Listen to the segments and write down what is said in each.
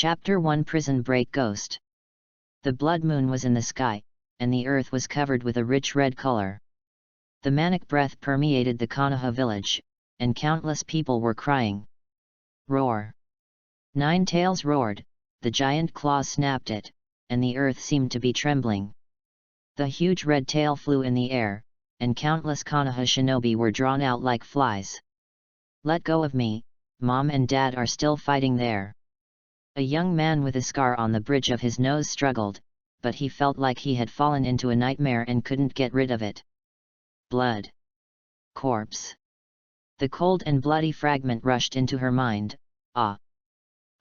Chapter 1 Prison Break Ghost. The blood moon was in the sky, and the earth was covered with a rich red color. The manic breath permeated the Konoha village, and countless people were crying. Roar! Nine tails roared, the giant claws snapped it, and the earth seemed to be trembling. The huge red tail flew in the air, and countless Konoha shinobi were drawn out like flies. Let go of me, Mom and Dad are still fighting there. A young man with a scar on the bridge of his nose struggled, but he felt like he had fallen into a nightmare and couldn't get rid of it. Blood. Corpse. The cold and bloody fragment rushed into her mind. Ah!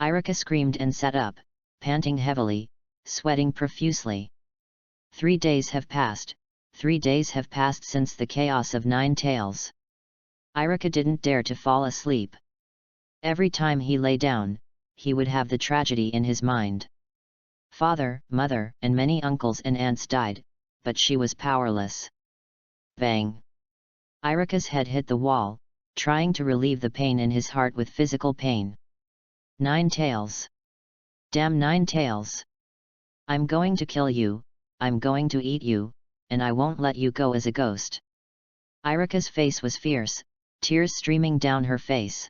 Iruka screamed and sat up, panting heavily, sweating profusely. 3 days have passed. 3 days have passed since the chaos of Nine Tails. Iruka didn't dare to fall asleep. Every time he lay down, he would have the tragedy in his mind. Father, mother, and many uncles and aunts died, but she was powerless. Bang! Iruka's head hit the wall, trying to relieve the pain in his heart with physical pain. Nine Tails! Damn Nine Tails! I'm going to kill you, I'm going to eat you, and I won't let you go as a ghost. Iruka's face was fierce, tears streaming down her face.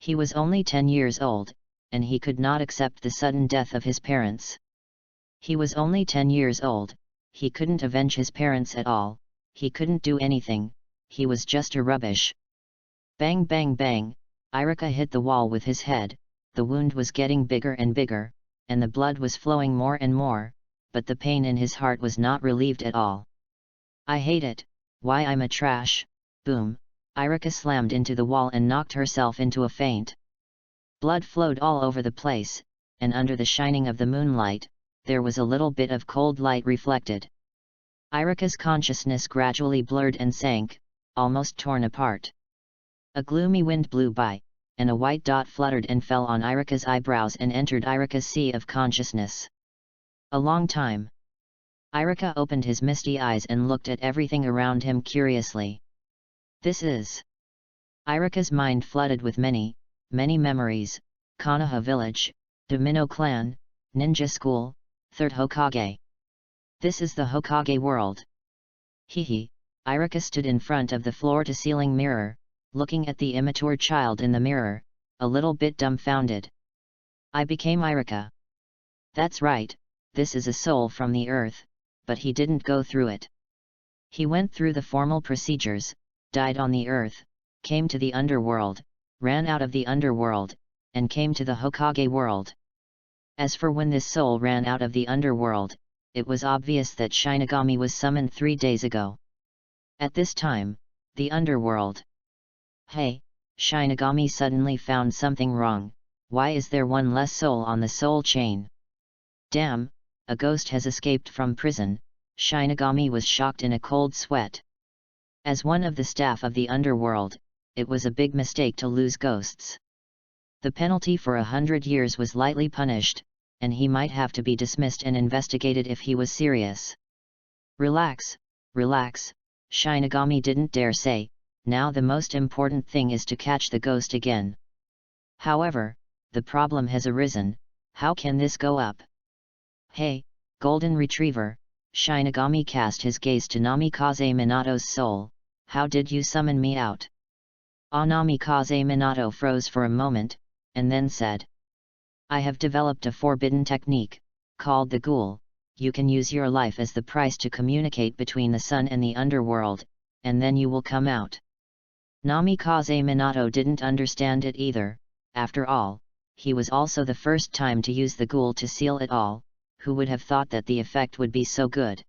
He was only 10 years old, and he could not accept the sudden death of his parents. He was only 10 years old, he couldn't avenge his parents at all, he couldn't do anything, he was just a rubbish. Bang bang bang, Iruka hit the wall with his head, the wound was getting bigger and bigger, and the blood was flowing more and more, but the pain in his heart was not relieved at all. I hate it, why I'm a trash, boom, Iruka slammed into the wall and knocked herself into a faint. Blood flowed all over the place, and under the shining of the moonlight, there was a little bit of cold light reflected. Iruka's consciousness gradually blurred and sank, almost torn apart. A gloomy wind blew by, and a white dot fluttered and fell on Iruka's eyebrows and entered Iruka's sea of consciousness. A long time. Iruka opened his misty eyes and looked at everything around him curiously. This is... Iruka's mind flooded with many memories: Konoha village, Domino clan, ninja school, third Hokage. This is the Hokage world. Hehe, Iruka stood in front of the floor-to-ceiling mirror, looking at the immature child in the mirror, a little bit dumbfounded. I became Iruka. That's right, this is a soul from the earth, but he didn't go through it. He went through the formal procedures, died on the earth, came to the underworld, ran out of the underworld, and came to the Hokage world. As for when this soul ran out of the underworld, it was obvious that Shinigami was summoned 3 days ago. At this time, the underworld. Hey, Shinigami suddenly found something wrong. Why is there one less soul on the soul chain? Damn, a ghost has escaped from prison. Shinigami was shocked in a cold sweat. As one of the staff of the underworld, it was a big mistake to lose ghosts. The penalty for 100 years was lightly punished, and he might have to be dismissed and investigated if he was serious. Relax, relax, Shinigami didn't dare say, now the most important thing is to catch the ghost again. However, the problem has arisen: how can this go up? Hey, Golden Retriever, Shinigami cast his gaze to Namikaze Minato's soul, how did you summon me out? Namikaze Minato froze for a moment, and then said, I have developed a forbidden technique, called the Ghoul. You can use your life as the price to communicate between the sun and the underworld, and then you will come out. Namikaze Minato didn't understand it either. After all, he was also the first time to use the Ghoul to seal it all. Who would have thought that the effect would be so good?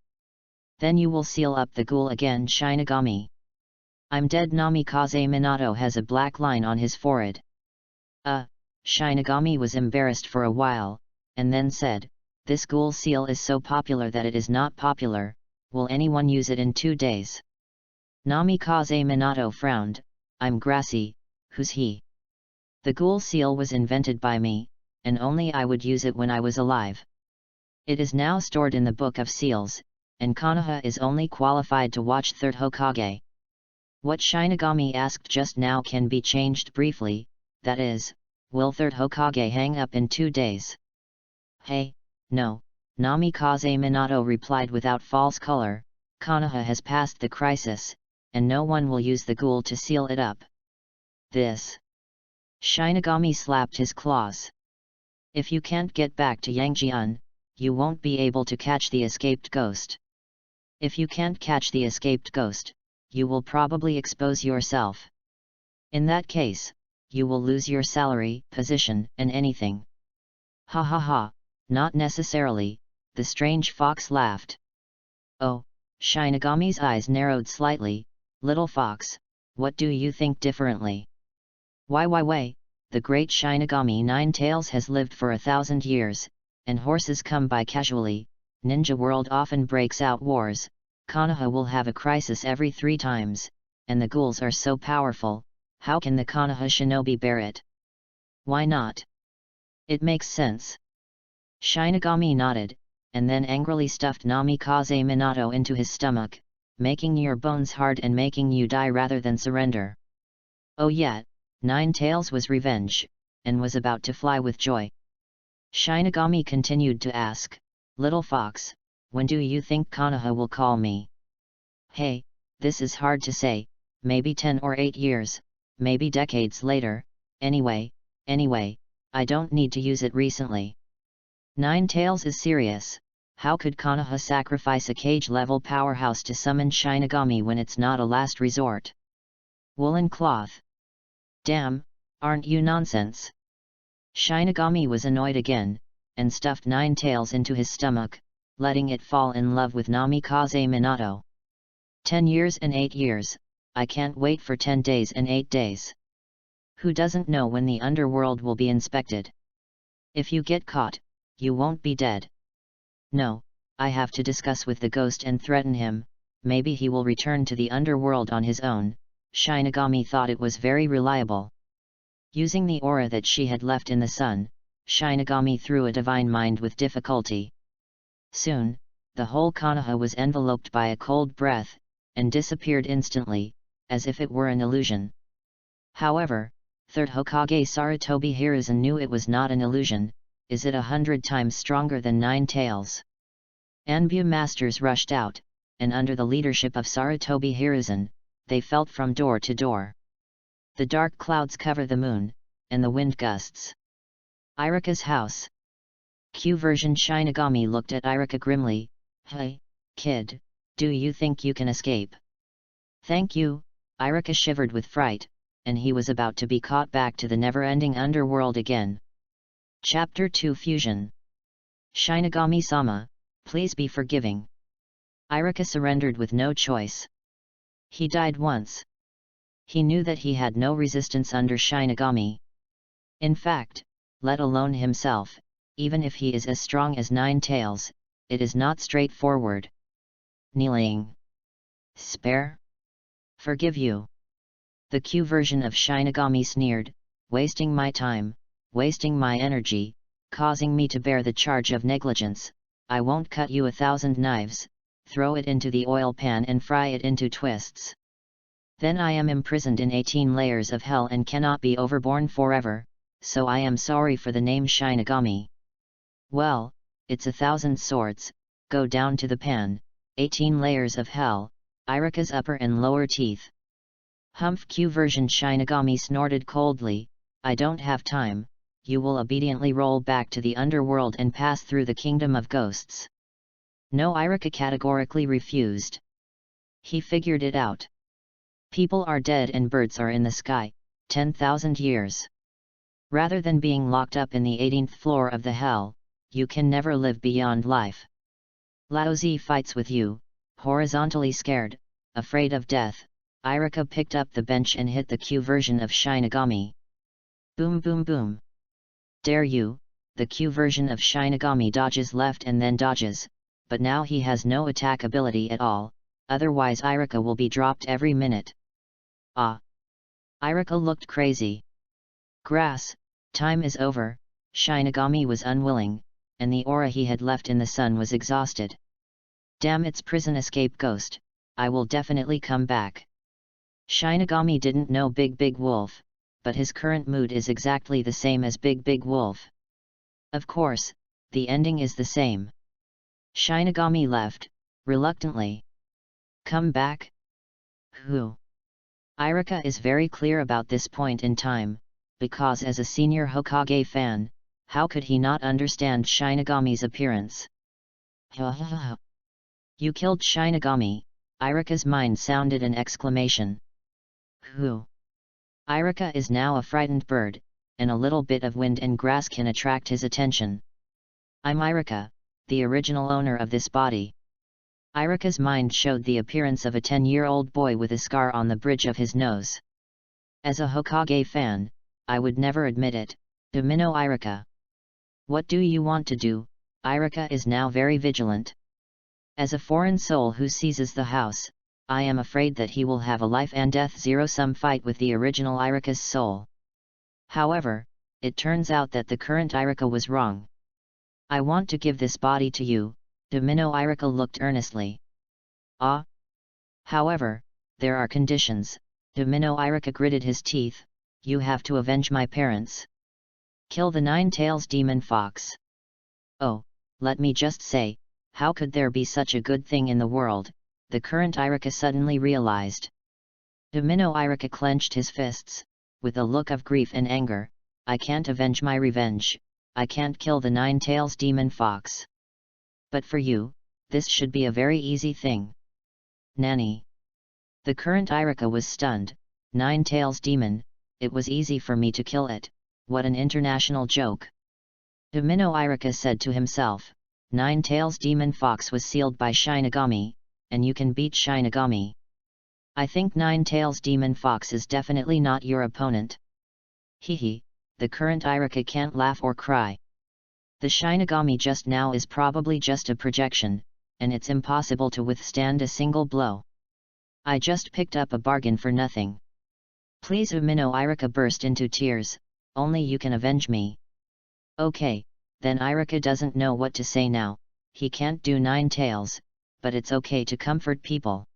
Then you will seal up the Ghoul again, Shinigami. I'm dead. Namikaze Minato has a black line on his forehead. Shinigami was embarrassed for a while, and then said, this Ghoul seal is so popular that it is not popular. Will anyone use it in 2 days? Namikaze Minato frowned. I'm Grassy, who's he? The Ghoul seal was invented by me, and only I would use it when I was alive. It is now stored in the Book of Seals, and Konoha is only qualified to watch third Hokage. What Shinigami asked just now can be changed briefly, that is, will third Hokage hang up in 2 days? Hey, no, Namikaze Minato replied without false color, Konoha has passed the crisis, and no one will use the ghoul to seal it up. This. Shinigami slapped his claws. If you can't get back to Yangjian, you won't be able to catch the escaped ghost. If you can't catch the escaped ghost, you will probably expose yourself. In that case, you will lose your salary, position, and anything. Ha ha ha, not necessarily, the strange fox laughed. Oh, Shinigami's eyes narrowed slightly. Little fox, what do you think differently? Why, the great Shinigami Ninetales has lived for 1,000 years, and horses come by casually, ninja world often breaks out wars, Konoha will have a crisis every 3 times, and the ghouls are so powerful, how can the Konoha shinobi bear it? Why not? It makes sense. Shinigami nodded, and then angrily stuffed Namikaze Minato into his stomach, making your bones hard and making you die rather than surrender. Oh yeah, Ninetales was revenge, and was about to fly with joy. Shinigami continued to ask, Little Fox, when do you think Konoha will call me? Hey, this is hard to say, maybe 10 or 8 years, maybe decades later, anyway, I don't need to use it recently. Ninetales is serious. How could Konoha sacrifice a cage-level powerhouse to summon Shinigami when it's not a last resort? Woolen cloth. Damn, aren't you nonsense? Shinigami was annoyed again, and stuffed Ninetales into his stomach, letting it fall in love with Namikaze Minato. 10 years and 8 years, I can't wait for 10 days and 8 days. Who doesn't know when the underworld will be inspected? If you get caught, you won't be dead. No, I have to discuss with the ghost and threaten him, maybe he will return to the underworld on his own. Shinigami thought it was very reliable. Using the aura that she had left in the sun, Shinigami threw a divine mind with difficulty. Soon, the whole Konoha was enveloped by a cold breath, and disappeared instantly, as if it were an illusion. However, third Hokage Sarutobi Hiruzen knew it was not an illusion. Is it 100 times stronger than Ninetales? Anbu masters rushed out, and under the leadership of Sarutobi Hiruzen, they felt from door to door. The dark clouds cover the moon, and the wind gusts. Iruka's house. Q version Shinigami looked at Iruka grimly. Hey, kid, do you think you can escape? Thank you, Iruka shivered with fright, and he was about to be caught back to the never-ending underworld again. Chapter 2 Fusion. Shinigami-sama, please be forgiving. Iruka surrendered with no choice. He died once. He knew that he had no resistance under Shinigami. In fact, let alone himself, even if he is as strong as Ninetales, it is not straightforward. Kneeling. Spare? Forgive you. The Q version of Shinigami sneered, wasting my time, wasting my energy, causing me to bear the charge of negligence. I won't cut you 1,000 knives, throw it into the oil pan and fry it into twists. Then I am imprisoned in 18 layers of hell and cannot be overborn forever, so I am sorry for the name Shinigami. Well, it's 1,000 swords, go down to the pan, 18 layers of hell, Iruka's upper and lower teeth. Humph. Q version Shinigami snorted coldly, I don't have time. You will obediently roll back to the underworld and pass through the kingdom of ghosts. No, Iruka categorically refused. He figured it out. People are dead and birds are in the sky, 10,000 years. Rather than being locked up in the 18th floor of the hell, you can never live beyond life. Laozi fights with you, horizontally scared, afraid of death. Iruka picked up the bench and hit the Q version of Shinigami. Boom boom boom. Dare you, the Q version of Shinigami dodges left and then dodges, but now he has no attack ability at all, otherwise Iruka will be dropped every minute. Ah! Iruka looked crazy. Grass, time is over. Shinigami was unwilling, and the aura he had left in the sun was exhausted. Damn, it's prison escape ghost, I will definitely come back. Shinigami didn't know Big Wolf, but his current mood is exactly the same as Big Big Wolf. Of course, the ending is the same. Shinigami left, reluctantly. Come back? Who? Iruka is very clear about this point in time, because as a senior Hokage fan, how could he not understand Shinigami's appearance? You killed Shinigami, Iruka's mind sounded an exclamation. Who? Iruka is now a frightened bird, and a little bit of wind and grass can attract his attention. I'm Iruka, the original owner of this body. Iruka's mind showed the appearance of a 10-year-old boy with a scar on the bridge of his nose. As a Hokage fan, I would never admit it, Domino Iruka. What do you want to do? Iruka is now very vigilant. As a foreign soul who seizes the house, I am afraid that he will have a life and death zero-sum fight with the original Iruka's soul. However, it turns out that the current Iruka was wrong. I want to give this body to you, Domino Iruka looked earnestly. Ah! However, there are conditions, Domino Iruka gritted his teeth, you have to avenge my parents. Kill the Nine-Tails demon fox. Oh, let me just say, how could there be such a good thing in the world, the current Iruka suddenly realized. Domino Iruka clenched his fists, with a look of grief and anger, I can't avenge my revenge, I can't kill the Nine-Tails demon fox. But for you, this should be a very easy thing. Nanny. The current Iruka was stunned, Nine-Tails demon, it was easy for me to kill it, what an international joke. Domino Iruka said to himself, Nine-Tails demon fox was sealed by Shinigami, and you can beat Shinigami. I think Nine-Tails demon fox is definitely not your opponent. Hehe, the current Iruka can't laugh or cry. The Shinigami just now is probably just a projection, and it's impossible to withstand a single blow. I just picked up a bargain for nothing. Please Domino Iruka burst into tears, only you can avenge me. Okay, then Iruka doesn't know what to say now, he can't do Nine-Tails, but it's okay to comfort people.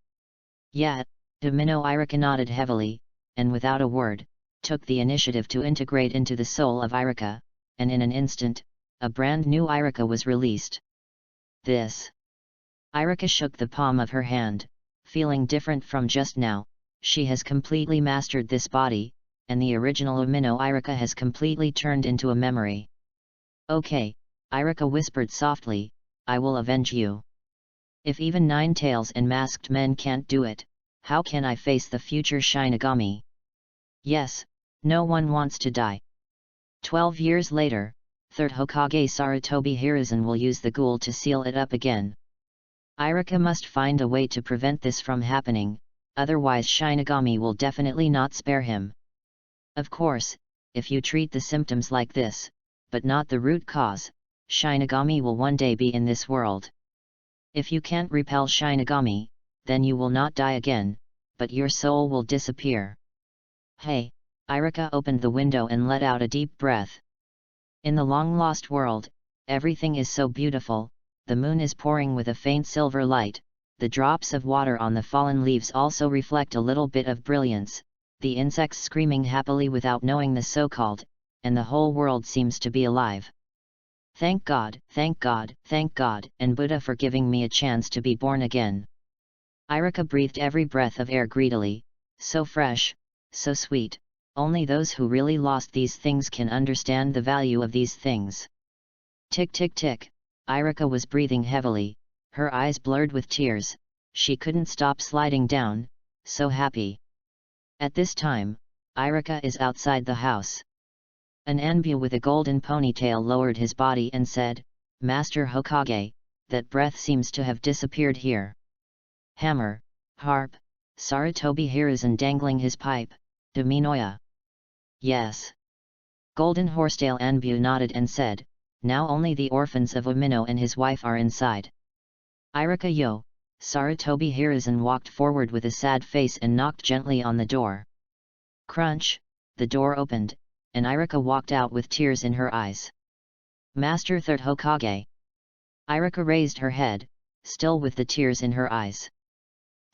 Yeah, Domino Iruka nodded heavily, and without a word, took the initiative to integrate into the soul of Iruka, and in an instant, a brand new Iruka was released. This. Iruka shook the palm of her hand, feeling different from just now, she has completely mastered this body, and the original Domino Iruka has completely turned into a memory. Okay, Iruka whispered softly, I will avenge you. If even Nine-Tails and masked men can't do it, how can I face the future Shinigami? Yes, no one wants to die. 12 years later, 3rd Hokage Sarutobi Hiruzen will use the ghoul to seal it up again. Iruka must find a way to prevent this from happening, otherwise Shinigami will definitely not spare him. Of course, if you treat the symptoms like this, but not the root cause, Shinigami will one day be in this world. If you can't repel Shinigami, then you will not die again, but your soul will disappear. Hey, Iruka opened the window and let out a deep breath. In the long-lost world, everything is so beautiful, the moon is pouring with a faint silver light, the drops of water on the fallen leaves also reflect a little bit of brilliance, the insects screaming happily without knowing the so-called, and the whole world seems to be alive. Thank God, thank God, thank God, and Buddha for giving me a chance to be born again. Iruka breathed every breath of air greedily, so fresh, so sweet, only those who really lost these things can understand the value of these things. Tick tick tick, Iruka was breathing heavily, her eyes blurred with tears, she couldn't stop sliding down, so happy. At this time, Iruka is outside the house. An Anbu with a golden ponytail lowered his body and said, Master Hokage, that breath seems to have disappeared here. Hammer, harp, Sarutobi Hiruzen dangling his pipe, Dominoya. Yes. Golden Horsetail Anbu nodded and said, now only the orphans of Omino and his wife are inside. Iruka yo, Sarutobi Hiruzen walked forward with a sad face and knocked gently on the door. Crunch, the door opened, and Iruka walked out with tears in her eyes. Master 3rd Hokage. Iruka raised her head, still with the tears in her eyes.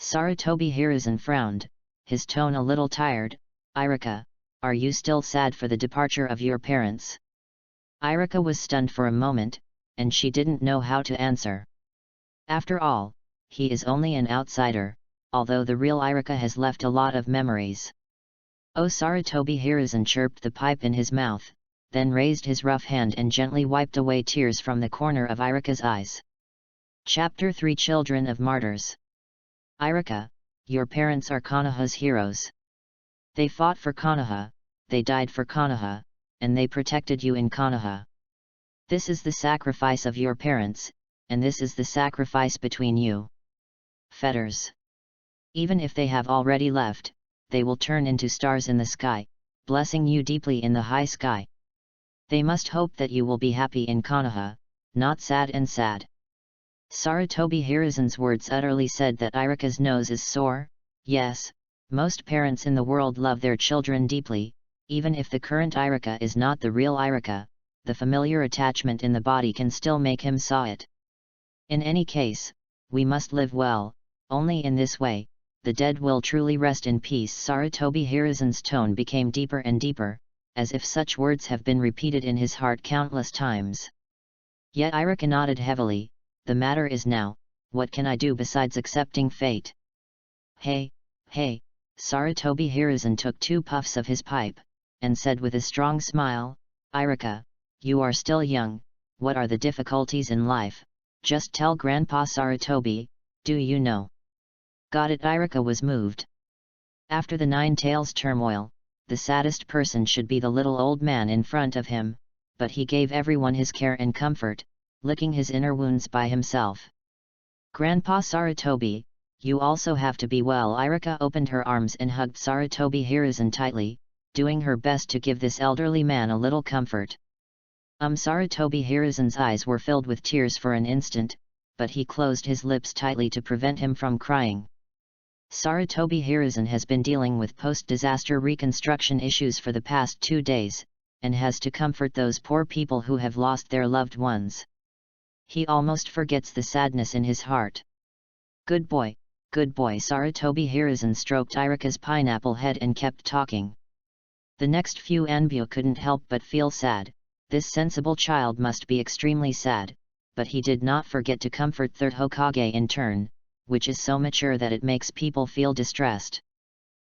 Sarutobi Hiruzen frowned, his tone a little tired, Iruka, are you still sad for the departure of your parents? Iruka was stunned for a moment, and she didn't know how to answer. After all, he is only an outsider, although the real Iruka has left a lot of memories. Oh, Sarutobi Hiruzen chirped the pipe in his mouth, then raised his rough hand and gently wiped away tears from the corner of Iruka's eyes. Chapter 3 Children of Martyrs. Iruka, your parents are Konoha's heroes. They fought for Konoha, they died for Konoha, and they protected you in Konoha. This is the sacrifice of your parents, and this is the sacrifice between you. Fetters. Even if they have already left, they will turn into stars in the sky, blessing you deeply in the high sky. They must hope that you will be happy in Konoha, not sad and sad. Sarutobi Hiruzen's words utterly said that Iruka's nose is sore. Yes, most parents in the world love their children deeply, even if the current Iruka is not the real Iruka, the familiar attachment in the body can still make him saw it. In any case, we must live well, only in this way, the dead will truly rest in peace. Sarutobi Hiruzen's tone became deeper and deeper, as if such words have been repeated in his heart countless times. Yet Iruka nodded heavily. The matter is now, what can I do besides accepting fate? Hey, Sarutobi Hiruzen took 2 puffs of his pipe, and said with a strong smile, Iruka, you are still young, what are the difficulties in life? Just tell Grandpa Sarutobi, do you know? Got it. Iruka was moved. After the 9 Tails turmoil, the saddest person should be the little old man in front of him, but he gave everyone his care and comfort, licking his inner wounds by himself. Grandpa Sarutobi, you also have to be well. Iruka opened her arms and hugged Sarutobi Hiruzen tightly, doing her best to give this elderly man a little comfort. Sarutobi Hiruzen's eyes were filled with tears for an instant, but he closed his lips tightly to prevent him from crying. Sarutobi Hiruzen has been dealing with post-disaster reconstruction issues for the past 2 days, and has to comfort those poor people who have lost their loved ones. He almost forgets the sadness in his heart. Good boy, Sarutobi Hiruzen stroked Iruka's pineapple head and kept talking. The next few Anbu couldn't help but feel sad. This sensible child must be extremely sad, but he did not forget to comfort Third Hokage in turn, which is so mature that it makes people feel distressed.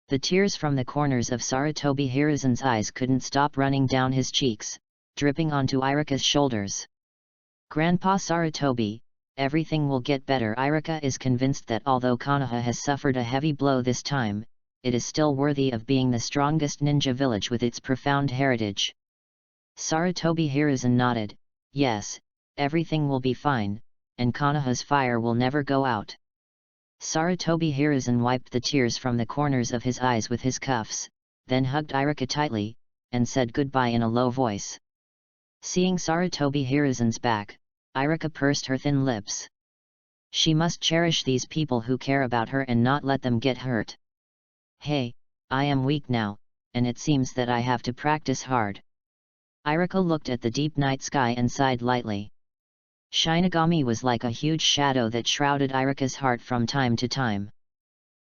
The tears from the corners of Sarutobi Hiruzen's eyes couldn't stop running down his cheeks, dripping onto Iruka's shoulders. Grandpa Sarutobi, everything will get better. Iruka is convinced that although Konoha has suffered a heavy blow this time, it is still worthy of being the strongest ninja village with its profound heritage. Sarutobi Hiruzen nodded, yes, everything will be fine, and Konoha's fire will never go out. Sarutobi Hiruzen wiped the tears from the corners of his eyes with his cuffs, then hugged Iruka tightly, and said goodbye in a low voice. Seeing Sarutobi Hiruzen's back, Iruka pursed her thin lips. She must cherish these people who care about her and not let them get hurt. Hey, I am weak now, and it seems that I have to practice hard. Iruka looked at the deep night sky and sighed lightly. Shinigami was like a huge shadow that shrouded Iruka's heart from time to time.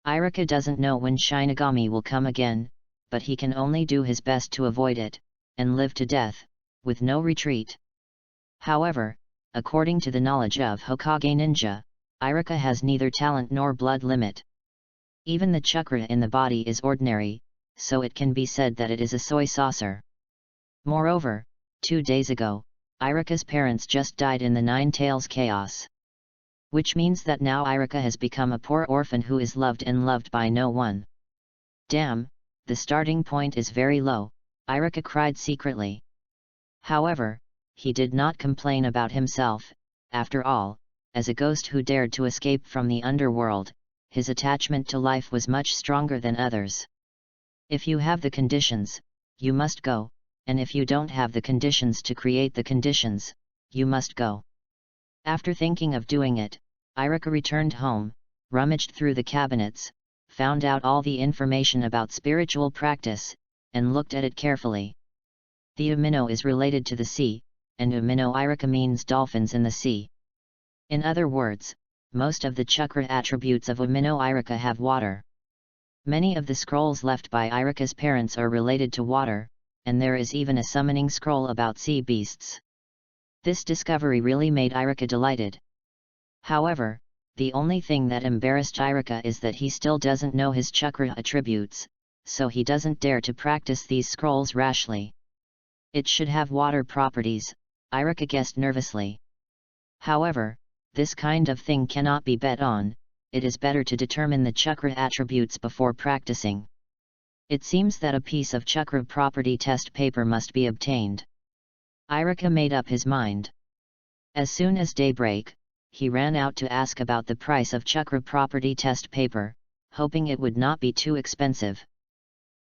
Iruka doesn't know when Shinigami will come again, but he can only do his best to avoid it, and live to death, with no retreat. However, according to the knowledge of Hokage Ninja, Iruka has neither talent nor blood limit. Even the chakra in the body is ordinary, so it can be said that it is a soy saucer. Moreover, 2 days ago, Iruka's parents just died in the 9 Tails chaos. Which means that now Iruka has become a poor orphan who is loved and loved by no one. Damn, the starting point is very low, Iruka cried secretly. However, he did not complain about himself. After all, as a ghost who dared to escape from the underworld, his attachment to life was much stronger than others. If you have the conditions, you must go, and if you don't have the conditions to create the conditions, you must go. After thinking of doing it, Iruka returned home, rummaged through the cabinets, found out all the information about spiritual practice, and looked at it carefully. The Umino is related to the sea, and Umino Iruka means dolphins in the sea. In other words, most of the chakra attributes of Umino Iruka have water. Many of the scrolls left by Iruka's parents are related to water, and there is even a summoning scroll about sea beasts. This discovery really made Iruka delighted. However, the only thing that embarrassed Iruka is that he still doesn't know his chakra attributes, so he doesn't dare to practice these scrolls rashly. It should have water properties, Iruka guessed nervously. However, this kind of thing cannot be bet on, it is better to determine the chakra attributes before practicing. It seems that a piece of chakra property test paper must be obtained. Iruka made up his mind. As soon as daybreak, he ran out to ask about the price of chakra property test paper, hoping it would not be too expensive.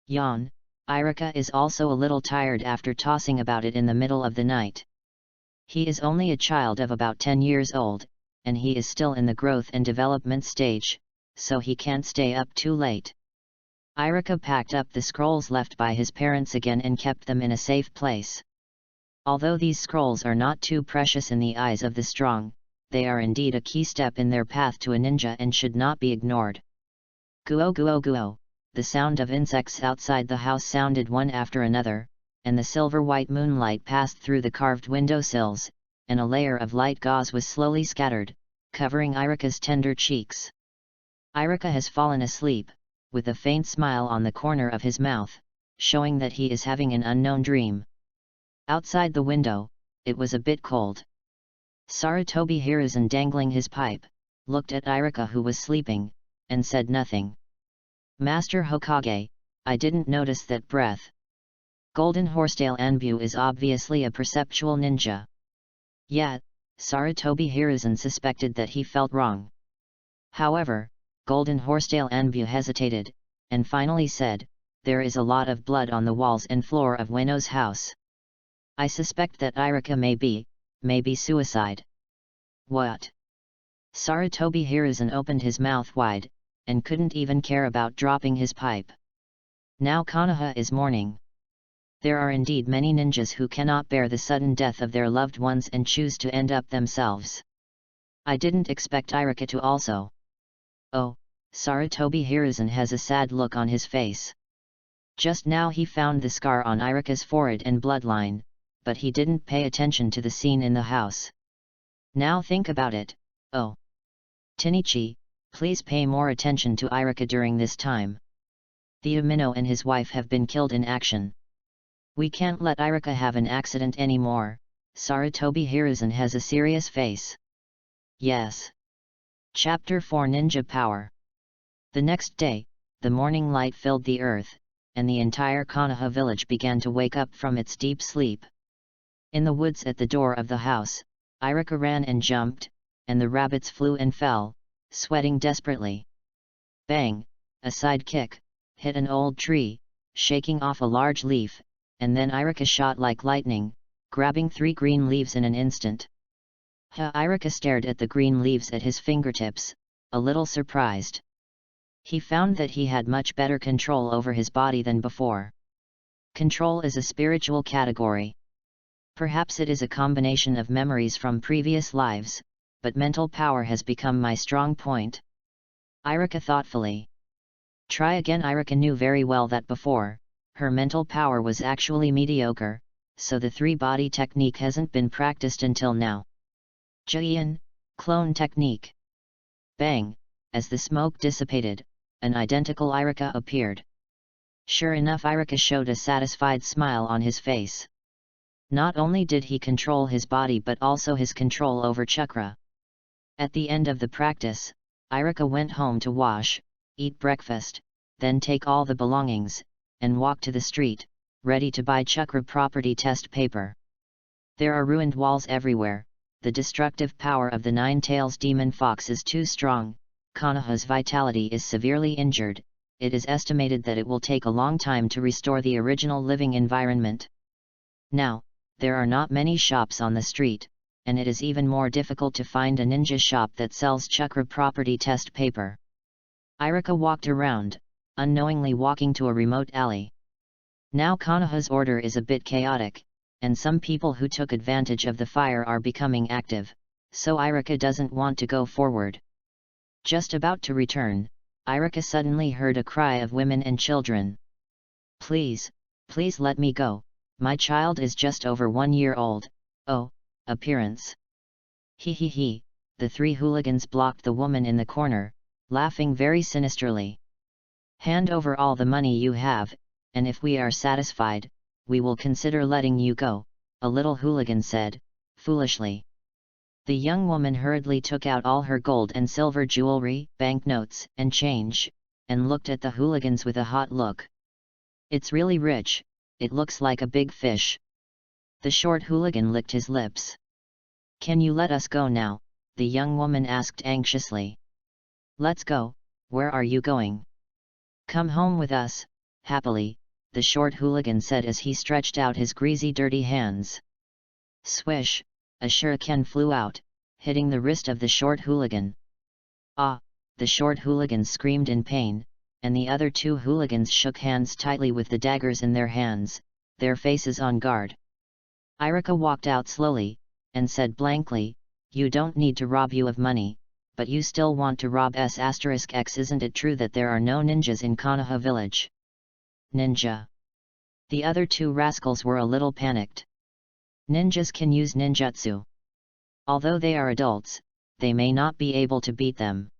Yawn, Iruka is also a little tired after tossing about it in the middle of the night. He is only a child of about 10 years old, and he is still in the growth and development stage, so he can't stay up too late. Iruka packed up the scrolls left by his parents again and kept them in a safe place. Although these scrolls are not too precious in the eyes of the strong, they are indeed a key step in their path to a ninja and should not be ignored. Guo guo guo, the sound of insects outside the house sounded one after another, and the silver-white moonlight passed through the carved windowsills, and a layer of light gauze was slowly scattered, covering Iruka's tender cheeks. Iruka has fallen asleep, with a faint smile on the corner of his mouth, showing that he is having an unknown dream. Outside the window, it was a bit cold. Sarutobi Hiruzen, dangling his pipe, looked at Iruka who was sleeping, and said nothing. Master Hokage, I didn't notice that breath. Golden Horsetail Anbu is obviously a perceptual ninja. Yet, Sarutobi Hiruzen suspected that he felt wrong. However, Golden Horsetail Anbu hesitated, and finally said, there is a lot of blood on the walls and floor of Ueno's house. I suspect that Iruka may be suicide. What? Sarutobi Hiruzen opened his mouth wide, and couldn't even care about dropping his pipe. Now Konoha is mourning. There are indeed many ninjas who cannot bear the sudden death of their loved ones and choose to end up themselves. I didn't expect Iruka to also. Oh, Sarutobi Hiruzen has a sad look on his face. Just now he found the scar on Iruka's forehead and bloodline, but he didn't pay attention to the scene in the house. Now think about it, oh. Tinichi, please pay more attention to Iruka during this time. The Umino and his wife have been killed in action. We can't let Iruka have an accident anymore. Sarutobi Hiruzen has a serious face. Yes. Chapter 4 Ninja Power. The next day, the morning light filled the earth, and the entire Konoha village began to wake up from its deep sleep. In the woods at the door of the house, Iruka ran and jumped, and the rabbits flew and fell, sweating desperately. Bang! A side kick hit an old tree, shaking off a large leaf, and then Iruka shot like lightning, grabbing 3 green leaves in an instant. Iruka stared at the green leaves at his fingertips, a little surprised. He found that he had much better control over his body than before. Control is a spiritual category. Perhaps it is a combination of memories from previous lives, but mental power has become my strong point. Iruka thoughtfully. Try again. Iruka knew very well that before, her mental power was actually mediocre, so the 3-body technique hasn't been practiced until now. Jian, clone technique. Bang! As the smoke dissipated, an identical Iruka appeared. Sure enough, Iruka showed a satisfied smile on his face. Not only did he control his body but also his control over chakra. At the end of the practice, Iruka went home to wash, eat breakfast, then take all the belongings, and walk to the street, ready to buy chakra property test paper. There are ruined walls everywhere, the destructive power of the 9-tails demon fox is too strong, Konoha's vitality is severely injured, it is estimated that it will take a long time to restore the original living environment. Now, there are not many shops on the street, and it is even more difficult to find a ninja shop that sells chakra property test paper. Iruka walked around, unknowingly walking to a remote alley. Now Konoha's order is a bit chaotic, and some people who took advantage of the fire are becoming active, so Iruka doesn't want to go forward. Just about to return, Iruka suddenly heard a cry of women and children. Please, please let me go, my child is just over 1 year old, oh, appearance. He, the 3 hooligans blocked the woman in the corner, laughing very sinisterly. Hand over all the money you have, and if we are satisfied, we will consider letting you go, a little hooligan said, foolishly. The young woman hurriedly took out all her gold and silver jewelry, banknotes, and change, and looked at the hooligans with a hot look. It's really rich, it looks like a big fish. The short hooligan licked his lips. Can you let us go now? The young woman asked anxiously. Let's go, where are you going? Come home with us, happily, the short hooligan said as he stretched out his greasy dirty hands. Swish, a shuriken flew out, hitting the wrist of the short hooligan. Ah! The short hooligan screamed in pain, and the other 2 hooligans shook hands tightly with the daggers in their hands, their faces on guard. Iruka walked out slowly, and said blankly, you don't need to rob you of money, but you still want to rob us *x. Isn't it true that there are no ninjas in Konoha village? Ninja. The other 2 rascals were a little panicked. Ninjas can use ninjutsu. Although they are adults, they may not be able to beat them.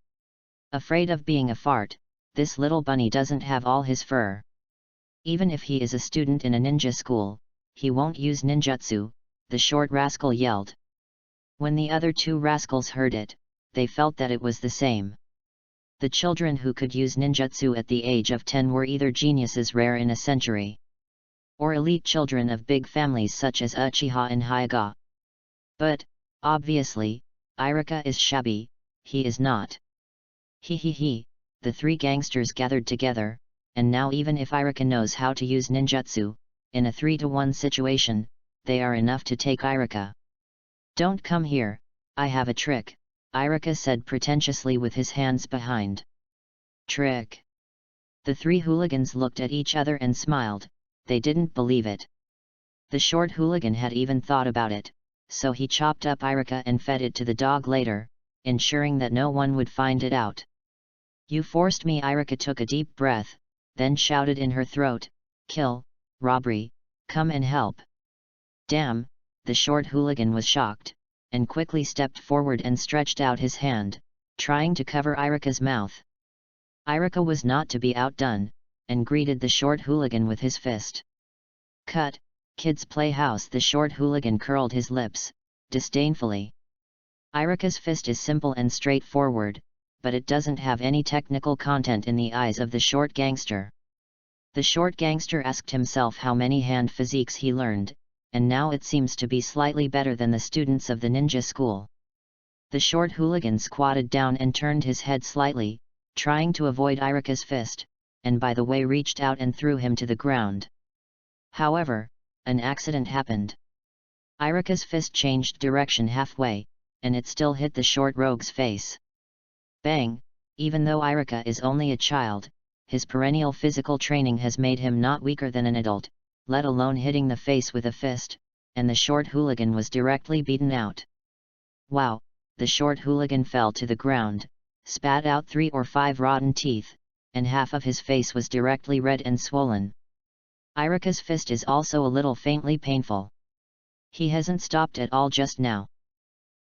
Afraid of being a fart, this little bunny doesn't have all his fur. Even if he is a student in a ninja school, he won't use ninjutsu, the short rascal yelled. When the other 2 rascals heard it, they felt that it was the same. The children who could use ninjutsu at the age of 10 were either geniuses rare in a century, or elite children of big families such as Uchiha and Hyuga. But, obviously, Iruka is shabby, he is not. He, the 3 gangsters gathered together, and now even if Iruka knows how to use ninjutsu, in a 3-to-1 situation, they are enough to take Iruka. Don't come here, I have a trick, Iruka said pretentiously with his hands behind. Trick? The 3 hooligans looked at each other and smiled, they didn't believe it. The short hooligan had even thought about it, so he chopped up Iruka and fed it to the dog later, ensuring that no one would find it out. You forced me. Iruka took a deep breath, then shouted in her throat, kill, robbery, come and help. Damn, the short hooligan was shocked, and quickly stepped forward and stretched out his hand, trying to cover Iruka's mouth. Iruka was not to be outdone, and greeted the short hooligan with his fist. Cut, kids' playhouse. The short hooligan curled his lips, disdainfully. Iruka's fist is simple and straightforward, but it doesn't have any technical content in the eyes of the short gangster. The short gangster asked himself how many hand physiques he learned, and now it seems to be slightly better than the students of the ninja school. The short hooligan squatted down and turned his head slightly, trying to avoid Iruka's fist, and by the way reached out and threw him to the ground. However, an accident happened. Iruka's fist changed direction halfway, and it still hit the short rogue's face. Bang! Even though Iruka is only a child, his perennial physical training has made him not weaker than an adult, let alone hitting the face with a fist, and the short hooligan was directly beaten out. Wow! The short hooligan fell to the ground, spat out 3 or 5 rotten teeth, and half of his face was directly red and swollen. Iruka's fist is also a little faintly painful. He hasn't stopped at all just now.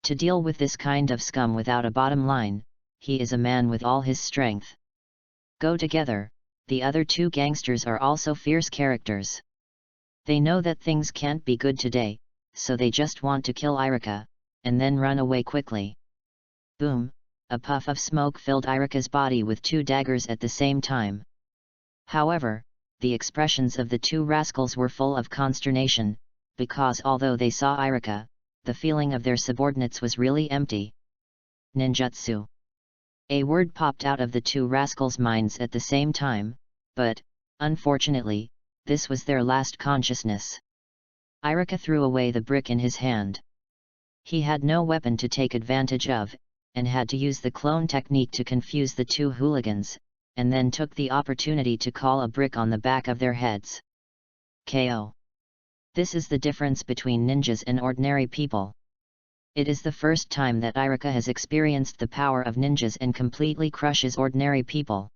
To deal with this kind of scum without a bottom line, he is a man with all his strength. Go together, the other 2 gangsters are also fierce characters. They know that things can't be good today, so they just want to kill Iruka, and then run away quickly. Boom! A puff of smoke filled Iruka's body with 2 daggers at the same time. However, the expressions of the 2 rascals were full of consternation, because although they saw Iruka, the feeling of their subordinates was really empty. Ninjutsu. A word popped out of the 2 rascals' minds at the same time, but, unfortunately, this was their last consciousness. Iruka threw away the brick in his hand. He had no weapon to take advantage of, and had to use the clone technique to confuse the 2 hooligans, and then took the opportunity to call a brick on the back of their heads. KO. This is the difference between ninjas and ordinary people. It is the first time that Iruka has experienced the power of ninjas and completely crushes ordinary people.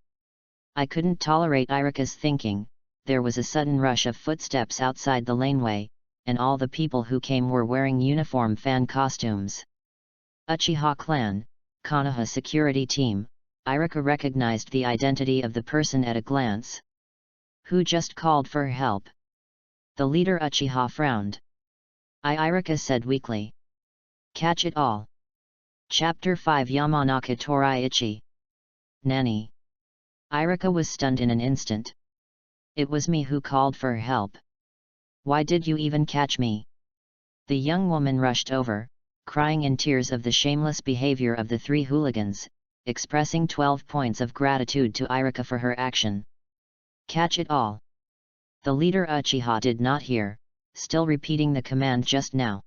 I couldn't tolerate Iruka's thinking. There was a sudden rush of footsteps outside the laneway, and all the people who came were wearing uniform fan costumes. Uchiha clan, Konoha security team. Iruka recognized the identity of the person at a glance. Who just called for help? The leader Uchiha frowned. Iruka said weakly. Catch it all. Chapter 5 Yamanaka Toraichi. Nani? Iruka was stunned in an instant. It was me who called for help. Why did you even catch me? The young woman rushed over, crying in tears of the shameless behavior of the three hooligans, expressing 12 points of gratitude to Iruka for her action. Catch it all. The leader Uchiha did not hear, still repeating the command just now.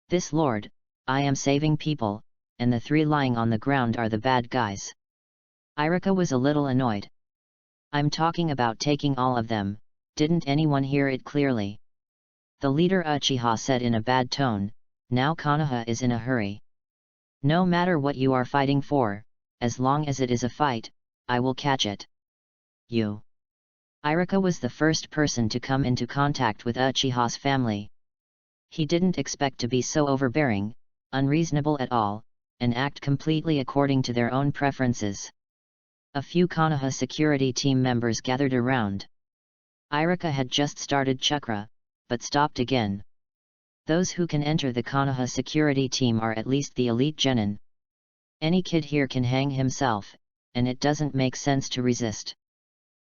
This lord, I am saving people, and the three lying on the ground are the bad guys. Iruka was a little annoyed. I'm talking about taking all of them, didn't anyone hear it clearly? The leader Uchiha said in a bad tone, now Konoha is in a hurry. No matter what you are fighting for, as long as it is a fight, I will catch it. You. Iruka was the first person to come into contact with Uchiha's family. He didn't expect to be so overbearing, unreasonable at all, and act completely according to their own preferences. A few Konoha security team members gathered around. Iruka had just started chakra, but stopped again. Those who can enter the Konoha security team are at least the elite genin. Any kid here can hang himself, and it doesn't make sense to resist.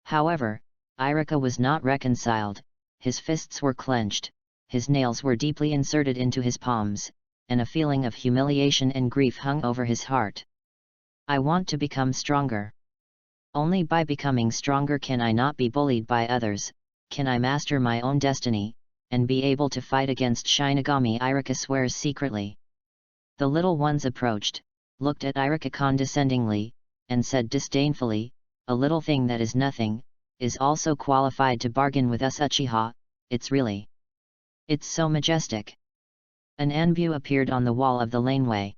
However, Iruka was not reconciled, his fists were clenched, his nails were deeply inserted into his palms, and a feeling of humiliation and grief hung over his heart. I want to become stronger. Only by becoming stronger can I not be bullied by others, can I master my own destiny, and be able to fight against Shinigami. Iruka swears secretly. The little ones approached, looked at Iruka condescendingly, and said disdainfully, a little thing that is nothing, is also qualified to bargain with us Uchiha, it's so majestic. An Anbu appeared on the wall of the laneway.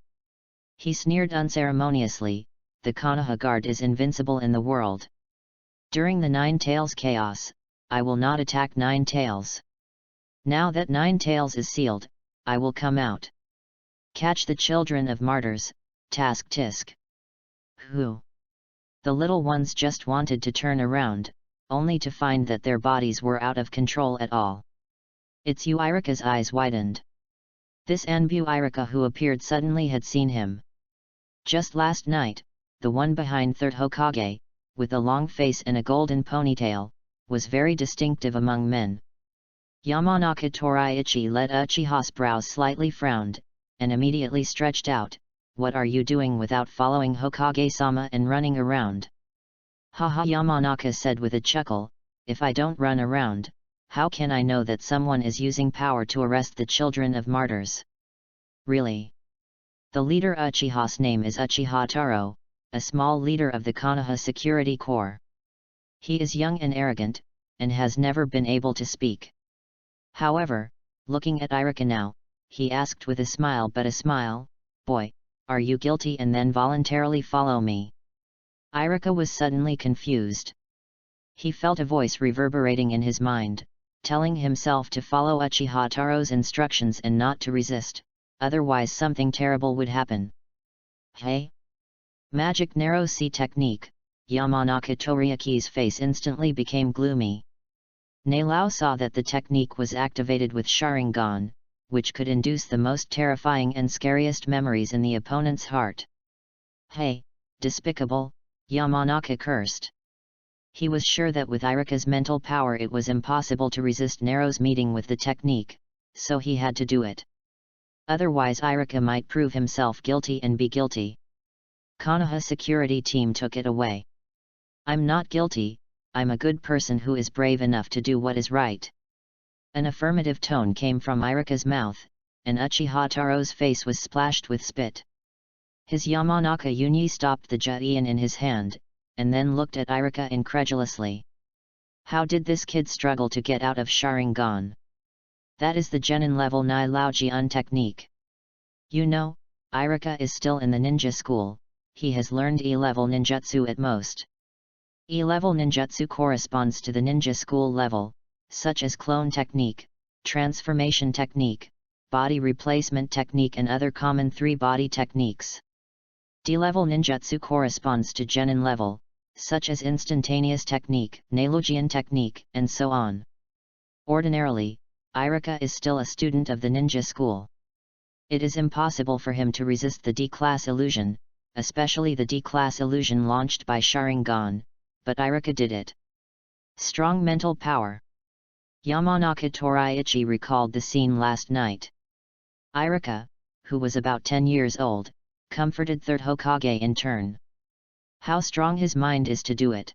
He sneered unceremoniously, the Konoha guard is invincible in the world. During the Nine Tails chaos, I will not attack Nine Tails. Now that Nine Tails is sealed, I will come out. Catch the children of martyrs, task tisk. Who? The little ones just wanted to turn around, only to find that their bodies were out of control at all. It's you. Iruka's eyes widened. This Anbu Iruka who appeared suddenly had seen him. Just last night, the one behind third Hokage, with a long face and a golden ponytail, was very distinctive among men. Yamanaka Toraichi let Uchiha's brows slightly frowned, and immediately stretched out, what are you doing without following Hokage-sama and running around? Haha, Yamanaka said with a chuckle, if I don't run around, how can I know that someone is using power to arrest the children of martyrs? Really? The leader Uchiha's name is Uchiha Taro, a small leader of the Konoha Security Corps. He is young and arrogant, and has never been able to speak. However, looking at Iruka now, he asked with a smile, but a smile, boy, are you guilty and then voluntarily follow me? Iruka was suddenly confused. He felt a voice reverberating in his mind, telling himself to follow Uchiha Taro's instructions and not to resist, otherwise something terrible would happen. Hey! Magic narrow sea technique. Yamanaka Toriaki's face instantly became gloomy. Neilao saw that the technique was activated with Sharingan, which could induce the most terrifying and scariest memories in the opponent's heart. Hey, despicable, Yamanaka cursed. He was sure that with Iruka's mental power it was impossible to resist Nero's meeting with the technique, so he had to do it. Otherwise Iruka might prove himself guilty and be guilty. Konoha security team took it away. I'm not guilty, I'm a good person who is brave enough to do what is right. An affirmative tone came from Iruka's mouth, and Uchiha Taro's face was splashed with spit. His Yamanaka Yunyi stopped the Juin in his hand, and then looked at Iruka incredulously. How did this kid struggle to get out of Sharingan? That is the Genin level Nai Lao Jian technique. You know, Iruka is still in the ninja school, he has learned E-level ninjutsu at most. E-level ninjutsu corresponds to the ninja school level, such as clone technique, transformation technique, body replacement technique and other common 3-body techniques. D-level ninjutsu corresponds to genin level, such as instantaneous technique, Nailogian technique, and so on. Ordinarily, Iruka is still a student of the ninja school. It is impossible for him to resist the D-class illusion, especially the D-class illusion launched by Sharingan, but Iruka did it. Strong mental power. Yamanaka Toriichi recalled the scene last night. Iruka, who was about 10 years old, comforted third Hokage in turn. How strong his mind is to do it.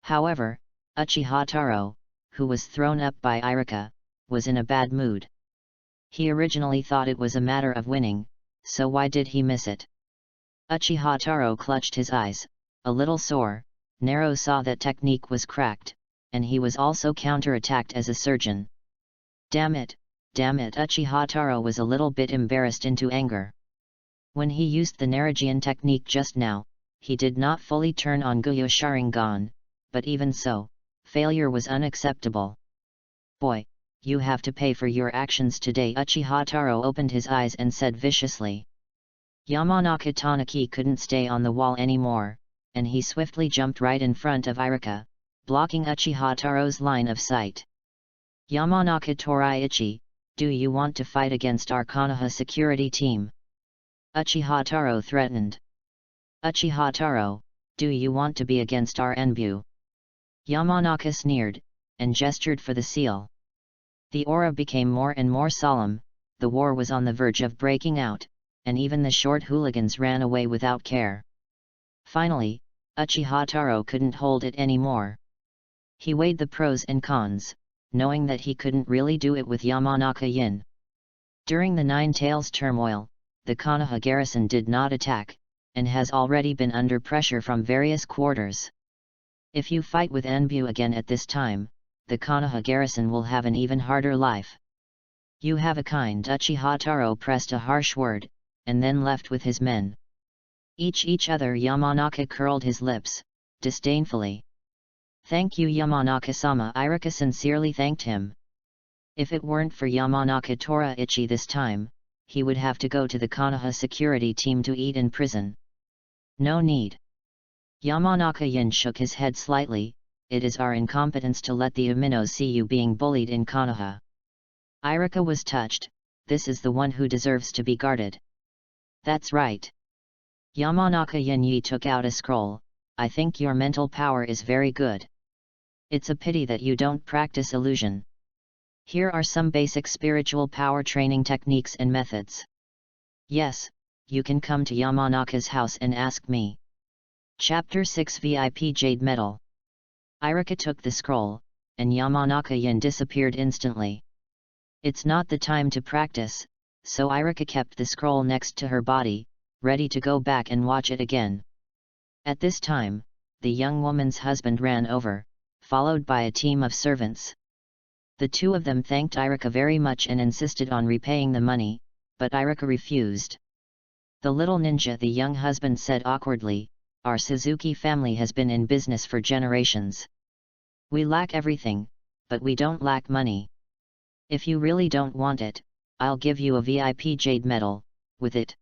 However, Uchiha Taro, who was thrown up by Iruka, was in a bad mood. He originally thought it was a matter of winning, so why did he miss it? Uchiha Taro clutched his eyes, a little sore. Nero saw that technique was cracked, and he was also counter-attacked as a surgeon. Damn it, Uchiha Taro was a little bit embarrassed into anger. When he used the Narajian technique just now, he did not fully turn on Guyo Sharingan, but even so, failure was unacceptable. Boy, you have to pay for your actions today. Uchiha Taro opened his eyes and said viciously. Yamanaka Tanaki couldn't stay on the wall anymore, and he swiftly jumped right in front of Iruka, blocking Uchiha Taro's line of sight. Yamanaka Toriichi, do you want to fight against our Konoha security team? Uchiha Taro threatened. Uchiha Taro, do you want to be against our Enbu? Yamanaka sneered, and gestured for the seal. The aura became more and more solemn, the war was on the verge of breaking out, and even the short hooligans ran away without care. Finally, Uchiha Taro couldn't hold it anymore. He weighed the pros and cons, knowing that he couldn't really do it with Yamanaka Yin. During the Nine Tails turmoil, the Konoha garrison did not attack, and has already been under pressure from various quarters. If you fight with Enbu again at this time, the Konoha garrison will have an even harder life. You have a kind. Uchiha Taro pressed a harsh word, and then left with his men. Each other. Yamanaka curled his lips, disdainfully. Thank you Yamanaka-sama. Iruka sincerely thanked him. If it weren't for Yamanaka Toriichi this time, he would have to go to the Konoha security team to eat in prison. No need. Yamanaka Yin shook his head slightly. It is our incompetence to let the Uminos see you being bullied in Konoha. Iruka was touched. This is the one who deserves to be guarded. That's right. Yamanaka Yin took out a scroll. I think your mental power is very good. It's a pity that you don't practice illusion. Here are some basic spiritual power training techniques and methods. Yes, you can come to Yamanaka's house and ask me. Chapter 6 VIP Jade Medal. Iruka took the scroll, and Yamanaka Yin disappeared instantly. It's not the time to practice, so Iruka kept the scroll next to her body, ready to go back and watch it again. At this time, the young woman's husband ran over, followed by a team of servants. The two of them thanked Iruka very much and insisted on repaying the money, but Iruka refused. The little ninja, the young husband said awkwardly, our Suzuki family has been in business for generations. We lack everything, but we don't lack money. If you really don't want it, I'll give you a VIP Jade Medal. With it,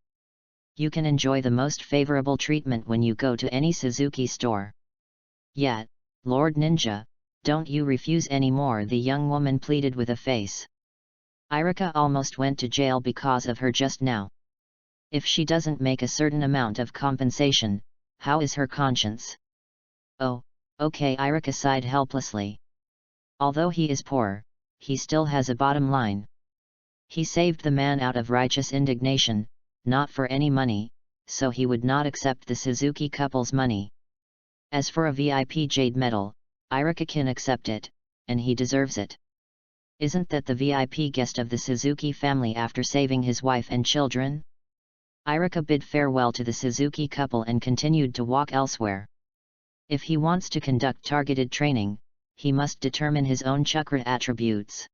you can enjoy the most favorable treatment when you go to any Suzuki store. Yet, Lord Ninja, don't you refuse anymore, the young woman pleaded with a face. Iruka almost went to jail because of her just now. If she doesn't make a certain amount of compensation, how is her conscience? Oh, okay, Iruka sighed helplessly. Although he is poor, he still has a bottom line. He saved the man out of righteous indignation, not for any money, so he would not accept the Suzuki couple's money. As for a VIP Jade Medal, Iruka can accept it, and he deserves it. Isn't that the VIP guest of the Suzuki family after saving his wife and children? Iruka bid farewell to the Suzuki couple and continued to walk elsewhere. If he wants to conduct targeted training, he must determine his own chakra attributes.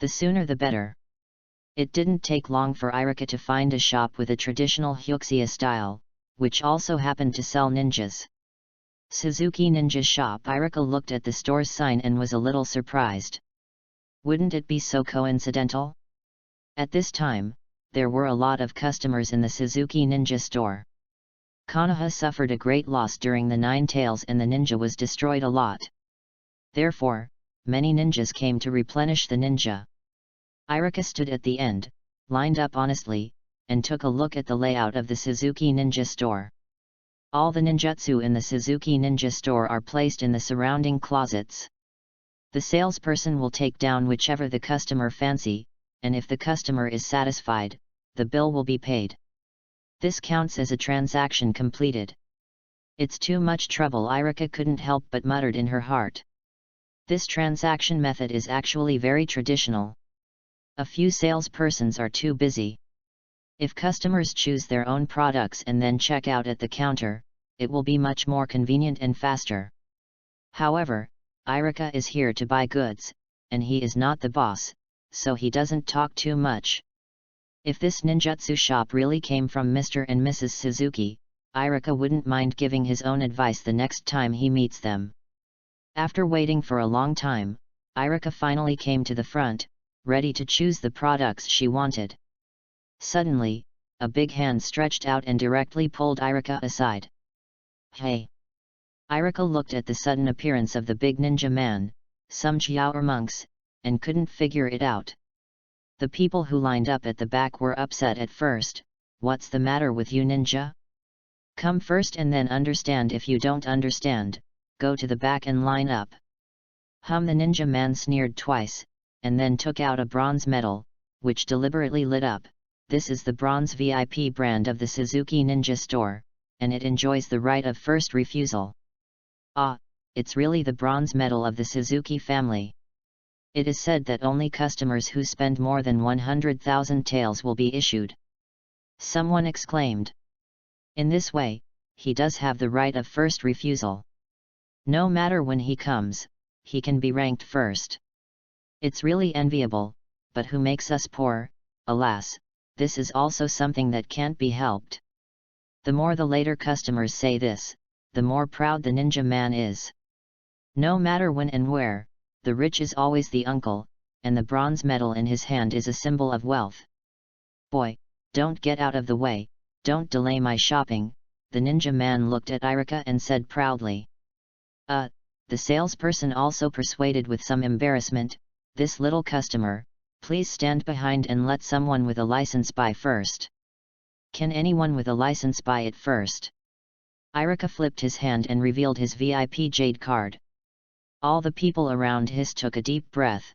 The sooner the better. It didn't take long for Iruka to find a shop with a traditional Hyuxia style, which also happened to sell ninjas. Suzuki Ninja Shop. Iruka looked at the store's sign and was a little surprised. Wouldn't it be so coincidental? At this time, there were a lot of customers in the Suzuki Ninja store. Konoha suffered a great loss during the Nine Tails and the ninja was destroyed a lot. Therefore, many ninjas came to replenish the ninja. Iruka stood at the end, lined up honestly, and took a look at the layout of the Suzuki Ninja store. All the ninjutsu in the Suzuki Ninja store are placed in the surrounding closets. The salesperson will take down whichever the customer fancy, and if the customer is satisfied, the bill will be paid. This counts as a transaction completed. It's too much trouble, Iruka couldn't help but muttered in her heart. This transaction method is actually very traditional. A few salespersons are too busy. If customers choose their own products and then check out at the counter, it will be much more convenient and faster. However, Iruka is here to buy goods, and he is not the boss, so he doesn't talk too much. If this ninjutsu shop really came from Mr. and Mrs. Suzuki, Iruka wouldn't mind giving his own advice the next time he meets them. After waiting for a long time, Iruka finally came to the front, ready to choose the products she wanted. Suddenly, a big hand stretched out and directly pulled Iruka aside. Hey! Iruka looked at the sudden appearance of the big ninja man, some Jiao or monks, and couldn't figure it out. The people who lined up at the back were upset at first. What's the matter with you, ninja? Come first and then understand. If you don't understand, go to the back and line up. The ninja man sneered twice, and then took out a bronze medal, which deliberately lit up. This is the bronze VIP brand of the Suzuki Ninja store, and it enjoys the right of first refusal. Ah, it's really the bronze medal of the Suzuki family. It is said that only customers who spend more than 100,000 taels will be issued. Someone exclaimed. In this way, he does have the right of first refusal. No matter when he comes, he can be ranked first. It's really enviable, but who makes us poor? Alas, this is also something that can't be helped. The more the later customers say this, the more proud the ninja man is. No matter when and where, the rich is always the uncle, and the bronze medal in his hand is a symbol of wealth. Boy, don't get out of the way, don't delay my shopping, the ninja man looked at Iruka and said proudly. The salesperson also persuaded with some embarrassment, this little customer, please stand behind and let someone with a license buy first. Can anyone with a license buy it first? Iruka flipped his hand and revealed his VIP jade card. All the people around took a deep breath.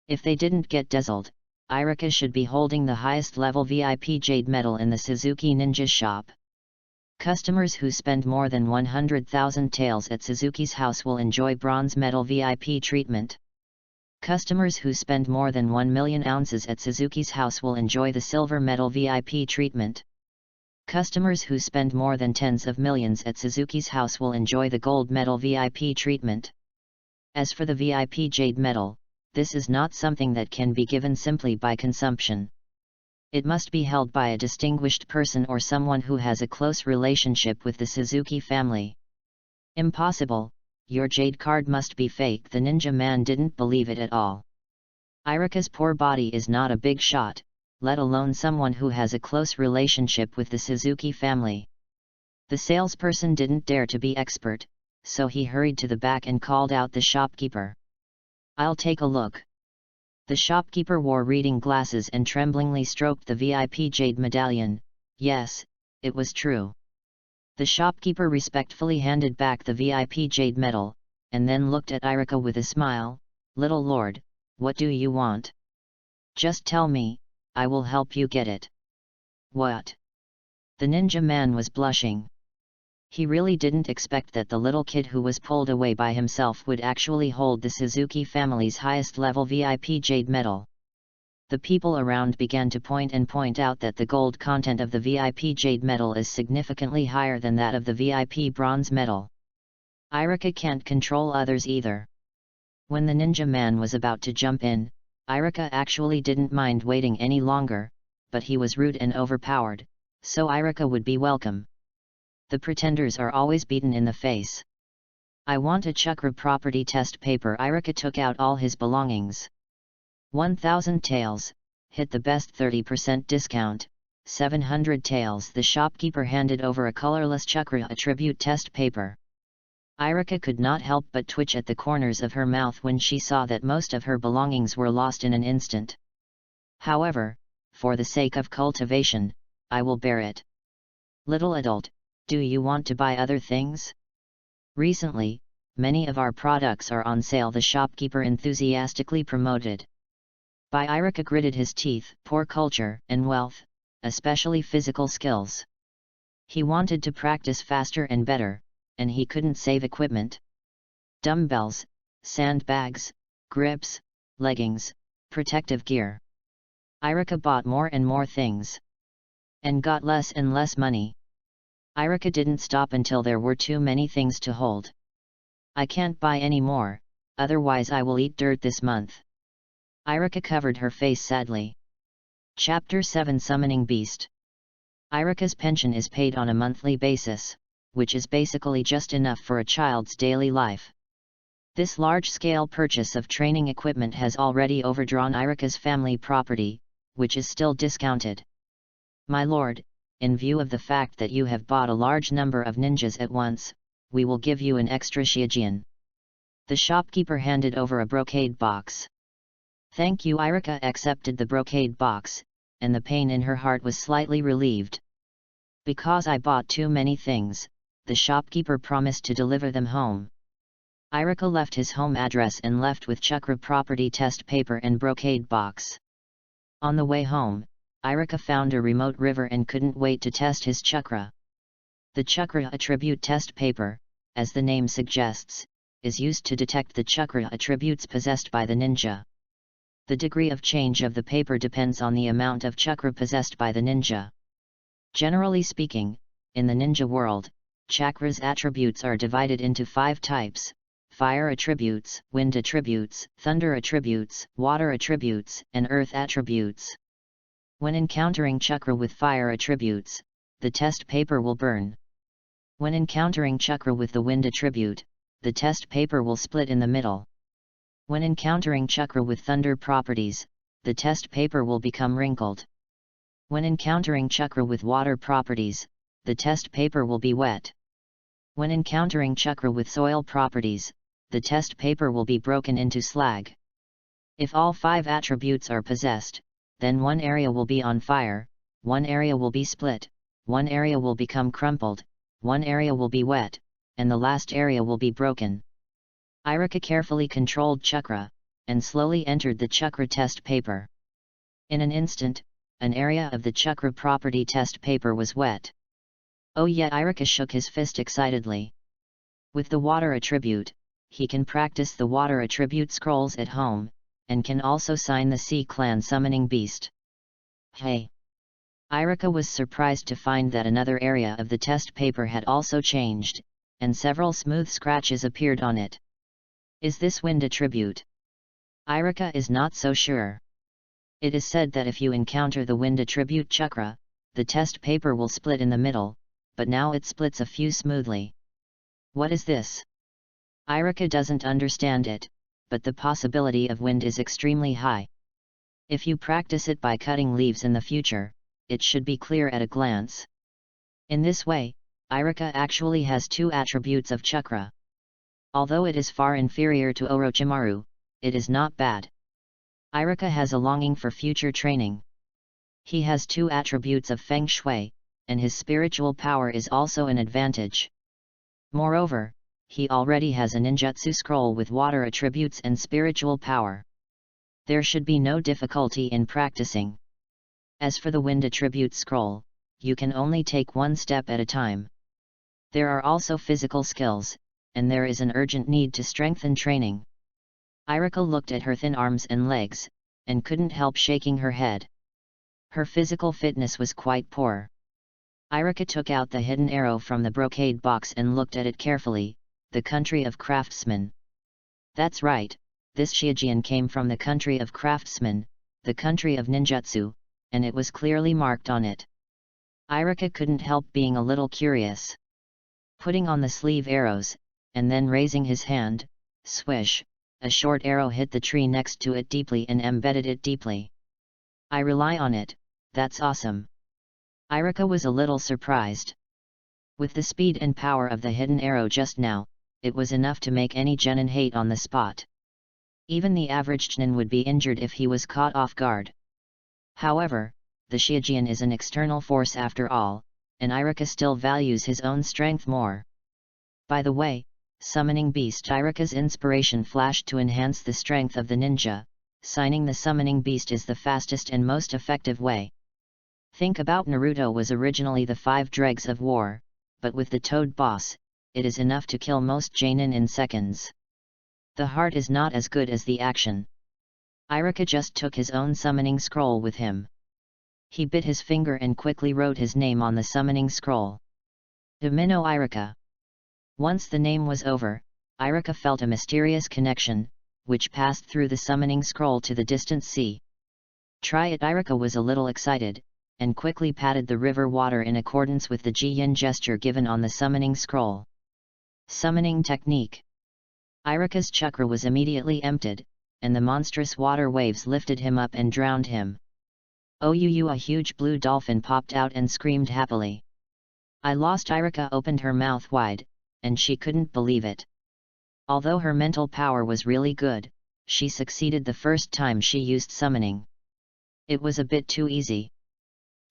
If they didn't get dazzled, Iruka should be holding the highest level VIP jade medal in the Suzuki Ninja shop. Customers who spend more than 100,000 taels at Suzuki's house will enjoy bronze medal VIP treatment. Customers who spend more than 1 million ounces at Suzuki's house will enjoy the silver medal VIP treatment. Customers who spend more than tens of millions at Suzuki's house will enjoy the gold medal VIP treatment. As for the VIP jade medal, this is not something that can be given simply by consumption. It must be held by a distinguished person or someone who has a close relationship with the Suzuki family. Impossible, your jade card must be fake. The ninja man didn't believe it at all. Iruka's poor body is not a big shot, let alone someone who has a close relationship with the Suzuki family. The salesperson didn't dare to be expert, so he hurried to the back and called out the shopkeeper. I'll take a look. The shopkeeper wore reading glasses and tremblingly stroked the VIP jade medallion. Yes, it was true. The shopkeeper respectfully handed back the VIP jade medal, and then looked at Iruka with a smile. Little lord, what do you want? Just tell me, I will help you get it. What? The ninja man was blushing. He really didn't expect that the little kid who was pulled away by himself would actually hold the Suzuki family's highest level VIP jade medal. The people around began to point out that the gold content of the VIP jade medal is significantly higher than that of the VIP bronze medal. Iruka can't control others either. When the ninja man was about to jump in, Iruka actually didn't mind waiting any longer, but he was rude and overpowered, so Iruka would be welcome. The pretenders are always beaten in the face. I want a chakra property test paper. Iruka took out all his belongings. 1,000 taels, hit the best 30% discount, 700 taels. The shopkeeper handed over a colorless chakra attribute test paper. Iruka could not help but twitch at the corners of her mouth when she saw that most of her belongings were lost in an instant. However, for the sake of cultivation, I will bear it. Little adult, do you want to buy other things? Recently, many of our products are on sale, the shopkeeper enthusiastically promoted. Iruka gritted his teeth. Poor culture and wealth, especially physical skills. He wanted to practice faster and better, and he couldn't save equipment. Dumbbells, sandbags, grips, leggings, protective gear. Iruka bought more and more things. And got less and less money. Iruka didn't stop until there were too many things to hold. I can't buy any more, otherwise I will eat dirt this month. Iruka covered her face sadly. Chapter 7 Summoning Beast. Iruka's pension is paid on a monthly basis, which is basically just enough for a child's daily life. This large-scale purchase of training equipment has already overdrawn Iruka's family property, which is still discounted. My lord, in view of the fact that you have bought a large number of ninjas at once, we will give you an extra shijian. The shopkeeper handed over a brocade box. Thank you. Iruka accepted the brocade box, and the pain in her heart was slightly relieved. Because I bought too many things, the shopkeeper promised to deliver them home. Iruka left his home address and left with chakra property test paper and brocade box. On the way home, Iruka found a remote river and couldn't wait to test his chakra. The chakra attribute test paper, as the name suggests, is used to detect the chakra attributes possessed by the ninja. The degree of change of the paper depends on the amount of chakra possessed by the ninja. Generally speaking, in the ninja world, chakra's attributes are divided into 5 types: fire attributes, wind attributes, thunder attributes, water attributes, and earth attributes. When encountering chakra with fire attributes, the test paper will burn. When encountering chakra with the wind attribute, the test paper will split in the middle. When encountering chakra with thunder properties, the test paper will become wrinkled. When encountering chakra with water properties, the test paper will be wet. When encountering chakra with soil properties, the test paper will be broken into slag. If all 5 attributes are possessed, then one area will be on fire, one area will be split, one area will become crumpled, one area will be wet, and the last area will be broken. Iruka carefully controlled chakra, and slowly entered the chakra test paper. In an instant, an area of the chakra property test paper was wet. Oh yeah! Iruka shook his fist excitedly. With the water attribute, he can practice the water attribute scrolls at home, and can also sign the Sea Clan summoning beast. Hey! Iruka was surprised to find that another area of the test paper had also changed, and several smooth scratches appeared on it. Is this wind attribute? Iruka is not so sure. It is said that if you encounter the wind attribute chakra, the test paper will split in the middle, but now it splits a few smoothly. What is this? Iruka doesn't understand it, but the possibility of wind is extremely high. If you practice it by cutting leaves in the future, it should be clear at a glance. In this way, Iruka actually has 2 attributes of chakra. Although it is far inferior to Orochimaru, it is not bad. Iruka has a longing for future training. He has 2 attributes of Feng Shui, and his spiritual power is also an advantage. Moreover, he already has a ninjutsu scroll with water attributes and spiritual power. There should be no difficulty in practicing. As for the wind attribute scroll, you can only take one step at a time. There are also physical skills, and there is an urgent need to strengthen training. Iruka looked at her thin arms and legs, and couldn't help shaking her head. Her physical fitness was quite poor. Iruka took out the hidden arrow from the brocade box and looked at it carefully. The country of craftsmen. That's right, This Shijian came from the country of craftsmen, the country of ninjutsu, and it was clearly marked on it. Iruka couldn't help being a little curious. Putting on the sleeve arrows, and then raising his hand, swish, a short arrow hit the tree next to it deeply and embedded it deeply. I rely on it, that's awesome. Iruka was a little surprised. With the speed and power of the hidden arrow just now, it was enough to make any genin hate on the spot. Even the average genin would be injured if he was caught off guard. However, the Shijian is an external force after all, and Iruka still values his own strength more. By the way, summoning beast. Iruka's inspiration flashed to enhance the strength of the ninja. Signing the summoning beast is the fastest and most effective way. Think about Naruto was originally the 5 dregs of war, but with the Toad boss, it is enough to kill most genin in seconds. The heart is not as good as the action. Iruka just took his own summoning scroll with him. He bit his finger and quickly wrote his name on the summoning scroll. Domino Iruka. Once the name was over, Iruka felt a mysterious connection, which passed through the summoning scroll to the distant sea. Try it. Iruka was a little excited, and quickly patted the river water in accordance with the Ji-yin gesture given on the summoning scroll. Summoning technique. Iruka's chakra was immediately emptied, and the monstrous water waves lifted him up and drowned him. "Oh, a huge blue dolphin popped out and screamed happily. I lost. Iruka opened her mouth wide, and she couldn't believe it. Although her mental power was really good, she succeeded the first time she used summoning. It was a bit too easy.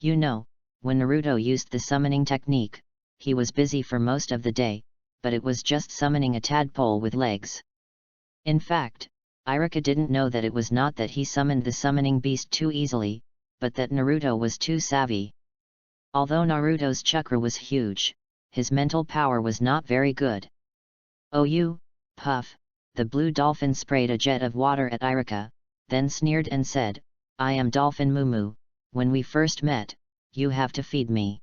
You know, when Naruto used the summoning technique, he was busy for most of the day, but it was just summoning a tadpole with legs. In fact, Iruka didn't know that it was not that he summoned the summoning beast too easily, but that Naruto was too savvy. Although Naruto's chakra was huge, his mental power was not very good. "Oh, puff," the blue dolphin sprayed a jet of water at Iruka, then sneered and said, "I am Dolphin Mumu, when we first met, you have to feed me."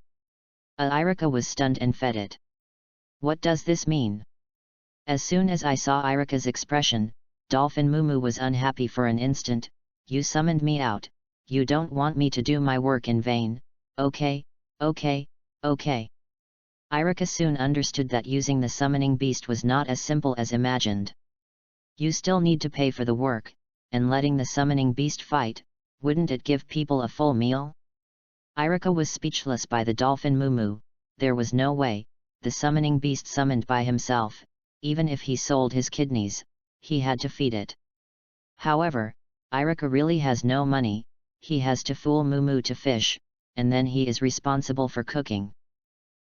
Iruka was stunned and fed it. What does this mean? As soon as I saw Iruka's expression, Dolphin Mumu was unhappy for an instant. "You summoned me out, you don't want me to do my work in vain, okay. Iruka soon understood that using the summoning beast was not as simple as imagined. You still need to pay for the work, and letting the summoning beast fight, wouldn't it give people a full meal? Iruka was speechless by the Dolphin Mumu. There was no way, the summoning beast summoned by himself, even if he sold his kidneys, he had to feed it. However, Iruka really has no money, he has to fool Mumu to fish, and then he is responsible for cooking.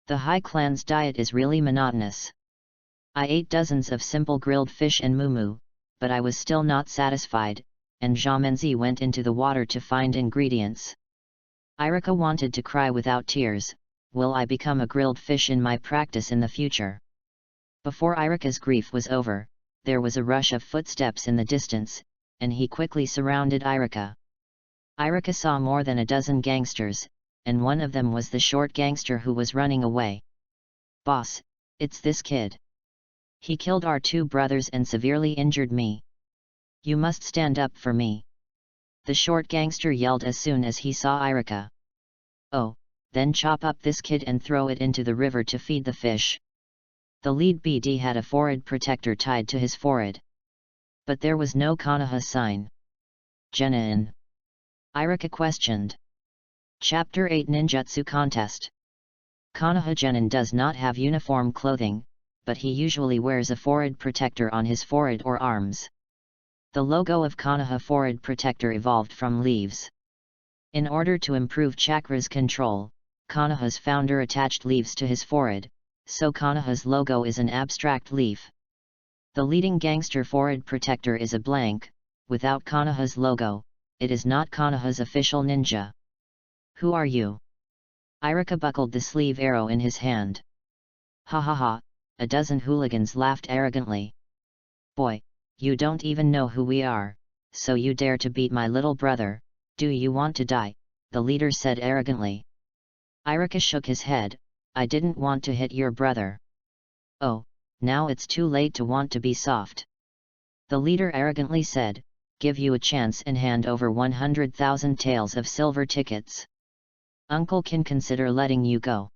The High Clan's diet is really monotonous. I ate dozens of simple grilled fish and Mumu, but I was still not satisfied, and Jamenzi went into the water to find ingredients. Iruka wanted to cry without tears. Will I become a grilled fish in my practice in the future? Before Iruka's grief was over, there was a rush of footsteps in the distance, and he quickly surrounded Iruka. Iruka saw more than a dozen gangsters, and one of them was the short gangster who was running away. "Boss, it's this kid. He killed our 2 brothers and severely injured me. You must stand up for me," the short gangster yelled as soon as he saw Iruka. "Oh, then chop up this kid and throw it into the river to feed the fish." The lead BD had a forehead protector tied to his forehead. But there was no Konoha sign. "Genin?" Iruka questioned. Chapter 8 Ninjutsu Contest. Konoha genin does not have uniform clothing, but he usually wears a forehead protector on his forehead or arms. The logo of Konoha forehead protector evolved from leaves. In order to improve chakra's control, Konoha's founder attached leaves to his forehead, so Konoha's logo is an abstract leaf. The leading gangster forehead protector is a blank. Without Konoha's logo, it is not Konoha's official ninja. "Who are you?" Iruka buckled the sleeve arrow in his hand. "Ha ha ha," a dozen hooligans laughed arrogantly. "Boy, you don't even know who we are, so you dare to beat my little brother, do you want to die?" the leader said arrogantly. Iruka shook his head. "I didn't want to hit your brother." "Oh, now it's too late to want to be soft." The leader arrogantly said, "Give you a chance and hand over 100,000 taels of silver tickets. Uncle can consider letting you go."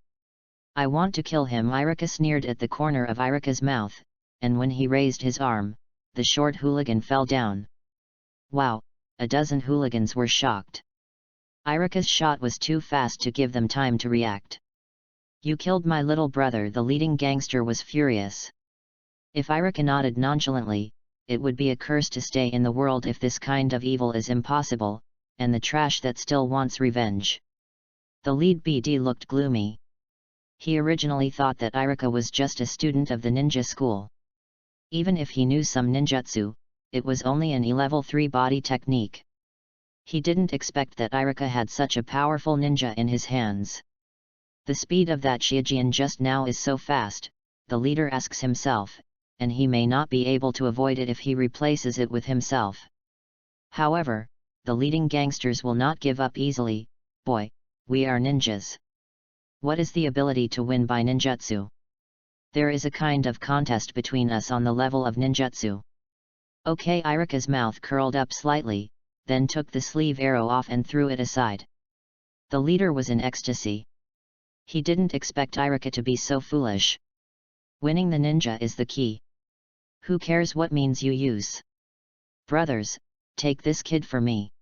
"I want to kill him," Iruka sneered at the corner of Iruka's mouth, and when he raised his arm, the short hooligan fell down. Wow, a dozen hooligans were shocked. Iruka's shot was too fast to give them time to react. "You killed my little brother," the leading gangster was furious. If Iruka nodded nonchalantly, it would be a curse to stay in the world if this kind of evil is impossible, and the trash that still wants revenge. The lead BD looked gloomy. He originally thought that Iruka was just a student of the ninja school. Even if he knew some ninjutsu, it was only an level 3 body technique. He didn't expect that Iruka had such a powerful ninja in his hands. The speed of that Shijian just now is so fast, the leader asks himself, and he may not be able to avoid it if he replaces it with himself. However, the leading gangsters will not give up easily. "Boy, we are ninjas. What is the ability to win by ninjutsu? There is a kind of contest between us on the level of ninjutsu." "Okay." Iruka's mouth curled up slightly, then took the sleeve arrow off and threw it aside. The leader was in ecstasy. He didn't expect Iruka to be so foolish. Winning the ninja is the key. Who cares what means you use? "Brothers, take this kid for me."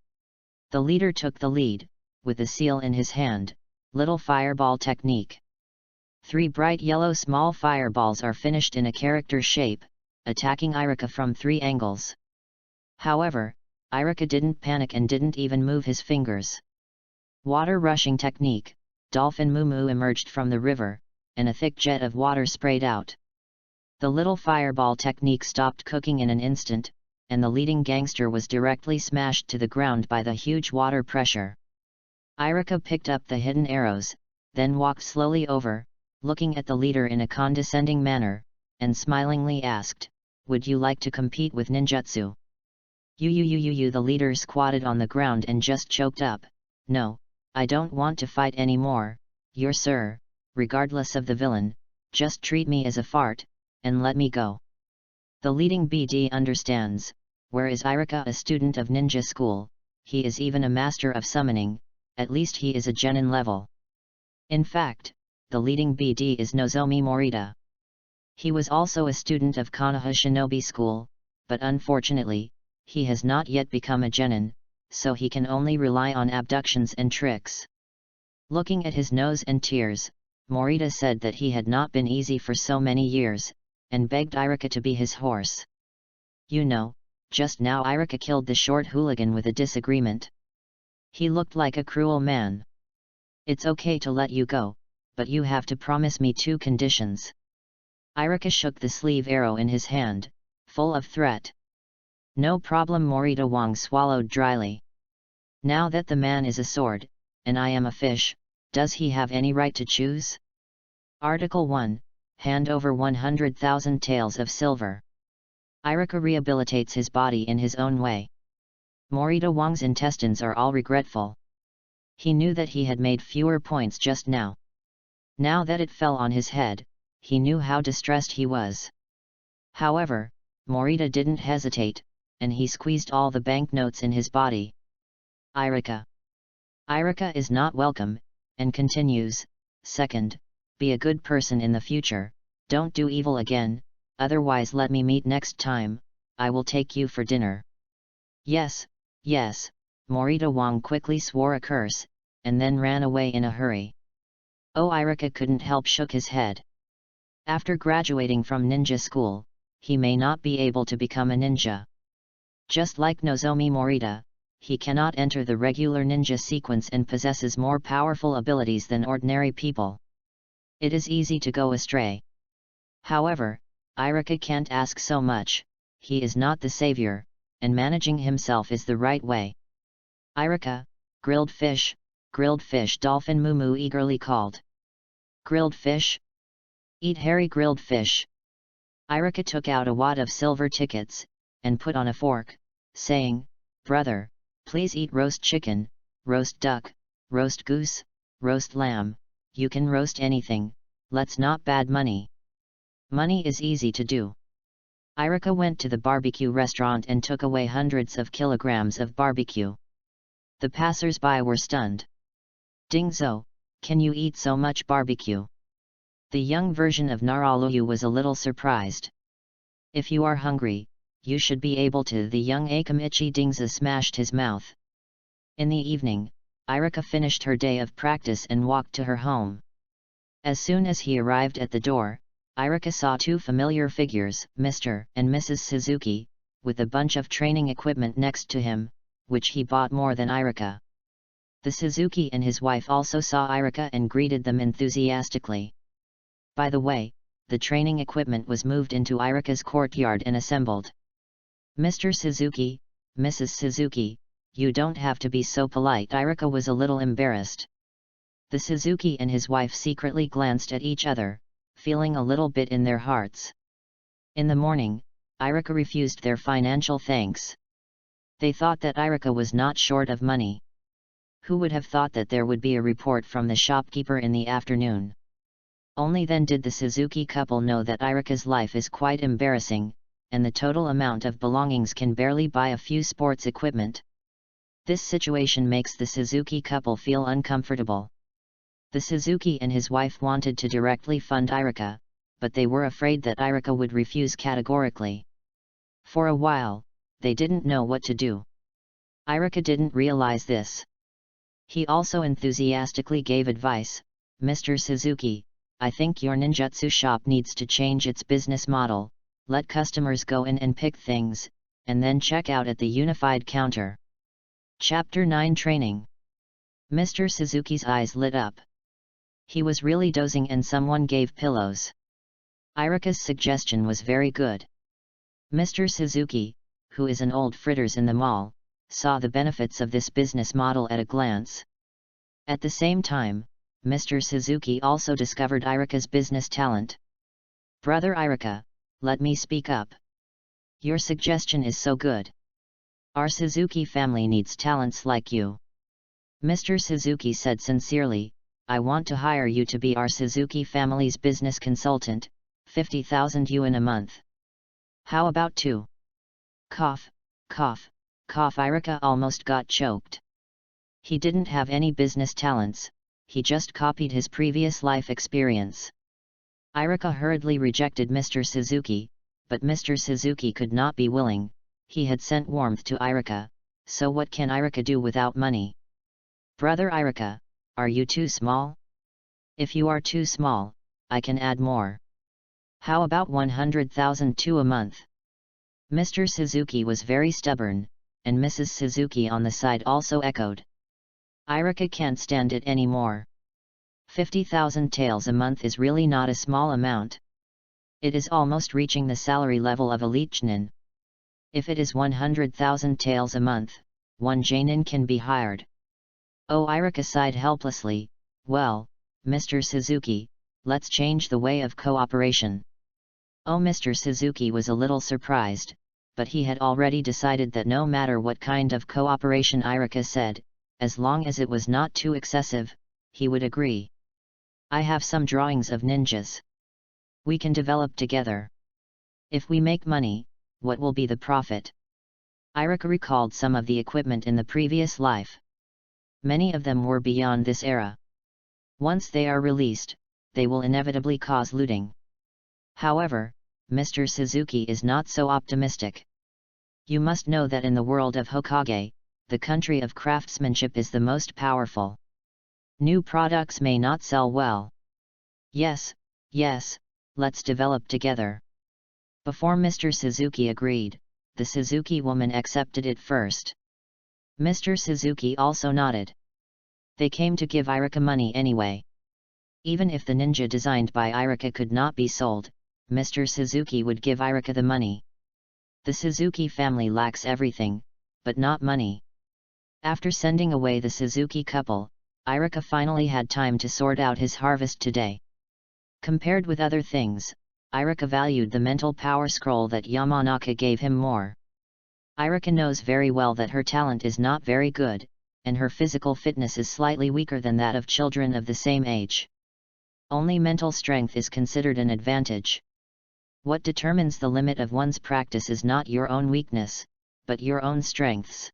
The leader took the lead, with the seal in his hand, little fireball technique. 3 bright yellow small fireballs are finished in a character shape, attacking Iruka from 3 angles. However, Iruka didn't panic and didn't even move his fingers. Water rushing technique, dolphin moo emerged from the river, and a thick jet of water sprayed out. The little fireball technique stopped cooking in an instant, and the leading gangster was directly smashed to the ground by the huge water pressure. Iruka picked up the hidden arrows, then walked slowly over, looking at the leader in a condescending manner, and smilingly asked, "Would you like to compete with ninjutsu?" You. The leader squatted on the ground and just choked up. "No, I don't want to fight anymore, your sir, regardless of the villain, just treat me as a fart, and let me go." The leading BD understands, where is Iruka a student of ninja school, he is even a master of summoning, at least he is a genin level. In fact, the leading BD is Nozomi Morita. He was also a student of Konoha Shinobi School, but unfortunately, he has not yet become a genin, so he can only rely on abductions and tricks. Looking at his nose and tears, Morita said that he had not been easy for so many years, and begged Iruka to be his horse. "You know, just now Iruka killed the short hooligan with a disagreement. He looked like a cruel man. It's okay to let you go, but you have to promise me 2 conditions." Iruka shook the sleeve arrow in his hand, full of threat. "No problem." Morita Wong swallowed dryly. "Now that the man is a sword, and I am a fish, does he have any right to choose? Article 1, hand over 100,000 taels of silver." Iruka rehabilitates his body in his own way. Morita Wong's intestines are all regretful. He knew that he had made fewer points just now. Now that it fell on his head, he knew how distressed he was. However, Morita didn't hesitate, and he squeezed all the banknotes in his body. "Iruka. Iruka is not welcome," and continues, "Second, be a good person in the future, don't do evil again, otherwise let me meet next time, I will take you for dinner." Yes, Morita Wong quickly swore a curse, and then ran away in a hurry. Oh, Iruka couldn't help shook his head. After graduating from ninja school, he may not be able to become a ninja. Just like Nozomi Morita, he cannot enter the regular ninja sequence and possesses more powerful abilities than ordinary people. It is easy to go astray. However, Iruka can't ask so much, he is not the savior, and managing himself is the right way. "Iruka, grilled fish," Dolphin Moo eagerly called. "Grilled fish? Eat hairy grilled fish." Iruka took out a wad of silver tickets, and put on a fork, saying, "Brother, please eat roast chicken, roast duck, roast goose, roast lamb, you can roast anything, let's not bad money. Money is easy to do." Iruka went to the barbecue restaurant and took away hundreds of kilograms of barbecue. The passers-by were stunned. "Dingzo, can you eat so much barbecue?" The young version of Naraluyu was a little surprised. "If you are hungry, you should be able to." The young Akamichi Dingza smashed his mouth. In the evening, Iruka finished her day of practice and walked to her home. As soon as he arrived at the door, Iruka saw two familiar figures, Mr. and Mrs. Suzuki, with a bunch of training equipment next to him, which he bought more than Iruka. The Suzuki and his wife also saw Iruka and greeted them enthusiastically. By the way, the training equipment was moved into Iruka's courtyard and assembled. "Mr. Suzuki, Mrs. Suzuki, you don't have to be so polite." Iruka was a little embarrassed. The Suzuki and his wife secretly glanced at each other, feeling a little bit in their hearts. In the morning, Iruka refused their financial thanks. They thought that Iruka was not short of money. Who would have thought that there would be a report from the shopkeeper in the afternoon? Only then did the Suzuki couple know that Iruka's life is quite embarrassing, and the total amount of belongings can barely buy a few sports equipment. This situation makes the Suzuki couple feel uncomfortable. The Suzuki and his wife wanted to directly fund Iruka, but they were afraid that Iruka would refuse categorically. For a while, they didn't know what to do. Iruka didn't realize this. He also enthusiastically gave advice. "Mr. Suzuki, I think your ninjutsu shop needs to change its business model. Let customers go in and pick things, and then check out at the unified counter." Chapter 9 Training. Mr. Suzuki's eyes lit up. He was really dozing and someone gave pillows. Iruka's suggestion was very good. Mr. Suzuki, who is an old fritters in the mall, saw the benefits of this business model at a glance. At the same time, Mr. Suzuki also discovered Iruka's business talent. "Brother Iruka, let me speak up. Your suggestion is so good. Our Suzuki family needs talents like you." Mr. Suzuki said sincerely, "I want to hire you to be our Suzuki family's business consultant, 50,000 yuan a month. How about 2? Cough, cough, cough. Iruka almost got choked. He didn't have any business talents, he just copied his previous life experience. Iruka hurriedly rejected Mr. Suzuki, but Mr. Suzuki could not be willing. He had sent warmth to Iruka, so what can Iruka do without money? "Brother Iruka, are you too small? If you are too small, I can add more. How about 100,000 a month?" Mr. Suzuki was very stubborn, and Mrs. Suzuki on the side also echoed. "Iruka can't stand it anymore. 50,000 taels a month is really not a small amount. It is almost reaching the salary level of a lieutenant. If it is 100,000 taels a month, one genin can be hired." Oh, Iruka sighed helplessly. "Well, Mr. Suzuki, let's change the way of cooperation." Oh, Mr. Suzuki was a little surprised, but he had already decided that no matter what kind of cooperation Iruka said, as long as it was not too excessive, he would agree. "I have some drawings of ninjas. We can develop together. If we make money, what will be the profit?" Iruka recalled some of the equipment in the previous life. Many of them were beyond this era. Once they are released, they will inevitably cause looting. However, Mr. Suzuki is not so optimistic. "You must know that in the world of Hokage, the country of craftsmanship is the most powerful. New products may not sell well. Yes, yes, let's develop together." Before Mr. Suzuki agreed, the Suzuki woman accepted it first. Mr. Suzuki also nodded. They came to give Iruka money anyway. Even if the ninja designed by Iruka could not be sold, Mr. Suzuki would give Iruka the money. The Suzuki family lacks everything, but not money. After sending away the Suzuki couple, Iruka finally had time to sort out his harvest today. Compared with other things, Iruka valued the mental power scroll that Yamanaka gave him more. Iruka knows very well that her talent is not very good, and her physical fitness is slightly weaker than that of children of the same age. Only mental strength is considered an advantage. What determines the limit of one's practice is not your own weakness, but your own strengths.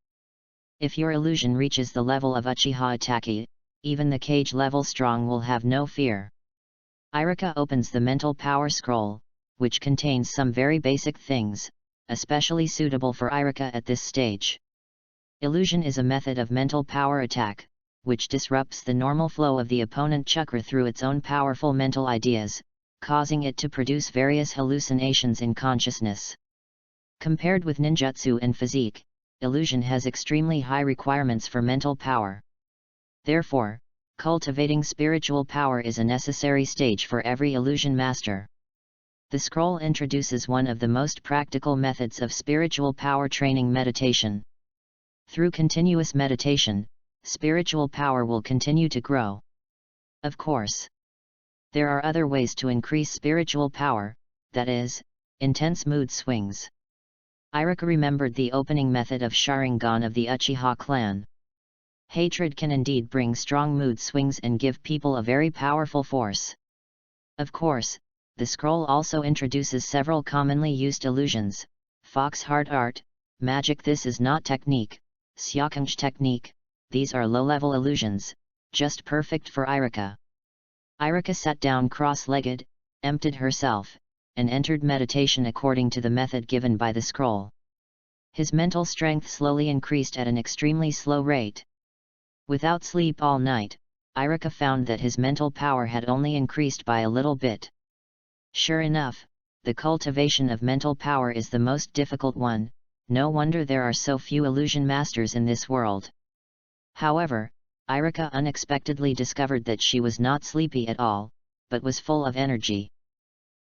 If your illusion reaches the level of Uchiha Itachi, even the cage level strong will have no fear. Iruka opens the mental power scroll, which contains some very basic things, especially suitable for Iruka at this stage. Illusion is a method of mental power attack, which disrupts the normal flow of the opponent chakra through its own powerful mental ideas, causing it to produce various hallucinations in consciousness. Compared with ninjutsu and physique, illusion has extremely high requirements for mental power. Therefore, cultivating spiritual power is a necessary stage for every illusion master. The scroll introduces one of the most practical methods of spiritual power training: meditation. Through continuous meditation, spiritual power will continue to grow. Of course, there are other ways to increase spiritual power, that is, intense mood swings. Iruka remembered the opening method of Sharingan of the Uchiha clan. Hatred can indeed bring strong mood swings and give people a very powerful force. Of course, the scroll also introduces several commonly used illusions: fox heart art, magic. This is not technique, Syakunj technique. These are low-level illusions, just perfect for Iruka. Iruka sat down cross-legged, emptied herself, and entered meditation according to the method given by the scroll. His mental strength slowly increased at an extremely slow rate. Without sleep all night, Iruka found that his mental power had only increased by a little bit. Sure enough, the cultivation of mental power is the most difficult one. No wonder there are so few illusion masters in this world. However, Iruka unexpectedly discovered that she was not sleepy at all, but was full of energy.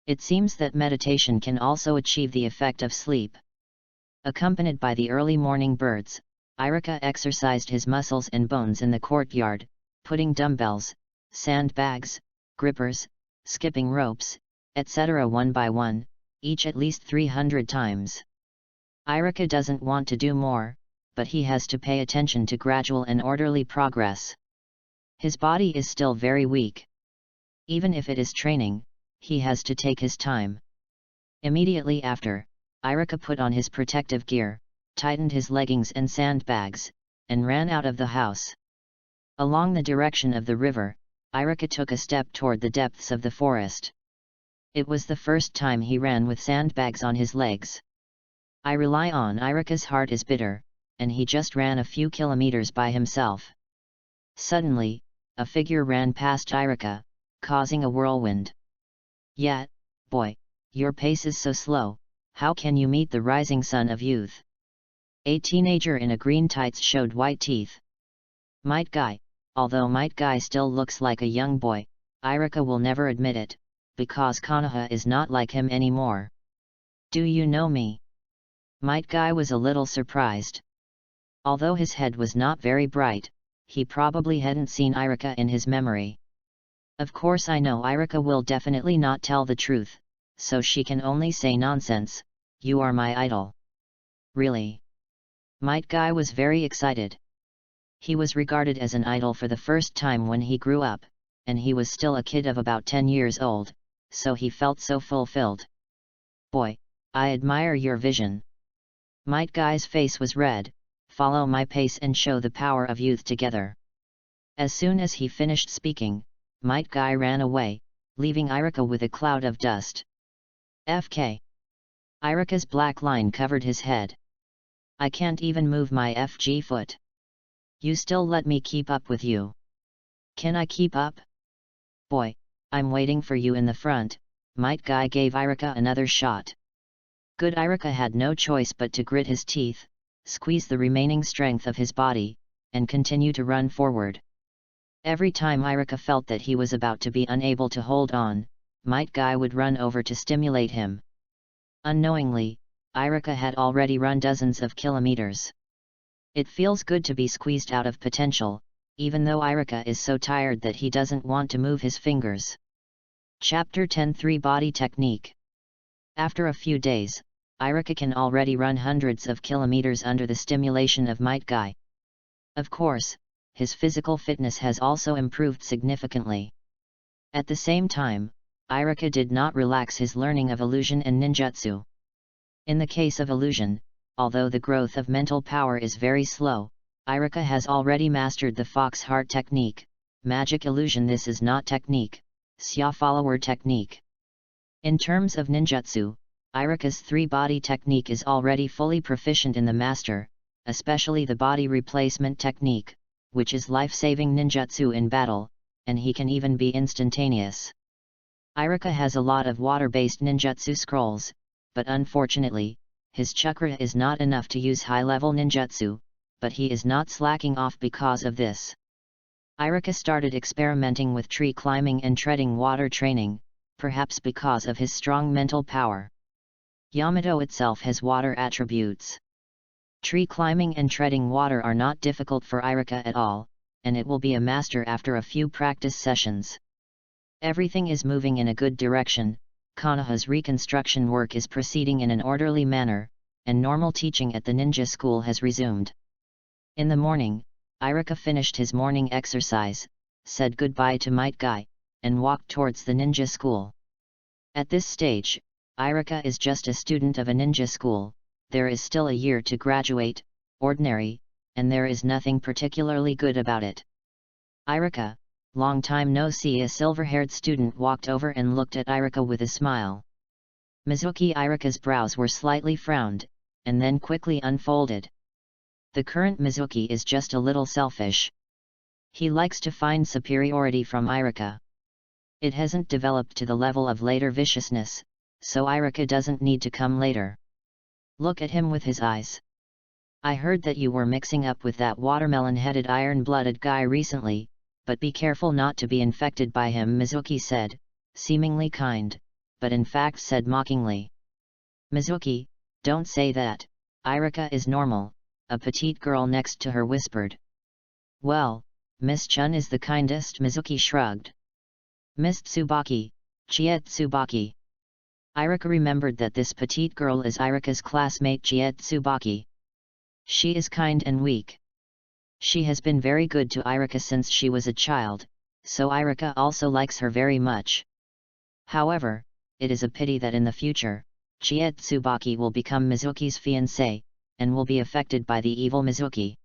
It seems that meditation can also achieve the effect of sleep. Accompanied by the early morning birds, Iruka exercised his muscles and bones in the courtyard, putting dumbbells, sandbags, grippers, skipping ropes, etc. one by one, each at least 300 times. Iruka doesn't want to do more, but he has to pay attention to gradual and orderly progress. His body is still very weak. Even if it is training, he has to take his time. Immediately after, Iruka put on his protective gear, tightened his leggings and sandbags, and ran out of the house. Along the direction of the river, Iruka took a step toward the depths of the forest. It was the first time he ran with sandbags on his legs. I rely on Iruka's heart is bitter, and he just ran a few kilometers by himself. Suddenly, a figure ran past Iruka, causing a whirlwind. Yet, boy, your pace is so slow, how can you meet the rising sun of youth? A teenager in a green tights showed white teeth. Might Guy, although Might Guy still looks like a young boy, Iruka will never admit it, because Konoha is not like him anymore. Do you know me? Might Guy was a little surprised. Although his head was not very bright, he probably hadn't seen Iruka in his memory. Of course I know Iruka will definitely not tell the truth, so she can only say nonsense. You are my idol. Really? Might Guy was very excited. He was regarded as an idol for the first time when he grew up, and he was still a kid of about 10 years old, so he felt so fulfilled. Boy, I admire your vision. Might Guy's face was red. Follow my pace and show the power of youth together. As soon as he finished speaking, Might Guy ran away, leaving Iruka with a cloud of dust. FK. Iruka's black line covered his head. I can't even move my FG foot. You still let me keep up with you? Can I keep up? Boy, I'm waiting for you in the front. Might Guy gave Iruka another shot. Good Iruka had no choice but to grit his teeth, squeeze the remaining strength of his body, and continue to run forward. Every time Iruka felt that he was about to be unable to hold on, Might Guy would run over to stimulate him. Unknowingly, Iruka had already run dozens of kilometers. It feels good to be squeezed out of potential, even though Iruka is so tired that he doesn't want to move his fingers. Chapter 10-3 Body Technique. After a few days, Iruka can already run hundreds of kilometers under the stimulation of Might Guy. Of course, his physical fitness has also improved significantly. At the same time, Iruka did not relax his learning of illusion and ninjutsu. In the case of illusion, although the growth of mental power is very slow, Iruka has already mastered the fox heart technique. Magic illusion, this is not technique, Xia follower technique. In terms of ninjutsu, Iruka's three-body technique is already fully proficient in the master, especially the body replacement technique, which is life-saving ninjutsu in battle, and he can even be instantaneous. Iruka has a lot of water-based ninjutsu scrolls, but unfortunately, his chakra is not enough to use high-level ninjutsu, but he is not slacking off because of this. Iruka started experimenting with tree climbing and treading water training, perhaps because of his strong mental power. Yamato itself has water attributes. Tree climbing and treading water are not difficult for Iruka at all, and it will be a master after a few practice sessions. Everything is moving in a good direction. Konoha's reconstruction work is proceeding in an orderly manner, and normal teaching at the ninja school has resumed. In the morning, Iruka finished his morning exercise, said goodbye to Might Guy, and walked towards the ninja school. At this stage, Iruka is just a student of a ninja school. There is still a year to graduate, ordinary, and there is nothing particularly good about it. Iruka, long time no see. A silver-haired student walked over and looked at Iruka with a smile. Mizuki. Iruka's brows were slightly frowned, and then quickly unfolded. The current Mizuki is just a little selfish. He likes to find superiority from Iruka. It hasn't developed to the level of later viciousness, so Iruka doesn't need to come later. Look at him with his eyes. I heard that you were mixing up with that watermelon-headed iron-blooded guy recently, but be careful not to be infected by him, Mizuki said, seemingly kind, but in fact said mockingly. Mizuki, don't say that, Iruka is normal, a petite girl next to her whispered. Well, Miss Chun is the kindest, Mizuki shrugged. Miss Tsubaki, Chiet Tsubaki. Iruka remembered that this petite girl is Iruka's classmate Chiet Tsubaki. She is kind and weak. She has been very good to Iruka since she was a child, so Iruka also likes her very much. However, it is a pity that in the future, Chiet Tsubaki will become Mizuki's fiancé, and will be affected by the evil Mizuki.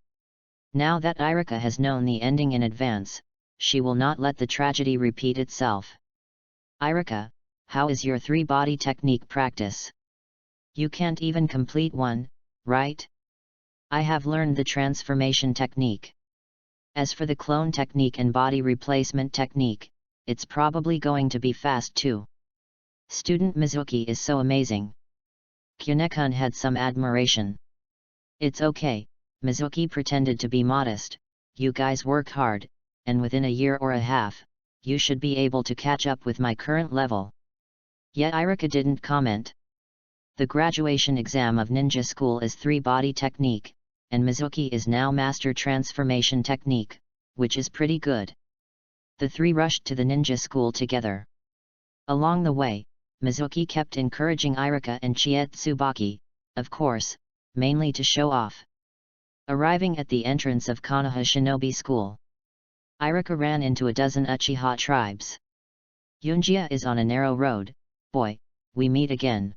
Now that Iruka has known the ending in advance, she will not let the tragedy repeat itself. Iruka, how is your three-body technique practice? You can't even complete one, right? I have learned the transformation technique. As for the clone technique and body replacement technique, it's probably going to be fast too. Student Mizuki is so amazing. Kyunekun had some admiration. It's okay, Mizuki pretended to be modest. You guys work hard, and within a year or a half, you should be able to catch up with my current level. Yet Iruka didn't comment. The graduation exam of ninja school is three-body technique, and Mizuki is now master transformation technique, which is pretty good. The three rushed to the ninja school together. Along the way, Mizuki kept encouraging Iruka and Chiet Tsubaki, of course, mainly to show off. Arriving at the entrance of Konoha Shinobi School, Iruka ran into a dozen Uchiha tribes. Yunjia is on a narrow road. Boy, we meet again.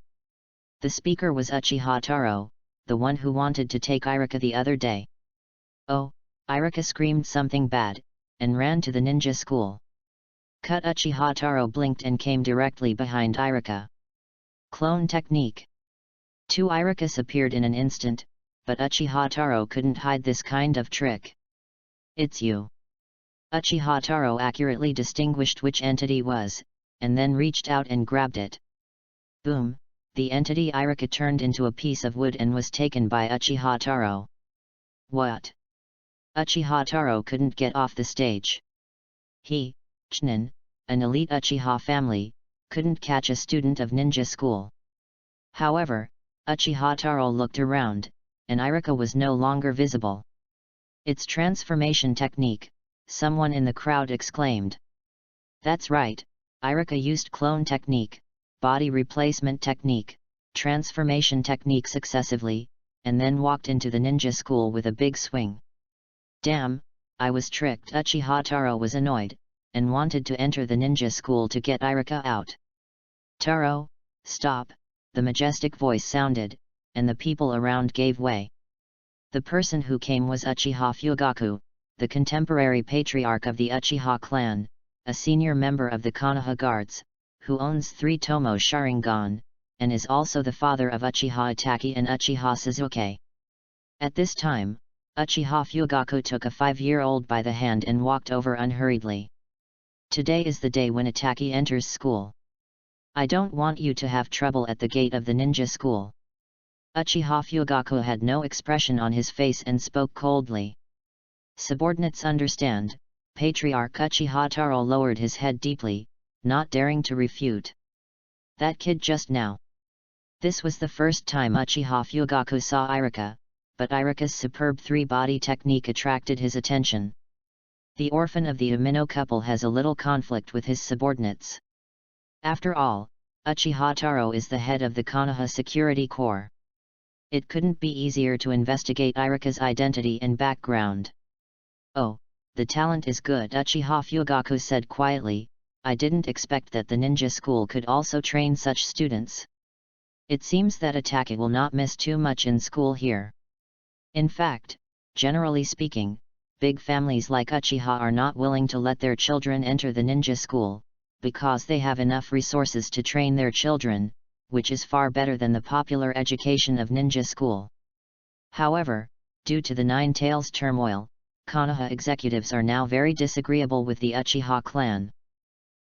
The speaker was Uchiha Taro, the one who wanted to take Iruka the other day. Oh, Iruka screamed something bad, and ran to the ninja school. Cut. Uchiha Taro blinked and came directly behind Iruka. Clone technique. Two Irukas appeared in an instant, but Uchiha Taro couldn't hide this kind of trick. It's you. Uchiha Taro accurately distinguished which entity was, and then reached out and grabbed it. Boom, the entity Iruka turned into a piece of wood and was taken by Uchiha Taro. What? Uchiha Taro couldn't get off the stage. He, Chinen, an elite Uchiha family, couldn't catch a student of ninja school. However, Uchiha Taro looked around, and Iruka was no longer visible. It's transformation technique, someone in the crowd exclaimed. That's right, Iruka used clone technique, body replacement technique, transformation technique successively, and then walked into the ninja school with a big swing. Damn, I was tricked. Uchiha Taro was annoyed, and wanted to enter the ninja school to get Iruka out. "Taro, stop," the majestic voice sounded, and the people around gave way. The person who came was Uchiha Fugaku, the contemporary patriarch of the Uchiha clan, a senior member of the Konoha Guards, who owns 3 Tomo Sharingan, and is also the father of Uchiha Itachi and Uchiha Sasuke. At this time, Uchiha Fugaku took a 5-year-old by the hand and walked over unhurriedly. "Today is the day when Itachi enters school. I don't want you to have trouble at the gate of the ninja school." Uchiha Fugaku had no expression on his face and spoke coldly. "Subordinates understand." Patriarch Uchiha Taro lowered his head deeply, not daring to refute. "That kid just now." This was the first time Uchiha Fugaku saw Iruka, but Iruka's superb 3-body technique attracted his attention. The orphan of the Umino couple has a little conflict with his subordinates. After all, Uchiha Taro is the head of the Konoha Security Corps. It couldn't be easier to investigate Iruka's identity and background. "Oh, the talent is good," Uchiha Fugaku said quietly. "I didn't expect that the ninja school could also train such students. It seems that Itachi will not miss too much in school here. In fact, generally speaking, big families like Uchiha are not willing to let their children enter the ninja school, because they have enough resources to train their children, which is far better than the popular education of ninja school. However, due to the Nine Tails turmoil, Konoha executives are now very disagreeable with the Uchiha clan.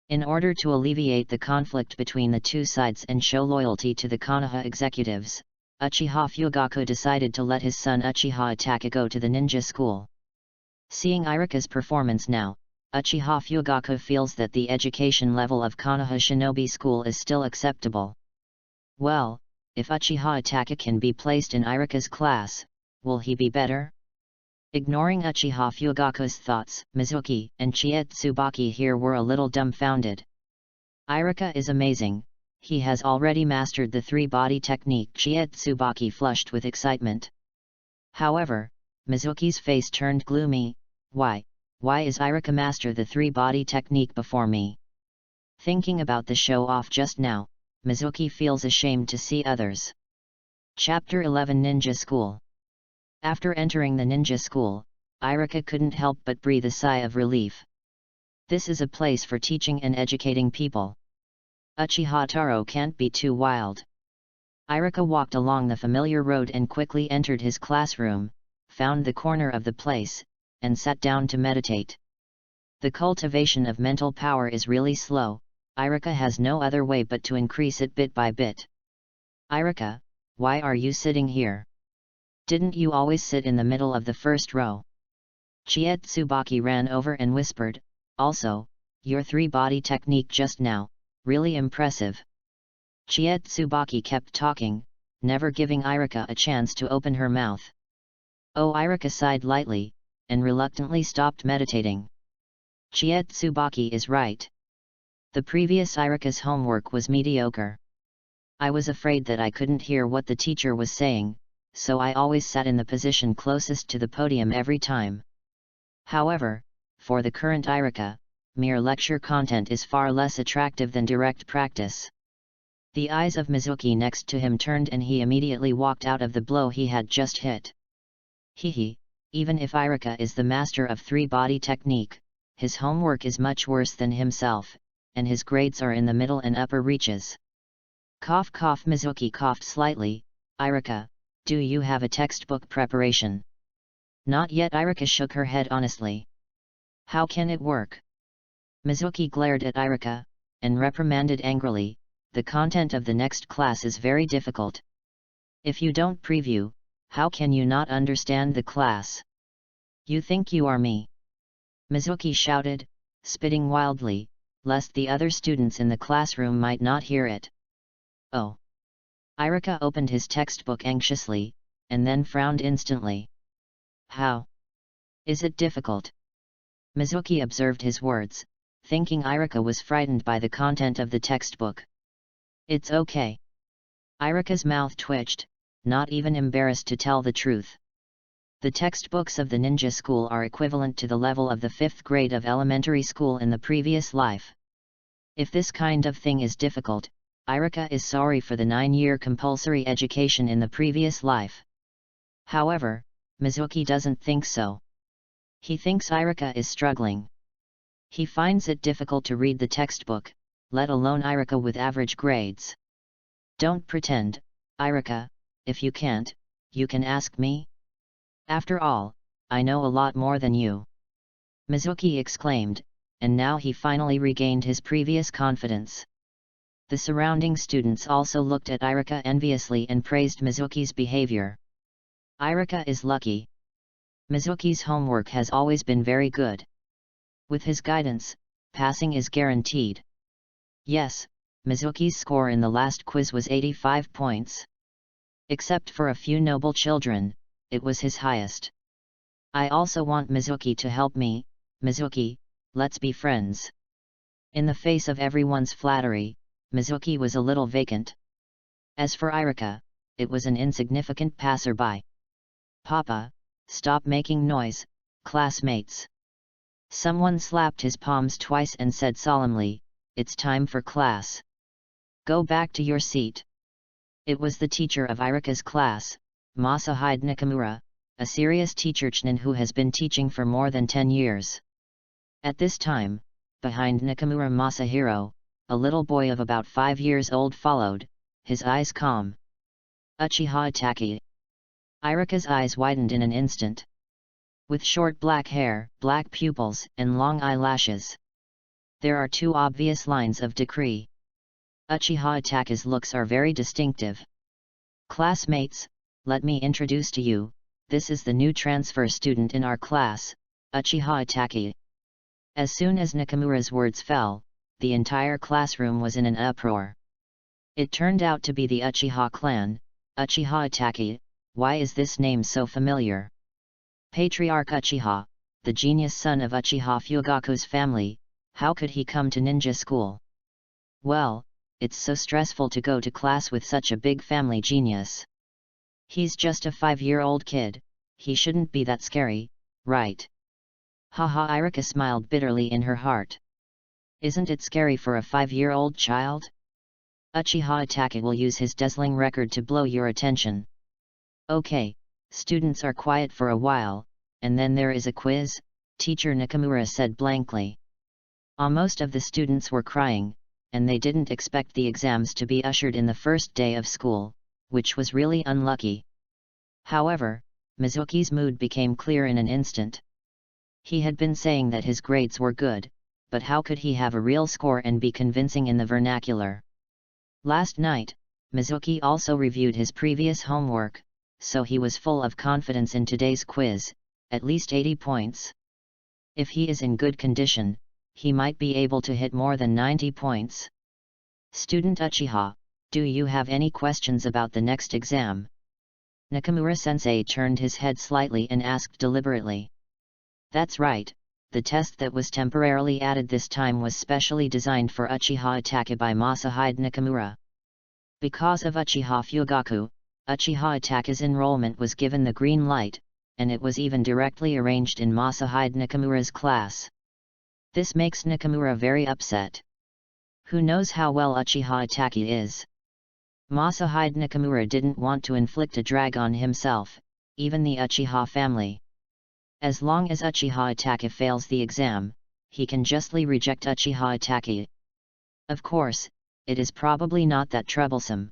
In order to alleviate the conflict between the two sides and show loyalty to the Konoha executives, Uchiha Fugaku decided to let his son Uchiha Itachi go to the ninja school. Seeing Iruka's performance now, Uchiha Fugaku feels that the education level of Konoha Shinobi School is still acceptable. Well, if Uchiha Itachi can be placed in Iruka's class, will he be better? Ignoring Uchiha Fugaku's thoughts, Mizuki and Tsubaki here were a little dumbfounded. "Iruka is amazing, he has already mastered the 3-body technique," Tsubaki flushed with excitement. However, Mizuki's face turned gloomy. Why is Iruka master the 3-body technique before me?" Thinking about the show-off just now, Mizuki feels ashamed to see others. Chapter 11 Ninja School. After entering the ninja school, Iruka couldn't help but breathe a sigh of relief. This is a place for teaching and educating people. Uchiha Taro can't be too wild. Iruka walked along the familiar road and quickly entered his classroom, found the corner of the place, and sat down to meditate. The cultivation of mental power is really slow. Iruka has no other way but to increase it bit by bit. "Iruka, why are you sitting here? Didn't you always sit in the middle of the first row?" Tsubaki ran over and whispered, "Also, your 3-body technique just now, really impressive." Tsubaki kept talking, never giving Iruka a chance to open her mouth. Oh, Iruka sighed lightly, and reluctantly stopped meditating. Tsubaki is right. The previous Iruka's homework was mediocre. I was afraid that I couldn't hear what the teacher was saying, so I always sat in the position closest to the podium every time. However, for the current Iruka, mere lecture content is far less attractive than direct practice. The eyes of Mizuki next to him turned and he immediately walked out of the blow he had just hit. Hehe, even if Iruka is the master of 3-body technique, his homework is much worse than himself, and his grades are in the middle and upper reaches. Cough cough. Mizuki coughed slightly. "Iruka, do you have a textbook preparation?" "Not yet." Iruka shook her head honestly. "How can it work?" Mizuki glared at Iruka, and reprimanded angrily, "The content of the next class is very difficult. If you don't preview, how can you not understand the class? You think you are me?" Mizuki shouted, spitting wildly, lest the other students in the classroom might not hear it. "Oh." Iruka opened his textbook anxiously, and then frowned instantly. "How? Is it difficult?" Mizuki observed his words, thinking Iruka was frightened by the content of the textbook. "It's okay." Iruka's mouth twitched, not even embarrassed to tell the truth. The textbooks of the ninja school are equivalent to the level of the 5th grade of elementary school in the previous life. If this kind of thing is difficult, Iruka is sorry for the 9-year compulsory education in the previous life. However, Mizuki doesn't think so. He thinks Iruka is struggling. He finds it difficult to read the textbook, let alone Iruka with average grades. Don't pretend, Iruka, if you can't, you can ask me. After all, I know a lot more than you. Mizuki exclaimed, and now he finally regained his previous confidence. The surrounding students also looked at Iruka enviously and praised Mizuki's behavior. Iruka is lucky. Mizuki's homework has always been very good. With his guidance, passing is guaranteed. Yes, Mizuki's score in the last quiz was 85 points. Except for a few noble children, it was his highest. I also want Mizuki to help me. Mizuki, let's be friends. In the face of everyone's flattery, Mizuki was a little vacant. As for Iruka, it was an insignificant passerby. Papa, stop making noise, classmates. Someone slapped his palms twice and said solemnly, it's time for class. Go back to your seat. It was the teacher of Iruka's class, Masahide Nakamura, a serious teacher who has been teaching for more than 10 years. At this time, behind Nakamura Masahiro, a little boy of about 5 years old followed, his eyes calm. Uchiha Itaki. Iruka's eyes widened in an instant. With short black hair, black pupils, and long eyelashes. There are 2 obvious lines of decree. Uchiha Itaki's looks are very distinctive. Classmates, let me introduce to you, this is the new transfer student in our class, Uchiha Itaki. As soon as Nakamura's words fell, the entire classroom was in an uproar. It turned out to be the Uchiha clan. Uchiha Itaki, why is this name so familiar? Patriarch Uchiha, the genius son of Uchiha Fugaku's family, how could he come to ninja school? Well, it's so stressful to go to class with such a big family genius. He's just a 5-year-old kid, he shouldn't be that scary, right? Haha, Iruka smiled bitterly in her heart. Isn't it scary for a 5-year-old child? Uchiha Itaki will use his dazzling record to blow your attention. Okay, students are quiet for a while, and then there is a quiz, Teacher Nakamura said blankly. Most of the students were crying, and they didn't expect the exams to be ushered in the first day of school, which was really unlucky. However, Mizuki's mood became clear in an instant. He had been saying that his grades were good, but how could he have a real score and be convincing in the vernacular? Last night, Mizuki also reviewed his previous homework, so he was full of confidence in today's quiz, at least 80 points. If he is in good condition, he might be able to hit more than 90 points. Student Uchiha, do you have any questions about the next exam? Nakamura-sensei turned his head slightly and asked deliberately. That's right, the test that was temporarily added this time was specially designed for Uchiha Itaki by Masahide Nakamura. Because of Uchiha Fugaku, Uchiha Itaki's enrollment was given the green light, and it was even directly arranged in Masahide Nakamura's class. This makes Nakamura very upset. Who knows how well Uchiha Itaki is? Masahide Nakamura didn't want to inflict a drag on himself, even the Uchiha family. As long as Uchiha Itaki fails the exam, he can justly reject Uchiha Itaki. Of course, it is probably not that troublesome.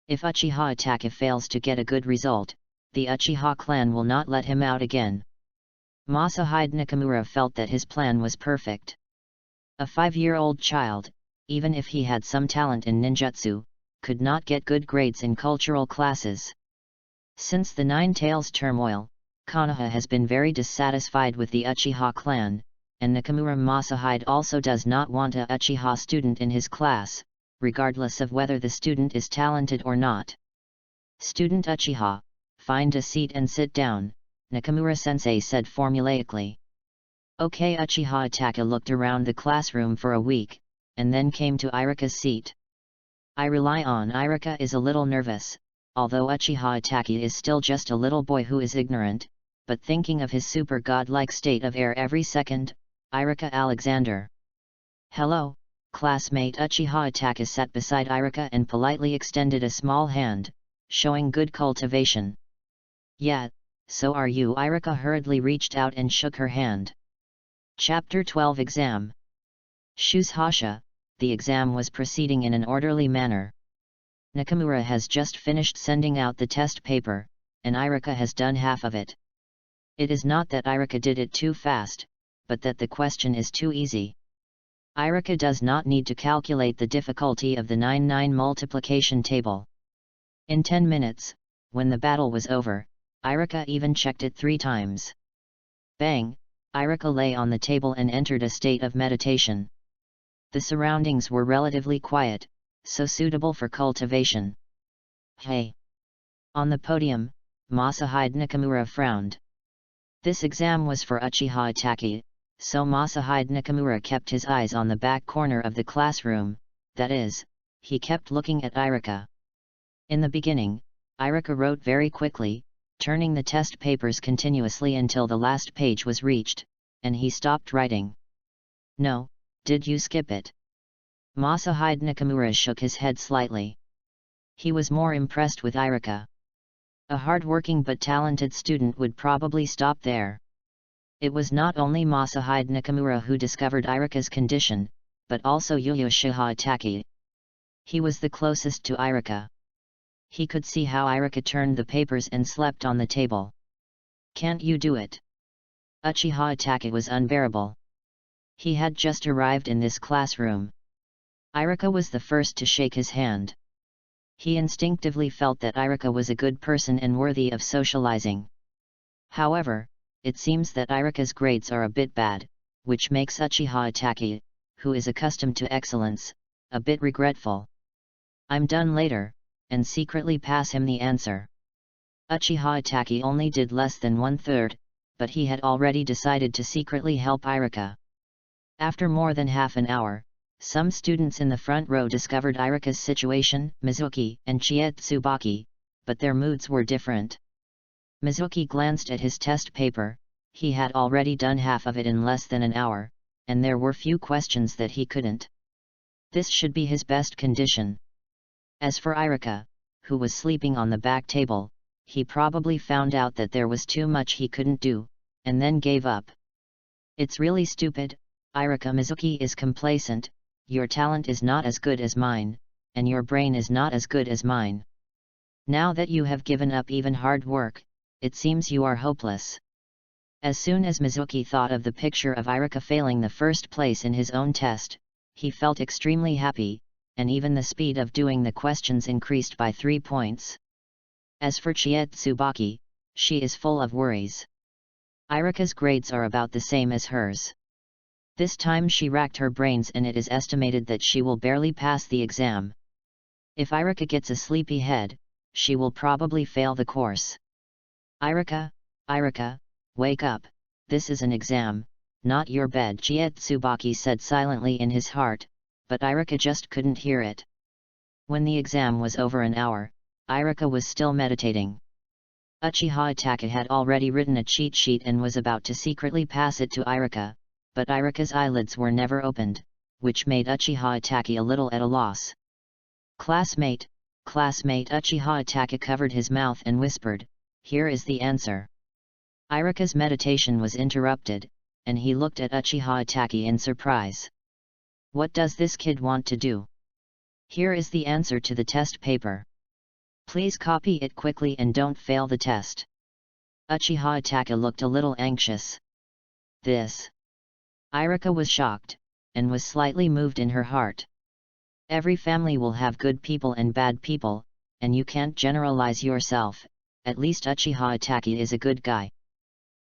If Uchiha Itaki fails to get a good result, the Uchiha clan will not let him out again. Masahide Nakamura felt that his plan was perfect. A 5-year-old child, even if he had some talent in ninjutsu, could not get good grades in cultural classes. Since the Nine Tails turmoil, Konoha has been very dissatisfied with the Uchiha clan, and Nakamura Masahide also does not want a Uchiha student in his class, regardless of whether the student is talented or not. Student Uchiha, find a seat and sit down, Nakamura-sensei said formulaically. Okay, Uchiha Itaki looked around the classroom for a week, and then came to Iruka's seat. I rely on Iruka is a little nervous, although Uchiha Itaki is still just a little boy who is ignorant, but thinking of his super godlike state of air every second. Iruka Alexander. Hello, classmate. Uchiha Itachi sat beside Iruka and politely extended a small hand, showing good cultivation. Yeah, so are you. Iruka hurriedly reached out and shook her hand. Chapter 12 Exam. Shushasha, the exam was proceeding in an orderly manner. Nakamura has just finished sending out the test paper, and Iruka has done half of it. It is not that Iruka did it too fast, but that the question is too easy. Iruka does not need to calculate the difficulty of the 9-9 multiplication table. In 10 minutes, when the battle was over, Iruka even checked it 3 times. Bang! Iruka lay on the table and entered a state of meditation. The surroundings were relatively quiet, so suitable for cultivation. Hey! On the podium, Masahide Nakamura frowned. This exam was for Uchiha Itachi, so Masahide Nakamura kept his eyes on the back corner of the classroom, that is, he kept looking at Iruka. In the beginning, Iruka wrote very quickly, turning the test papers continuously until the last page was reached, and he stopped writing. No, did you skip it? Masahide Nakamura shook his head slightly. He was more impressed with Iruka. A hard-working but talented student would probably stop there. It was not only Masahide Nakamura who discovered Iruka's condition, but also Uchiha Itachi. He was the closest to Iruka. He could see how Iruka turned the papers and slept on the table. Can't you do it? Uchiha Itachi was unbearable. He had just arrived in this classroom. Iruka was the first to shake his hand. He instinctively felt that Iruka was a good person and worthy of socializing. However, it seems that Iruka's grades are a bit bad, which makes Uchiha Itachi, who is accustomed to excellence, a bit regretful. I'm done later, and secretly pass him the answer. Uchiha Itachi only did less than 1/3, but he had already decided to secretly help Iruka. After more than half an hour, some students in the front row discovered Iruka's situation, Mizuki and Tsubaki, but their moods were different. Mizuki glanced at his test paper. He had already done half of it in less than an hour, and there were few questions that he couldn't. This should be his best condition. As for Iruka, who was sleeping on the back table, he probably found out that there was too much he couldn't do, and then gave up. It's really stupid, Iruka. Mizuki is complacent. Your talent is not as good as mine, and your brain is not as good as mine. Now that you have given up even hard work, it seems you are hopeless. As soon as Mizuki thought of the picture of Iruka failing the first place in his own test, he felt extremely happy, and even the speed of doing the questions increased by 3 points. As for Tsubaki, she is full of worries. Iruka's grades are about the same as hers. This time she racked her brains and it is estimated that she will barely pass the exam. If Iruka gets a sleepy head, she will probably fail the course. Iruka, wake up, this is an exam, not your bed, Tsubaki said silently in his heart, but Iruka just couldn't hear it. When the exam was over an hour, Iruka was still meditating. Uchiha Itachi had already written a cheat sheet and was about to secretly pass it to Iruka, but Iruka's eyelids were never opened, which made Uchiha Itachi a little at a loss. Classmate, Uchiha Itachi covered his mouth and whispered, here is the answer. Iruka's meditation was interrupted, and he looked at Uchiha Itachi in surprise. What does this kid want to do? Here is the answer to the test paper. Please copy it quickly and don't fail the test. Uchiha Itachi looked a little anxious. This. Iruka was shocked, and was slightly moved in her heart. Every family will have good people and bad people, and you can't generalize yourself. At least Uchiha Itachi is a good guy.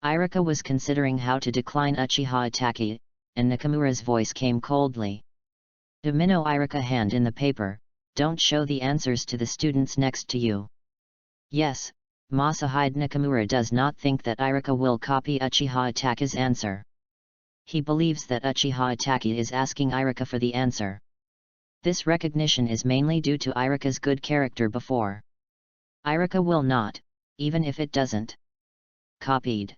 Iruka was considering how to decline Uchiha Itachi, and Nakamura's voice came coldly. Domino Iruka, hand in the paper, don't show the answers to the students next to you. Yes, Masahide Nakamura does not think that Iruka will copy Uchiha Itachi's answer. He believes that Uchiha Itachi is asking Iruka for the answer. This recognition is mainly due to Iruka's good character before. Iruka will not, even if it doesn't. copied.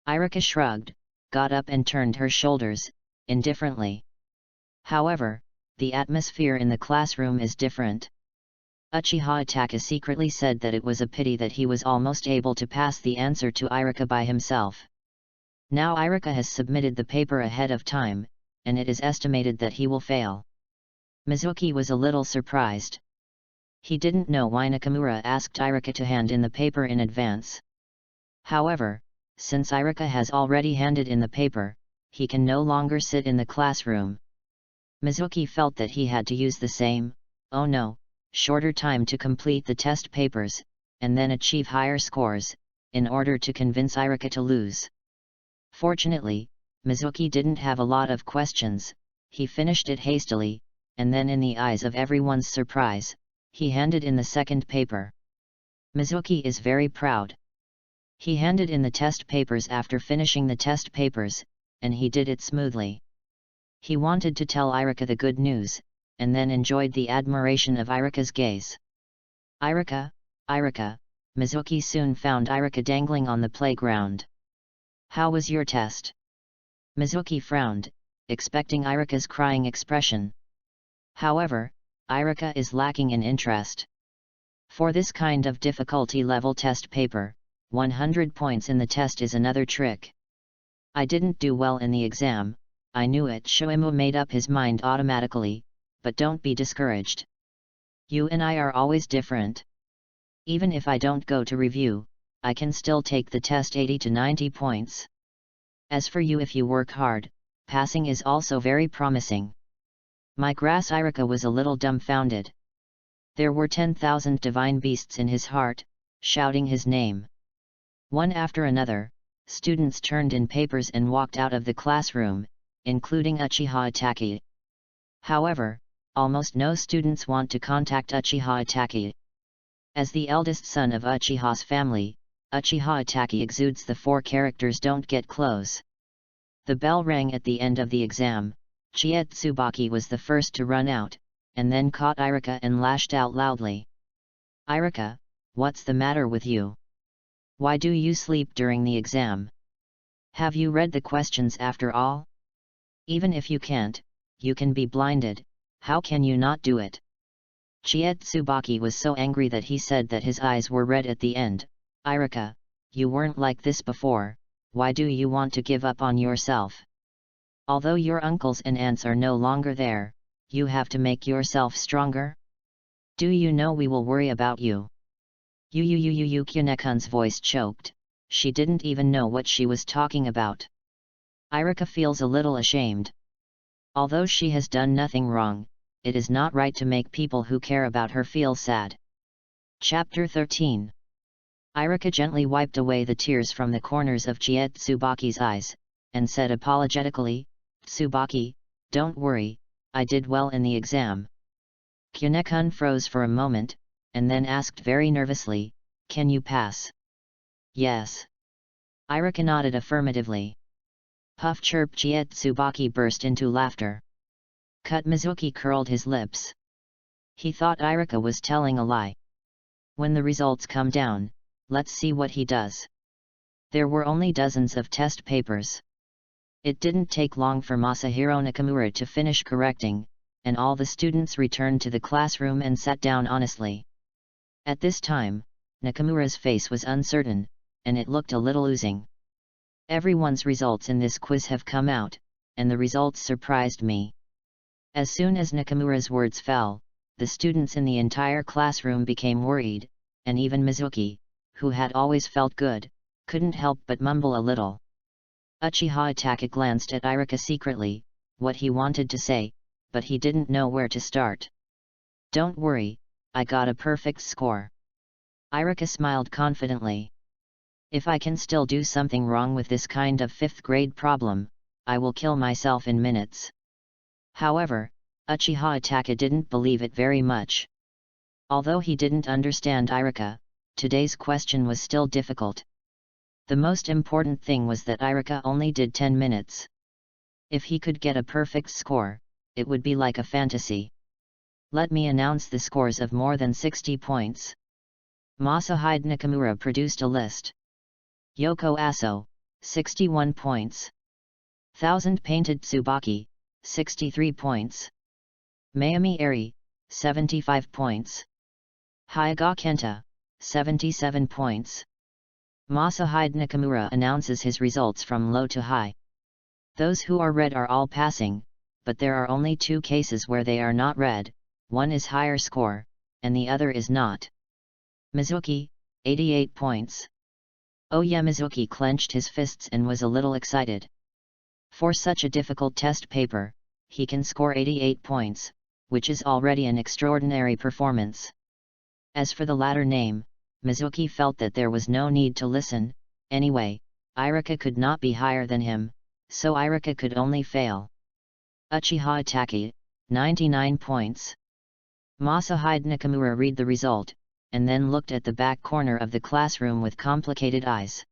Iruka shrugged, got up and turned her shoulders, indifferently. However, the atmosphere in the classroom is different. Uchiha Itachi secretly said that it was a pity that he was almost able to pass the answer to Iruka by himself. Now Iruka has submitted the paper ahead of time, and it is estimated that he will fail. Mizuki was a little surprised. He didn't know why Nakamura asked Iruka to hand in the paper in advance. However, since Iruka has already handed in the paper, he can no longer sit in the classroom. Mizuki felt that he had to use the same, oh no, shorter time to complete the test papers, and then achieve higher scores, in order to convince Iruka to lose. Fortunately, Mizuki didn't have a lot of questions, he finished it hastily, and then in the eyes of everyone's surprise, he handed in the second paper. Mizuki is very proud. He handed in the test papers after finishing the test papers, and he did it smoothly. He wanted to tell Iruka the good news, and then enjoyed the admiration of Iruka's gaze. Iruka, Iruka, Mizuki soon found Iruka dangling on the playground. How was your test? Mizuki frowned, expecting Iruka's crying expression. However, Iruka is lacking in interest. For this kind of difficulty level test paper, 100 points in the test is another trick. I didn't do well in the exam, I knew it. Shoimu made up his mind automatically, but don't be discouraged. You and I are always different. Even if I don't go to review, I can still take the test 80 to 90 points. As for you, if you work hard, passing is also very promising. My grass Iruka was a little dumbfounded. There were 10,000 divine beasts in his heart, shouting his name. One after another, students turned in papers and walked out of the classroom, including Uchiha Itachi. However, almost no students want to contact Uchiha Itachi. As the eldest son of Uchiha's family, Uchiha Itachi exudes the 4 characters don't get close. The bell rang at the end of the exam. Chie Tsubaki was the first to run out, and then caught Iruka and lashed out loudly. Iruka, what's the matter with you? Why do you sleep during the exam? Have you read the questions after all? Even if you can't, you can be blinded, how can you not do it? Chie Tsubaki was so angry that he said that his eyes were red at the end. Iruka, you weren't like this before, why do you want to give up on yourself? Although your uncles and aunts are no longer there, you have to make yourself stronger? Do you know we will worry about you? Kunekun's voice choked, she didn't even know what she was talking about. Iruka feels a little ashamed. Although she has done nothing wrong, it is not right to make people who care about her feel sad. Chapter 13. Iruka gently wiped away the tears from the corners of Chie Tsubaki's eyes, and said apologetically, Tsubaki, don't worry, I did well in the exam. Kunekun froze for a moment, and then asked very nervously, can you pass? Yes. Iruka nodded affirmatively. Puff chirp. Chie Tsubaki burst into laughter. Cut. Mizuki curled his lips. He thought Iruka was telling a lie. When the results come down, let's see what he does. There were only dozens of test papers. It didn't take long for Masahiro Nakamura to finish correcting, and all the students returned to the classroom and sat down honestly. At this time, Nakamura's face was uncertain, and it looked a little oozing. Everyone's results in this quiz have come out, and the results surprised me. As soon as Nakamura's words fell, the students in the entire classroom became worried, and even Mizuki, who had always felt good, couldn't help but mumble a little. Uchiha Itachi glanced at Iruka secretly, what he wanted to say, but he didn't know where to start. Don't worry, I got a perfect score. Iruka smiled confidently. If I can still do something wrong with this kind of 5th grade problem, I will kill myself in minutes. However, Uchiha Itachi didn't believe it very much. Although he didn't understand Iruka, today's question was still difficult. The most important thing was that Iruka only did 10 minutes. If he could get a perfect score, it would be like a fantasy. Let me announce the scores of more than 60 points. Masahide Nakamura produced a list. Yoko Aso, 61 points. 1000 Painted Tsubaki, 63 points. Mayumi Eri, 75 points. Hyaga Kenta, 77 points. Masahide Nakamura announces his results from low to high. Those who are read are all passing, but there are only 2 cases where they are not read, one is higher score, and the other is not. Mizuki, 88 points. Oya Mizuki clenched his fists and was a little excited. For such a difficult test paper, he can score 88 points, which is already an extraordinary performance. As for the latter name, Mizuki felt that there was no need to listen, anyway, Iruka could not be higher than him, so Iruka could only fail. Uchiha Itaki, 99 points. Masahide Nakamura read the result, and then looked at the back corner of the classroom with complicated eyes.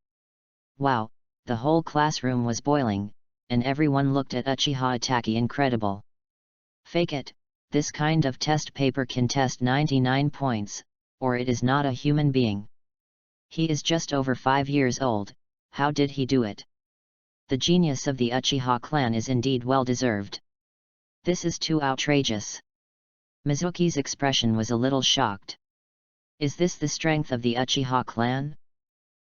Wow, the whole classroom was boiling, and everyone looked at Uchiha Itaki incredible. Fake it, this kind of test paper can test 99 points, or it is not a human being. He is just over 5 years old, how did he do it? The genius of the Uchiha clan is indeed well deserved. This is too outrageous. Mizuki's expression was a little shocked. Is this the strength of the Uchiha clan?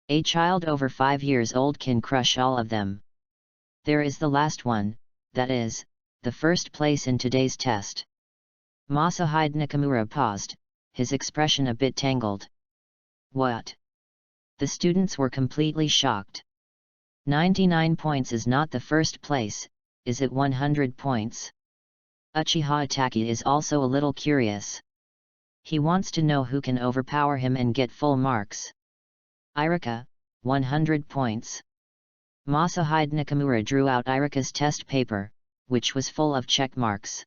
A child over 5 years old can crush all of them. There is the last one, that is, the first place in today's test. Masahide Nakamura paused, his expression a bit tangled. What? The students were completely shocked. 99 points is not the first place, is it 100 points? Uchiha Itaki is also a little curious. He wants to know who can overpower him and get full marks. Iruka, 100 points. Masahide Nakamura drew out Iruka's test paper, which was full of check marks.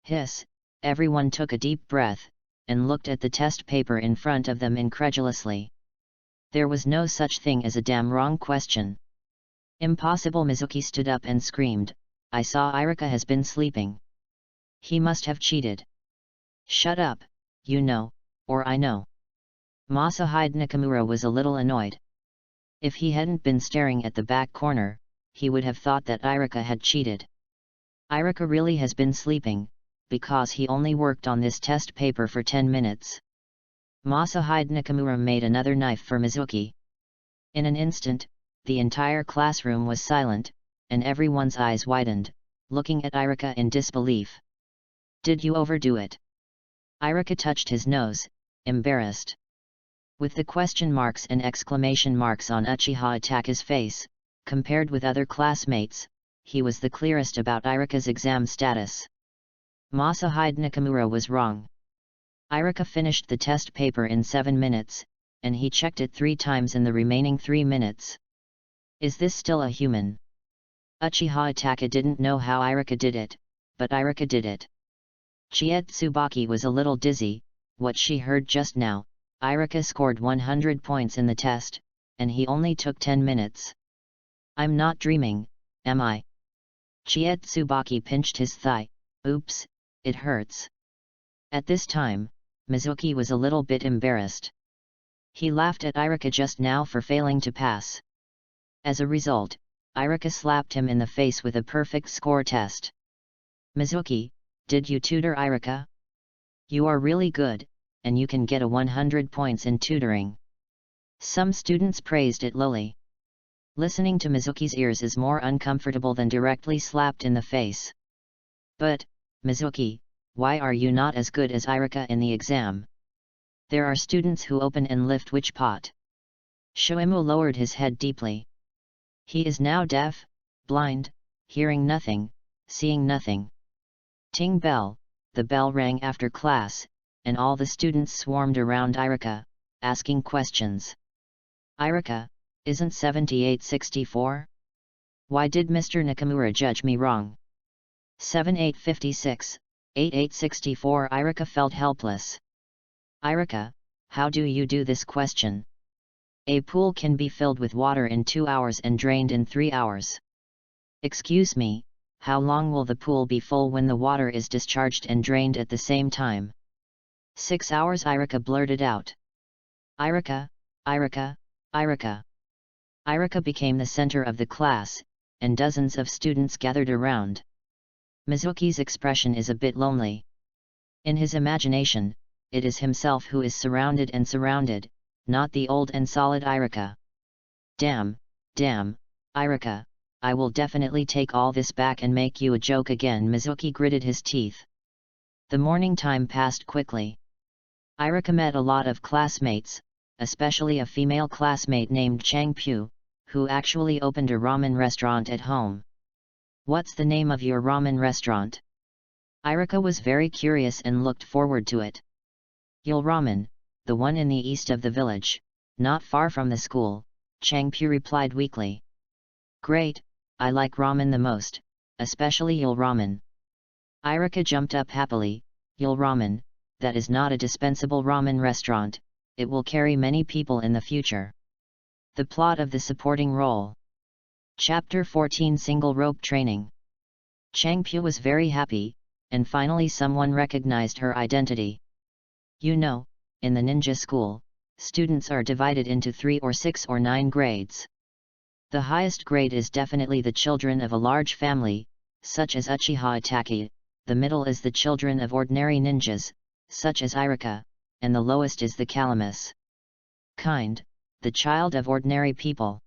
Hiss, everyone took a deep breath, and looked at the test paper in front of them incredulously. There was no such thing as a damn wrong question. Impossible. Mizuki stood up and screamed, I saw Iruka has been sleeping. He must have cheated. Shut up, you know, or I know. Masahide Nakamura was a little annoyed. If he hadn't been staring at the back corner, he would have thought that Iruka had cheated. Iruka really has been sleeping, because he only worked on this test paper for 10 minutes. Masahide Nakamura made another knife for Mizuki. In an instant, the entire classroom was silent, and everyone's eyes widened, looking at Iruka in disbelief. Did you overdo it? Iruka touched his nose, embarrassed. With the question marks and exclamation marks on Uchiha Itaki's face, compared with other classmates, he was the clearest about Iruka's exam status. Masahide Nakamura was wrong. Iruka finished the test paper in 7 minutes, and he checked it 3 times in the remaining 3 minutes. Is this still a human? Uchiha Itaki didn't know how Iruka did it, but Iruka did it. Chiet Tsubaki was a little dizzy. What she heard just now, Iruka scored 100 points in the test, and he only took 10 minutes. I'm not dreaming, am I? Chiet Tsubaki pinched his thigh. Oops, it hurts. At this time, Mizuki was a little bit embarrassed. He laughed at Iruka just now for failing to pass. As a result, Iruka slapped him in the face with a perfect score test. Mizuki, did you tutor Iruka? You are really good, and you can get a 100 points in tutoring. Some students praised it lowly. Listening to Mizuki's ears is more uncomfortable than directly slapped in the face. But, Mizuki, why are you not as good as Iruka in the exam? There are students who open and lift which pot. Shoimu lowered his head deeply. He is now deaf, blind, hearing nothing, seeing nothing. Ting bell, the bell rang after class, and all the students swarmed around Iruka, asking questions. Iruka, isn't 7864? Why did Mr. Nakamura judge me wrong? 7856, 8864. Iruka felt helpless. Iruka, how do you do this question? A pool can be filled with water in 2 hours and drained in 3 hours. Excuse me, how long will the pool be full when the water is discharged and drained at the same time? 6 hours. Iruka blurted out. Iruka, Iruka, Iruka. Iruka became the center of the class, and dozens of students gathered around. Mizuki's expression is a bit lonely. In his imagination, it is himself who is surrounded and surrounded, not the old and solid Iruka. Damn, Iruka, I will definitely take all this back and make you a joke again. Mizuki gritted his teeth. The morning time passed quickly. Iruka met a lot of classmates, especially a female classmate named Changpyu, who actually opened a ramen restaurant at home. What's the name of your ramen restaurant? Iruka was very curious and looked forward to it. Yul Ramen, the one in the east of the village, not far from the school, Changpyu replied weakly. Great, I like ramen the most, especially Yul Ramen. Iruka jumped up happily. Yul Ramen, that is not a dispensable ramen restaurant, it will carry many people in the future. The plot of the supporting role. Chapter 14 Single Rope Training. Changpyu was very happy, and finally someone recognized her identity. You know, in the ninja school, students are divided into 3 or 6 or 9 grades. The highest grade is definitely the children of a large family, such as Uchiha Itachi, the middle is the children of ordinary ninjas, such as Iruka, and the lowest is the calamus kind, the child of ordinary people.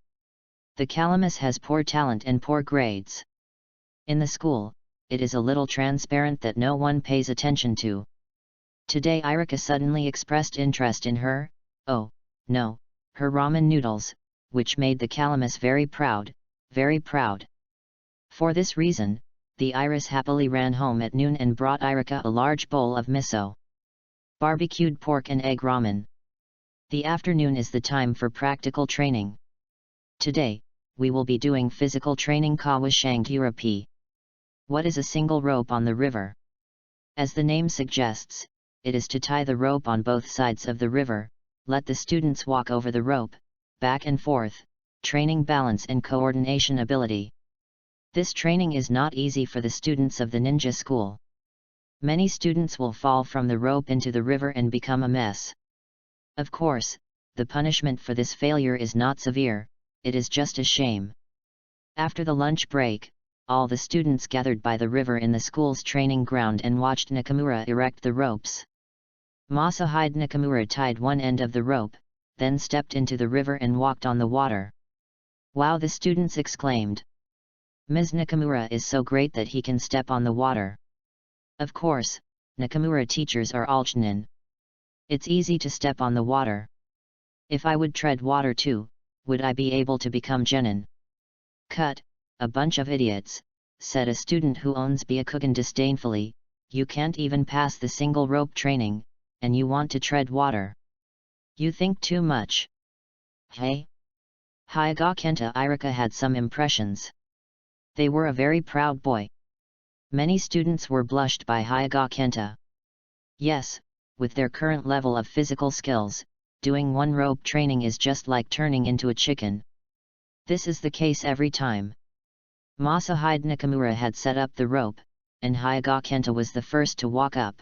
The calamus has poor talent and poor grades. In the school, it is a little transparent that no one pays attention to. Today Iruka suddenly expressed interest in her, oh, no, her ramen noodles, which made the calamus very proud, very proud. For this reason, the Iris happily ran home at noon and brought Iruka a large bowl of miso. Barbecued pork and egg ramen. The afternoon is the time for practical training. Today, we will be doing physical training Kawashangurapi. What is a single rope on the river? As the name suggests, it is to tie the rope on both sides of the river, let the students walk over the rope, back and forth, training balance and coordination ability. This training is not easy for the students of the ninja school. Many students will fall from the rope into the river and become a mess. Of course, the punishment for this failure is not severe, it is just a shame. After the lunch break, all the students gathered by the river in the school's training ground and watched Nakamura erect the ropes. Masahide Nakamura tied one end of the rope, then stepped into the river and walked on the water. Wow, the students exclaimed. Ms. Nakamura is so great that he can step on the water. Of course, Nakamura teachers are all Chunin. It's easy to step on the water. If I would tread water too, would I be able to become genin? Cut, a bunch of idiots, said a student who owns Byakugan disdainfully, you can't even pass the single rope training, and you want to tread water. You think too much. Hey? Hyaga Kenta Iruka had some impressions. They were a very proud boy. Many students were blushed by Hyaga Kenta. Yes, with their current level of physical skills, doing one rope training is just like turning into a chicken. This is the case every time. Masahide Nakamura had set up the rope, and Hyaga Kenta was the first to walk up.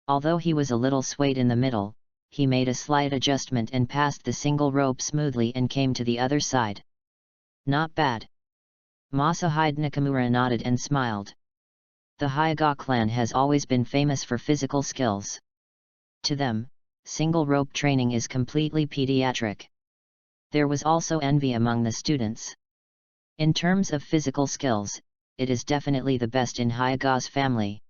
Although he was a little swayed in the middle, he made a slight adjustment and passed the single rope smoothly and came to the other side. Not bad. Masahide Nakamura nodded and smiled. The Hyaga clan has always been famous for physical skills. To them, single rope training is completely pediatric. There was also envy among the students. In terms of physical skills, it is definitely the best in Hyaga's family.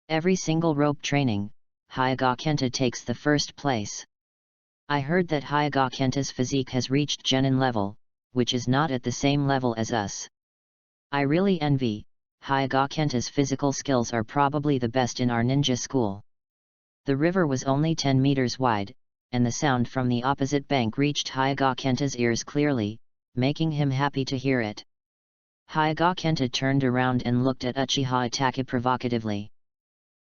Every single rope training, Hyaga Kenta takes the first place. I heard that Hyaga Kenta's physique has reached genin level, which is not at the same level as us. I really envy. Hyaga Kenta's physical skills are probably the best in our ninja school. The river was only 10 meters wide, and the sound from the opposite bank reached Hyaga Kenta's ears clearly, making him happy to hear it. Hyaga Kenta turned around and looked at Uchiha Itachi provocatively.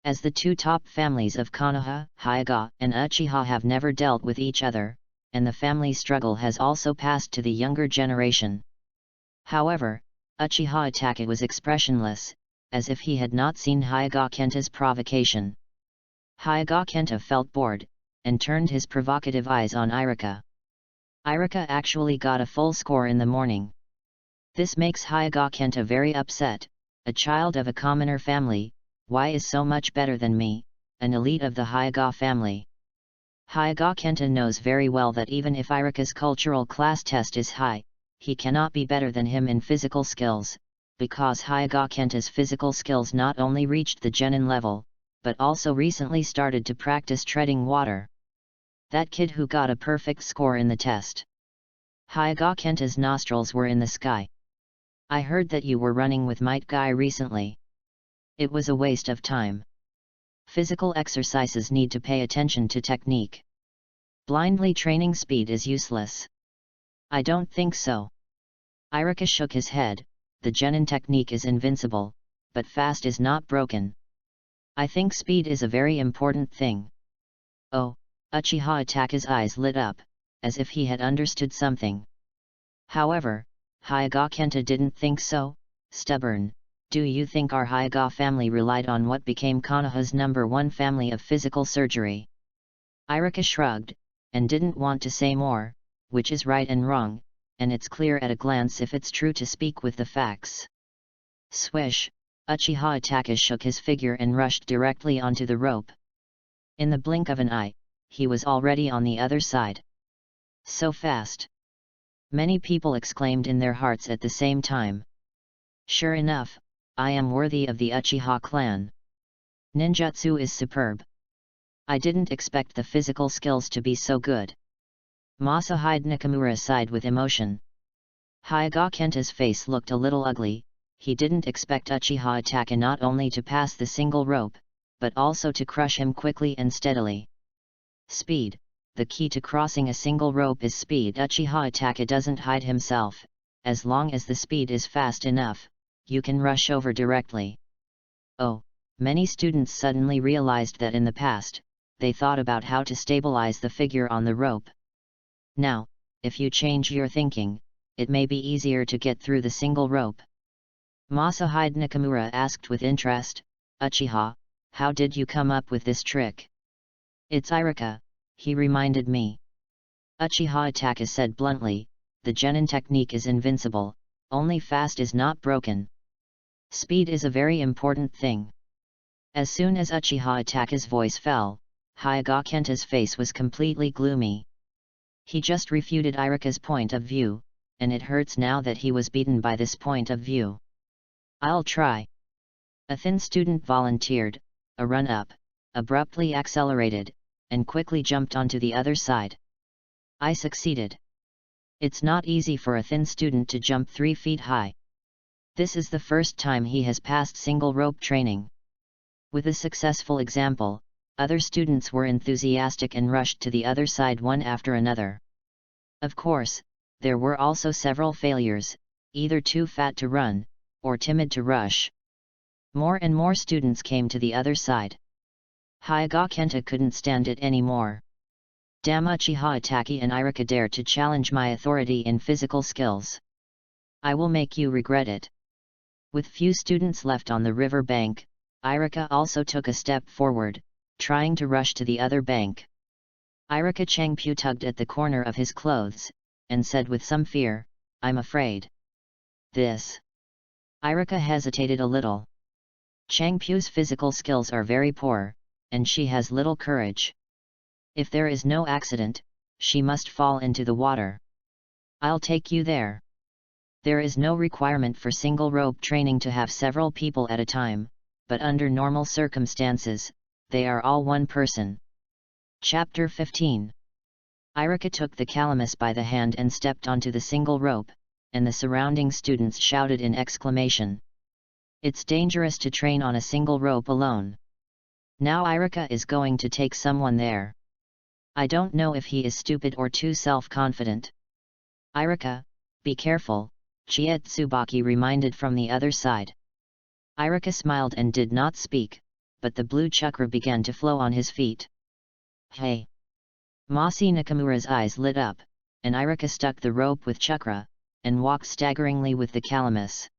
As the two top families of Konoha, Hyaga and Uchiha have never dealt with each other, and the family struggle has also passed to the younger generation. However, Uchiha Itachi was expressionless, as if he had not seen Hyaga Kenta's provocation. Hyaga Kenta felt bored, and turned his provocative eyes on Iruka. Iruka actually got a full score in the morning. This makes Hyaga Kenta very upset. A child of a commoner family, why is so much better than me, an elite of the Hyaga family? Hyaga Kenta knows very well that even if Iruka's cultural class test is high, he cannot be better than him in physical skills, because Hyaga Kenta's physical skills not only reached the genin level, but also recently started to practice treading water. That kid who got a perfect score in the test. Hyaga Kenta's nostrils were in the sky. I heard that you were running with Might Guy recently. It was a waste of time. Physical exercises need to pay attention to technique. Blindly training speed is useless. I don't think so. Iruka shook his head. The genin technique is invincible, but fast is not broken. I think speed is a very important thing. Oh, Uchiha Itaka's eyes lit up, as if he had understood something. However, Hyaga Kenta didn't think so. Stubborn, do you think our Hyaga family relied on what became Konoha's #1 family of physical surgery? Iruka shrugged, and didn't want to say more, which is right and wrong, and it's clear at a glance if it's true to speak with the facts. Swish, Uchiha Itaka shook his figure and rushed directly onto the rope. In the blink of an eye, he was already on the other side. So fast! Many people exclaimed in their hearts at the same time. Sure enough, I am worthy of the Uchiha clan. Ninjutsu is superb. I didn't expect the physical skills to be so good. Masahide Nakamura sighed with emotion. Hyaga Kenta's face looked a little ugly. He didn't expect Uchiha Itaka not only to pass the single rope, but also to crush him quickly and steadily. Speed. The key to crossing a single rope is speed. Uchiha Itaka doesn't hide himself. As long as the speed is fast enough, you can rush over directly. Oh, many students suddenly realized that in the past, they thought about how to stabilize the figure on the rope. Now, if you change your thinking, it may be easier to get through the single rope. Masahide Nakamura asked with interest, Uchiha, how did you come up with this trick? It's Iruka, he reminded me. Uchiha Itaka said bluntly, the genin technique is invincible, only fast is not broken. Speed is a very important thing. As soon as Uchiha Itaka's voice fell, Hyaga Kenta's face was completely gloomy. He just refuted Iruka's point of view, and it hurts now that he was beaten by this point of view. I'll try. A thin student volunteered, a run-up, abruptly accelerated, and quickly jumped onto the other side. I succeeded. It's not easy for a thin student to jump 3 feet high. This is the first time he has passed single rope training. With a successful example, other students were enthusiastic and rushed to the other side one after another. Of course, there were also several failures, either too fat to run, or timid to rush. More and more students came to the other side. Hyaga Kenta couldn't stand it anymore. Damn, Uchiha Itaka and Iruka dared to challenge my authority in physical skills. I will make you regret it. With few students left on the river bank, Iruka also took a step forward, trying to rush to the other bank. Iruka Changpu tugged at the corner of his clothes, and said with some fear, I'm afraid. This. Iruka hesitated a little. Changpu's physical skills are very poor, and she has little courage. If there is no accident, she must fall into the water. I'll take you there. There is no requirement for single rope training to have several people at a time, but under normal circumstances, they are all one person. Chapter 15. Iruka took the calamus by the hand and stepped onto the single rope, and the surrounding students shouted in exclamation. It's dangerous to train on a single rope alone. Now Iruka is going to take someone there. I don't know if he is stupid or too self-confident. Iruka, be careful, Chietsubaki reminded from the other side. Iruka smiled and did not speak, but the blue chakra began to flow on his feet. Hey! Masi Nakamura's eyes lit up, and Iruka stuck the rope with chakra, and walked staggeringly with the calamus.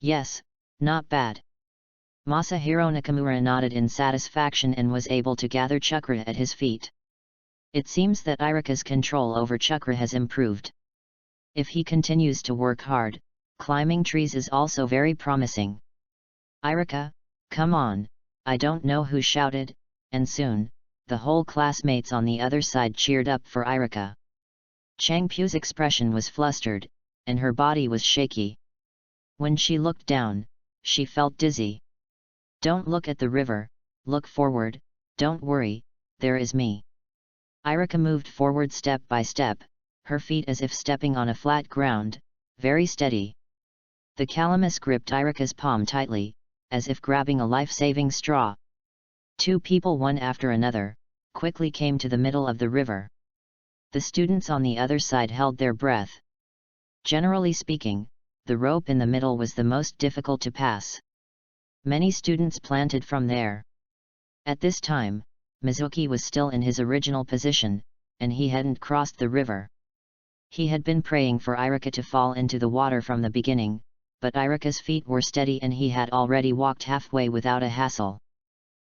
Yes, not bad. Masahiro Nakamura nodded in satisfaction and was able to gather chakra at his feet. It seems that Iruka's control over chakra has improved. If he continues to work hard, climbing trees is also very promising. Iruka, come on, I don't know who shouted, and soon, the whole classmates on the other side cheered up for Iruka. Changpu's expression was flustered, and her body was shaky. When she looked down, she felt dizzy. Don't look at the river, look forward, don't worry, there is me. Iruka moved forward step by step, her feet as if stepping on a flat ground, very steady. The calamus gripped Iruka's palm tightly, as if grabbing a life-saving straw. Two people one after another, quickly came to the middle of the river. The students on the other side held their breath. Generally speaking, the rope in the middle was the most difficult to pass. Many students planted from there. At this time, Mizuki was still in his original position, and he hadn't crossed the river. He had been praying for Iruka to fall into the water from the beginning, but Iruka's feet were steady and he had already walked halfway without a hassle.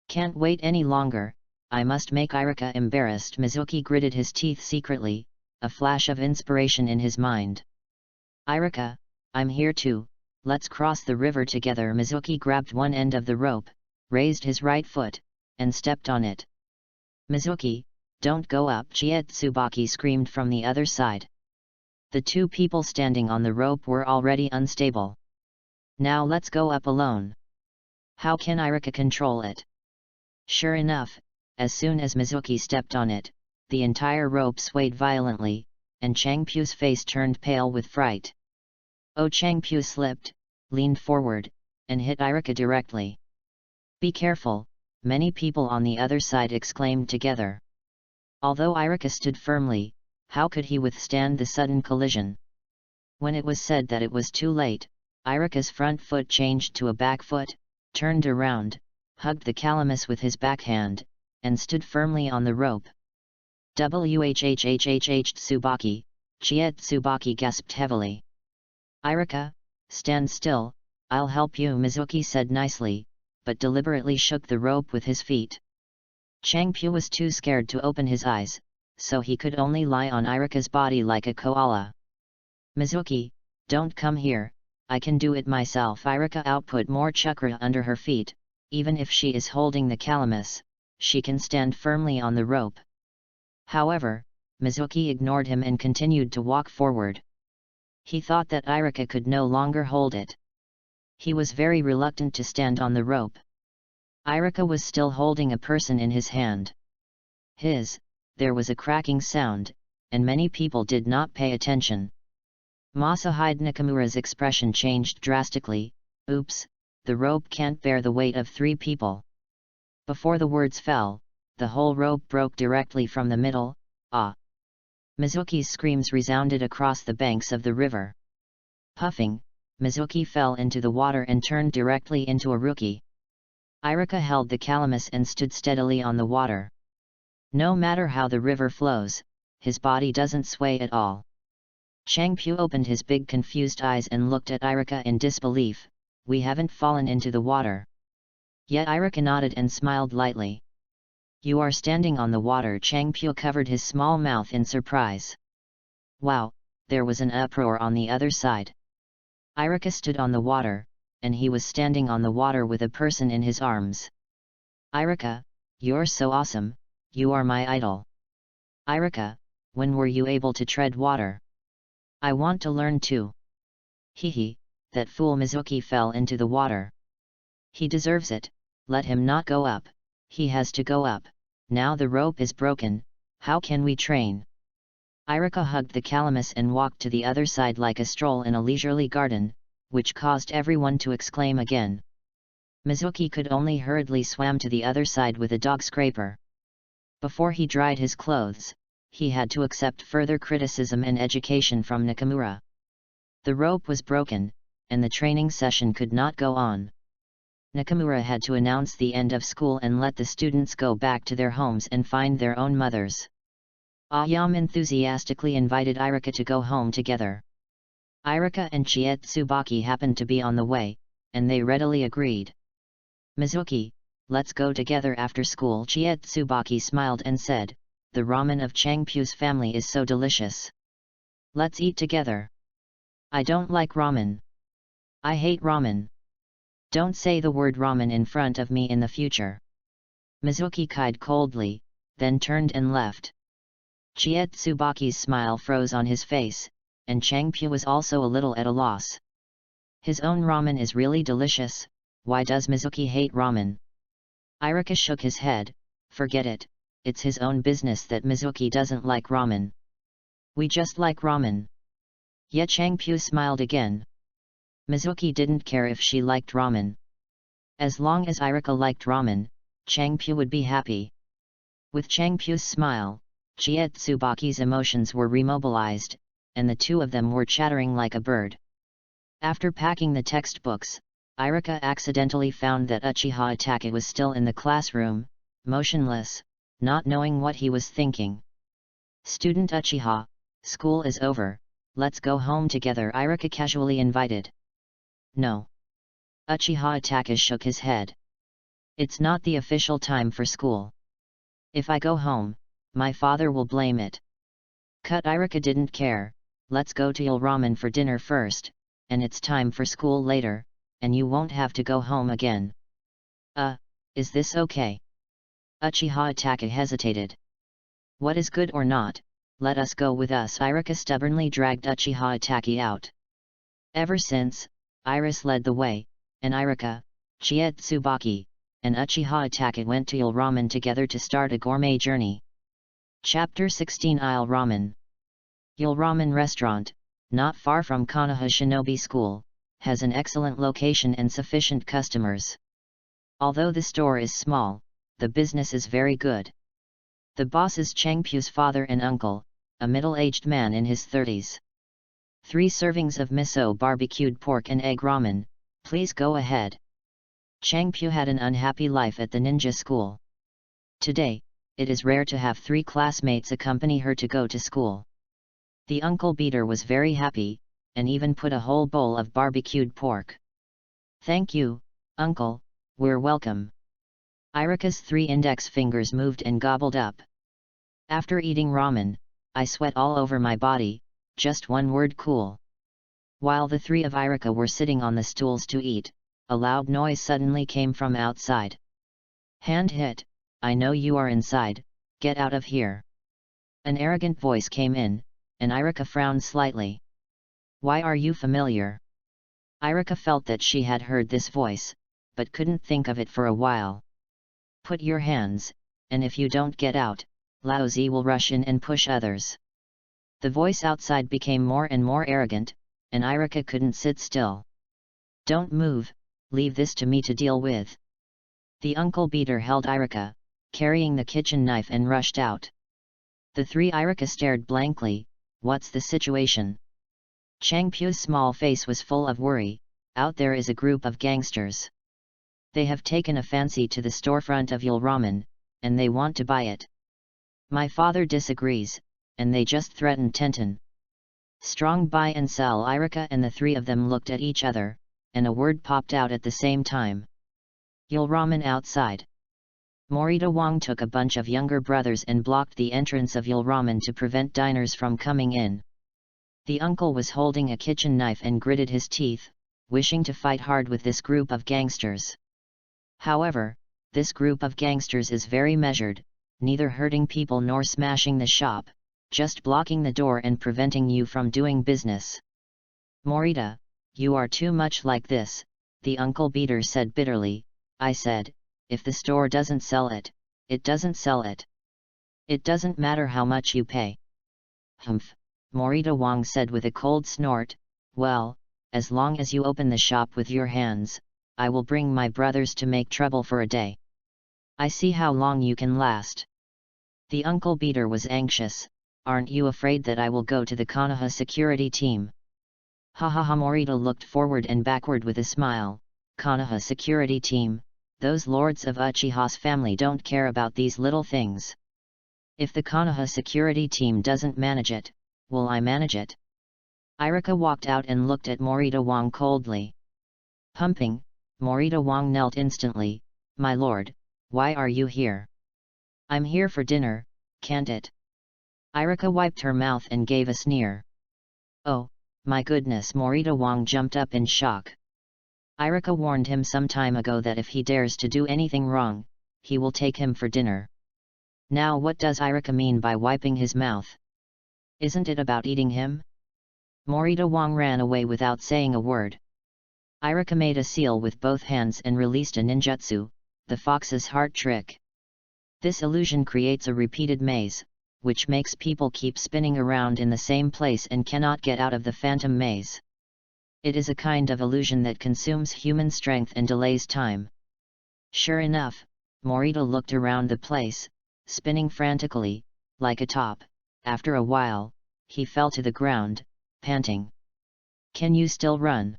Can't wait any longer, I must make Iruka embarrassed. Mizuki gritted his teeth secretly, a flash of inspiration in his mind. Iruka, I'm here too, let's cross the river together. Mizuki grabbed one end of the rope, raised his right foot, and stepped on it. Mizuki, don't go up! Tsubaki screamed from the other side. The two people standing on the rope were already unstable. Now let's go up alone. How can Iruka control it? Sure enough, as soon as Mizuki stepped on it, the entire rope swayed violently, and Changpu's face turned pale with fright. Oh! Changpu slipped, leaned forward, and hit Iruka directly. Be careful, many people on the other side exclaimed together. Although Iruka stood firmly, how could he withstand the sudden collision? When it was said that it was too late, Iruka's front foot changed to a back foot, turned around, hugged the calamus with his backhand, and stood firmly on the rope. Whhhhhh Tsubaki, Tsubaki gasped heavily. Iruka, stand still, I'll help you. Mizuki said nicely, but deliberately shook the rope with his feet. Changpu was too scared to open his eyes, so he could only lie on Iruka's body like a koala. Mizuki, don't come here, I can do it myself. Iruka output more chakra under her feet, even if she is holding the calamus, she can stand firmly on the rope. However, Mizuki ignored him and continued to walk forward. He thought that Iruka could no longer hold it. He was very reluctant to stand on the rope. Iruka was still holding a person in his hand. There was a cracking sound, and many people did not pay attention. Masahide Nakamura's expression changed drastically. Oops, the rope can't bear the weight of 3 people. Before the words fell, the whole rope broke directly from the middle. Ah! Mizuki's screams resounded across the banks of the river. Puffing, Mizuki fell into the water and turned directly into a rookie. Iruka held the calamus and stood steadily on the water. No matter how the river flows, his body doesn't sway at all. Changpu opened his big confused eyes and looked at Iruka in disbelief. We haven't fallen into the water. Yet Iruka nodded and smiled lightly. You are standing on the water. Changpu covered his small mouth in surprise. Wow, there was an uproar on the other side. Iruka stood on the water, and he was standing on the water with a person in his arms. Iruka, you're so awesome, you are my idol. Iruka, when were you able to tread water? I want to learn too. Hehe, that fool Mizuki fell into the water. He deserves it, let him not go up, he has to go up, now the rope is broken, how can we train? Iruka hugged the calamus and walked to the other side like a stroll in a leisurely garden, which caused everyone to exclaim again. Mizuki could only hurriedly swam to the other side with a dog scraper. Before he dried his clothes, he had to accept further criticism and education from Nakamura. The rope was broken, and the training session could not go on. Nakamura had to announce the end of school and let the students go back to their homes and find their own mothers. Ayam enthusiastically invited Iruka to go home together. Iruka and Tsubaki happened to be on the way, and they readily agreed. Mizuki, let's go together after school. Tsubaki smiled and said, the ramen of Changpu's family is so delicious. Let's eat together. I don't like ramen. I hate ramen. Don't say the word ramen in front of me in the future. Mizuki cried coldly, then turned and left. Chie Tsubaki's smile froze on his face, and Changpu was also a little at a loss. His own ramen is really delicious, why does Mizuki hate ramen? Iruka shook his head, forget it, it's his own business that Mizuki doesn't like ramen. We just like ramen. Ye Changpu smiled again. Mizuki didn't care if she liked ramen. As long as Iruka liked ramen, Changpu would be happy. With Changpu's smile, Chie Tsubaki's emotions were remobilized, and the two of them were chattering like a bird. After packing the textbooks, Iruka accidentally found that Uchiha Itachi was still in the classroom, motionless, not knowing what he was thinking. Student Uchiha, school is over, let's go home together, Iruka casually invited. No. Uchiha Itachi shook his head. It's not the official time for school. If I go home, my father will blame it. Cut. Iruka didn't care, let's go to Il Ramen for dinner first, and it's time for school later, and you won't have to go home again. Is this okay? Uchiha Itachi hesitated. What is good or not, let us go with us. Iruka stubbornly dragged Uchiha Itachi out. Ever since, Iris led the way, and Iruka, Chie Tsubaki, and Uchiha Itachi went to Il Ramen together to start a gourmet journey. Chapter 16 Il Ramen. Il Ramen restaurant, not far from Konoha Shinobi School, has an excellent location and sufficient customers. Although the store is small, the business is very good. The boss is Changpu's father and uncle, a middle-aged man in his 30s. 3 servings of miso barbecued pork and egg ramen, please go ahead. Changpu had an unhappy life at the ninja school. Today, it is rare to have 3 classmates accompany her to go to school. The uncle beater was very happy, and even put a whole bowl of barbecued pork. Thank you, uncle, we're welcome. Iruka's 3 index fingers moved and gobbled up. After eating ramen, I sweat all over my body, just one word cool. While the 3 of Iruka were sitting on the stools to eat, a loud noise suddenly came from outside. Hand hit, I know you are inside, get out of here. An arrogant voice came in, and Iruka frowned slightly. Why are you familiar? Iruka felt that she had heard this voice, but couldn't think of it for a while. Put your hands, and if you don't get out, Lao Zi will rush in and push others. The voice outside became more and more arrogant, and Iruka couldn't sit still. Don't move, leave this to me to deal with. The uncle beater held Iruka, carrying the kitchen knife, and rushed out. The 3 Iruka stared blankly. What's the situation? Changpu's small face was full of worry. Out there is a group of gangsters. They have taken a fancy to the storefront of Il Ramen, and they want to buy it. My father disagrees, and they just threatened Tenten. Strong buy and sell. Iruka and the 3 of them looked at each other, and a word popped out at the same time. Il Ramen outside. Morita Wong took a bunch of younger brothers and blocked the entrance of Il Ramen to prevent diners from coming in. The uncle was holding a kitchen knife and gritted his teeth, wishing to fight hard with this group of gangsters. However, this group of gangsters is very measured, neither hurting people nor smashing the shop, just blocking the door and preventing you from doing business. Morita, you are too much like this, the uncle beater said bitterly. I said, if the store doesn't sell it, it doesn't sell it. It doesn't matter how much you pay. Humph, Morita Wong said with a cold snort. Well, as long as you open the shop with your hands, I will bring my brothers to make trouble for a day. I see how long you can last. The uncle beater was anxious. Aren't you afraid that I will go to the Konoha security team? Ha ha ha. Morita looked forward and backward with a smile. Konoha security team, those lords of Uchiha's family don't care about these little things. If the Konoha security team doesn't manage it, will I manage it? Iruka walked out and looked at Morita Wong coldly. Pumping, Morita Wong knelt instantly. My lord, why are you here? I'm here for dinner, can't it?" Iruka wiped her mouth and gave a sneer. "Oh, my goodness!" Morita Wong jumped up in shock. Iruka warned him some time ago that if he dares to do anything wrong, he will take him for dinner. Now what does Iruka mean by wiping his mouth? Isn't it about eating him? Morita Wong ran away without saying a word. Iruka made a seal with both hands and released a ninjutsu, the fox's heart trick. This illusion creates a repeated maze, which makes people keep spinning around in the same place and cannot get out of the phantom maze. It is a kind of illusion that consumes human strength and delays time. Sure enough, Morita looked around the place, spinning frantically, like a top. After a while, he fell to the ground, panting. "Can you still run?"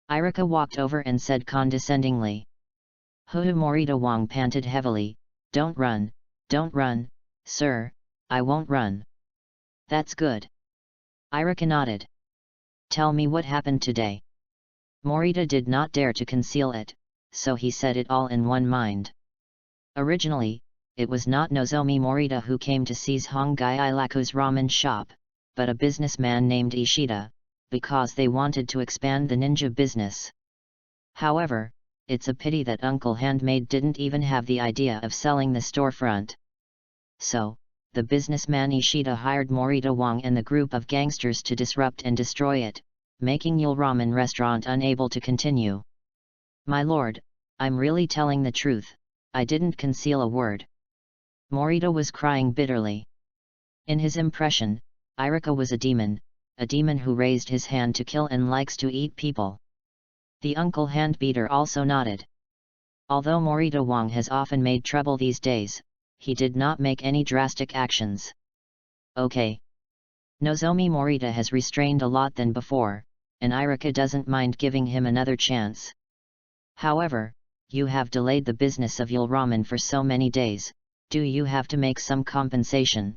Iruka walked over and said condescendingly. Hoda Morita Wong panted heavily, don't run, sir, I won't run." "That's good." Iruka nodded. "Tell me what happened today." Morita did not dare to conceal it, so he said it all in one mind. Originally, it was not Nozomi Morita who came to seize Hongai Ilaku's ramen shop, but a businessman named Ishida, because they wanted to expand the ninja business. However, it's a pity that Uncle Handmaid didn't even have the idea of selling the storefront. So, the businessman Ishida hired Morita Wong and the group of gangsters to disrupt and destroy it, making Yul Ramen Restaurant unable to continue. "My lord, I'm really telling the truth, I didn't conceal a word." Morita was crying bitterly. In his impression, Iruka was a demon who raised his hand to kill and likes to eat people. The uncle handbeater also nodded. Although Morita Wong has often made trouble these days, he did not make any drastic actions. Okay. Nozomi Morita has restrained a lot than before, and Iruka doesn't mind giving him another chance. However, you have delayed the business of Yul Ramen for so many days, do you have to make some compensation?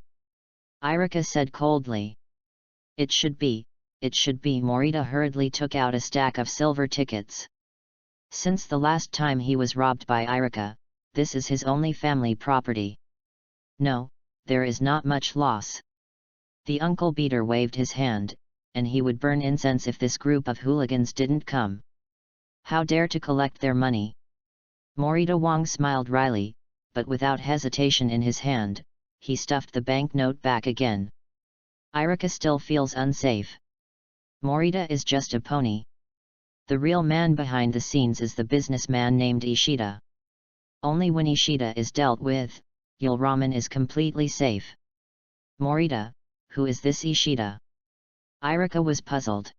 Iruka said coldly. It should be, Morita hurriedly took out a stack of silver tickets. Since the last time he was robbed by Iruka, this is his only family property. No, there is not much loss. The uncle beater waved his hand, and he would burn incense if this group of hooligans didn't come. How dare to collect their money? Morita Wong smiled wryly, but without hesitation in his hand, he stuffed the banknote back again. Iruka still feels unsafe. Morita is just a pony. The real man behind the scenes is the businessman named Ishida. Only when Ishida is dealt with, Yul Ramen is completely safe. Morita, who is this Ishida? Iruka was puzzled.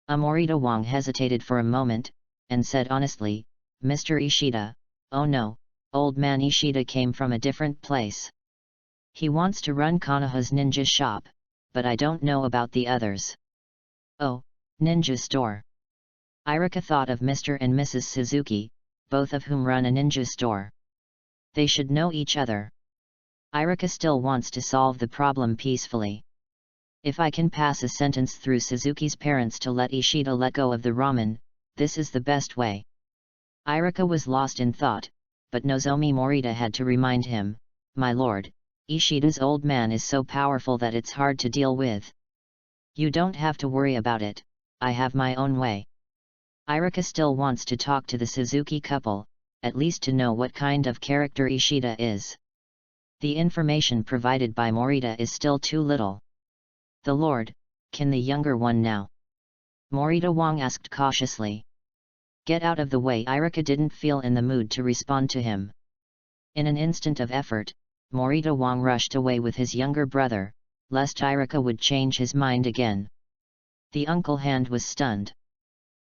Morita Wong hesitated for a moment, and said honestly, Mr. Ishida, oh no, old man Ishida came from a different place. He wants to run Konoha's ninja shop, but I don't know about the others. Oh, ninja store. Iruka thought of Mr. and Mrs. Suzuki, both of whom run a ninja store. They should know each other. Iruka still wants to solve the problem peacefully. If I can pass a sentence through Suzuki's parents to let Ishida let go of the ramen, this is the best way. Iruka was lost in thought, but Nozomi Morita had to remind him, my lord, Ishida's old man is so powerful that it's hard to deal with. You don't have to worry about it, I have my own way. Iruka still wants to talk to the Suzuki couple, at least to know what kind of character Ishida is. The information provided by Morita is still too little. The lord, can the younger one now? Morita Wong asked cautiously. Get out of the way. Iruka didn't feel in the mood to respond to him. In an instant of effort, Morita Wong rushed away with his younger brother, lest Iruka would change his mind again. The uncle hand was stunned.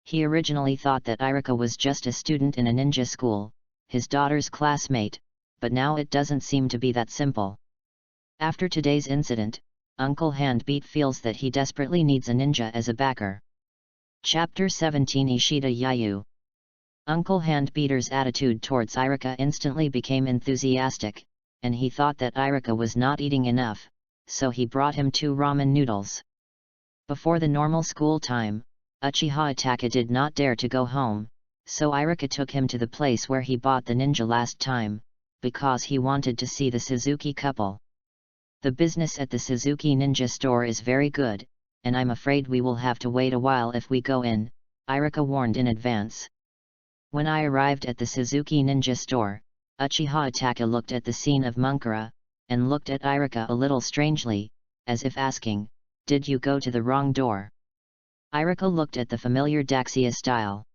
He originally thought that Iruka was just a student in a ninja school, his daughter's classmate, but now it doesn't seem to be that simple. After today's incident, Uncle Handbeat feels that he desperately needs a ninja as a backer. Chapter 17 Ishida Yayu. Uncle Handbeater's attitude towards Iruka instantly became enthusiastic, and he thought that Iruka was not eating enough, so he brought him 2 ramen noodles. Before the normal school time, Uchiha Itaka did not dare to go home, so Iruka took him to the place where he bought the ninja last time, because he wanted to see the Suzuki couple. The business at the Suzuki Ninja store is very good, and I'm afraid we will have to wait a while if we go in, Iruka warned in advance. When I arrived at the Suzuki Ninja store, Uchiha Itachi looked at the scene of Munkara, and looked at Iruka a little strangely, as if asking, "Did you go to the wrong door?" Iruka looked at the familiar Daxia style.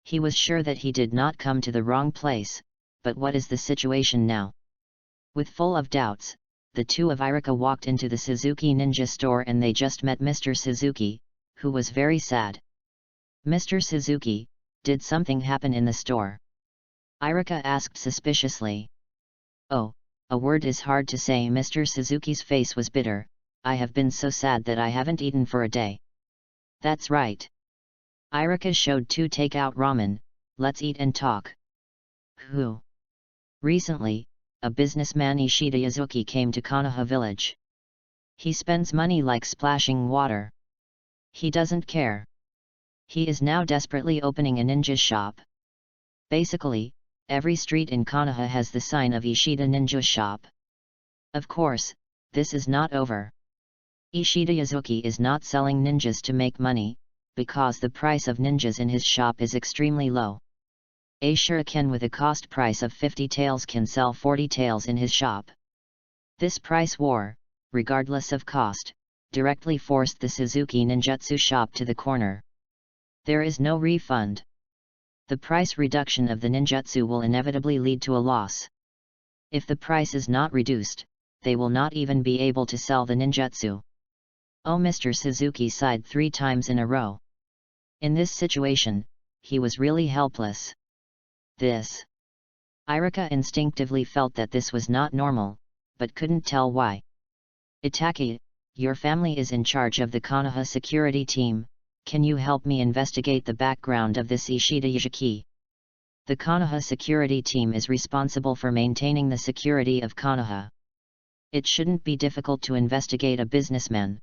He was sure that he did not come to the wrong place, but what is the situation now? With full of doubts, the two of Iruka walked into the Suzuki Ninja store and they just met Mr. Suzuki, who was very sad. "Mr. Suzuki, did something happen in the store?" Iruka asked suspiciously. "Oh, a word is hard to say." Mr. Suzuki's face was bitter. "I have been so sad that I haven't eaten for a day." "That's right." Iruka showed 2 takeout ramen. "Let's eat and talk." "Who?" "Recently, a businessman Ishida Yazuki came to Konoha village. He spends money like splashing water. He doesn't care. He is now desperately opening a ninja shop. Basically, every street in Konoha has the sign of Ishida Ninja Shop. Of course, this is not over. Ishida Yazuki is not selling ninjas to make money, because the price of ninjas in his shop is extremely low. A shuriken with a cost price of 50 taels can sell 40 taels in his shop. This price war, regardless of cost, directly forced the Suzuki ninjutsu shop to the corner. There is no refund. The price reduction of the ninjutsu will inevitably lead to a loss. If the price is not reduced, they will not even be able to sell the ninjutsu." Oh, Mr. Suzuki sighed 3 times in a row. In this situation, he was really helpless. Iruka instinctively felt that this was not normal, but couldn't tell why. "Itachi, your family is in charge of the Konoha security team, can you help me investigate the background of this Ishida Yazuki?" The Konoha security team is responsible for maintaining the security of Konoha. It shouldn't be difficult to investigate a businessman.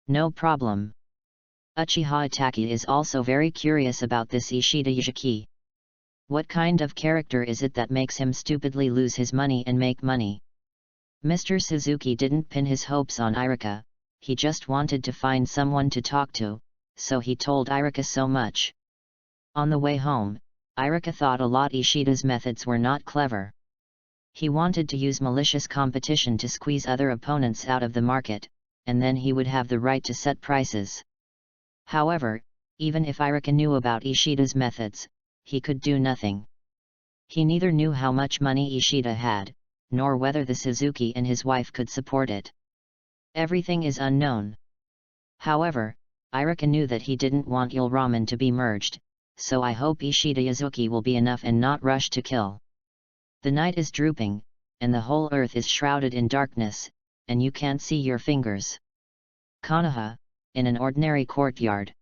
No problem. Uchiha Itachi is also very curious about this Ishida Yazuki. What kind of character is it that makes him stupidly lose his money and make money? Mr. Suzuki didn't pin his hopes on Iruka, he just wanted to find someone to talk to, so he told Iruka so much. On the way home, Iruka thought a lot Ishida's methods were not clever. He wanted to use malicious competition to squeeze other opponents out of the market, and then he would have the right to set prices. However, even if Iruka knew about Ishida's methods, he could do nothing. He neither knew how much money Ishida had, nor whether the Suzuki and his wife could support it. Everything is unknown. However, Iruka knew that he didn't want eel ramen to be merged, so I hope Ishida Yazuki will be enough and not rush to kill. The night is drooping, and the whole earth is shrouded in darkness, and you can't see your fingers. Konoha, in an ordinary courtyard.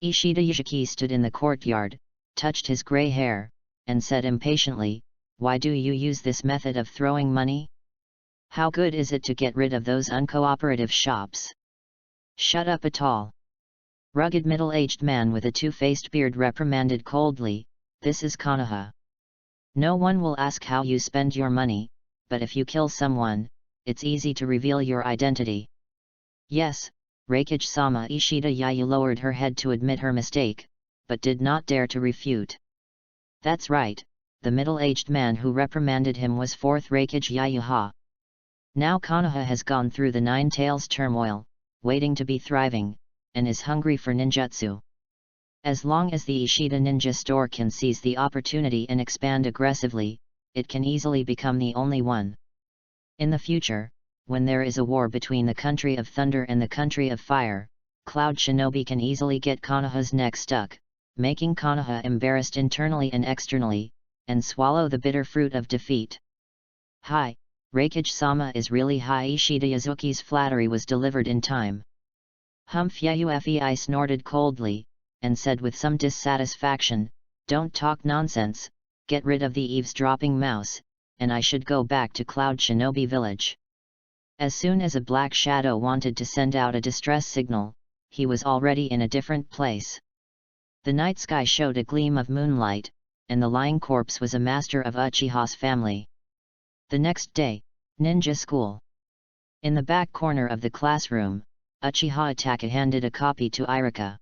Ishida Yazuki stood in the courtyard, touched his grey hair, and said impatiently, "Why do you use this method of throwing money? How good is it to get rid of those uncooperative shops?" "Shut up, a tall, rugged middle-aged man with a two-faced beard reprimanded coldly, "This is Konoha. No one will ask how you spend your money, but if you kill someone, it's easy to reveal your identity." "Yes," Reikage-sama Ishida Yayu lowered her head to admit her mistake, but did not dare to refute. "That's right," the middle-aged man who reprimanded him was 4th Reikage Yayuha. Now Konoha has gone through the 9 tails turmoil, waiting to be thriving, and is hungry for ninjutsu. As long as the Ishida Ninja store can seize the opportunity and expand aggressively, it can easily become the only one. In the future, when there is a war between the country of thunder and the country of fire, Cloud Shinobi can easily get Konoha's neck stuck, making Konoha embarrassed internally and externally, and swallow the bitter fruit of defeat. "Hi, Reikage-sama is really high." Ishida Yazuki's flattery was delivered in time. Fei snorted coldly, and said with some dissatisfaction, "Don't talk nonsense, get rid of the eavesdropping mouse, and I should go back to Cloud Shinobi village." As soon as a black shadow wanted to send out a distress signal, he was already in a different place. The night sky showed a gleam of moonlight, and the lying corpse was a master of Uchiha's family. The next day, ninja school. In the back corner of the classroom, Uchiha Itachi handed a copy to Iruka.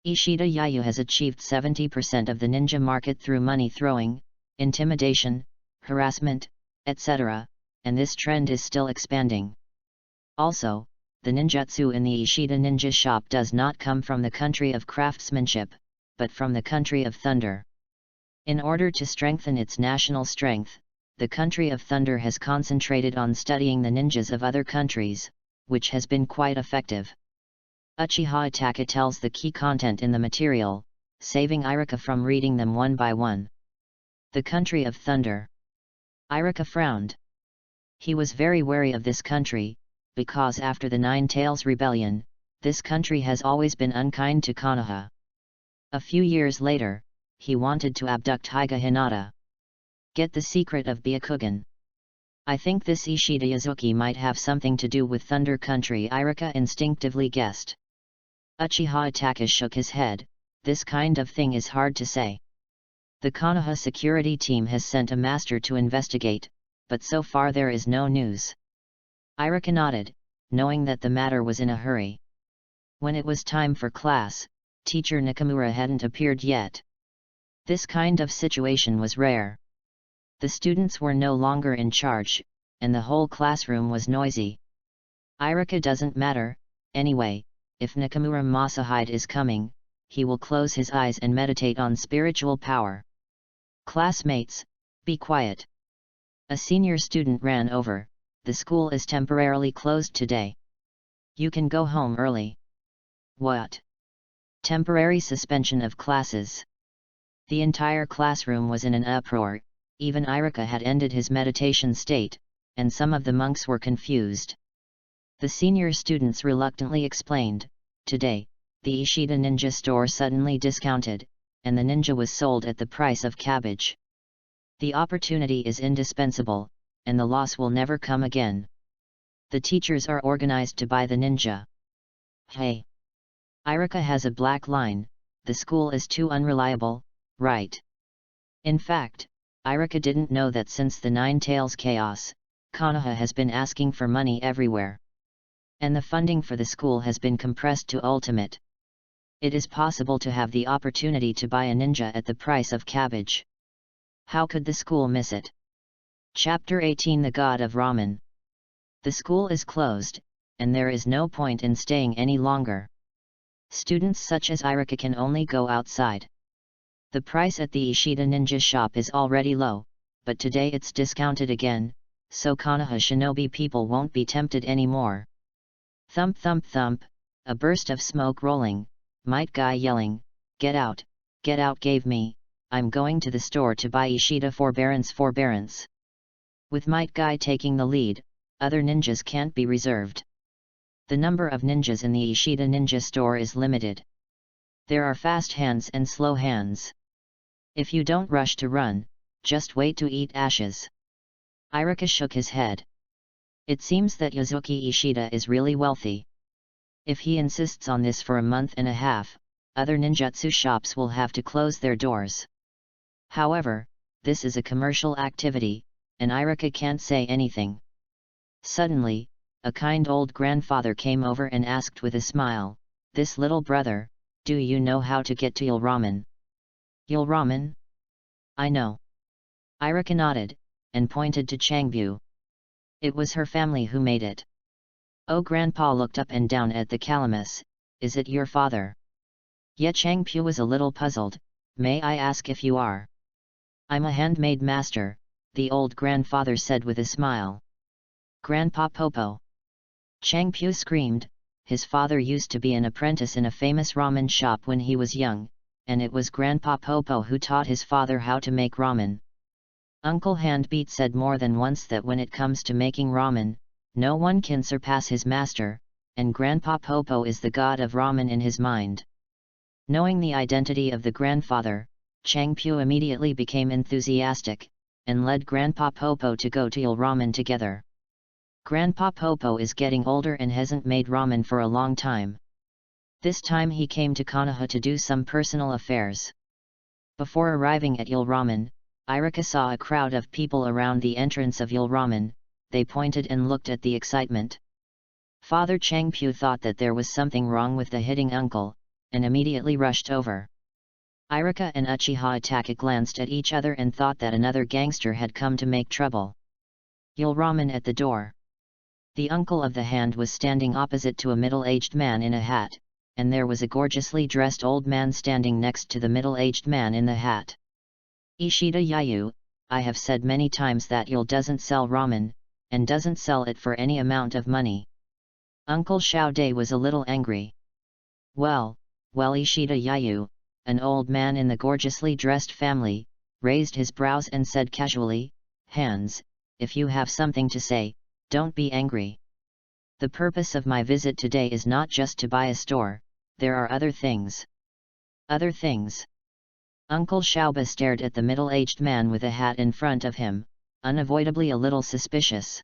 Ishida Yayu has achieved 70% of the ninja market through money throwing, intimidation, harassment, etc., and this trend is still expanding. Also, the ninjutsu in the Ishida ninja shop does not come from the country of craftsmanship, but from the country of thunder. In order to strengthen its national strength, the country of thunder has concentrated on studying the ninjas of other countries, which has been quite effective. Uchiha Itachi tells the key content in the material, saving Iruka from reading them one by one. The country of thunder. Iruka frowned. He was very wary of this country, because after the Nine Tails Rebellion, this country has always been unkind to Konoha. A few years later, he wanted to abduct Higa Hinata. Get the secret of Byakugan. I think this Ishida Yazuki might have something to do with Thunder Country, Iruka instinctively guessed. Uchiha Itachi shook his head. This kind of thing is hard to say. The Konoha security team has sent a master to investigate, but so far there is no news. Iruka nodded, knowing that the matter was in a hurry. When it was time for class, teacher Nakamura hadn't appeared yet. This kind of situation was rare. The students were no longer in charge, and the whole classroom was noisy. Iruka doesn't matter, anyway, if Nakamura Masahide is coming, he will close his eyes and meditate on spiritual power. Classmates, be quiet. A senior student ran over. The school is temporarily closed today. You can go home early. What? Temporary suspension of classes. The entire classroom was in an uproar, even Iruka had ended his meditation state, and some of the monks were confused. The senior students reluctantly explained, today, the Ishida ninja store suddenly discounted, and the ninja was sold at the price of cabbage. The opportunity is indispensable, and the loss will never come again. The teachers are organized to buy the ninja. Hey! Iruka has a black line, the school is too unreliable, right? In fact, Iruka didn't know that since the Nine Tails chaos, Konoha has been asking for money everywhere. And the funding for the school has been compressed to ultimate. It is possible to have the opportunity to buy a ninja at the price of cabbage. How could the school miss it? Chapter 18 The God of Ramen. The school is closed, and there is no point in staying any longer. Students such as Iruka can only go outside. The price at the Ishida ninja shop is already low, but today it's discounted again, so Konoha shinobi people won't be tempted anymore. Thump thump thump, a burst of smoke rolling, Might Guy yelling, get out gave me, I'm going to the store to buy Ishida forbearance. With Might Guy taking the lead, other ninjas can't be reserved. The number of ninjas in the Ishida ninja store is limited. There are fast hands and slow hands. If you don't rush to run, just wait to eat ashes. Iruka shook his head. It seems that Yazuki Ishida is really wealthy. If he insists on this for a month and a half, other ninjutsu shops will have to close their doors. However, this is a commercial activity, and Iruka can't say anything. Suddenly, a kind old grandfather came over and asked with a smile, "This little brother, do you know how to get to Yul Ramen?" Yul Ramen? I know. Iruka nodded, and pointed to Changbu. It was her family who made it. Oh, Grandpa looked up and down at the calamus. Is it your father? Ye Changpu was a little puzzled. May I ask if you are? I'm a handmade master, the old grandfather said with a smile. Grandpa Popo. Changpu screamed. His father used to be an apprentice in a famous ramen shop when he was young, and it was Grandpa Popo who taught his father how to make ramen. Uncle Handbeat said more than once that when it comes to making ramen, no one can surpass his master, and Grandpa Popo is the god of ramen in his mind. Knowing the identity of the grandfather, Changpu immediately became enthusiastic, and led Grandpa Popo to go to Yul Ramen together. Grandpa Popo is getting older and hasn't made ramen for a long time. This time he came to Konoha to do some personal affairs. Before arriving at Yul Ramen, Iruka saw a crowd of people around the entrance of Yul Ramen. they pointed and looked at the excitement. Father Changpu thought that there was something wrong with the hitting uncle, and immediately rushed over. Iruka and Uchiha Itaka glanced at each other and thought that another gangster had come to make trouble. Yulraman at the door. The uncle of the hand was standing opposite to a middle-aged man in a hat, and there was a gorgeously dressed old man standing next to the middle-aged man in the hat. Ishida Yayu, I have said many times that Yul doesn't sell ramen, and doesn't sell it for any amount of money. Uncle Xiaode was a little angry. Well, Ishida Yayu, an old man in the gorgeously dressed family, raised his brows and said casually, Hands, if you have something to say, don't be angry. The purpose of my visit today is not just to buy a store, there are other things. Other things? Uncle Xiaoba stared at the middle-aged man with a hat in front of him, unavoidably a little suspicious.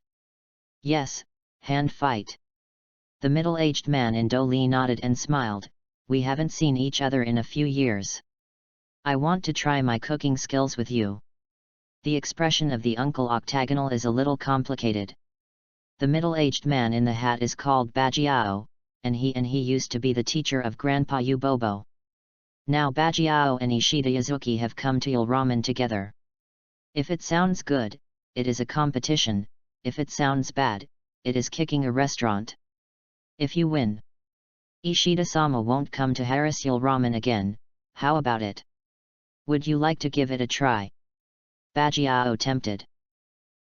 Yes, hand fight. The middle-aged man in Doli nodded and smiled, we haven't seen each other in a few years. I want to try my cooking skills with you. The expression of the uncle octagonal is a little complicated. The middle-aged man in the hat is called Bajiao, and he used to be the teacher of Grandpa Yubobo. Now Bajiao and Ishida Yazuki have come to Yulramen together. If it sounds good, it is a competition, if it sounds bad, it is kicking a restaurant. If you win, Ishida-sama won't come to harass Yulramen again, how about it? Would you like to give it a try? Bajiao tempted.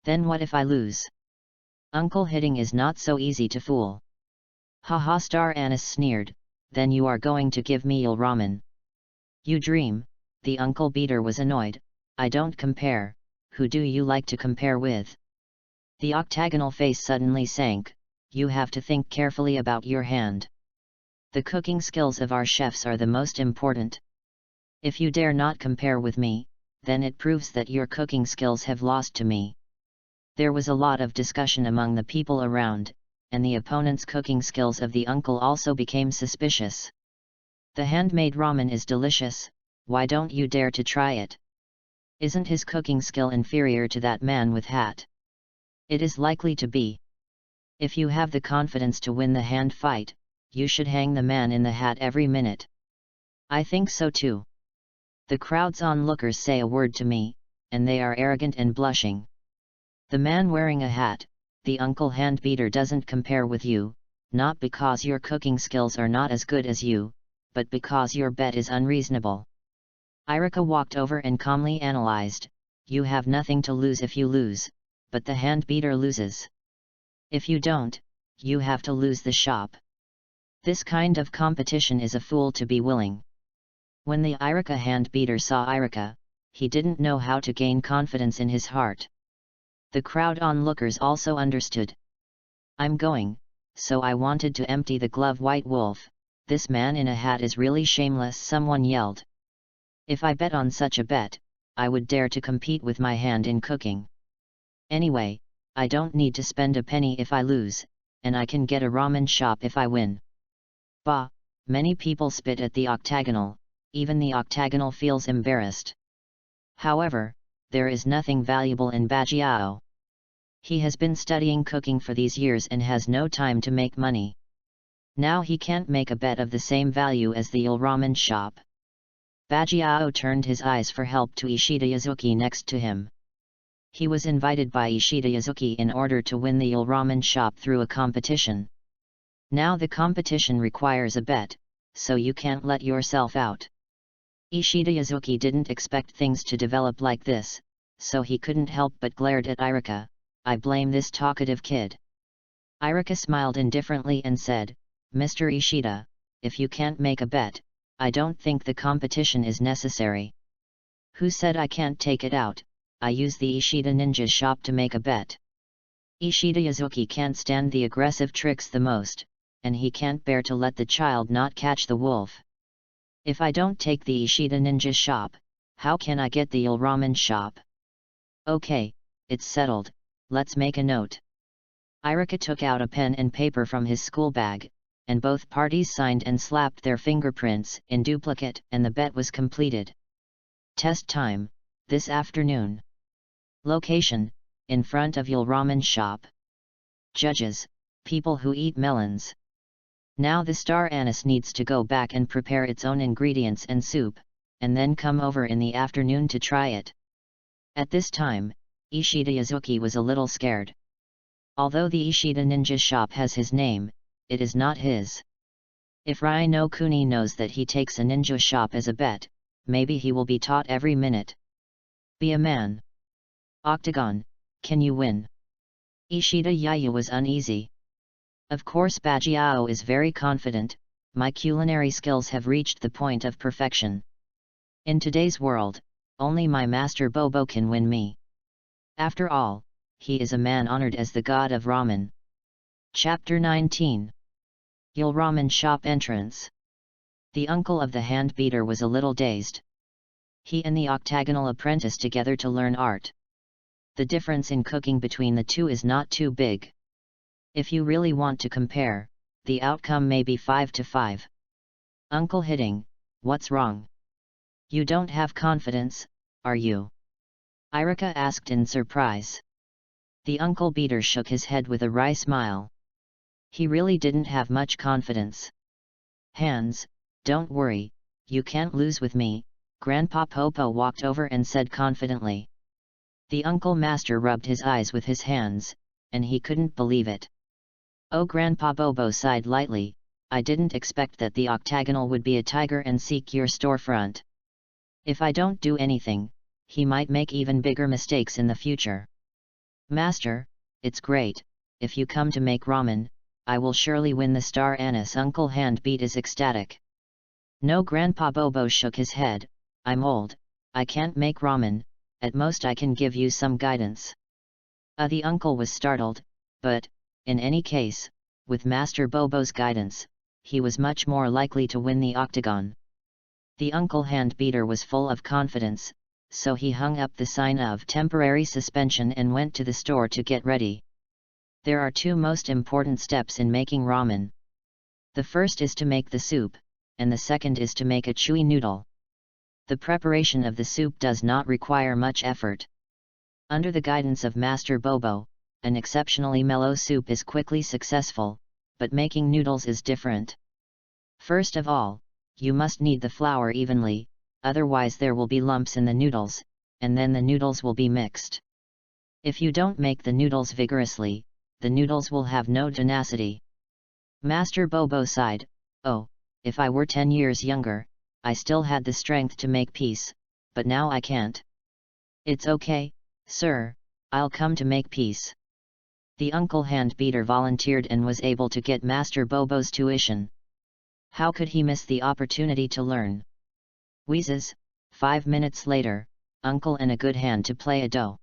Then what if I lose? Uncle hitting is not so easy to fool. Haha, Star Anise sneered, then you are going to give me Yulramen. You dream, the uncle beater was annoyed, I don't compare, who do you like to compare with? The octagonal face suddenly sank, you have to think carefully about your hand. The cooking skills of our chefs are the most important. If you dare not compare with me, then it proves that your cooking skills have lost to me. There was a lot of discussion among the people around, and the opponent's cooking skills of the uncle also became suspicious. The handmade ramen is delicious, why don't you dare to try it? Isn't his cooking skill inferior to that man with hat? It is likely to be. If you have the confidence to win the hand fight, you should hang the man in the hat every minute. I think so too. The crowd's onlookers say a word to me, and they are arrogant and blushing. The man wearing a hat, the uncle hand beater doesn't compare with you, not because your cooking skills are not as good as you, but because your bet is unreasonable. Iruka walked over and calmly analyzed, you have nothing to lose if you lose, but the hand beater loses. If you don't, you have to lose the shop. This kind of competition is a fool to be willing. When the Iruka hand beater saw Iruka, he didn't know how to gain confidence in his heart. The crowd onlookers also understood. I'm going, so I wanted to empty the glove. White Wolf, this man in a hat is really shameless, someone yelled. If I bet on such a bet, I would dare to compete with my hand in cooking. Anyway, I don't need to spend a penny if I lose, and I can get a ramen shop if I win. Bah, many people spit at the octagonal, even the octagonal feels embarrassed. However, there is nothing valuable in Bajiao. He has been studying cooking for these years and has no time to make money. Now he can't make a bet of the same value as the ramen shop. Bajiao turned his eyes for help to Ishida Yazuki next to him. He was invited by Ishida Yazuki in order to win the ramen shop through a competition. Now the competition requires a bet, so you can't let yourself out. Ishida Yazuki didn't expect things to develop like this, so he couldn't help but glared at Iruka. I blame this talkative kid. Iruka smiled indifferently and said, Mr. Ishida, if you can't make a bet, I don't think the competition is necessary. Who said I can't take it out? I use the Ishida Ninja shop to make a bet. Ishida Yazuki can't stand the aggressive tricks the most, and he can't bear to let the child not catch the wolf. If I don't take the Ishida Ninja shop, how can I get the ramen shop? Okay, it's settled, let's make a note. Iruka took out a pen and paper from his school bag, and both parties signed and slapped their fingerprints in duplicate, and the bet was completed. Test time, this afternoon. Location, in front of Ramen shop. Judges, people who eat melons. Now the star anise needs to go back and prepare its own ingredients and soup, and then come over in the afternoon to try it. At this time, Ishida Yazuki was a little scared. Although the Ishida Ninja shop has his name, it is not his. If Rai no Kuni knows that he takes a ninja shop as a bet, maybe he will be taught every minute. Be a man. Octagon, can you win? Ishida Yaya was uneasy. Of course Bajiao is very confident, my culinary skills have reached the point of perfection. In today's world, only my master Bobo can win me. After all, he is a man honored as the god of ramen. Chapter 19. Yul Ramen Shop Entrance. The uncle of the hand beater was a little dazed. He and the octagonal apprentice together to learn art. The difference in cooking between the two is not too big. If you really want to compare, the outcome may be 5 to 5. Uncle Hitting, what's wrong? You don't have confidence, are you? Iruka asked in surprise. The uncle beater shook his head with a wry smile. He really didn't have much confidence. Hans, don't worry, you can't lose with me, Grandpa Popo walked over and said confidently. The uncle master rubbed his eyes with his hands, and he couldn't believe it. Oh, Grandpa Bobo sighed lightly, I didn't expect that the octagonal would be a tiger and seek your storefront. If I don't do anything, he might make even bigger mistakes in the future. Master, it's great, if you come to make ramen, I will surely win the star anise. Uncle Handbeat is ecstatic. No, Grandpa Bobo shook his head, I'm old, I can't make ramen, at most I can give you some guidance. The uncle was startled, but, in any case, with Master Bobo's guidance, he was much more likely to win the octagon. The uncle handbeater was full of confidence, so he hung up the sign of temporary suspension and went to the store to get ready. There are two most important steps in making ramen. The first is to make the soup, and the second is to make a chewy noodle. The preparation of the soup does not require much effort. Under the guidance of Master Bobo, an exceptionally mellow soup is quickly successful, but making noodles is different. First of all, you must knead the flour evenly, otherwise there will be lumps in the noodles, and then the noodles will be mixed. If you don't make the noodles vigorously, the noodles will have no tenacity. Master Bobo sighed, oh, if I were 10 years younger, I still had the strength to make peace, but now I can't. It's okay, sir, I'll come to make peace. The uncle handbeater volunteered and was able to get Master Bobo's tuition. How could he miss the opportunity to learn? Wheezes, 5 minutes later, uncle and a good hand to play a dough.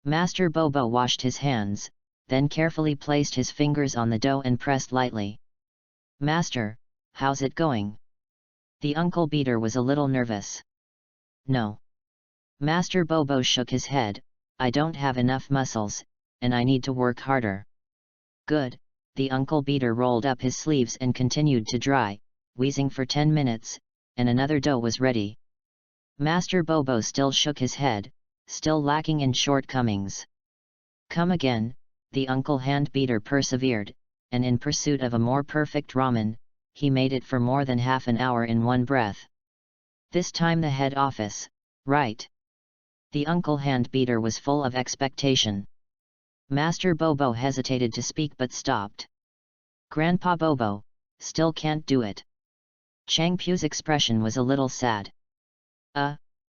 Master Bobo washed his hands, then carefully placed his fingers on the dough and pressed lightly. Master, how's it going? The uncle beater was a little nervous. No. Master Bobo shook his head, I don't have enough muscles, and I need to work harder. Good, the uncle beater rolled up his sleeves and continued to dry, wheezing for 10 minutes, and another dough was ready. Master Bobo still shook his head, still lacking in shortcomings. Come again, the uncle handbeater persevered, and in pursuit of a more perfect ramen, he made it for more than half an hour in one breath. This time the head office, right? The uncle handbeater was full of expectation. Master Bobo hesitated to speak but stopped. Grandpa Bobo, still can't do it. Changpu's expression was a little sad.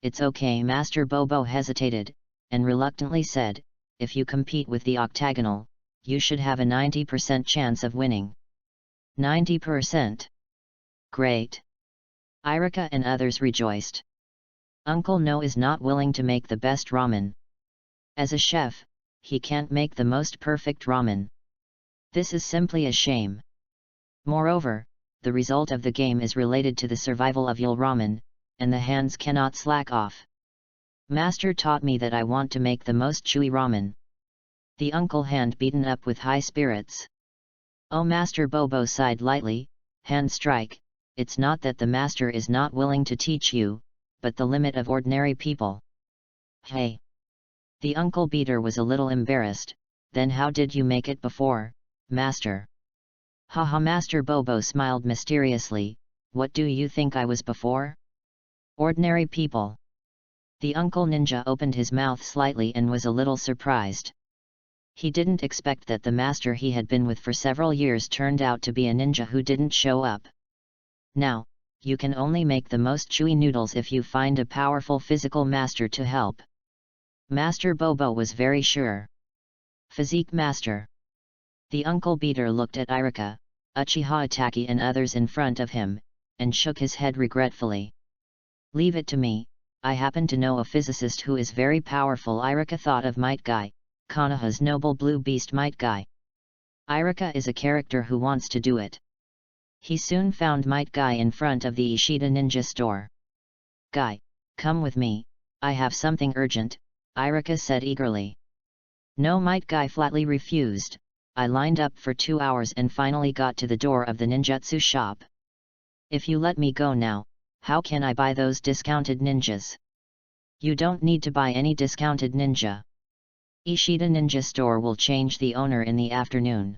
It's okay. Master Bobo hesitated, and reluctantly said, if you compete with the octagonal, you should have a 90% chance of winning. 90%. Great. Iruka and others rejoiced. Uncle No is not willing to make the best ramen. As a chef, he can't make the most perfect ramen. This is simply a shame. Moreover, the result of the game is related to the survival of Yul Ramen, and the hands cannot slack off. Master taught me that I want to make the most chewy ramen. The uncle hand beaten up with high spirits. Oh, Master Bobo sighed lightly, hand strike, it's not that the master is not willing to teach you, but the limit of ordinary people. Hey! The uncle beater was a little embarrassed, Then how did you make it before, Master? Haha, Master Bobo smiled mysteriously. What do you think I was before? Ordinary people. The Uncle Ninja opened his mouth slightly and was a little surprised. He didn't expect that the master he had been with for several years turned out to be a ninja who didn't show up. Now, you can only make the most chewy noodles if you find a powerful physical master to help. Master Bobo was very sure. Physique Master. The Uncle Beater looked at Iruka, Uchiha Itachi and others in front of him, and shook his head regretfully. Leave it to me, I happen to know a physicist who is very powerful. Iruka thought of Might Guy, Konoha's noble blue beast Might Guy. Iruka is a character who wants to do it. He soon found Might Guy in front of the Ishida Ninja store. Guy, come with me, I have something urgent, Iruka said eagerly. No, Might Guy flatly refused. I lined up for 2 hours and finally got to the door of the ninjutsu shop. If you let me go now, how can I buy those discounted ninjas? You don't need to buy any discounted ninja. Ishida Ninja Store will change the owner in the afternoon.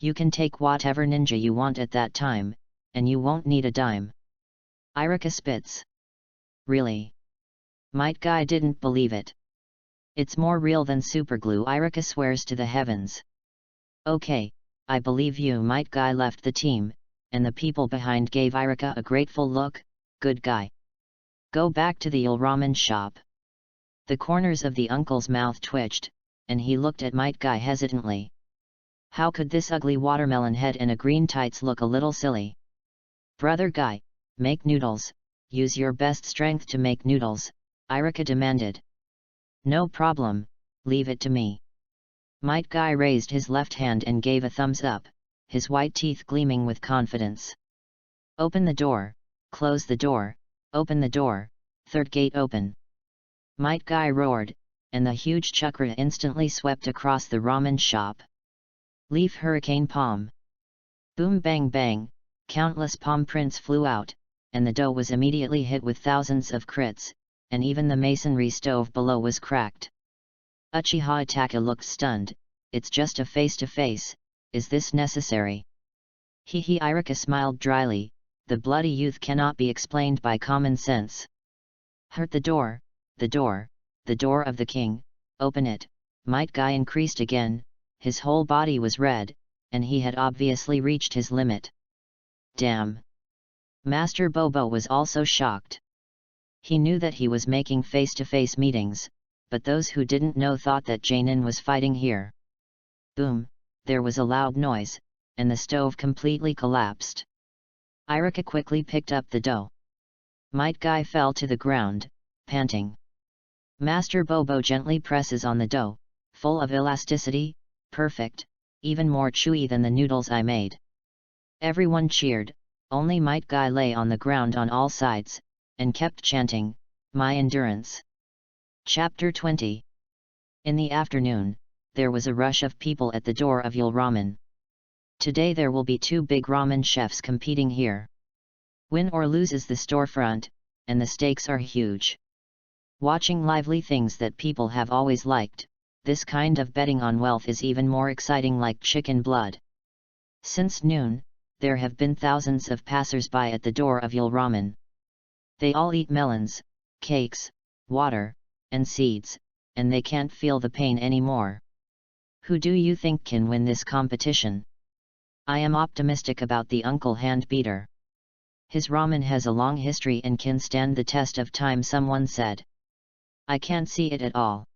You can take whatever ninja you want at that time, and you won't need a dime. Iruka spits. Really? Might Guy didn't believe it. It's more real than superglue, Iruka swears to the heavens. Okay, I believe you. Might Guy left the team, and the people behind gave Iruka a grateful look. Good guy. Go back to the ramen shop. The corners of the uncle's mouth twitched, and he looked at Might Guy hesitantly. How could this ugly watermelon head in a green tights look a little silly? Brother Guy, make noodles, use your best strength to make noodles, Iruka demanded. No problem, leave it to me. Might Guy raised his left hand and gave a thumbs up, his white teeth gleaming with confidence. Open the door, close the door, open the door, third gate open. Might Guy roared, and the huge chakra instantly swept across the ramen shop. Leaf hurricane palm. Boom bang bang, countless palm prints flew out, and the dough was immediately hit with thousands of crits, and even the masonry stove below was cracked. Uchiha Itachi looked stunned. It's just a face-to-face, is this necessary? Hee, Iruka smiled dryly, the bloody youth cannot be explained by common sense. Hurt the door, the door, the door of the king, open it. Might Guy increased again, his whole body was red, and he had obviously reached his limit. Damn! Master Bobo was also shocked. He knew that he was making face-to-face meetings, but those who didn't know thought that Jainin was fighting here. Boom, there was a loud noise, and the stove completely collapsed. Iruka quickly picked up the dough. Might Guy fell to the ground, panting. Master Bobo gently presses on the dough, full of elasticity, perfect, even more chewy than the noodles I made. Everyone cheered, only Might Guy lay on the ground on all sides, and kept chanting, my endurance. Chapter 20. In the afternoon, there was a rush of people at the door of Yul Ramen. Today there will be 2 big ramen chefs competing here. Win or loses the storefront, and the stakes are huge. Watching lively things that people have always liked, this kind of betting on wealth is even more exciting, like chicken blood. Since noon, there have been thousands of passers-by at the door of Yul Ramen. They all eat melons, cakes, water, and seeds, and they can't feel the pain anymore. Who do you think can win this competition? I am optimistic about the Uncle Hand Beater. His ramen has a long history and can stand the test of time, someone said. I can't see it at all.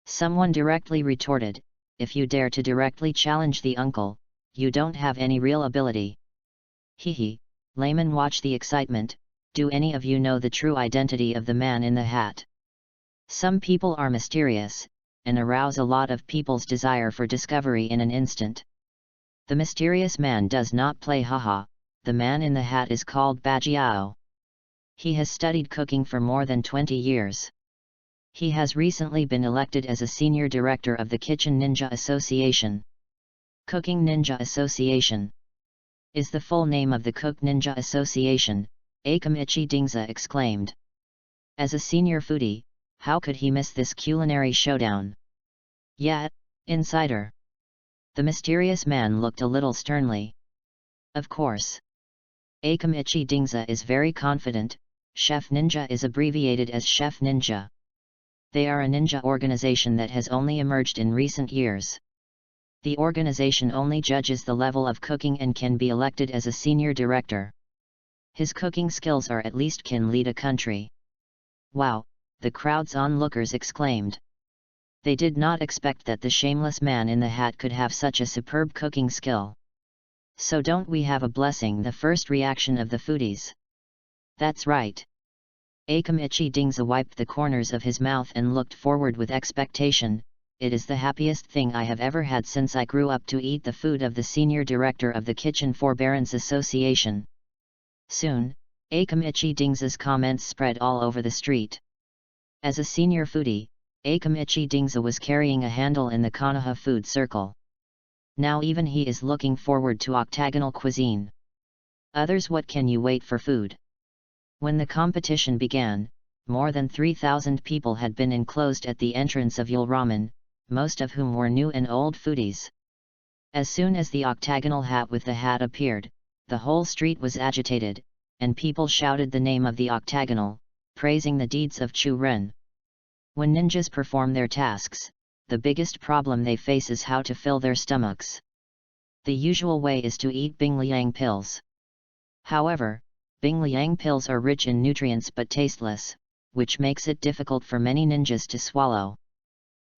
Someone directly retorted, if you dare to directly challenge the uncle, you don't have any real ability. Hee, layman, watch the excitement. Do any of you know the true identity of the man in the hat? Some people are mysterious, and arouse a lot of people's desire for discovery in an instant. The mysterious man does not play haha, the man in the hat is called Bajiao. He has studied cooking for more than 20 years. He has recently been elected as a senior director of the Kitchen Ninja Association. Cooking Ninja Association is the full name of the Cook Ninja Association, Akamichi Dingza exclaimed. As a senior foodie, how could he miss this culinary showdown? Yet, Insider. The mysterious man looked a little sternly. Of course. Akamichi Dingza is very confident. Chef Ninja is abbreviated as Chef Ninja. They are a ninja organization that has only emerged in recent years. The organization only judges the level of cooking and can be elected as a senior director. His cooking skills are at least can lead a country. Wow, the crowd's onlookers exclaimed. They did not expect that the shameless man in the hat could have such a superb cooking skill. So don't we have a blessing? The first reaction of the foodies. That's right. Akamichi Dingza wiped the corners of his mouth and looked forward with expectation. It is the happiest thing I have ever had since I grew up to eat the food of the senior director of the Kitchen Forbearance Association. Soon, Akamichi Dingza's comments spread all over the street. As a senior foodie, Akamichi Dingza was carrying a handle in the Konoha food circle. Now even he is looking forward to octagonal cuisine. Others, what can you wait for food? When the competition began, more than 3,000 people had been enclosed at the entrance of Yul Ramen, most of whom were new and old foodies. As soon as the octagonal hat with the hat appeared, the whole street was agitated, and people shouted the name of the octagonal, praising the deeds of Chu Ren. When ninjas perform their tasks, the biggest problem they face is how to fill their stomachs. The usual way is to eat Bingliang pills. However, Bingliang pills are rich in nutrients but tasteless, which makes it difficult for many ninjas to swallow.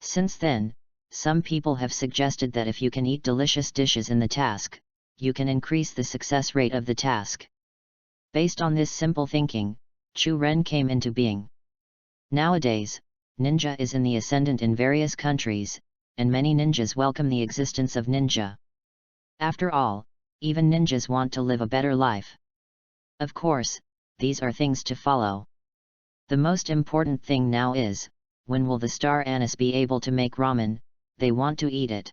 Since then, some people have suggested that if you can eat delicious dishes in the task, you can increase the success rate of the task. Based on this simple thinking, Chu Ren came into being. Nowadays, ninja is in the ascendant in various countries, and many ninjas welcome the existence of ninja. After all, even ninjas want to live a better life. Of course, these are things to follow. The most important thing now is, when will the star anise be able to make ramen? They want to eat it.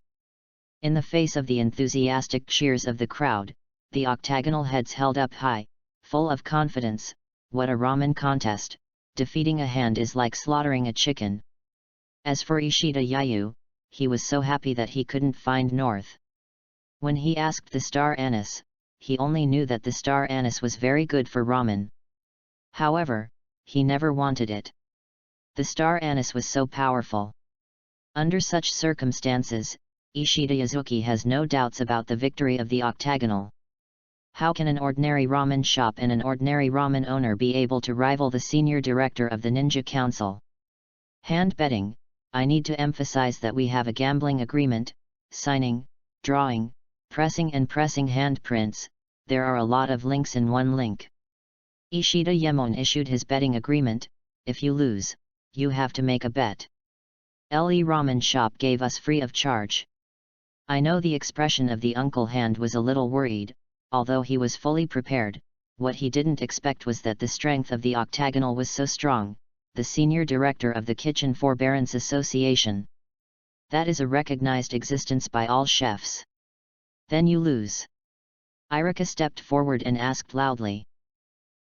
In the face of the enthusiastic cheers of the crowd, the octagonal heads held up high, full of confidence. What a ramen contest! Defeating a hand is like slaughtering a chicken. As for Ishida Yayu, he was so happy that he couldn't find north. When he asked the star anise, he only knew that the star anise was very good for ramen. However, he never wanted it. The star anise was so powerful. Under such circumstances, Ishida Yazuki has no doubts about the victory of the octagonal. How can an ordinary ramen shop and an ordinary ramen owner be able to rival the senior director of the Ninja Council? Hand betting, I need to emphasize that we have a gambling agreement, signing, drawing, pressing and pressing handprints, there are a lot of links in one link. Ishida Yemon issued his betting agreement. If you lose, you have to make a bet. LE Ramen Shop gave us free of charge. I know the expression of the uncle hand was a little worried, although he was fully prepared. What he didn't expect was that the strength of the octagonal was so strong, the senior director of the Kitchen Forbearance Association. That is a recognized existence by all chefs. Then you lose. Iruka stepped forward and asked loudly.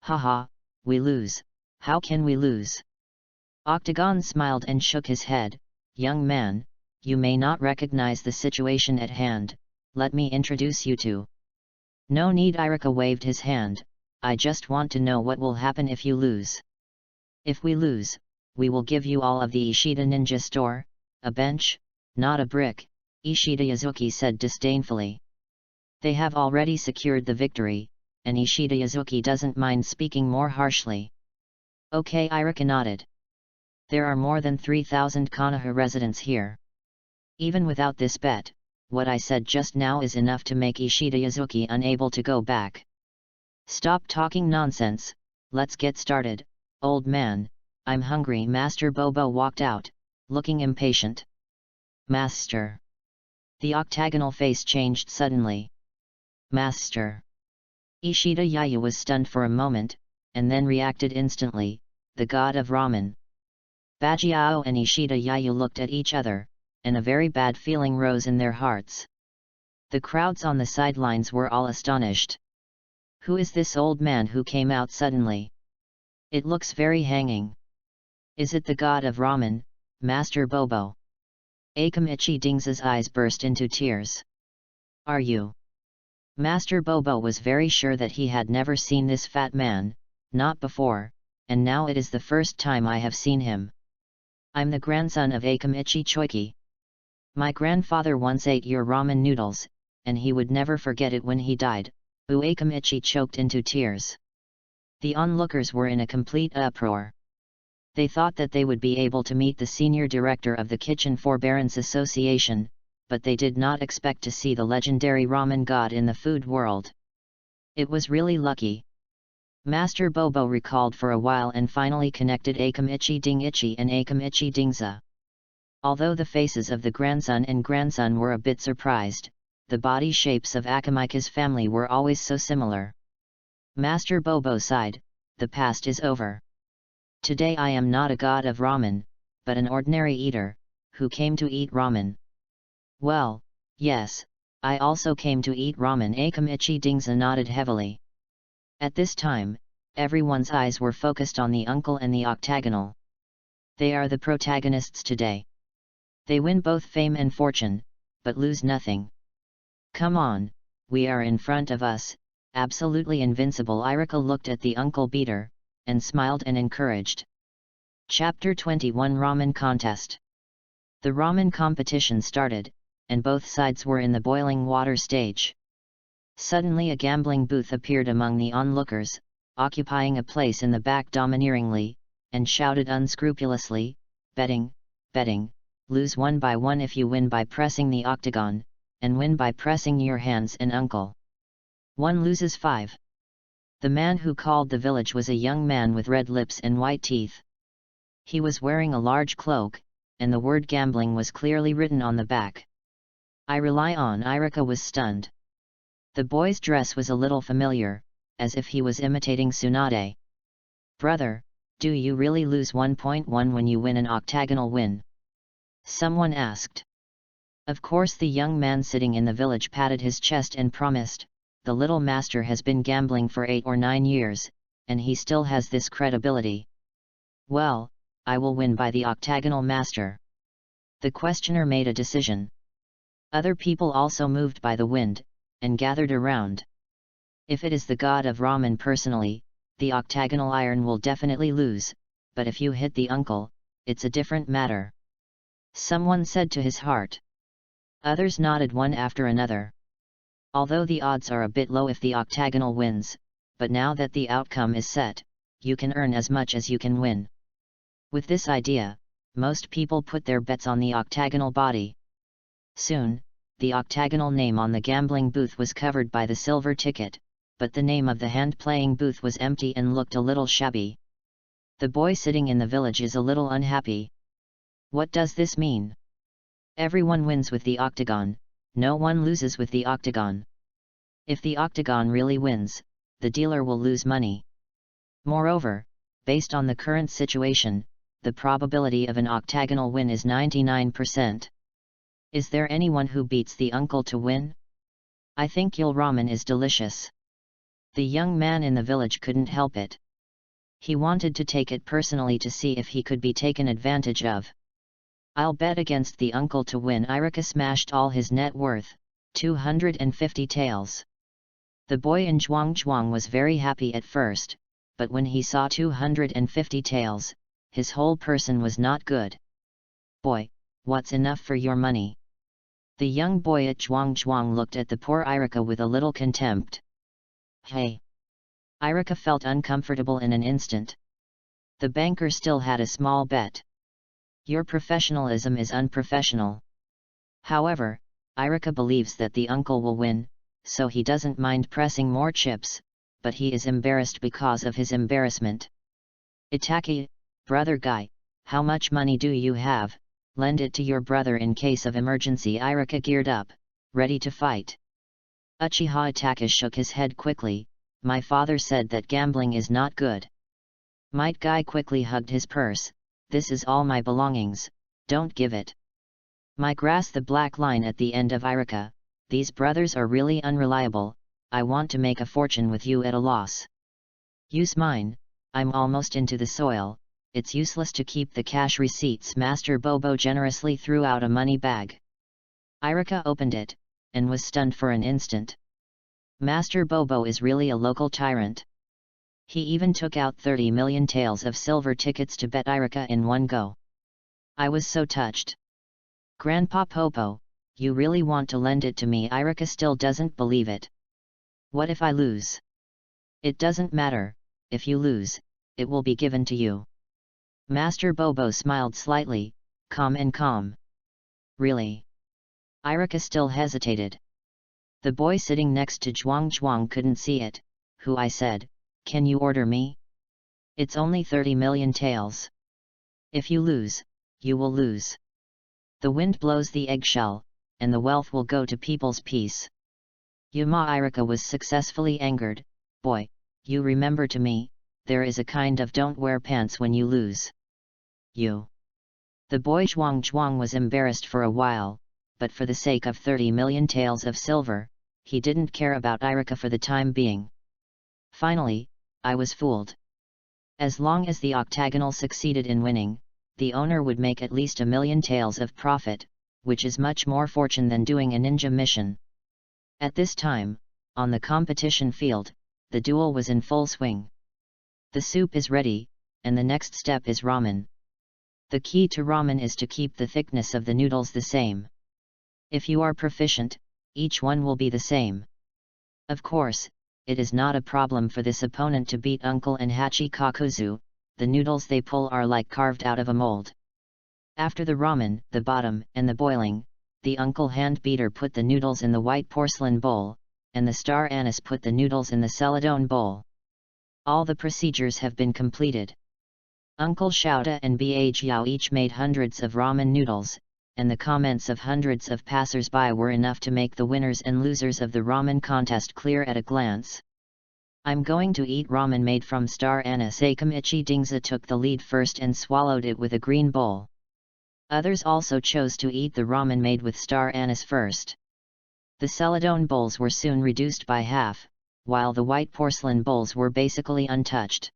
Haha, we lose, how can we lose? Octagon smiled and shook his head. Young man, you may not recognize the situation at hand, let me introduce you to. No need. Iruka waved his hand, I just want to know what will happen if you lose. If we lose, we will give you all of the Ishida Ninja store, a bench, not a brick, Ishida Yazuki said disdainfully. They have already secured the victory, and Ishida Yazuki doesn't mind speaking more harshly. Okay, Iruka nodded. There are more than 3,000 Konoha residents here. Even without this bet, what I said just now is enough to make Ishida Yazuki unable to go back. Stop talking nonsense, let's get started, old man, I'm hungry. Master Bobo walked out, looking impatient. Master. The octagonal face changed suddenly. Master. Ishida Yayu was stunned for a moment, and then reacted instantly, the god of ramen. Bajiao and Ishida Yayu looked at each other, and a very bad feeling rose in their hearts. The crowds on the sidelines were all astonished. Who is this old man who came out suddenly? It looks very hanging. Is it the god of ramen, Master Bobo? Akamichi Dingza's eyes burst into tears. Are you? Master Bobo was very sure that he had never seen this fat man, not before, and now it is the first time I have seen him. I'm the grandson of Akamichi Choiki. My grandfather once ate your ramen noodles, and he would never forget it when he died. Akamichi choked into tears. The onlookers were in a complete uproar. They thought that they would be able to meet the senior director of the Kitchen Forbearance Association, but they did not expect to see the legendary ramen god in the food world. It was really lucky. Master Bobo recalled for a while and finally connected Akamichi Dingichi and Akamichi Dingza. Although the faces of the grandson and grandson were a bit surprised, the body shapes of Akamika's family were always so similar. Master Bobo sighed, the past is over. Today I am not a god of ramen, but an ordinary eater, who came to eat ramen. Well, yes, I also came to eat ramen. Akamichi Dingza nodded heavily. At this time, everyone's eyes were focused on the uncle and the octagonal. They are the protagonists today. They win both fame and fortune, but lose nothing. Come on, we are in front of us, absolutely invincible. Iruka looked at the uncle beater, and smiled and encouraged. Chapter 21 Ramen Contest. The ramen competition started, and both sides were in the boiling water stage. Suddenly a gambling booth appeared among the onlookers, occupying a place in the back domineeringly, and shouted unscrupulously, betting, betting, lose 1 by 1 if you win by pressing the octagon, and win by pressing your hands and uncle. 1 loses 5. The man who called the village was a young man with red lips and white teeth. He was wearing a large cloak, and the word gambling was clearly written on the back. I rely on. Iruka was stunned. The boy's dress was a little familiar, as if he was imitating Tsunade. Brother, do you really lose 1.1 when you win an octagonal win? Someone asked. Of course the young man sitting in the village patted his chest and promised, the little master has been gambling for 8 or 9 years, and he still has this credibility. Well, I will win by the octagonal master. The questioner made a decision. Other people also moved by the wind, and gathered around. If it is the god of ramen personally, the octagonal iron will definitely lose, but if you hit the uncle, it's a different matter. Someone said to his heart. Others nodded one after another. Although the odds are a bit low if the octagonal wins, but now that the outcome is set, you can earn as much as you can win. With this idea, most people put their bets on the octagonal body. Soon, the octagonal name on the gambling booth was covered by the silver ticket, but the name of the hand-playing booth was empty and looked a little shabby. The boy sitting in the village is a little unhappy. What does this mean? Everyone wins with the octagon, no one loses with the octagon. If the octagon really wins, the dealer will lose money. Moreover, based on the current situation, the probability of an octagonal win is 99%. Is there anyone who beats the uncle to win? I think your ramen is delicious. The young man in the village couldn't help it. He wanted to take it personally to see if he could be taken advantage of. I'll bet against the uncle to win. Iruka smashed all his net worth, 250 taels. The boy in Zhuang was very happy at first, but when he saw 250 taels, his whole person was not good. Boy, what's enough for your money? The young boy at Zhuang looked at the poor Iruka with a little contempt. Hey! Iruka felt uncomfortable in an instant. The banker still had a small bet. Your professionalism is unprofessional. However, Iruka believes that the uncle will win, so he doesn't mind pressing more chips, but he is embarrassed because of his embarrassment. Itaki, brother guy, how much money do you have? Lend it to your brother in case of emergency. Iruka geared up, ready to fight. Uchiha Itaka shook his head quickly. My father said that gambling is not good. Might Guy quickly hugged his purse. This is all my belongings, don't give it. My grass. The black line at the end of Iruka. These brothers are really unreliable. I want to make a fortune with you at a loss. Use mine, I'm almost into the soil, it's useless to keep the cash receipts. Master Bobo generously threw out a money bag. Iruka opened it, and was stunned for an instant. Master Bobo is really a local tyrant. He even took out 30 million taels of silver tickets to bet Iruka in one go. I was so touched. Grandpa Popo, you really want to lend it to me? Iruka still doesn't believe it. What if I lose? It doesn't matter, if you lose, it will be given to you. Master Bobo smiled slightly, calm and calm. Really? Iruka still hesitated. The boy sitting next to Zhuang couldn't see it, who I said, can you order me? It's only 30 million taels. If you lose, you will lose. The wind blows the eggshell, and the wealth will go to people's peace. Yuma. Iruka was successfully angered. Boy, you remember to me, there is a kind of don't wear pants when you lose. You. The boy Zhuang was embarrassed for a while, but for the sake of 30 million taels of silver, he didn't care about Iruka for the time being. Finally, I was fooled. As long as the octagonal succeeded in winning, the owner would make at least 1 million taels of profit, which is much more fortune than doing a ninja mission. At this time, on the competition field, the duel was in full swing. The soup is ready, and the next step is ramen. The key to ramen is to keep the thickness of the noodles the same. If you are proficient, each one will be the same. Of course, it is not a problem for this opponent to beat Uncle and Hachi Kakuzu, the noodles they pull are like carved out of a mold. After the ramen, the bottom, and the boiling, the uncle hand beater put the noodles in the white porcelain bowl, and the star anise put the noodles in the celadone bowl. All the procedures have been completed. Uncle Shouta and Ba Jiao each made hundreds of ramen noodles, and the comments of hundreds of passers-by were enough to make the winners and losers of the ramen contest clear at a glance. I'm going to eat ramen made from star anise. Akamichi Dingza took the lead first and swallowed it with a green bowl. Others also chose to eat the ramen made with star anise first. The celadone bowls were soon reduced by half, while the white porcelain bowls were basically untouched.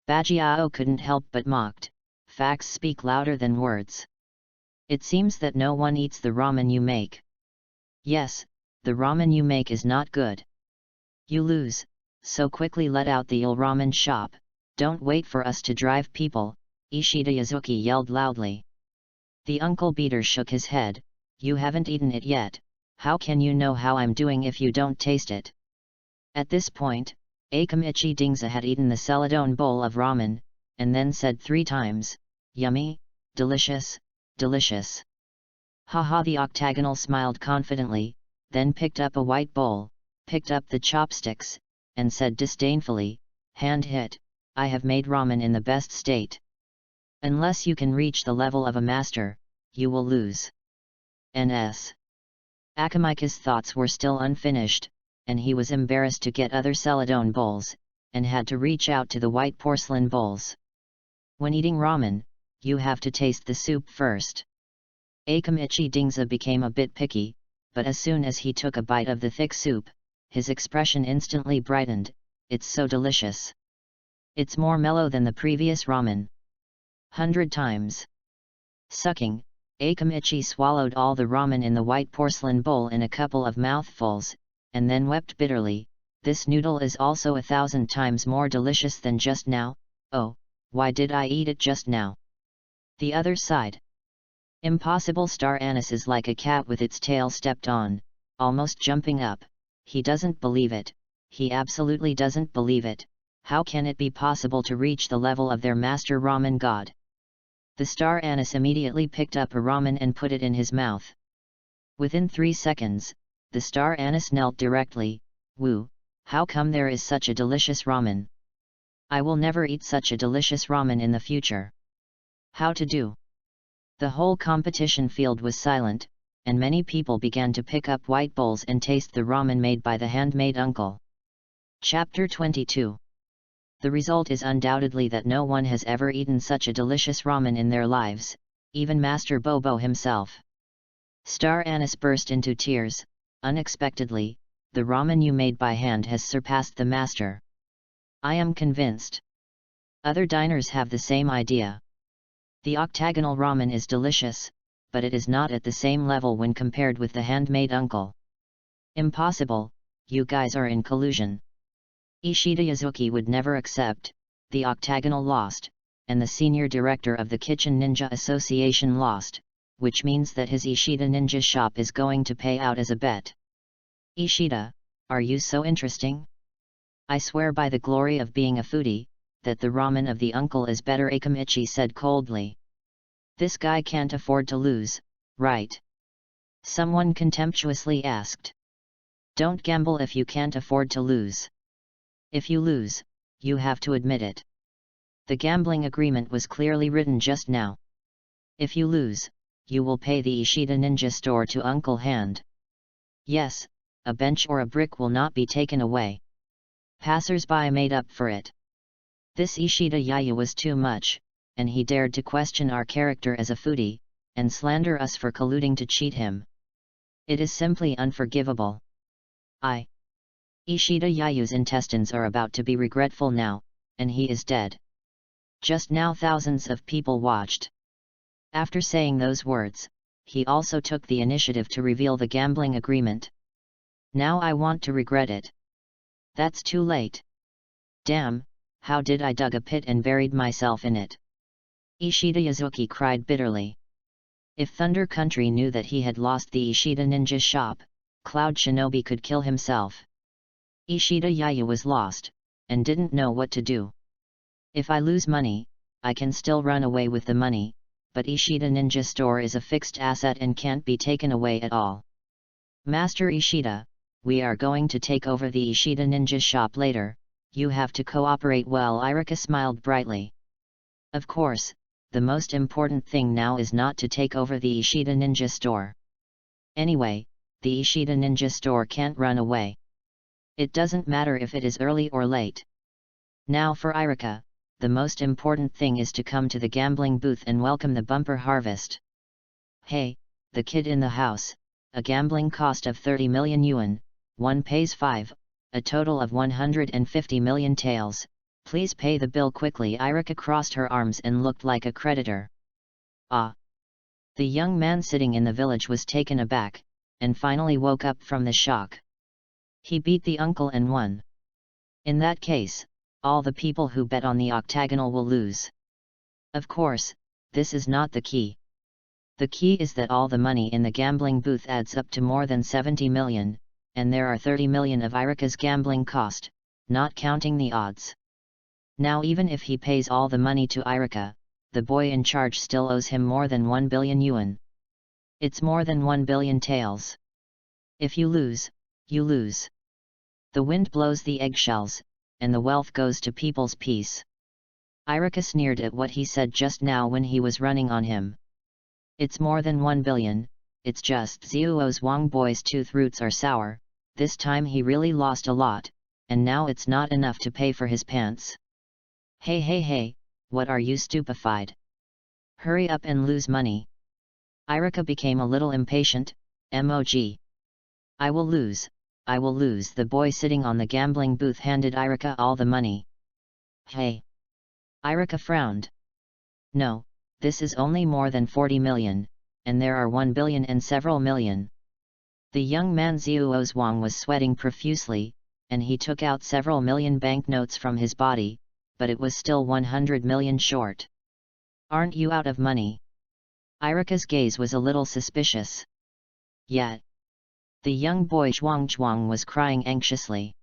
Bajiao couldn't help but mocked, facts speak louder than words. It seems that no one eats the ramen you make. Yes, the ramen you make is not good. You lose, so quickly let out the ill ramen shop, don't wait for us to drive people, Ishida Yazuki yelled loudly. The uncle beater shook his head, you haven't eaten it yet, how can you know how I'm doing if you don't taste it? At this point, Akamichi Dingza had eaten the celadone bowl of ramen, and then said 3 times, yummy, delicious, delicious. Haha. The octagonal smiled confidently, then picked up a white bowl, picked up the chopsticks, and said disdainfully, hand hit, I have made ramen in the best state. Unless you can reach the level of a master, you will lose. Ns. Akamika's thoughts were still unfinished, and he was embarrassed to get other celadone bowls, and had to reach out to the white porcelain bowls. When eating ramen, you have to taste the soup first. Akamichi Dingza became a bit picky, but as soon as he took a bite of the thick soup, his expression instantly brightened, it's so delicious. It's more mellow than the previous ramen. 100 times. Sucking, Akamichi swallowed all the ramen in the white porcelain bowl in a couple of mouthfuls, and then wept bitterly, this noodle is also 1,000 times more delicious than just now, oh, why did I eat it just now? The other side. Impossible. Star anise is like a cat with its tail stepped on, almost jumping up, he doesn't believe it, he absolutely doesn't believe it, how can it be possible to reach the level of their master ramen god? The star anise immediately picked up a ramen and put it in his mouth. Within 3 seconds, the star anise knelt directly, woo, how come there is such a delicious ramen? I will never eat such a delicious ramen in the future. How to do? The whole competition field was silent, and many people began to pick up white bowls and taste the ramen made by the handmade uncle. Chapter 22. The result is undoubtedly that no one has ever eaten such a delicious ramen in their lives, even Master Bobo himself. Star Anise burst into tears, unexpectedly, the ramen you made by hand has surpassed the master. I am convinced. Other diners have the same idea. The octagonal ramen is delicious, but it is not at the same level when compared with the handmade uncle. Impossible, you guys are in collusion. Ishida Yazuki would never accept, the octagonal lost, and the senior director of the Kitchen Ninja Association lost, which means that his Ishida Ninja shop is going to pay out as a bet. Ishida, are you so interesting? I swear by the glory of being a foodie, that the ramen of the uncle is better, Akamichi said coldly. This guy can't afford to lose, right? Someone contemptuously asked. Don't gamble if you can't afford to lose. If you lose, you have to admit it. The gambling agreement was clearly written just now. If you lose, you will pay the Ishida Ninja store to Uncle Hand. Yes, a bench or a brick will not be taken away. Passers-by made up for it. This Ishida Yayu was too much, and he dared to question our character as a foodie, and slander us for colluding to cheat him. It is simply unforgivable. Ishida Yayu's intestines are about to be regretful now, and he is dead. Just now thousands of people watched. After saying those words, he also took the initiative to reveal the gambling agreement. Now I want to regret it. That's too late. Damn, how did I dug a pit and buried myself in it? Ishida Yazuki cried bitterly. If Thunder Country knew that he had lost the Ishida Ninja shop, Cloud Shinobi could kill himself. Ishida Yayu was lost, and didn't know what to do. If I lose money, I can still run away with the money, but Ishida Ninja store is a fixed asset and can't be taken away at all. Master Ishida, we are going to take over the Ishida Ninja shop later, you have to cooperate well. Iruka smiled brightly. Of course, the most important thing now is not to take over the Ishida Ninja store. Anyway, the Ishida Ninja store can't run away. It doesn't matter if it is early or late. Now for Iruka, the most important thing is to come to the gambling booth and welcome the bumper harvest. Hey, the kid in the house, a gambling cost of 30 million yuan, one pays 5, a total of 150 million taels, please pay the bill quickly. Iruka crossed her arms and looked like a creditor. Ah! The young man sitting in the village was taken aback, and finally woke up from the shock. He beat the uncle and won. In that case, all the people who bet on the octagonal will lose. Of course, this is not the key. The key is that all the money in the gambling booth adds up to more than 70 million, and there are 30 million of Iruka's gambling cost, not counting the odds. Now even if he pays all the money to Iruka, the boy in charge still owes him more than 1 billion yuan. It's more than 1 billion taels. If you lose, you lose. The wind blows the eggshells, and the wealth goes to people's peace. Iruka sneered at what he said just now when he was running on him. It's more than 1 billion, it's just Zuo's Wang boy's tooth roots are sour, this time he really lost a lot, and now it's not enough to pay for his pants. Hey, what are you stupefied? Hurry up and lose money. Iruka became a little impatient, emoji. I will lose. The boy sitting on the gambling booth handed Iruka all the money. Hey! Iruka frowned. No, this is only more than 40 million, and there are 1 billion and several million. The young man Zuo's Wang was sweating profusely, and he took out several million banknotes from his body, but it was still 100 million short. Aren't you out of money? Iruka's gaze was a little suspicious. Yet. The young boy Zhuang was crying anxiously.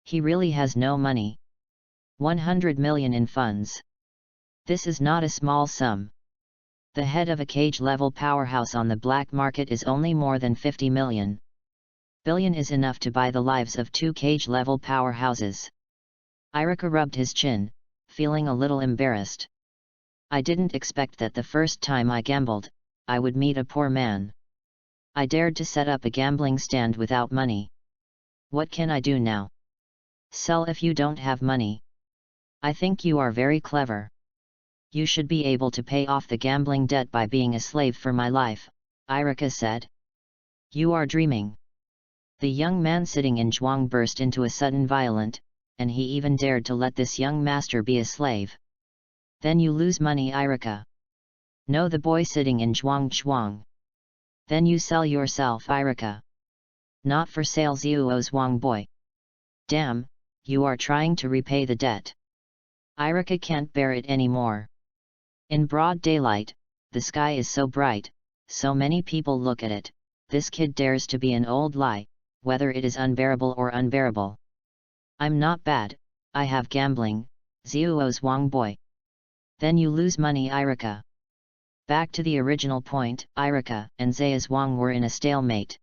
He really has no money. 100 million in funds. This is not a small sum. The head of a cage-level powerhouse on the black market is only more than 50 million. Billion is enough to buy the lives of 2 cage-level powerhouses. Iruka rubbed his chin, feeling a little embarrassed. I didn't expect that the first time I gambled, I would meet a poor man. I dared to set up a gambling stand without money. What can I do now? Sell if you don't have money. I think you are very clever. You should be able to pay off the gambling debt by being a slave for my life, Iruka said. You are dreaming. The young man sitting in Zhuang burst into a sudden violent, and he even dared to let this young master be a slave. Then you lose money, Iruka. No, the boy sitting in Zhuang. Then you sell yourself, Iruka. Not for sale, Zuo Zhuang boy. Damn, you are trying to repay the debt. Iruka can't bear it anymore. In broad daylight, the sky is so bright, so many people look at it. This kid dares to be an old lie, whether it is unbearable or unbearable. I'm not bad, I have gambling, Zuo Zhuang boy. Then you lose money, Iruka. Back to the original point, Iruka and Zaya Zhuang were in a stalemate.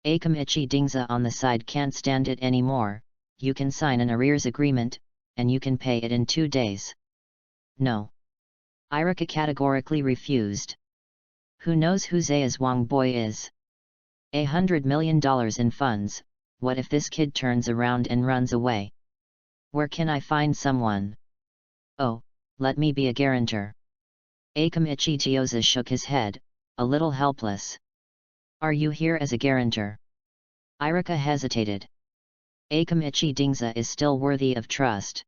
Akamichi Dingza on the side can't stand it anymore. You can sign an arrears agreement, and you can pay it in 2 days. No. Iruka categorically refused. Who knows who Zaya Zhuang boy is? $100 million in funds, what if this kid turns around and runs away? Where can I find someone? Oh, let me be a guarantor. Akamichi Tioza shook his head, a little helpless. Are you here as a guarantor? Iruka hesitated. Akamichi Dingza is still worthy of trust.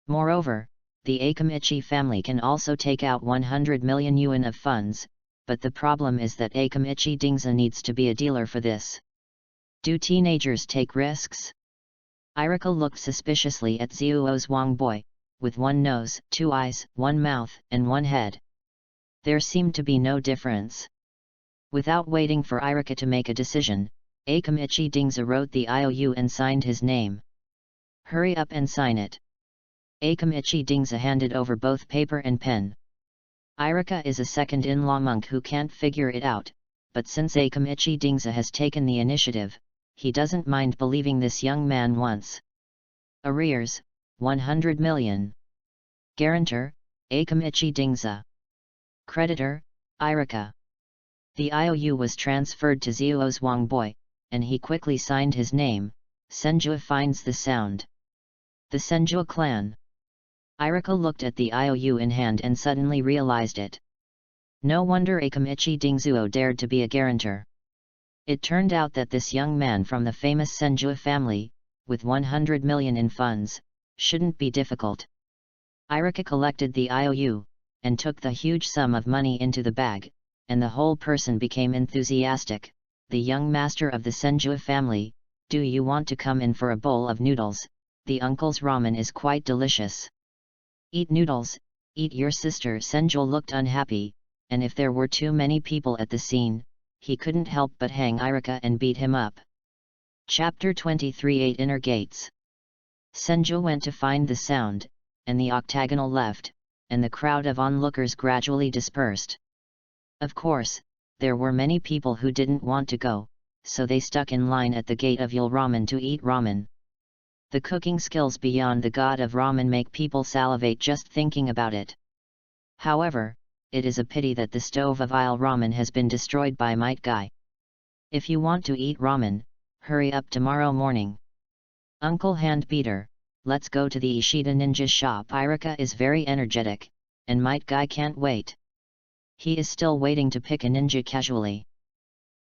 Moreover, the Akamichi family can also take out 100 million yuan of funds, but the problem is that Akamichi Dingza needs to be a dealer for this. Do teenagers take risks? Iruka looked suspiciously at Zuo Zhuang boy, with 1 nose, 2 eyes, 1 mouth, and 1 head. There seemed to be no difference. Without waiting for Iruka to make a decision, Akamichi Dingza wrote the IOU and signed his name. Hurry up and sign it. Akamichi Dingza handed over both paper and pen. Iruka is a second-in-law monk who can't figure it out, but since Akamichi Dingza has taken the initiative, he doesn't mind believing this young man once. Arrears, 100 million. Guarantor, Akamichi Dingza. Creditor, Iruka. The IOU was transferred to Zuo Zhuang boy, and he quickly signed his name. Senjua finds the sound. The Senjua clan. Iruka looked at the IOU in hand and suddenly realized it. No wonder Akamichi Dingzuo dared to be a guarantor. It turned out that this young man from the famous Senjua family, with 100 million in funds, shouldn't be difficult. Iruka collected the IOU, and took the huge sum of money into the bag, and the whole person became enthusiastic. The young master of the Senjua family, do you want to come in for a bowl of noodles? The uncle's ramen is quite delicious. Eat noodles, eat your sister. Senjua looked unhappy, and if there were too many people at the scene, he couldn't help but hang Iruka and beat him up. Chapter 23 8 Inner Gates. Senjua went to find the sound, and the octagonal left, and the crowd of onlookers gradually dispersed. Of course, there were many people who didn't want to go, so they stuck in line at the gate of Yul Ramen to eat ramen. The cooking skills beyond the god of ramen make people salivate just thinking about it. However, it is a pity that the stove of Isle Ramen has been destroyed by Might Guy. If you want to eat ramen, hurry up tomorrow morning. Uncle Handbeater, let's go to the Ishida Ninja shop. Iruka is very energetic, and Might Guy can't wait. He is still waiting to pick a ninja casually.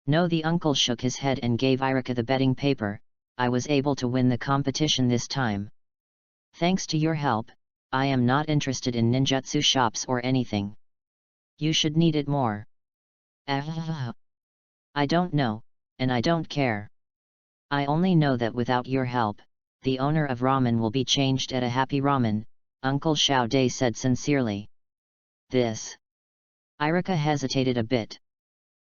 No, the uncle shook his head and gave Iruka the betting paper. I was able to win the competition this time. Thanks to your help, I am not interested in ninjutsu shops or anything. You should need it more. I don't know, and I don't care. I only know that without your help, the owner of ramen will be changed at a happy ramen, Uncle Xiao Dai said sincerely. This. Iruka hesitated a bit.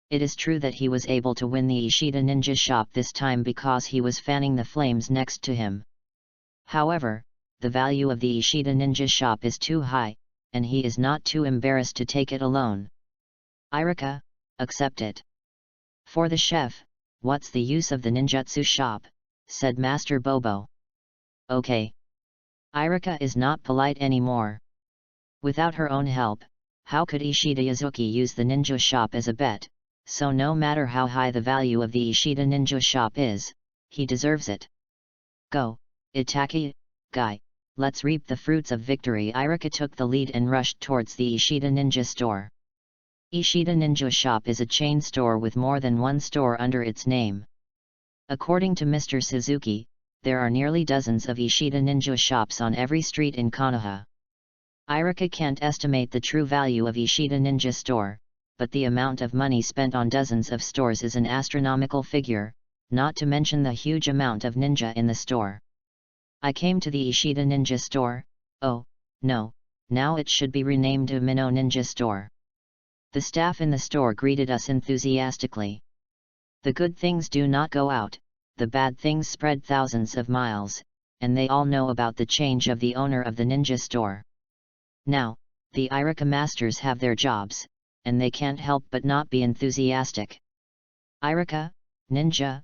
It is true that he was able to win the Ishida Ninja shop this time because he was fanning the flames next to him. However, the value of the Ishida Ninja shop is too high, and he is not too embarrassed to take it alone. Iruka, accept it. For the chef, what's the use of the ninjutsu shop, said Master Bobo. Okay. Iruka is not polite anymore. Without her own help, how could Ishida Yazuki use the ninja shop as a bet? So no matter how high the value of the Ishida Ninja shop is, he deserves it. Go, Itaki, Guy, let's reap the fruits of victory. Iruka took the lead and rushed towards the Ishida Ninja store. Ishida Ninja shop is a chain store with more than one store under its name. According to Mr. Suzuki, there are nearly dozens of Ishida Ninja shops on every street in Konoha. Iruka can't estimate the true value of Ishida Ninja Store, but the amount of money spent on dozens of stores is an astronomical figure, not to mention the huge amount of ninja in the store. I came to the Ishida Ninja Store, oh, no, now it should be renamed Umino Ninja Store. The staff in the store greeted us enthusiastically. The good things do not go out, the bad things spread thousands of miles, and they all know about the change of the owner of the ninja store. Now, the Iruka masters have their jobs, and they can't help but not be enthusiastic. Iruka, ninja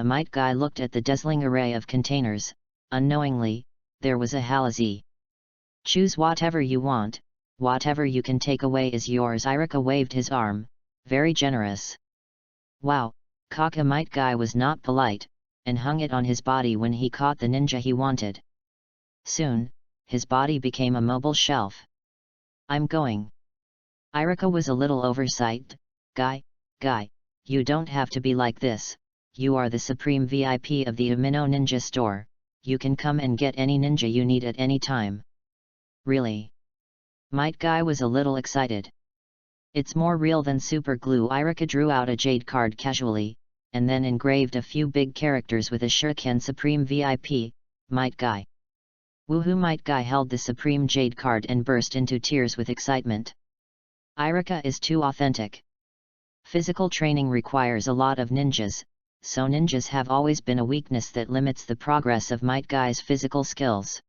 Might Guy looked at the dazzling array of containers. Unknowingly, there was a halazi. Choose whatever you want, whatever you can take away is yours. Iruka waved his arm, very generous. Wow, Kaka Might Guy was not polite, and hung it on his body when he caught the ninja he wanted. Soon, his body became a mobile shelf. I'm going. Iruka was a little oversight. Guy, you don't have to be like this, you are the supreme VIP of the Umino Ninja Store, you can come and get any ninja you need at any time. Really? Might Guy was a little excited. It's more real than super glue. Iruka drew out a jade card casually, and then engraved a few big characters with a shuriken Supreme VIP, Might Guy. Woohoo! Might Guy held the Supreme Jade card and burst into tears with excitement. Iruka is too authentic. Physical training requires a lot of ninjas, so ninjas have always been a weakness that limits the progress of Might Guy's physical skills.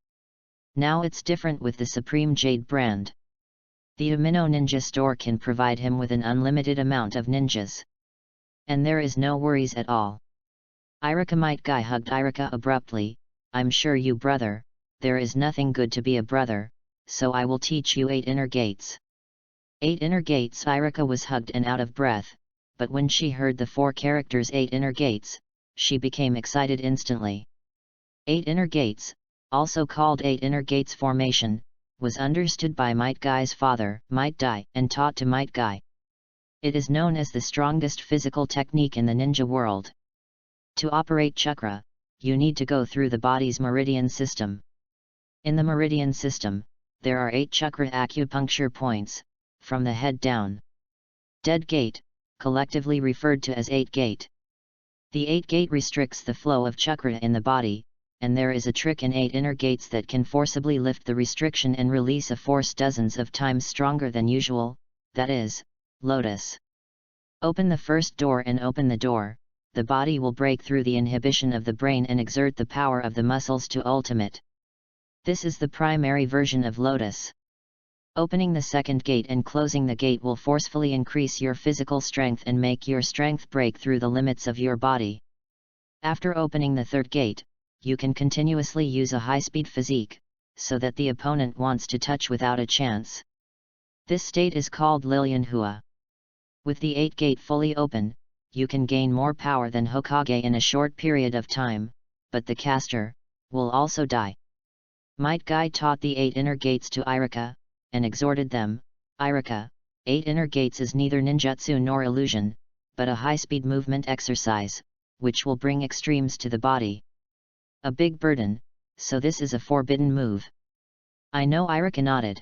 Now it's different with the Supreme Jade brand. The Umino Ninja Store can provide him with an unlimited amount of ninjas. And there is no worries at all. Iruka Might Guy hugged Iruka abruptly. I'm sure you brother, there is nothing good to be a brother, so I will teach you 8 inner gates. 8 inner gates. Iruka was hugged and out of breath, but when she heard the 4 characters 8 inner gates, she became excited instantly. 8 inner gates, also called 8 inner gates formation, was understood by Might Guy's father, Might Dai, and taught to Might Guy. It is known as the strongest physical technique in the ninja world. To operate chakra, you need to go through the body's meridian system. In the meridian system, there are 8 chakra acupuncture points, from the head down. Dead gate, collectively referred to as 8 gate. The 8 gate restricts the flow of chakra in the body, and there is a trick in 8 inner gates that can forcibly lift the restriction and release a force dozens of times stronger than usual, that is, lotus. Open the first door and open the door, the body will break through the inhibition of the brain and exert the power of the muscles to ultimate. This is the primary version of lotus. Opening the second gate and closing the gate will forcefully increase your physical strength and make your strength break through the limits of your body. After opening the third gate, you can continuously use a high-speed physique, so that the opponent wants to touch without a chance. This state is called Lilian Hua. With the 8 gate fully open, you can gain more power than Hokage in a short period of time, but the caster will also die. Might Guy taught the 8 inner gates to Iruka, and exhorted them, Iruka, 8 inner gates is neither ninjutsu nor illusion, but a high-speed movement exercise, which will bring extremes to the body. A big burden, so this is a forbidden move. I know. Iruka nodded.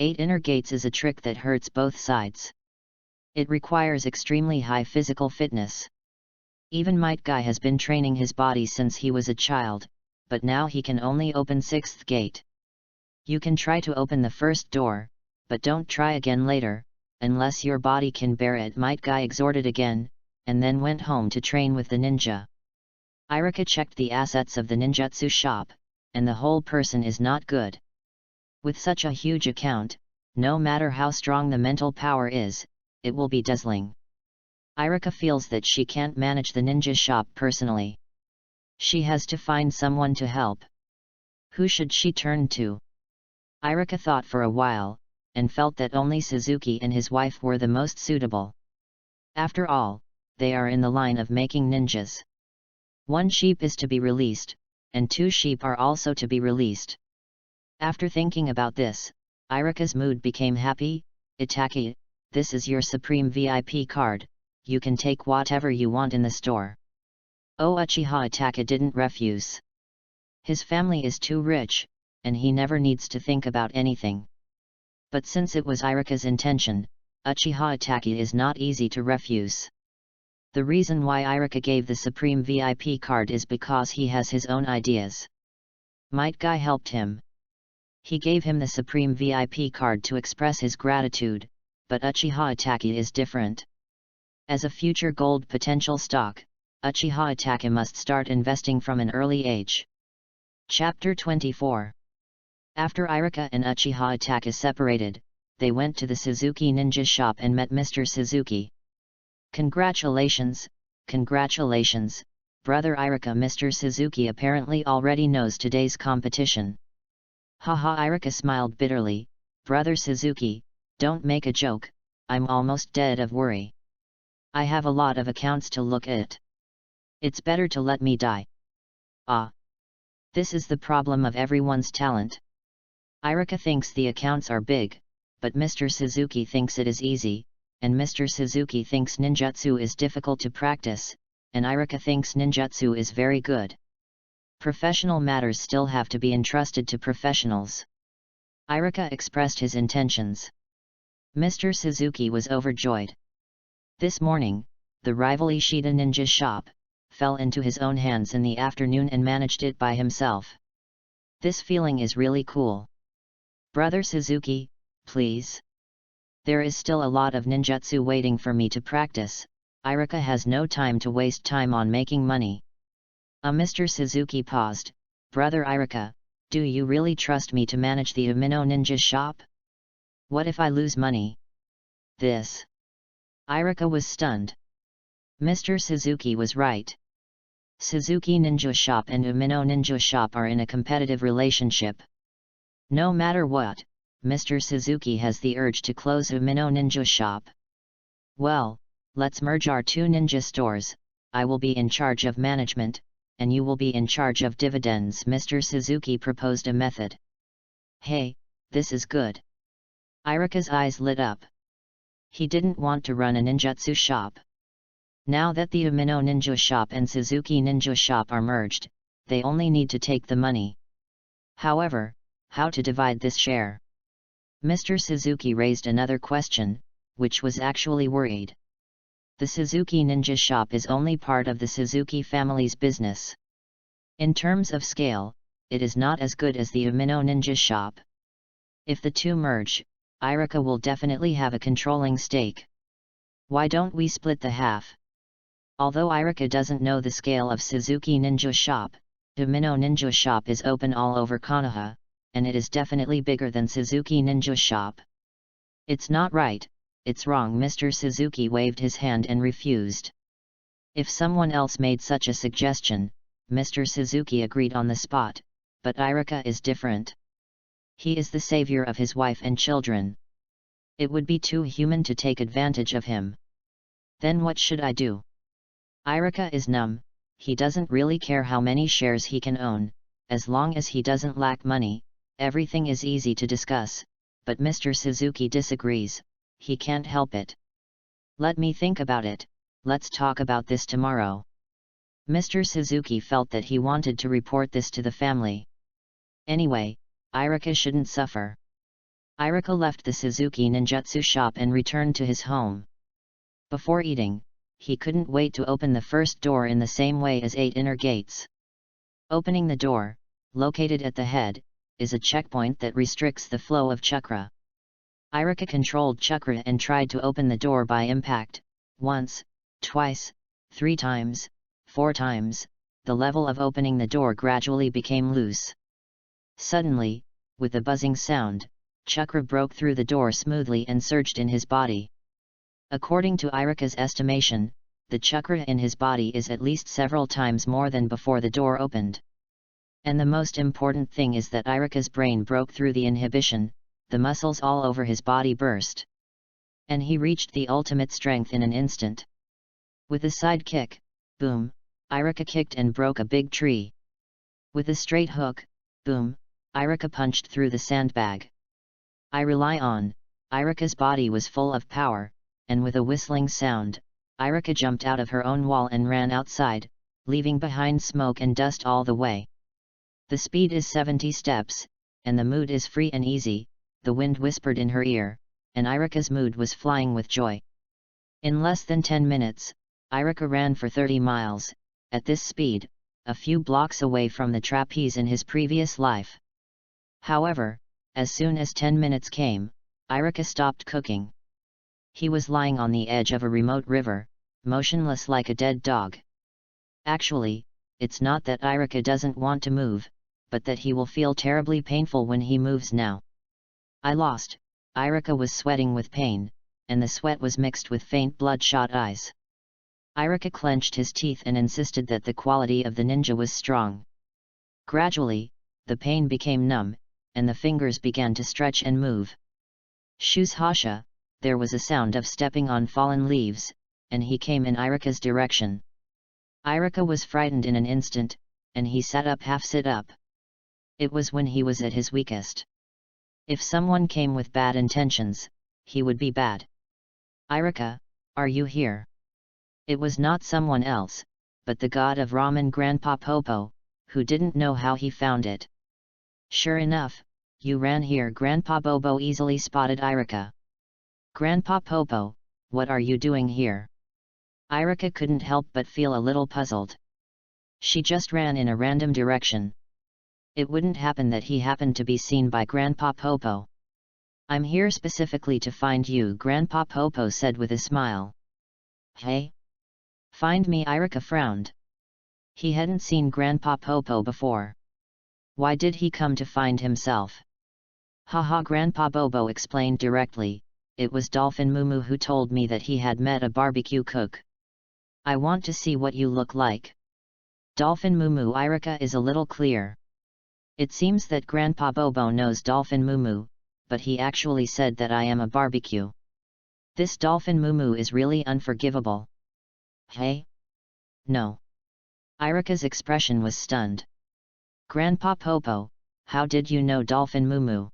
8 inner gates is a trick that hurts both sides. It requires extremely high physical fitness. Even Might Guy has been training his body since he was a child, but now he can only open 6th gate. You can try to open the first door, but don't try again later, unless your body can bear it. Might Guy exhorted again, and then went home to train with the ninja. Iruka checked the assets of the ninjutsu shop, and the whole person is not good. With such a huge account, no matter how strong the mental power is, it will be dazzling. Iruka feels that she can't manage the ninja shop personally. She has to find someone to help. Who should she turn to? Iruka thought for a while, and felt that only Suzuki and his wife were the most suitable. After all, they are in the line of making ninjas. 1 sheep is to be released, and 2 sheep are also to be released. After thinking about this, Iruka's mood became happy. Itaki, this is your supreme VIP card, you can take whatever you want in the store. Oh, Uchiha Itaka didn't refuse. His family is too rich, and he never needs to think about anything. But since it was Iruka's intention, Uchiha Itachi is not easy to refuse. The reason why Iruka gave the Supreme VIP card is because he has his own ideas. Might Guy helped him. He gave him the Supreme VIP card to express his gratitude, but Uchiha Itachi is different. As a future gold potential stock, Uchiha Itachi must start investing from an early age. Chapter 24. After Iruka and Uchiha Itachi separated, they went to the Suzuki Ninja shop and met Mr. Suzuki. Congratulations, congratulations, brother Iruka. Mr. Suzuki apparently already knows today's competition. Haha, Iruka smiled bitterly. Brother Suzuki, don't make a joke, I'm almost dead of worry. I have a lot of accounts to look at. It's better to let me die. Ah. This is the problem of everyone's talent. Iruka thinks the accounts are big, but Mr. Suzuki thinks it is easy, and Mr. Suzuki thinks ninjutsu is difficult to practice, and Iruka thinks ninjutsu is very good. Professional matters still have to be entrusted to professionals. Iruka expressed his intentions. Mr. Suzuki was overjoyed. This morning, the rival Ishida Ninja shop fell into his own hands in the afternoon and managed it by himself. This feeling is really cool. Brother Suzuki, please. There is still a lot of ninjutsu waiting for me to practice. Iruka has no time to waste time on making money. Mr. Suzuki paused. Brother Iruka, do you really trust me to manage the Umino Ninja shop? What if I lose money? This. Iruka was stunned. Mr. Suzuki was right. Suzuki Ninja shop and Umino Ninja shop are in a competitive relationship. No matter what, Mr. Suzuki has the urge to close Umino Ninja shop. Well, let's merge our two ninja stores. I will be in charge of management, and you will be in charge of dividends. Mr. Suzuki proposed a method. Hey, this is good. Iruka's eyes lit up. He didn't want to run a ninjutsu shop. Now that the Umino Ninja shop and Suzuki Ninja shop are merged, they only need to take the money. However, how to divide this share? Mr. Suzuki raised another question, which was actually worried. The Suzuki Ninja shop is only part of the Suzuki family's business. In terms of scale, it is not as good as the Umino Ninja shop. If the two merge, Iruka will definitely have a controlling stake. Why don't we split the half? Although Iruka doesn't know the scale of Suzuki Ninja shop, Umino Ninja shop is open all over Konoha, and it is definitely bigger than Suzuki Ninja shop. It's not right, it's wrong. Mr. Suzuki waved his hand and refused. If someone else made such a suggestion, Mr. Suzuki agreed on the spot, but Iruka is different. He is the savior of his wife and children. It would be too human to take advantage of him. Then what should I do? Iruka is numb. He doesn't really care how many shares he can own, as long as he doesn't lack money, everything is easy to discuss, but Mr. Suzuki disagrees, he can't help it. Let me think about it, let's talk about this tomorrow. Mr. Suzuki felt that he wanted to report this to the family. Anyway, Iruka shouldn't suffer. Iruka left the Suzuki Ninjutsu shop and returned to his home. Before eating, he couldn't wait to open the first door in the same way as 8 inner gates. Opening the door, located at the head, is a checkpoint that restricts the flow of chakra. Iruka controlled chakra and tried to open the door by impact, once, twice, 3 times, 4 times, the level of opening the door gradually became loose. Suddenly, with a buzzing sound, chakra broke through the door smoothly and surged in his body. According to Iruka's estimation, the chakra in his body is at least several times more than before the door opened. And the most important thing is that Iruka's brain broke through the inhibition, the muscles all over his body burst. And he reached the ultimate strength in an instant. With a side kick, boom, Iruka kicked and broke a big tree. With a straight hook, boom, Iruka punched through the sandbag. I rely on. Iruka's body was full of power, and with a whistling sound, Iruka jumped out of her own wall and ran outside, leaving behind smoke and dust all the way. The speed is 70 steps, and the mood is free and easy," the wind whispered in her ear, and Iruka's mood was flying with joy. In less than 10 minutes, Iruka ran for 30 miles, at this speed, a few blocks away from the trapeze in his previous life. However, as soon as 10 minutes came, Iruka stopped cooking. He was lying on the edge of a remote river, motionless like a dead dog. Actually, it's not that Iruka doesn't want to move, but that he will feel terribly painful when he moves now. I lost. Iruka was sweating with pain, and the sweat was mixed with faint bloodshot eyes. Iruka clenched his teeth and insisted that the quality of the ninja was strong. Gradually, the pain became numb, and the fingers began to stretch and move. Shushasha, there was a sound of stepping on fallen leaves, and he came in Iruka's direction. Iruka was frightened in an instant, and he sat up half sit up. It was when he was at his weakest. If someone came with bad intentions, he would be bad. "Iruka, are you here?" It was not someone else, but the god of ramen Grandpa Popo, who didn't know how he found it. "Sure enough, you ran here." Grandpa Bobo easily spotted Iruka. "Grandpa Popo, what are you doing here?" Iruka couldn't help but feel a little puzzled. She just ran in a random direction. It wouldn't happen that he happened to be seen by Grandpa Popo. "I'm here specifically to find you," Grandpa Popo said with a smile. "Hey? Find me?" Iruka frowned. He hadn't seen Grandpa Popo before. Why did he come to find himself? "Haha," Grandpa Bobo explained directly, "it was Dolphin Mumu who told me that he had met a barbecue cook. I want to see what you look like." Dolphin Mumu. Iruka is a little clear. It seems that Grandpa Bobo knows Dolphin Mumu, but he actually said that I am a barbecue. This Dolphin Mumu is really unforgivable. "Hey? No." Iruka's expression was stunned. "Grandpa Popo, how did you know Dolphin Mumu?"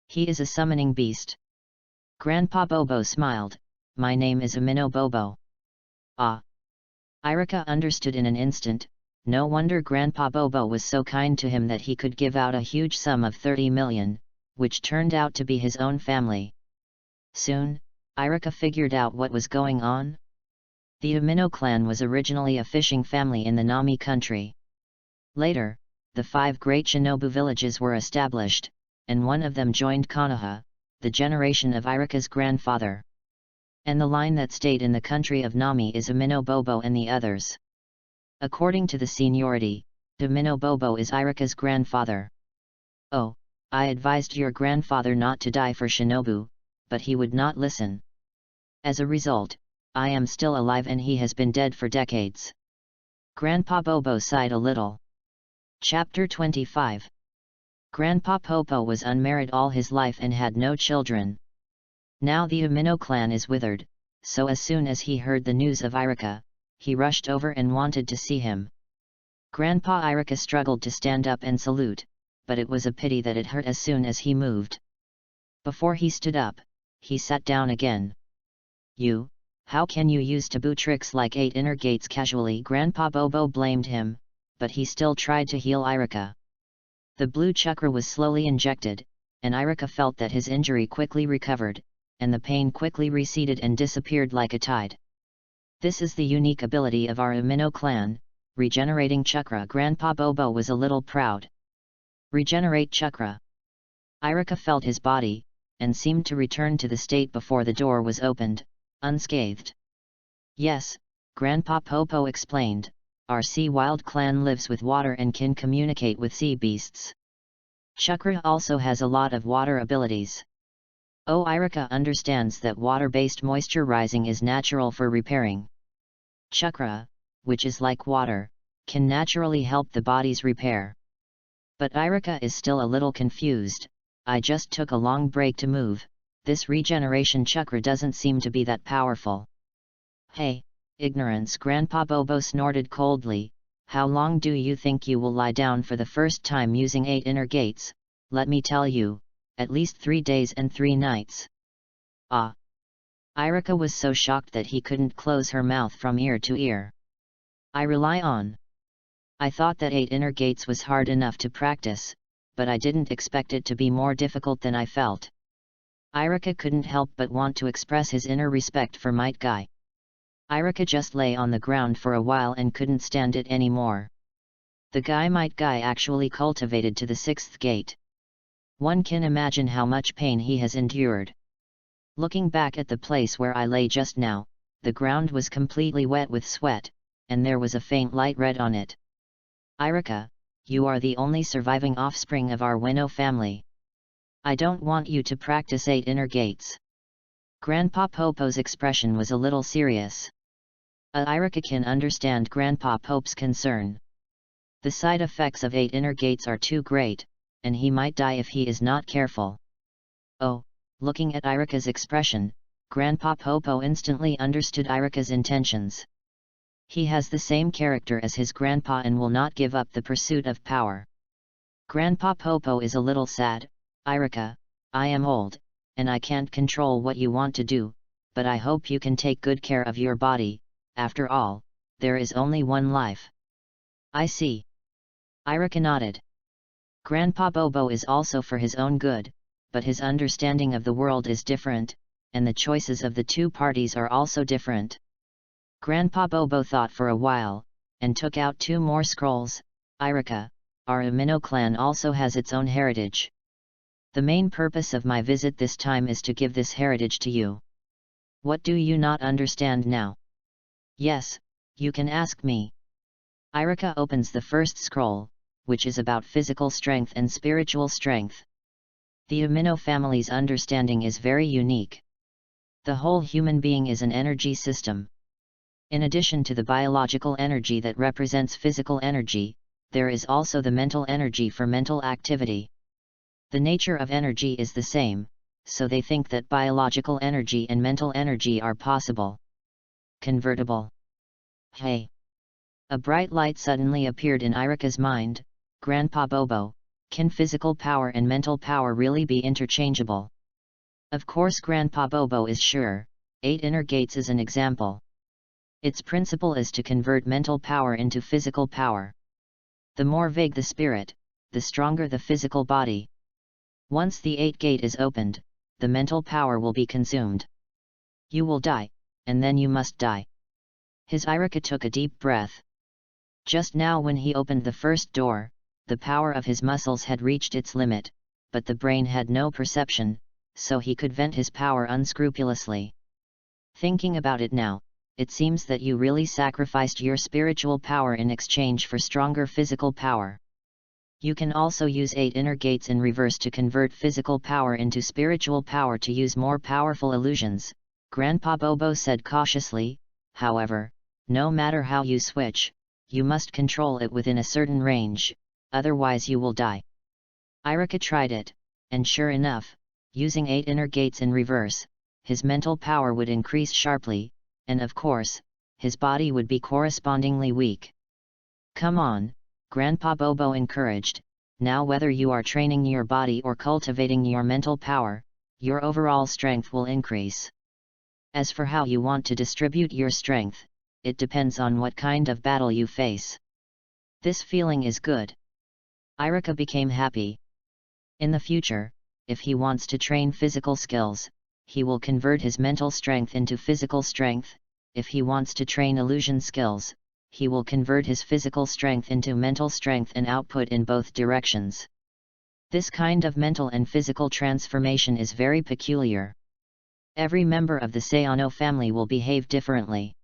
"He is a summoning beast." Grandpa Bobo smiled. "My name is Amino Bobo." "Ah." Iruka understood in an instant. No wonder Grandpa Bobo was so kind to him that he could give out a huge sum of 30 million, which turned out to be his own family. Soon, Iruka figured out what was going on. The Amino clan was originally a fishing family in the Nami country. Later, the 5 great shinobu villages were established, and one of them joined Konoha, the generation of Iruka's grandfather. And the line that stayed in the country of Nami is Amino Bobo and the others. According to the seniority, Amino Bobo is Iruka's grandfather. "Oh, I advised your grandfather not to die for shinobu, but he would not listen. As a result, I am still alive and he has been dead for decades." Grandpa Bobo sighed a little. Chapter 25. Grandpa Popo was unmarried all his life and had no children. Now the Amino clan is withered, so as soon as he heard the news of Iruka, he rushed over and wanted to see him. Grandpa Iruka struggled to stand up and salute, but it was a pity that it hurt as soon as he moved. Before he stood up, he sat down again. "You, how can you use taboo tricks like 8 inner gates casually?" Grandpa Bobo blamed him, but he still tried to heal Iruka. The blue chakra was slowly injected, and Iruka felt that his injury quickly recovered, and the pain quickly receded and disappeared like a tide. "This is the unique ability of our Amino clan, regenerating chakra." Grandpa Bobo was a little proud. Regenerate chakra. Iruka felt his body, and seemed to return to the state before the door was opened, unscathed. "Yes," Grandpa Popo explained, "our sea wild clan lives with water and can communicate with sea beasts. Chakra also has a lot of water abilities." Oh, Iruka understands that water-based moisturizing is natural for repairing. Chakra, which is like water, can naturally help the body's repair. But Iruka is still a little confused. "I just took a long break to move, this regeneration chakra doesn't seem to be that powerful." "Hey, ignorance!" Grandpa Bobo snorted coldly. "How long do you think you will lie down for the first time using 8 inner gates? Let me tell you, at least 3 days and 3 nights. "Ah!" Iruka was so shocked that he couldn't close her mouth from ear to ear. "I rely on. I thought that 8 inner gates was hard enough to practice, but I didn't expect it to be more difficult than I felt. Iruka couldn't help but want to express his inner respect for Might Guy. Iruka just lay on the ground for a while and couldn't stand it anymore. The guy Might Guy actually cultivated to the 6th gate. One can imagine how much pain he has endured. Looking back at the place where I lay just now, the ground was completely wet with sweat, and there was a faint light red on it. Iruka, you are the only surviving offspring of our Weno family. I don't want you to practice 8 inner gates. Grandpa Popo's expression was a little serious. Iruka can understand Grandpa Pope's concern. The side effects of 8 inner gates are too great, and he might die if he is not careful. Oh, looking at Iruka's expression, Grandpa Popo instantly understood Iruka's intentions. He has the same character as his grandpa and will not give up the pursuit of power. Grandpa Popo is a little sad. Iruka, I am old, and I can't control what you want to do, but I hope you can take good care of your body. After all, there is only one life. I see. Iruka nodded. Grandpa Bobo is also for his own good, but his understanding of the world is different, and the choices of the two parties are also different. Grandpa Bobo thought for a while, and took out 2 more scrolls. Iruka, our Umino clan also has its own heritage. The main purpose of my visit this time is to give this heritage to you. What do you not understand now? Yes, you can ask me. Iruka opens the first scroll, which is about physical strength and spiritual strength. The Umino family's understanding is very unique. The whole human being is an energy system. In addition to the biological energy that represents physical energy, there is also the mental energy for mental activity. The nature of energy is the same, so they think that biological energy and mental energy are possible. Convertible. Hey! A bright light suddenly appeared in Iruka's mind. Grandpa Bobo, can physical power and mental power really be interchangeable? Of course Grandpa Bobo is sure. 8 inner gates is an example. Its principle is to convert mental power into physical power. The more vague the spirit, the stronger the physical body. Once the 8th gate is opened, the mental power will be consumed. You will die, and then you must die. His Iruka took a deep breath. Just now when he opened the first door, the power of his muscles had reached its limit, but the brain had no perception, so he could vent his power unscrupulously. Thinking about it now, it seems that you really sacrificed your spiritual power in exchange for stronger physical power. You can also use 8 inner gates in reverse to convert physical power into spiritual power to use more powerful illusions, Grandpa Bobo said cautiously. However, no matter how you switch, you must control it within a certain range, otherwise you will die. Iruka tried it, and sure enough, using 8 inner gates in reverse, his mental power would increase sharply, and of course, his body would be correspondingly weak. Come on, Grandpa Bobo encouraged, now whether you are training your body or cultivating your mental power, your overall strength will increase. As for how you want to distribute your strength, it depends on what kind of battle you face. This feeling is good. Iruka became happy. In the future, if he wants to train physical skills, he will convert his mental strength into physical strength. If he wants to train illusion skills, he will convert his physical strength into mental strength and output in both directions. This kind of mental and physical transformation is very peculiar. Every member of the Sayano family will behave differently.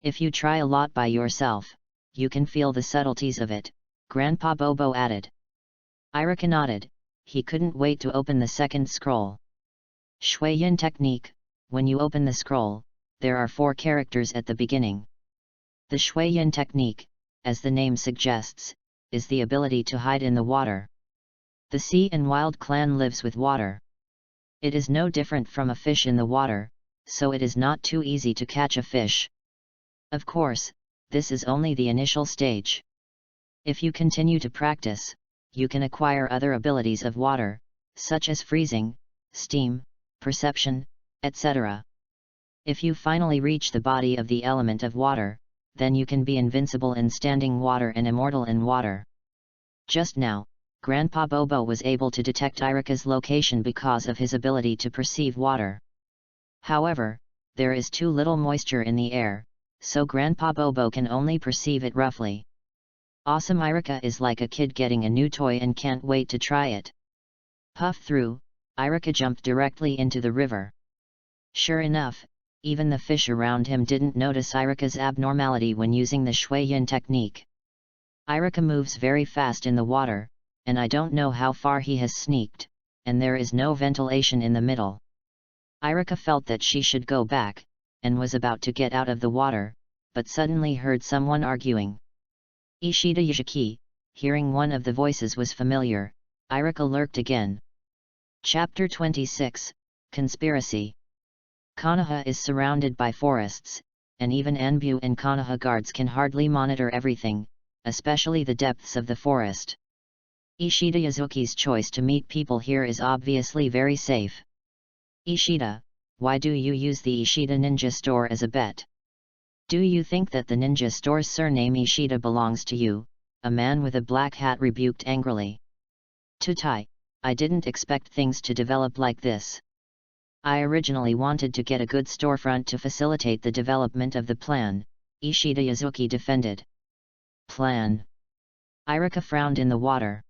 If you try a lot by yourself, you can feel the subtleties of it, Grandpa Bobo added. Iruka nodded. He couldn't wait to open the second scroll. Shuiyin technique. When you open the scroll, there are 4 characters at the beginning. The Shuiyin technique, as the name suggests, is the ability to hide in the water. The sea and wild clan lives with water. It is no different from a fish in the water, so it is not too easy to catch a fish. Of course, this is only the initial stage. If you continue to practice, you can acquire other abilities of water, such as freezing, steam, perception, etc. If you finally reach the body of the element of water, then you can be invincible in standing water and immortal in water. Just now, Grandpa Bobo was able to detect Iruka's location because of his ability to perceive water. However, there is too little moisture in the air, so Grandpa Bobo can only perceive it roughly. Awesome, Iruka is like a kid getting a new toy and can't wait to try it. Puff through, Iruka jumped directly into the river. Sure enough, even the fish around him didn't notice Iruka's abnormality when using the shui yin technique. Iruka moves very fast in the water, and I don't know how far he has sneaked, and there is no ventilation in the middle. Iruka felt that she should go back, and was about to get out of the water, but suddenly heard someone arguing. Ishida Yashiki, hearing one of the voices was familiar, Iruka lurked again. Chapter 26, Conspiracy. Konoha is surrounded by forests, and even Anbu and Konoha guards can hardly monitor everything, especially the depths of the forest. Ishida Yazuki's choice to meet people here is obviously very safe. Ishida, why do you use the Ishida Ninja Store as a bet? Do you think that the ninja store's surname Ishida belongs to you? A man with a black hat rebuked angrily. Tutai, I didn't expect things to develop like this. I originally wanted to get a good storefront to facilitate the development of the plan, Ishida Yazuki defended. Plan? Iruka frowned in the water.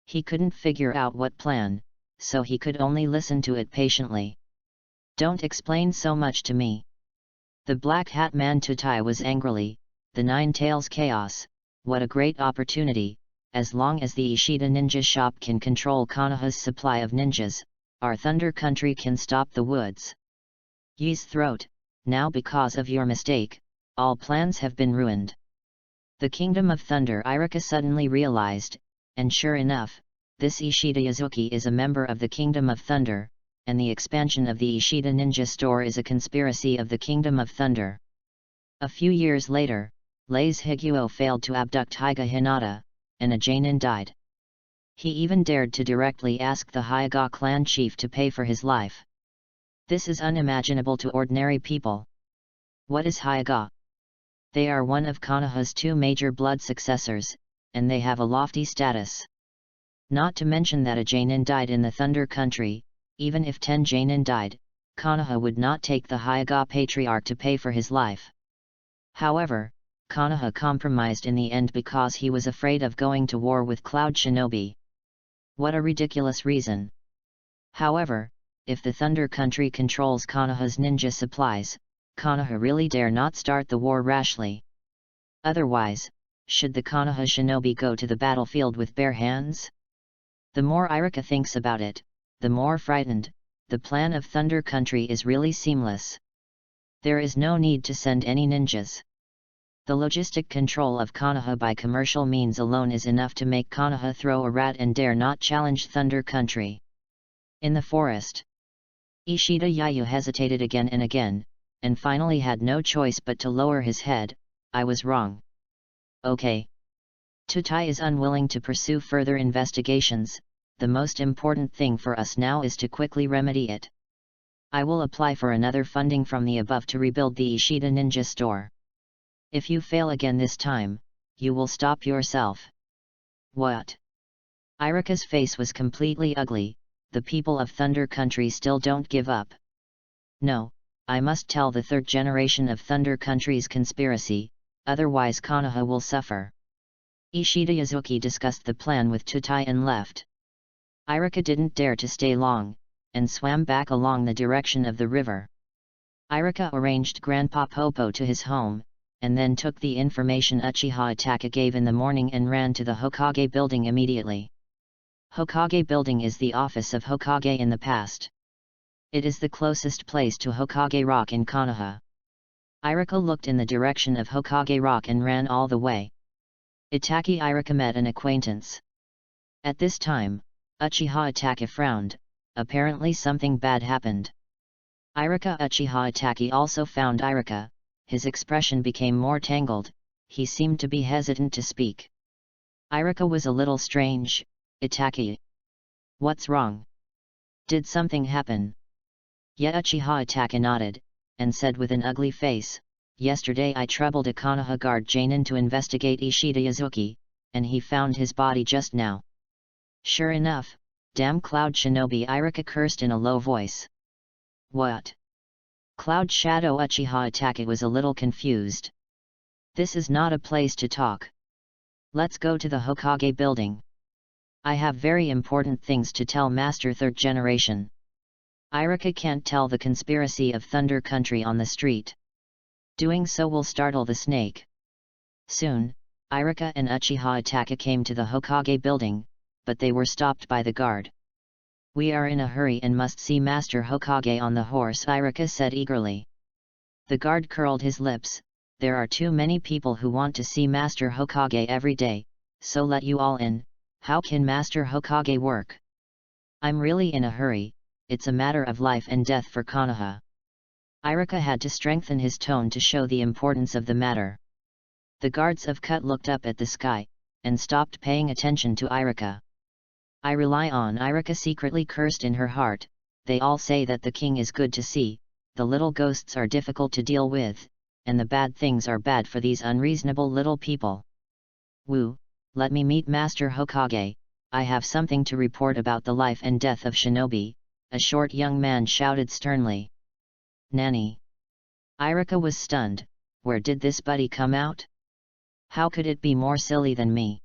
He couldn't figure out what plan, so he could only listen to it patiently. Don't explain so much to me. The black hat man Tutai was angrily, the Nine Tails Chaos, what a great opportunity, as long as the Ishida Ninja Shop can control Konoha's supply of ninjas, our Thunder Country can stop the woods. Yi's throat, now because of your mistake, all plans have been ruined. The Kingdom of Thunder, Iruka suddenly realized, and sure enough, this Ishida Yazuki is a member of the Kingdom of Thunder, and the expansion of the Ishida Ninja Store is a conspiracy of the Kingdom of Thunder. A few years later, Lei's Higuo failed to abduct Hyuga Hinata, and a Jainin died. He even dared to directly ask the Hyuga clan chief to pay for his life. This is unimaginable to ordinary people. What is Hyuga? They are one of Konoha's two major blood successors, and they have a lofty status. Not to mention that a Jainin died in the Thunder Country. Even if 10 Jainin died, Konoha would not take the Hyuga patriarch to pay for his life. However, Konoha compromised in the end because he was afraid of going to war with Cloud Shinobi. What a ridiculous reason. However, if the Thunder Country controls Konoha's ninja supplies, Konoha really dare not start the war rashly. Otherwise, should the Konoha Shinobi go to the battlefield with bare hands? The more Iruka thinks about it, the more frightened. The plan of Thunder Country is really seamless. There is no need to send any ninjas. The logistic control of Konoha by commercial means alone is enough to make Konoha throw a rat and dare not challenge Thunder Country. In the forest, Ishida Yayu hesitated again and again, and finally had no choice but to lower his head. I was wrong. Okay. Tutai is unwilling to pursue further investigations. The most important thing for us now is to quickly remedy it. I will apply for another funding from the above to rebuild the Ishida Ninja Store. If you fail again this time, you will stop yourself. What? Iruka's face was completely ugly. The people of Thunder Country still don't give up. No, I must tell the third generation of Thunder Country's conspiracy, otherwise Konoha will suffer. Ishida Yazuki discussed the plan with Tutai and left. Iruka didn't dare to stay long, and swam back along the direction of the river. Iruka arranged Grandpa Popo to his home, and then took the information Uchiha Itaka gave in the morning and ran to the Hokage building immediately. Hokage building is the office of Hokage in the past. It is the closest place to Hokage Rock in Konoha. Iruka looked in the direction of Hokage Rock and ran all the way. Itaki Iruka met an acquaintance. At this time, Uchiha Itaka frowned. Apparently something bad happened. Uchiha Itaki also found Iruka. His expression became more tangled. He seemed to be hesitant to speak. Iruka was a little strange. Itaki. What's wrong? Did something happen? Uchiha Itaka nodded, and said with an ugly face, yesterday I troubled a Konoha guard Jainin to investigate Ishida Yazuki, and he found his body just now. Sure enough, damn Cloud Shinobi, Iruka cursed in a low voice. What? Cloud Shadow Uchiha Itake was a little confused. This is not a place to talk. Let's go to the Hokage building. I have very important things to tell Master Third Generation. Iruka can't tell the conspiracy of Thunder Country on the street. Doing so will startle the snake. Soon, Iruka and Uchiha Itake came to the Hokage building, but they were stopped by the guard. We are in a hurry and must see Master Hokage on the horse, Iruka said eagerly. The guard curled his lips. There are too many people who want to see Master Hokage every day, so let you all in. How can Master Hokage work? I'm really in a hurry, it's a matter of life and death for Konoha. Iruka had to strengthen his tone to show the importance of the matter. The guards of Cut looked up at the sky, and stopped paying attention to Iruka. I rely on Iruka secretly cursed in her heart. They all say that the king is good to see, the little ghosts are difficult to deal with, and the bad things are bad for these unreasonable little people. Woo, let me meet Master Hokage, I have something to report about the life and death of Shinobi, a short young man shouted sternly. Nani? Iruka was stunned, where did this buddy come out? How could it be more silly than me?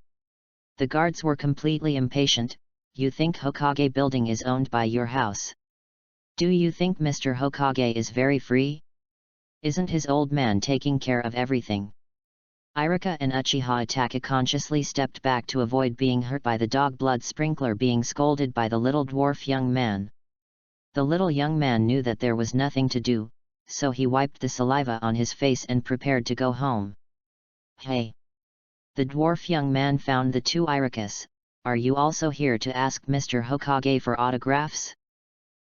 The guards were completely impatient. You think Hokage building is owned by your house? Do you think Mr. Hokage is very free? Isn't his old man taking care of everything? Iruka and Uchiha Itake consciously stepped back to avoid being hurt by the dog blood sprinkler being scolded by the little dwarf young man. The little young man knew that there was nothing to do, so he wiped the saliva on his face and prepared to go home. Hey! The dwarf young man found the two Irukas. Are you also here to ask Mr. Hokage for autographs?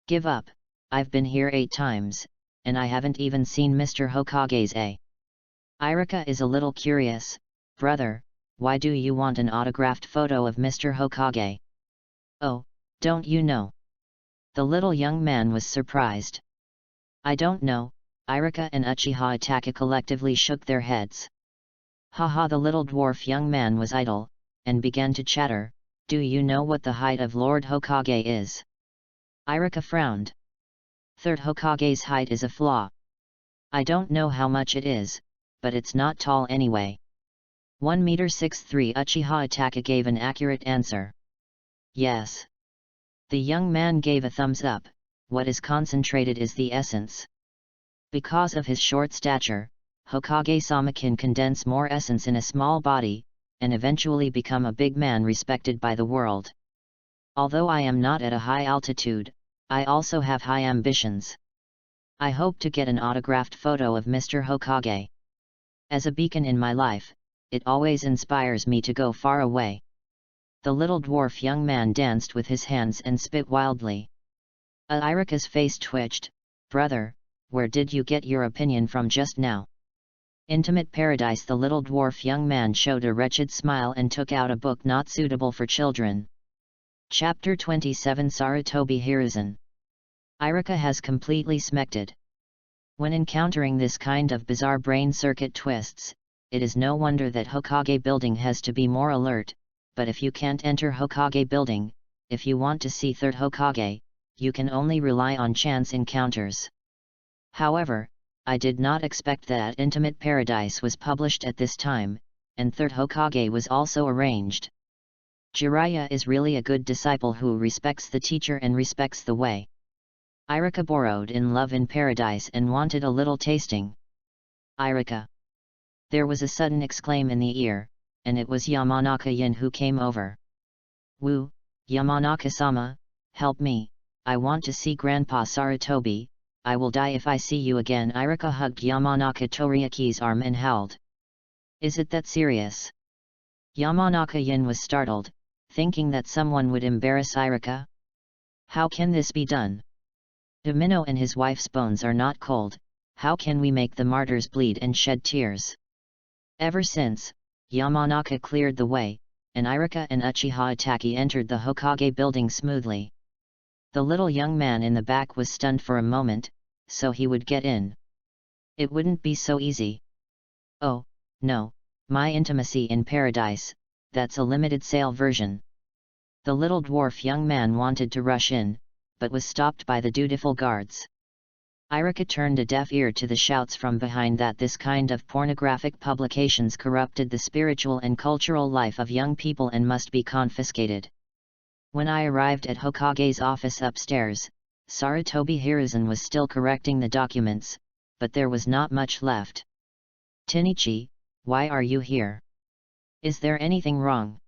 Give up, I've been here 8 times, and I haven't even seen Mr. Hokage's A. Iruka is a little curious. Brother, why do you want an autographed photo of Mr. Hokage? Oh, don't you know? The little young man was surprised. I don't know. Iruka and Uchiha Itake collectively shook their heads. Haha, the little dwarf young man was idle, and began to chatter. Do you know what the height of Lord Hokage is? Iruka frowned. Third Hokage's height is a flaw. I don't know how much it is, but it's not tall anyway. 1 meter 6'3". Uchiha Itake gave an accurate answer. Yes. The young man gave a thumbs up. What is concentrated is the essence. Because of his short stature, Hokage-sama can condense more essence in a small body, and eventually become a big man respected by the world. Although I am not at a high altitude, I also have high ambitions. I hope to get an autographed photo of Mr. Hokage. As a beacon in my life, it always inspires me to go far away. The little dwarf young man danced with his hands and spit wildly. Iruka's face twitched. Brother, where did you get your opinion from just now? Intimate Paradise. The little dwarf young man showed a wretched smile and took out a book not suitable for children. Chapter 27 Sarutobi Hiruzen. Iruka has completely smected. When encountering this kind of bizarre brain circuit twists, it is no wonder that Hokage building has to be more alert, but if you can't enter Hokage building, if you want to see third Hokage, you can only rely on chance encounters. However, I did not expect that Intimate Paradise was published at this time, and third Hokage was also arranged. Jiraiya is really a good disciple who respects the teacher and respects the way. Iruka borrowed in Love in Paradise and wanted a little tasting. Iruka. There was a sudden exclaim in the ear, and it was Yamanaka-yin who came over. Woo, Yamanaka-sama, help me, I want to see Grandpa Sarutobi, I will die if I see you again. Iruka hugged Yamanaka Toriyaki's arm and howled. Is it that serious? Yamanaka-yin was startled, thinking that someone would embarrass Iruka. How can this be done? Domino and his wife's bones are not cold, how can we make the martyrs bleed and shed tears? Ever since, Yamanaka cleared the way, and Iruka and Uchiha Itake entered the Hokage building smoothly. The little young man in the back was stunned for a moment, so he would get in. It wouldn't be so easy. Oh, no, My Intimacy in Paradise, that's a limited sale version. The little dwarf young man wanted to rush in, but was stopped by the dutiful guards. Iruka turned a deaf ear to the shouts from behind that this kind of pornographic publications corrupted the spiritual and cultural life of young people and must be confiscated. When I arrived at Hokage's office upstairs, Sarutobi Hiruzen was still correcting the documents, but there was not much left. "Tinichi, why are you here? Is there anything wrong?"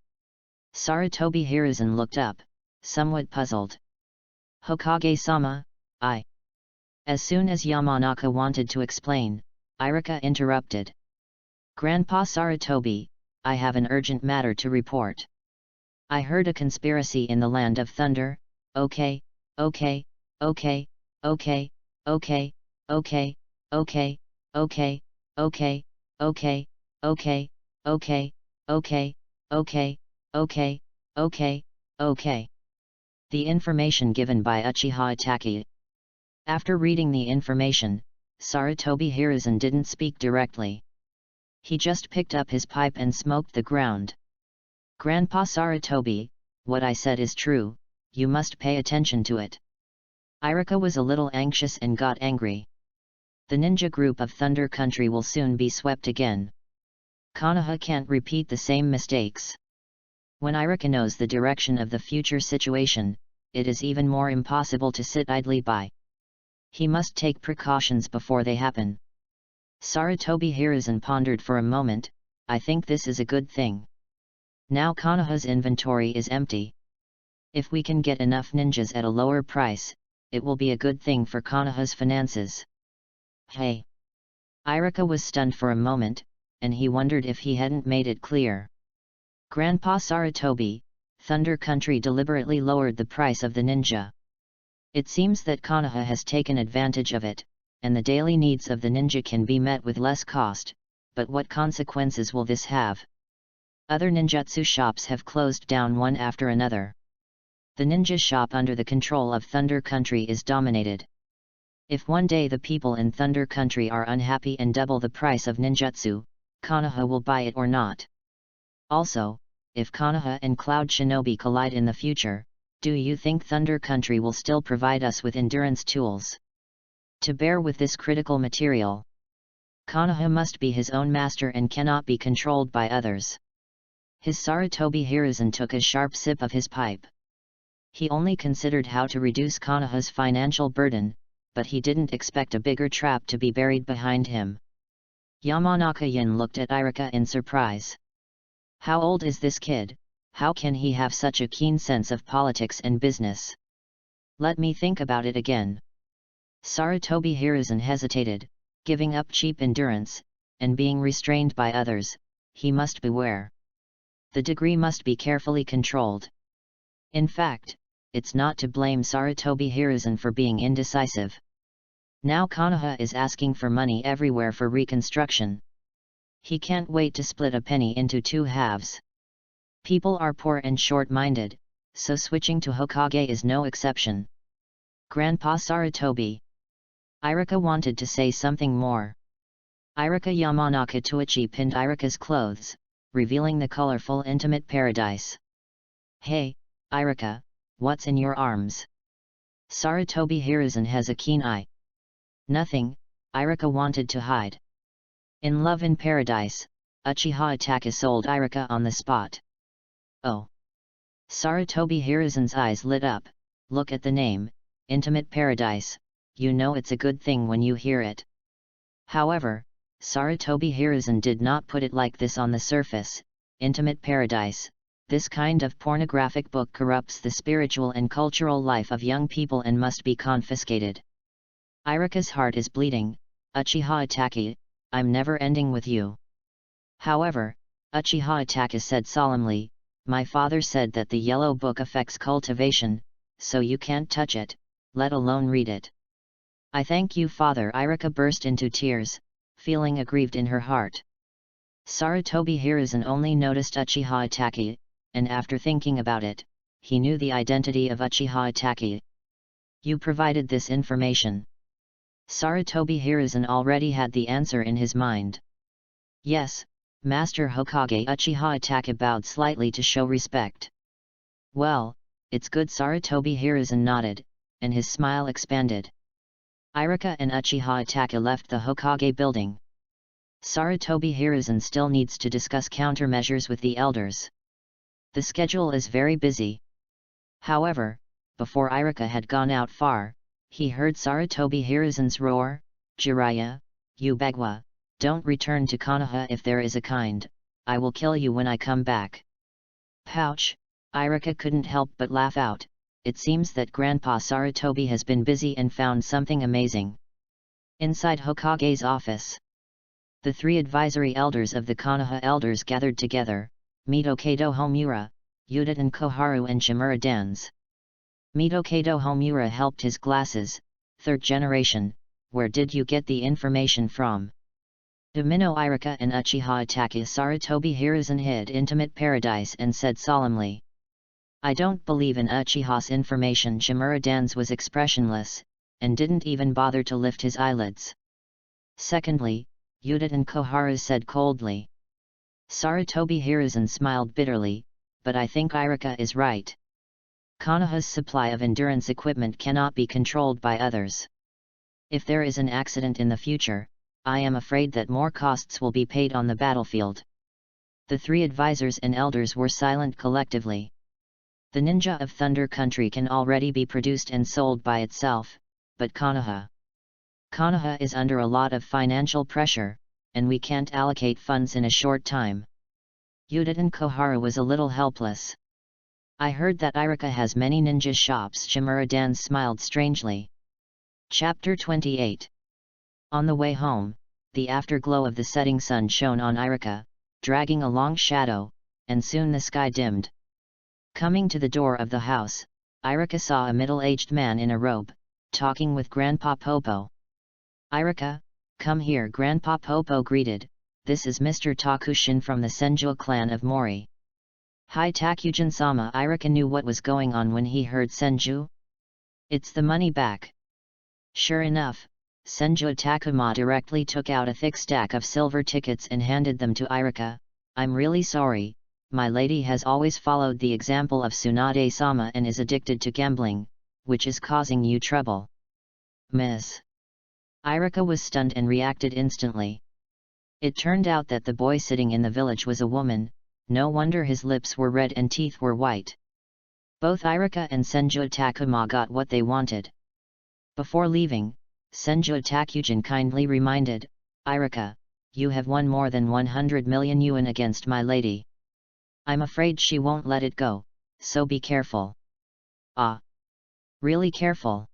Sarutobi Hiruzen looked up, somewhat puzzled. "Hokage-sama, I..." As soon as Yamanaka wanted to explain, Iruka interrupted. "Grandpa Sarutobi, I have an urgent matter to report. I heard a conspiracy in the Land of Thunder. Okay, okay, okay, okay, okay, okay, okay, okay, okay, okay, okay, okay, okay, okay, okay, okay, okay." The information given by Uchiha Itachi. After reading the information, Sarutobi Hiruzen didn't speak directly. He just picked up his pipe and smoked the ground. "Grandpa Sarutobi, what I said is true, you must pay attention to it." Iruka was a little anxious and got angry. The ninja group of Thunder Country will soon be swept again. Konoha can't repeat the same mistakes. When Iruka knows the direction of the future situation, it is even more impossible to sit idly by. He must take precautions before they happen. Sarutobi Hiruzen pondered for a moment. "I think this is a good thing. Now Konoha's inventory is empty. If we can get enough ninjas at a lower price, it will be a good thing for Konoha's finances." "Hey!" Iruka was stunned for a moment, and he wondered if he hadn't made it clear. "Grandpa Sarutobi, Thunder Country deliberately lowered the price of the ninja. It seems that Konoha has taken advantage of it, and the daily needs of the ninja can be met with less cost, but what consequences will this have? Other ninjutsu shops have closed down one after another. The ninja shop under the control of Thunder Country is dominated. If one day the people in Thunder Country are unhappy and double the price of ninjutsu, Konoha will buy it or not. Also, if Konoha and Cloud Shinobi collide in the future, do you think Thunder Country will still provide us with endurance tools to bear with this critical material? Konoha must be his own master and cannot be controlled by others." His Sarutobi Hiruzen took a sharp sip of his pipe. He only considered how to reduce Konoha's financial burden, but he didn't expect a bigger trap to be buried behind him. Yamanaka Yin looked at Iruka in surprise. "How old is this kid? How can he have such a keen sense of politics and business? Let me think about it again." Sarutobi Hiruzen hesitated, giving up cheap endurance, and being restrained by others. He must beware. The degree must be carefully controlled. In fact, it's not to blame Sarutobi Hiruzen for being indecisive. Now Konoha is asking for money everywhere for reconstruction. He can't wait to split a penny into two halves. People are poor and short-minded, so switching to Hokage is no exception. "Grandpa Sarutobi." Iruka wanted to say something more. Iruka Yamanaka Tuichi pinned Iruka's clothes, revealing the colorful intimate paradise. "Hey, Iruka, what's in your arms?" Sarutobi Hiruzen has a keen eye. "Nothing," Iruka wanted to hide. In Love in Paradise, Uchiha Itachi sold Iruka on the spot. "Oh!" Sarutobi Hiruzen's eyes lit up. "Look at the name, Intimate Paradise, you know it's a good thing when you hear it." However, Sarutobi Hiruzen did not put it like this on the surface. Intimate Paradise, this kind of pornographic book corrupts the spiritual and cultural life of young people and must be confiscated. Iruka's heart is bleeding. "Uchiha Itachi, I'm never ending with you." However, Uchiha Itachi said solemnly, "My father said that the yellow book affects cultivation, so you can't touch it, let alone read it." "I thank you, father." Iruka burst into tears, feeling aggrieved in her heart. Sarutobi Hiruzen only noticed Uchiha Itachi, and after thinking about it, he knew the identity of Uchiha Itachi. "You provided this information." Sarutobi Hiruzen already had the answer in his mind. "Yes, Master Hokage." Uchiha Itachi bowed slightly to show respect. Well, it's good. Sarutobi Hiruzen nodded, and his smile expanded. Iruka and Uchiha Itachi left the Hokage building. Sarutobi Hiruzen still needs to discuss countermeasures with the elders. The schedule is very busy. However, before Iruka had gone out far, he heard Sarutobi Hiruzen's roar, "Jiraiya, you Bagua, don't return to Konoha if there is a kind, I will kill you when I come back." Pouch, Iruka couldn't help but laugh out. It seems that Grandpa Sarutobi has been busy and found something amazing. Inside Hokage's office, the three advisory elders of the Konoha elders gathered together: Mitokado Homura, Yuditen Koharu and Shimura Dans. Mitokado Homura helped his glasses, third generation. Where did you get the information from? Domino Iruka and Uchiha Itachi. Sarutobi Hiruzen hid intimate paradise and said solemnly, "I don't believe in Uchiha's information." Shimura Dans was expressionless, and didn't even bother to lift his eyelids. Secondly, Yuditen Koharu said coldly. Sarutobi Hiruzen smiled bitterly, "But I think Iruka is right. Konoha's supply of endurance equipment cannot be controlled by others. If there is an accident in the future, I am afraid that more costs will be paid on the battlefield." The three advisors and elders were silent collectively. The ninja of Thunder Country can already be produced and sold by itself, but Konoha is under a lot of financial pressure, and we can't allocate funds in a short time. Yuditen Koharu was a little helpless. "I heard that Iruka has many ninja shops." Shimura Dan smiled strangely. Chapter 28. On the way home, the afterglow of the setting sun shone on Iruka, dragging a long shadow, and soon the sky dimmed. Coming to the door of the house, Iruka saw a middle-aged man in a robe, talking with Grandpa Popo. "Iruka, come here." Grandpa Popo greeted. "This is Mr. Takushin from the Senju clan of Mori." "Hi Takujin-sama." Iruka knew what was going on when he heard Senju. "It's the money back." Sure enough, Senju Takuma directly took out a thick stack of silver tickets and handed them to Iruka. "I'm really sorry, my lady has always followed the example of Tsunade-sama and is addicted to gambling, which is causing you trouble." "Miss." Iruka was stunned and reacted instantly. It turned out that the boy sitting in the village was a woman. No wonder his lips were red and teeth were white. Both Iruka and Senju Takuma got what they wanted. Before leaving, Senju Takujin kindly reminded, "Iruka, you have won more than 100 million yuan against my lady. I'm afraid she won't let it go, so be careful." "Ah. Really careful?"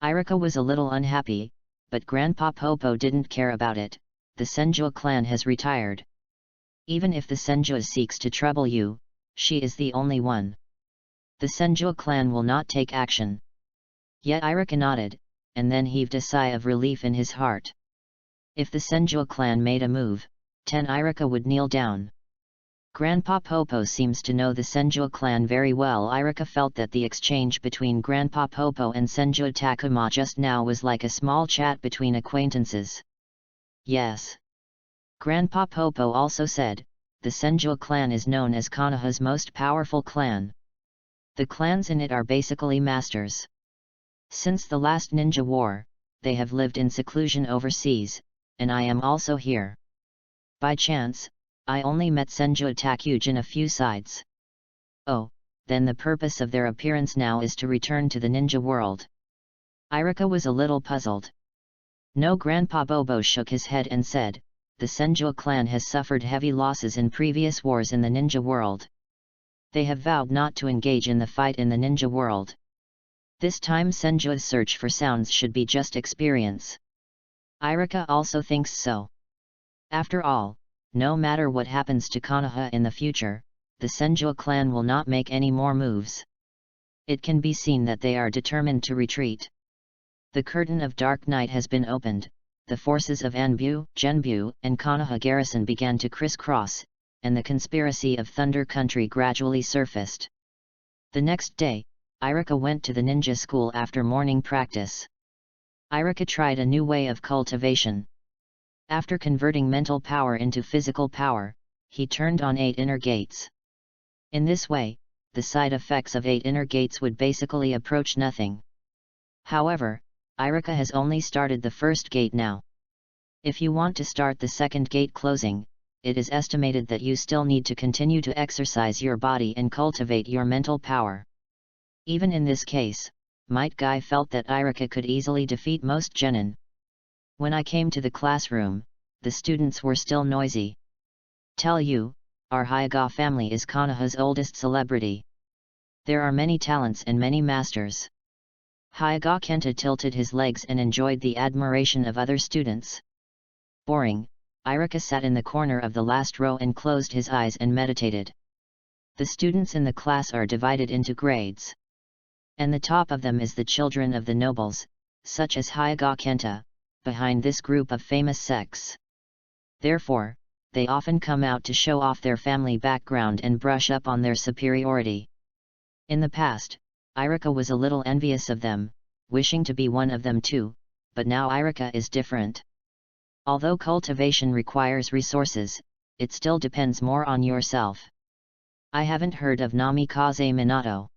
Iruka was a little unhappy, but Grandpa Popo didn't care about it. "The Senju clan has retired. Even if the Senju seeks to trouble you, she is the only one. The Senju clan will not take action." Yet Iruka nodded, and then heaved a sigh of relief in his heart. If the Senju clan made a move, Iruka would kneel down. Grandpa Popo seems to know the Senju clan very well. Iruka felt that the exchange between Grandpa Popo and Senju Takuma just now was like a small chat between acquaintances. "Yes." Grandpa Popo also said, "The Senju clan is known as Konoha's most powerful clan. The clans in it are basically masters. Since the last ninja war, they have lived in seclusion overseas, and I am also here. By chance, I only met Senju Takujin a few sides." "Oh, then the purpose of their appearance now is to return to the ninja world." Iruka was a little puzzled. No. Grandpa Bobo shook his head and said, "The Senju clan has suffered heavy losses in previous wars in the ninja world. They have vowed not to engage in the fight in the ninja world. This time Senju's search for sounds should be just experience." Iruka also thinks so. After all, no matter what happens to Konoha in the future, the Senju clan will not make any more moves. It can be seen that they are determined to retreat. The curtain of dark night has been opened. The forces of Anbu, Genbu, and Konoha garrison began to crisscross, and the conspiracy of Thunder Country gradually surfaced. The next day, Iruka went to the ninja school after morning practice. Iruka tried a new way of cultivation. After converting mental power into physical power, he turned on 8 inner gates. In this way, the side effects of 8 inner gates would basically approach nothing. However, Iruka has only started the first gate now. If you want to start the second gate closing, it is estimated that you still need to continue to exercise your body and cultivate your mental power. Even in this case, Might Guy felt that Iruka could easily defeat most genin. When I came to the classroom, the students were still noisy. Tell you, our Hyuga family is Konoha's oldest celebrity. There are many talents and many masters. Hyuga Kenta tilted his legs and enjoyed the admiration of other students. Boring, Iruka sat in the corner of the last row and closed his eyes and meditated. The students in the class are divided into grades. And the top of them is the children of the nobles, such as Hyuga Kenta, behind this group of famous sects. Therefore, they often come out to show off their family background and brush up on their superiority. In the past, Iruka was a little envious of them, wishing to be one of them too, but now Iruka is different. Although cultivation requires resources, it still depends more on yourself. I haven't heard of Namikaze Minato.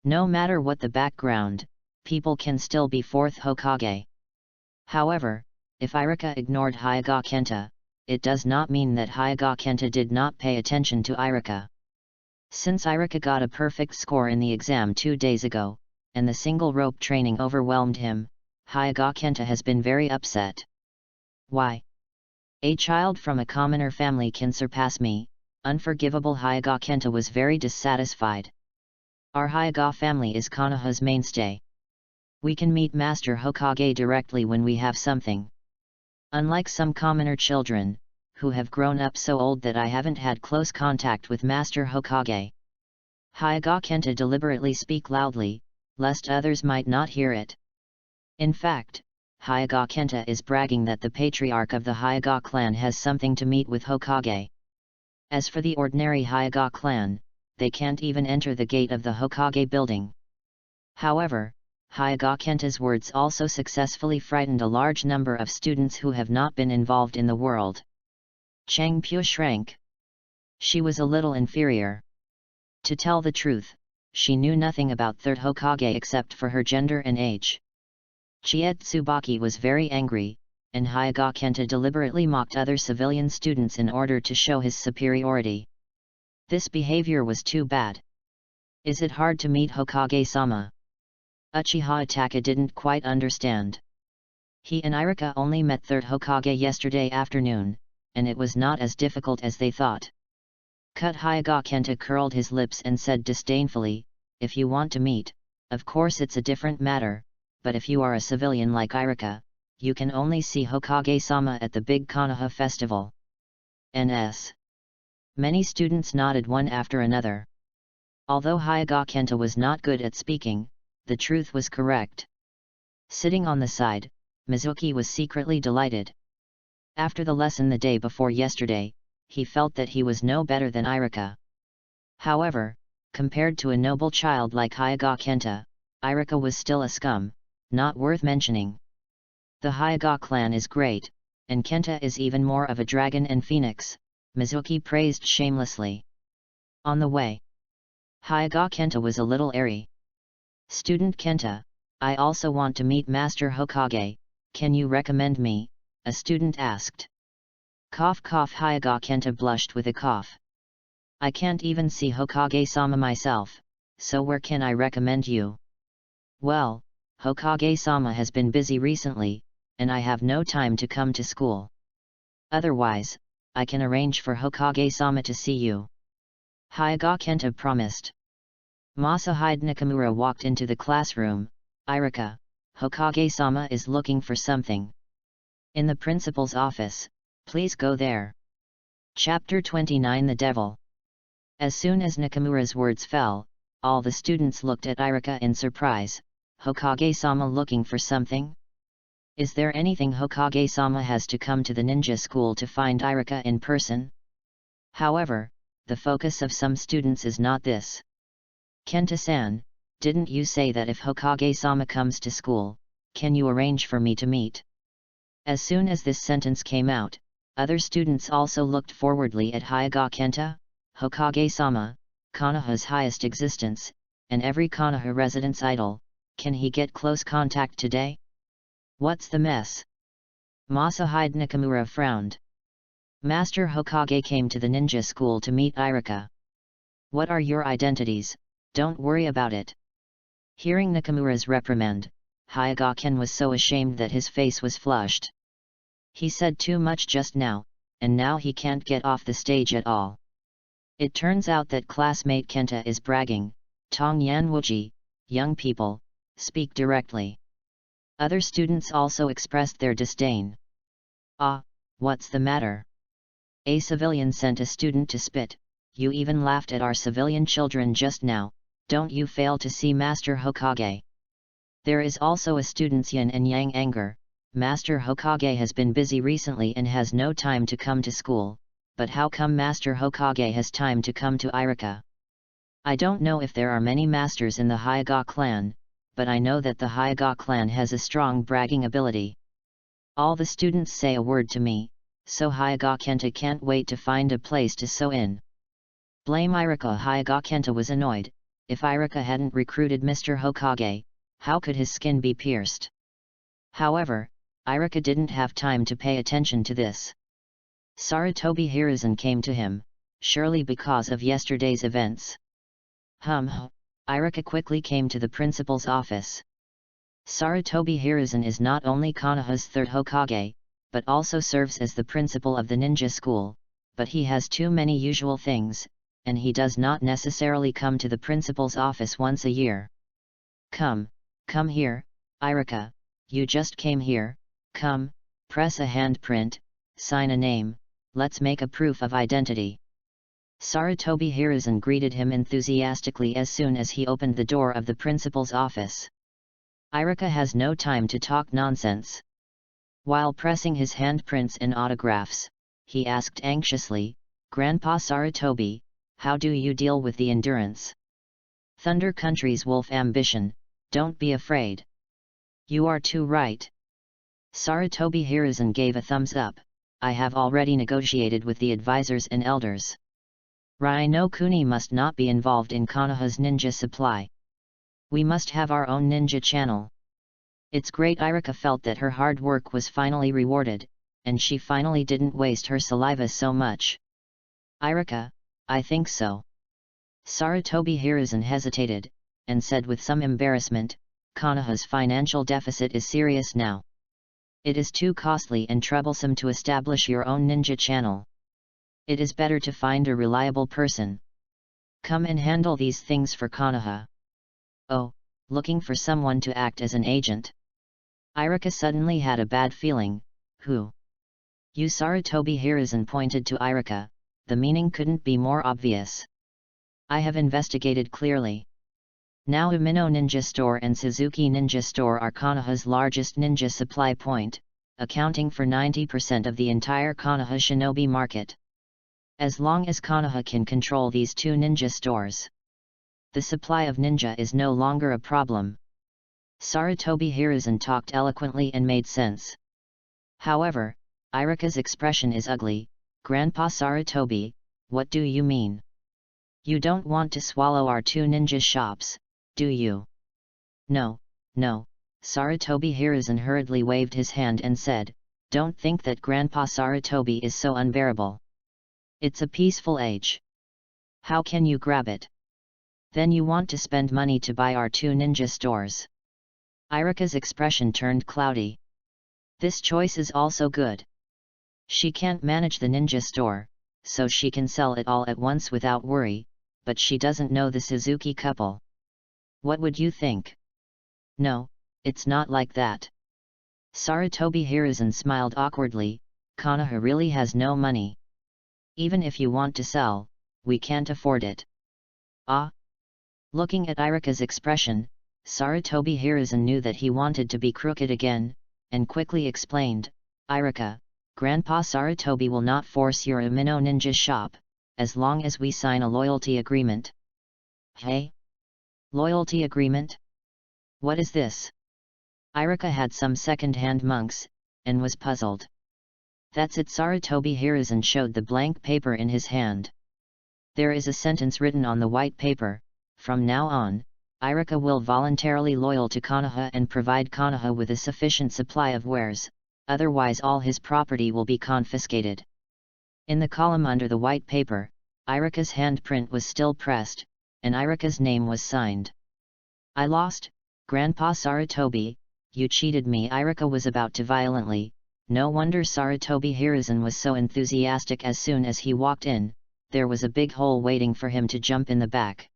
No matter what the background, people can still be 4th Hokage. However, if Iruka ignored Hyuga Kenta, it does not mean that Hyuga Kenta did not pay attention to Iruka. Since Iruka got a perfect score in the exam 2 days ago, and the single rope training overwhelmed him, Hyuga Kenta has been very upset. Why? A child from a commoner family can surpass me, unforgivable. Hyuga Kenta was very dissatisfied. Our Hyuga family is Konoha's mainstay. We can meet Master Hokage directly when we have something. Unlike some commoner children, who have grown up so old that I haven't had close contact with Master Hokage. Hyuga Kenta deliberately speak loudly, lest others might not hear it. In fact, Hyuga Kenta is bragging that the patriarch of the Hyuga clan has something to meet with Hokage. As for the ordinary Hyuga clan, they can't even enter the gate of the Hokage building. However, Hyuga Kenta's words also successfully frightened a large number of students who have not been involved in the world. Chang Pua shrank. She was a little inferior. To tell the truth, she knew nothing about 3rd Hokage except for her gender and age. Chiet Tsubaki was very angry, and Hyuga Kenta deliberately mocked other civilian students in order to show his superiority. This behavior was too bad. Is it hard to meet Hokage-sama? Uchiha Itachi didn't quite understand. He and Iruka only met 3rd Hokage yesterday afternoon, and it was not as difficult as they thought. Hyuga Kenta curled his lips and said disdainfully, if you want to meet, of course it's a different matter, but if you are a civilian like Iruka, you can only see Hokage-sama at the big Konoha festival. NS. Many students nodded one after another. Although Hyuga Kenta was not good at speaking, the truth was correct. Sitting on the side, Mizuki was secretly delighted. After the lesson the day before yesterday, he felt that he was no better than Iruka. However, compared to a noble child like Hyuga Kenta, Iruka was still a scum, not worth mentioning. The Hyuga clan is great, and Kenta is even more of a dragon and phoenix, Mizuki praised shamelessly. On the way, Hyuga Kenta was a little airy. Student Kenta, I also want to meet Master Hokage, can you recommend me? A student asked. Cough cough. Hyuga Kenta blushed with a cough. I can't even see Hokage-sama myself, so where can I recommend you? Well, Hokage-sama has been busy recently, and I have no time to come to school. Otherwise, I can arrange for Hokage-sama to see you. Hyuga Kenta promised. Masahide Nakamura walked into the classroom. Iruka, Hokage-sama is looking for something. In the principal's office, please go there. Chapter 29 The Devil. As soon as Nakamura's words fell, all the students looked at Iruka in surprise. Hokage-sama looking for something? Is there anything Hokage-sama has to come to the ninja school to find Iruka in person? However, the focus of some students is not this. Kenta-san, didn't you say that if Hokage-sama comes to school, can you arrange for me to meet? As soon as this sentence came out, other students also looked forwardly at Hyuga Kenta. Hokage-sama, Konoha's highest existence, and every Konoha resident's idol. Can he get close contact today? What's the mess? Masahide Nakamura frowned. Master Hokage came to the ninja school to meet Iruka. What are your identities? Don't worry about it. Hearing Nakamura's reprimand, Hyuga-ken was so ashamed that his face was flushed. He said too much just now, and now he can't get off the stage at all. It turns out that classmate Kenta is bragging. Tong Yanwuji, young people, speak directly. Other students also expressed their disdain. Ah, what's the matter? A civilian sent a student to spit. You even laughed at our civilian children just now. Don't you fail to see Master Hokage? There is also a student's yin and yang anger. Master Hokage has been busy recently and has no time to come to school, but how come Master Hokage has time to come to Iruka? I don't know if there are many masters in the Hyuga clan, but I know that the Hyuga clan has a strong bragging ability. All the students say a word to me, so Hyuga Kenta can't wait to find a place to sew in. Blame Iruka. Hyuga Kenta was annoyed. If Iruka hadn't recruited Mr. Hokage, how could his skin be pierced? However, Iruka didn't have time to pay attention to this. Sarutobi Hiruzen came to him, surely because of yesterday's events. Iruka quickly came to the principal's office. Sarutobi Hiruzen is not only Konoha's third Hokage, but also serves as the principal of the ninja school, but he has too many usual things, and he does not necessarily come to the principal's office once a year. Come here, Iruka, you just came here, come, press a handprint, sign a name, let's make a proof of identity. Sarutobi Hiruzen greeted him enthusiastically as soon as he opened the door of the principal's office. Iruka has no time to talk nonsense. While pressing his handprints and autographs, he asked anxiously, Grandpa Sarutobi, how do you deal with the endurance? Thunder Country's wolf ambition, don't be afraid. You are too right. Sarutobi Hiruzen gave a thumbs up. I have already negotiated with the advisors and elders. Rai no Kuni must not be involved in Konoha's ninja supply. We must have our own ninja channel. It's great. Iruka felt that her hard work was finally rewarded, and she finally didn't waste her saliva so much. Iruka, I think so. Sarutobi Hiruzen hesitated, and said with some embarrassment, Konoha's financial deficit is serious now. It is too costly and troublesome to establish your own ninja channel. It is better to find a reliable person. Come and handle these things for Konoha. Oh, looking for someone to act as an agent. Iruka suddenly had a bad feeling. Who? You? Sarutobi Hiruzen pointed to Iruka, the meaning couldn't be more obvious. I have investigated clearly. Now Umino Ninja Store and Suzuki Ninja Store are Konoha's largest ninja supply point, accounting for 90% of the entire Konoha shinobi market. As long as Konoha can control these two ninja stores, the supply of ninja is no longer a problem. Sarutobi Hiruzen talked eloquently and made sense. However, Iruka's expression is ugly. Grandpa Sarutobi, what do you mean? You don't want to swallow our two ninja shops, do you? No, Sarutobi Hiruzen hurriedly waved his hand and said, don't think that Grandpa Sarutobi is so unbearable. It's a peaceful age. How can you grab it? Then you want to spend money to buy our two ninja stores. Iruka's expression turned cloudy. This choice is also good. She can't manage the ninja store, so she can sell it all at once without worry, but she doesn't know the Suzuki couple. What would you think? No, it's not like that. Sarutobi Hiruzen smiled awkwardly. Konoha really has no money. Even if you want to sell, we can't afford it. Ah? Looking at Iruka's expression, Sarutobi Hiruzen knew that he wanted to be crooked again, and quickly explained, Iruka, Grandpa Sarutobi will not force your Umino Ninja shop, as long as we sign a loyalty agreement. Hey? Loyalty agreement? What is this? Iruka had some second-hand monks, and was puzzled. That's it. Sarutobi Hiruzen showed the blank paper in his hand. There is a sentence written on the white paper: from now on, Iruka will voluntarily loyal to Konoha and provide Konoha with a sufficient supply of wares, otherwise all his property will be confiscated. In the column under the white paper, Iruka's handprint was still pressed, and Iruka's name was signed. I lost, Grandpa Sarutobi, you cheated me. Iruka was about to violently. No wonder Sarutobi Hiruzen was so enthusiastic. As soon as he walked in, there was a big hole waiting for him to jump in the back.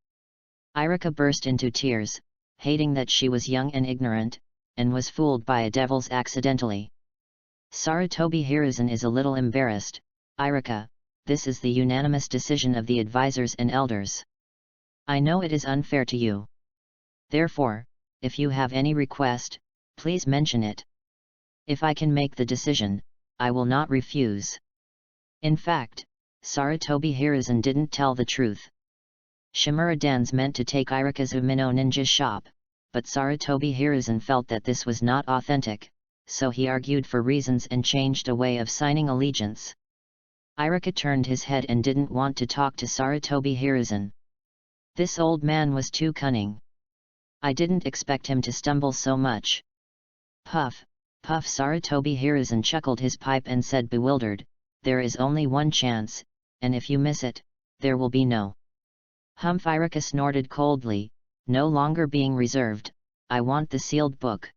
Iruka burst into tears, hating that she was young and ignorant, and was fooled by a devil's accidentally. Sarutobi Hiruzen is a little embarrassed. Iruka, this is the unanimous decision of the advisors and elders. I know it is unfair to you. Therefore, if you have any request, please mention it. If I can make the decision, I will not refuse. In fact, Sarutobi Hiruzen didn't tell the truth. Shimura Dans meant to take Iruka's Umino ninja shop, but Sarutobi Hiruzen felt that this was not authentic, so he argued for reasons and changed a way of signing allegiance. Iruka turned his head and didn't want to talk to Sarutobi Hiruzen. This old man was too cunning. I didn't expect him to stumble so much. Puff, puff. Sarutobi Hiruzen chuckled his pipe and said bewildered, there is only one chance, and if you miss it, there will be no. Humph. Iruka snorted coldly, no longer being reserved, I want the sealed book.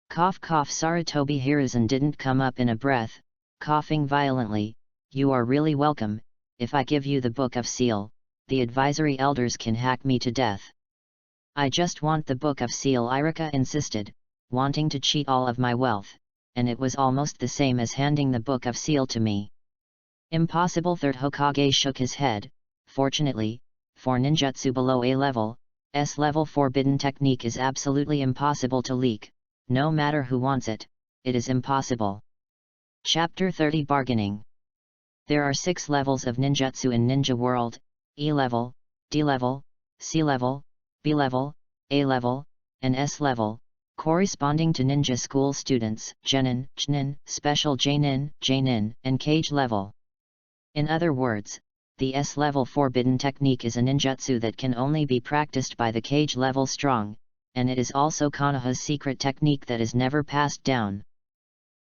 Cough cough. Sarutobi Hiruzen didn't come up in a breath, coughing violently, you are really welcome. If I give you the book of seal, the advisory elders can hack me to death. I just want the book of seal, Iruka insisted, wanting to cheat all of my wealth, and it was almost the same as handing the book of seal to me. Impossible. Third Hokage shook his head. Fortunately, for ninjutsu below A level, S level forbidden technique is absolutely impossible to leak. No matter who wants it, it is impossible. Chapter 30 Bargaining. There are 6 levels of ninjutsu in Ninja World: E level, D level, C level, B level, A level, and S level, corresponding to ninja school students, Genin, Jnin, Special Jainin, Jainin, and Cage level. In other words, the S level forbidden technique is a ninjutsu that can only be practiced by the Cage level strong, and it is also Konoha's secret technique that is never passed down.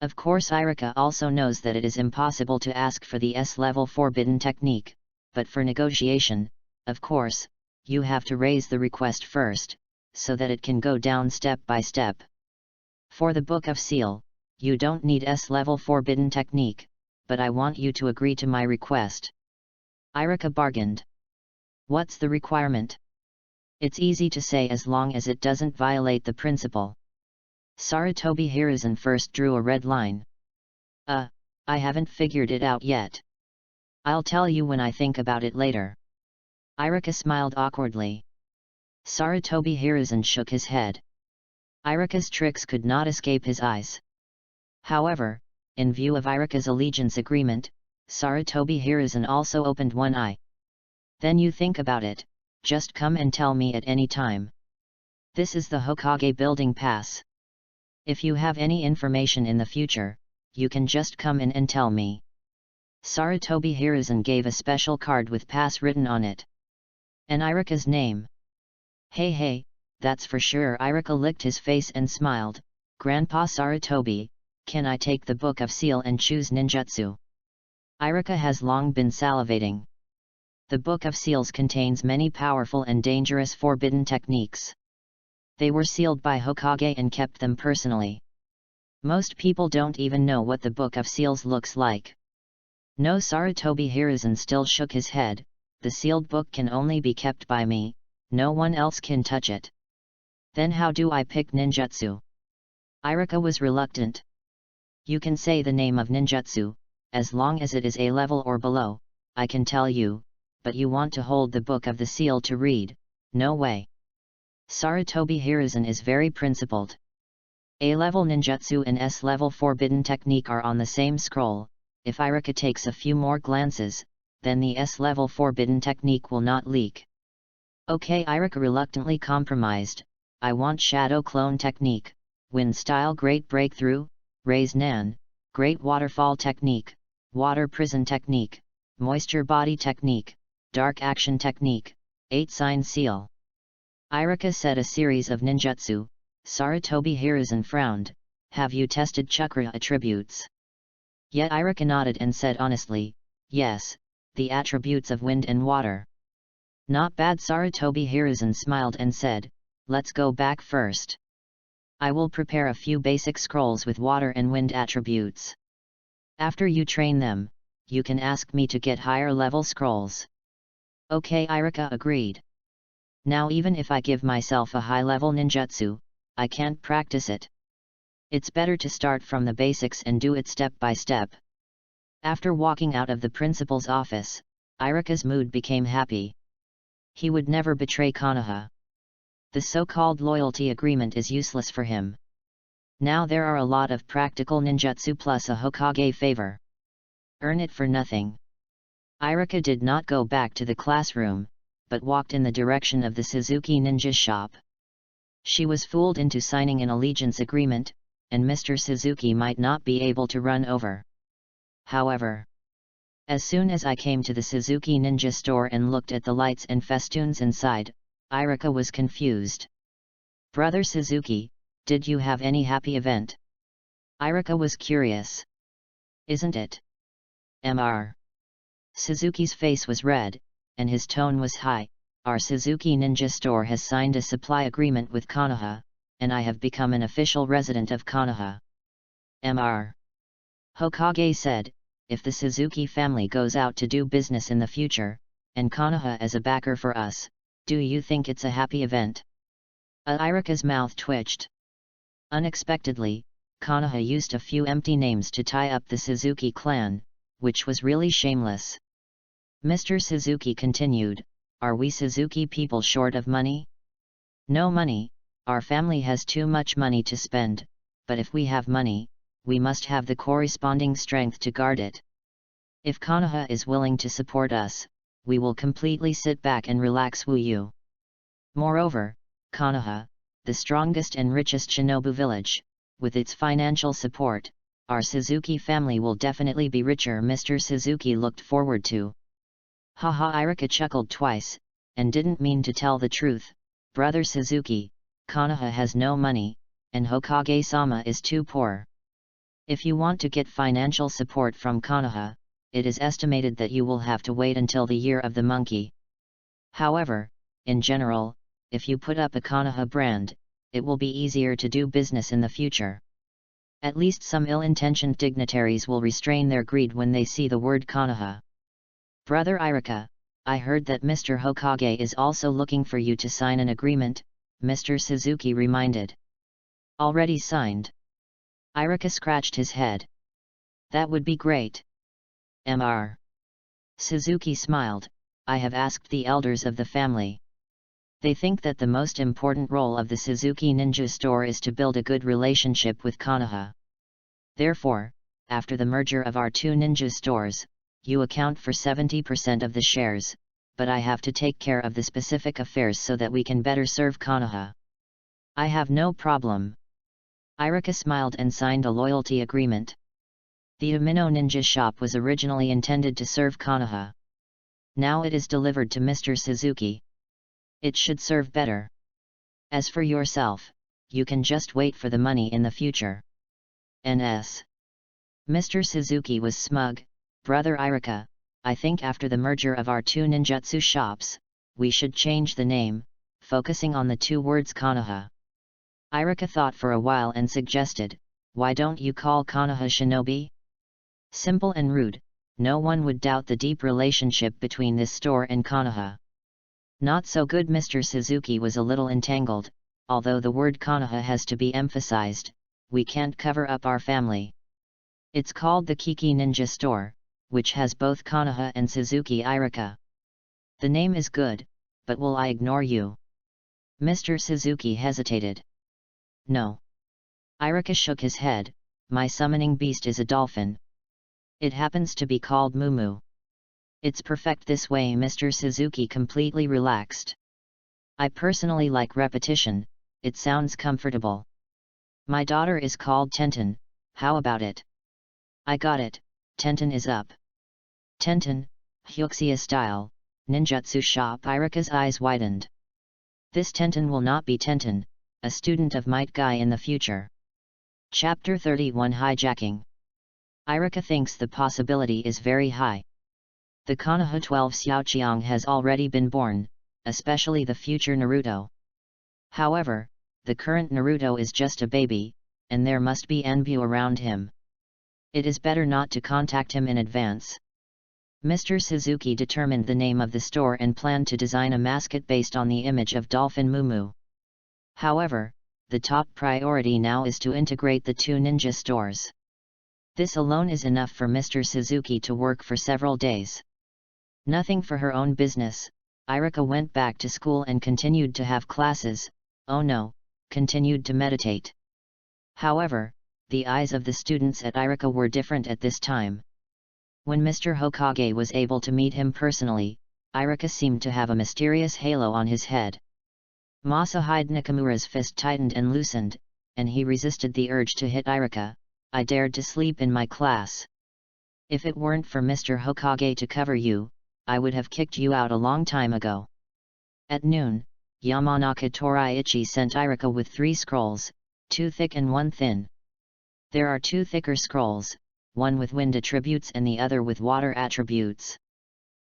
Of course, Iruka also knows that it is impossible to ask for the S level forbidden technique, but for negotiation, of course, you have to raise the request first, so that it can go down step by step. For the Book of Seal, you don't need S level forbidden technique, but I want you to agree to my request. Iruka bargained. What's the requirement? It's easy to say as long as it doesn't violate the principle. Sarutobi Hiruzen first drew a red line. I haven't figured it out yet. I'll tell you when I think about it later. Iruka smiled awkwardly. Sarutobi Hiruzen shook his head. Iruka's tricks could not escape his eyes. However, in view of Iruka's allegiance agreement, Sarutobi Hiruzen also opened one eye. Then you think about it, just come and tell me at any time. This is the Hokage building pass. If you have any information in the future, you can just come in and tell me. Sarutobi Hiruzen gave a special card with pass written on it. And Iruka's name. Hey, that's for sure. Iruka licked his face and smiled. Grandpa Sarutobi, can I take the Book of Seal and choose ninjutsu? Iruka has long been salivating. The Book of Seals contains many powerful and dangerous forbidden techniques. They were sealed by Hokage and kept them personally. Most people don't even know what the Book of Seals looks like. No, Sarutobi Hiruzen still shook his head. The sealed book can only be kept by me, no one else can touch it. Then how do I pick ninjutsu? Iruka was reluctant. You can say the name of ninjutsu, as long as it is A level or below, I can tell you, but you want to hold the Book of the Seal to read, no way. Sarutobi Hiruzen is very principled. A-level ninjutsu and S-level forbidden technique are on the same scroll. If Iruka takes a few more glances, then the S-level forbidden technique will not leak. Okay, Iruka reluctantly compromised. I want Shadow Clone technique, Wind Style Great Breakthrough, Raise Nan, Great Waterfall technique, Water Prison technique, Moisture Body technique, Dark Action Technique, 8-Sign Seal. Iruka said a series of ninjutsu. Sarutobi Hiruzen frowned. Have you tested chakra attributes? Yet Iruka nodded and said honestly, yes, the attributes of wind and water. Not bad. Sarutobi Hiruzen smiled and said, let's go back first. I will prepare a few basic scrolls with water and wind attributes. After you train them, you can ask me to get higher level scrolls. Okay, Iruka agreed. Now even if I give myself a high level ninjutsu, I can't practice it. It's better to start from the basics and do it step by step. After walking out of the principal's office, Iruka's mood became happy. He would never betray Konoha. The so-called loyalty agreement is useless for him. Now there are a lot of practical ninjutsu plus a Hokage favor. Earn it for nothing. Iruka did not go back to the classroom, but walked in the direction of the Suzuki ninja shop. She was fooled into signing an allegiance agreement, and Mr. Suzuki might not be able to run over. However, as soon as I came to the Suzuki ninja store and looked at the lights and festoons inside, Iruka was confused. Brother Suzuki, did you have any happy event? Iruka was curious. Isn't it? Mr. Suzuki's face was red, and his tone was high. Our Suzuki ninja store has signed a supply agreement with Konoha, and I have become an official resident of Konoha. Mr. Hokage said, if the Suzuki family goes out to do business in the future, and Konoha is a backer for us, do you think it's a happy event? Iruka's mouth twitched. Unexpectedly, Konoha used a few empty names to tie up the Suzuki clan, which was really shameless. Mr. Suzuki continued, are we Suzuki people short of money? No money, our family has too much money to spend, but if we have money, we must have the corresponding strength to guard it. If Konoha is willing to support us, we will completely sit back and relax. Woo you. Moreover, Konoha, the strongest and richest shinobu village, with its financial support, our Suzuki family will definitely be richer. Mr. Suzuki looked forward to. Haha, Iruka chuckled twice, and didn't mean to tell the truth. Brother Suzuki, Konoha has no money, and Hokage-sama is too poor. If you want to get financial support from Konoha, it is estimated that you will have to wait until the year of the monkey. However, in general, if you put up a Konoha brand, it will be easier to do business in the future. At least some ill-intentioned dignitaries will restrain their greed when they see the word Konoha. Brother Iruka, I heard that Mr. Hokage is also looking for you to sign an agreement, Mr. Suzuki reminded. Already signed. Iruka scratched his head. That would be great. Mr. Suzuki smiled, I have asked the elders of the family. They think that the most important role of the Suzuki Ninja Store is to build a good relationship with Konoha. Therefore, after the merger of our two ninja stores, you account for 70% of the shares, but I have to take care of the specific affairs so that we can better serve Konoha. I have no problem. Iruka smiled and signed a loyalty agreement. The Umino Ninja Shop was originally intended to serve Konoha. Now it is delivered to Mr. Suzuki. It should serve better. As for yourself, you can just wait for the money in the future. Ns. Mr. Suzuki was smug. Brother Iruka, I think after the merger of our two ninjutsu shops, we should change the name, focusing on the two words Konoha. Iruka thought for a while and suggested, why don't you call Konoha Shinobi? Simple and rude, no one would doubt the deep relationship between this store and Konoha. Not so good. Mr. Suzuki was a little entangled, although the word Konoha has to be emphasized, we can't cover up our family. It's called the Kiki Ninja Store, which has both Konoha and Suzuki. Iruka. The name is good, but will I ignore you? Mr. Suzuki hesitated. No. Iruka shook his head, my summoning beast is a dolphin. It happens to be called Mumu. It's perfect this way. Mr. Suzuki completely relaxed. I personally like repetition, it sounds comfortable. My daughter is called Tenten, how about it? I got it, Tenten is up. Tenten, Hyuxia style, ninjutsu shop. Iruka's eyes widened. This Tenten will not be Tenten, a student of Might Guy in the future. Chapter 31 Hijacking. Iruka thinks the possibility is very high. The Konoha 12 Xiaoqiang has already been born, especially the future Naruto. However, the current Naruto is just a baby, and there must be Anbu around him. It is better not to contact him in advance. Mr. Suzuki determined the name of the store and planned to design a mascot based on the image of Dolphin Mumu. However, the top priority now is to integrate the two ninja stores. This alone is enough for Mr. Suzuki to work for several days. Nothing for her own business, Iruka went back to school and continued to have classes, continued to meditate. However, the eyes of the students at Iruka were different at this time. When Mr. Hokage was able to meet him personally, Iruka seemed to have a mysterious halo on his head. Masahide Nakamura's fist tightened and loosened, and he resisted the urge to hit Iruka. I dared to sleep in my class. If it weren't for Mr. Hokage to cover you, I would have kicked you out a long time ago. At noon, Yamanaka Toriichi sent Iruka with 3 scrolls, 2 thick and 1 thin. There are 2 thicker scrolls, one with wind attributes and the other with water attributes.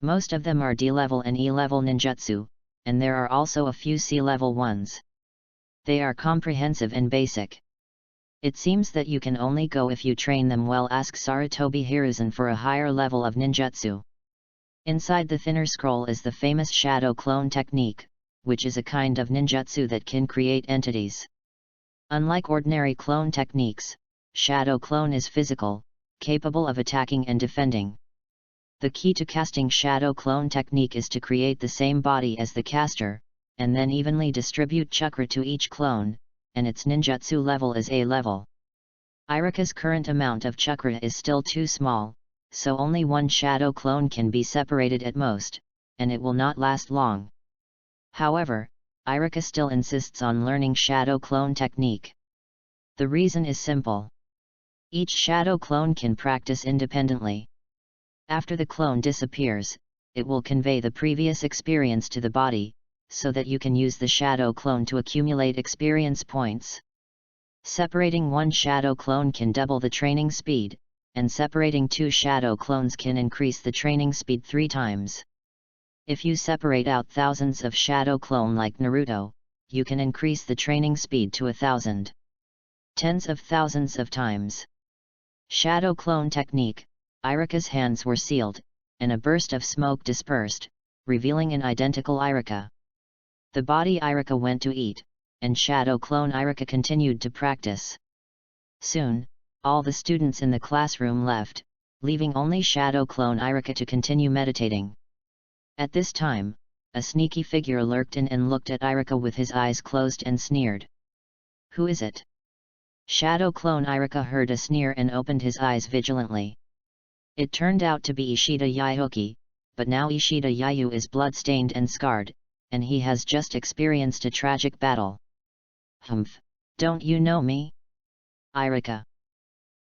Most of them are D-level and E-level ninjutsu, and there are also a few C-level ones. They are comprehensive and basic. It seems that you can only go if you train them well. Ask Sarutobi Hiruzen for a higher level of ninjutsu. Inside the thinner scroll is the famous shadow clone technique, which is a kind of ninjutsu that can create entities. Unlike ordinary clone techniques, shadow clone is physical, capable of attacking and defending. The key to casting shadow clone technique is to create the same body as the caster, and then evenly distribute chakra to each clone, and its ninjutsu level is A level. Iruka's current amount of chakra is still too small, so only one shadow clone can be separated at most, and it will not last long. However, Iruka still insists on learning shadow clone technique. The reason is simple. Each shadow clone can practice independently. After the clone disappears, it will convey the previous experience to the body, so that you can use the shadow clone to accumulate experience points. Separating one shadow clone can double the training speed, and separating 2 shadow clones can increase the training speed 3 times. If you separate out thousands of shadow clone like Naruto, you can increase the training speed to 1,000. Tens of thousands of times. Shadow clone technique. Iruka's hands were sealed, and a burst of smoke dispersed, revealing an identical Iruka. The body Iruka went to eat, and shadow clone Iruka continued to practice. Soon, all the students in the classroom left, leaving only shadow clone Iruka to continue meditating. At this time, a sneaky figure lurked in and looked at Iruka with his eyes closed and sneered. Who is it? Shadow clone Iruka heard a sneer and opened his eyes vigilantly. It turned out to be Ishida Yayuki, but now Ishida Yayu is blood-stained and scarred, and he has just experienced a tragic battle. Humph, don't you know me? Iruka.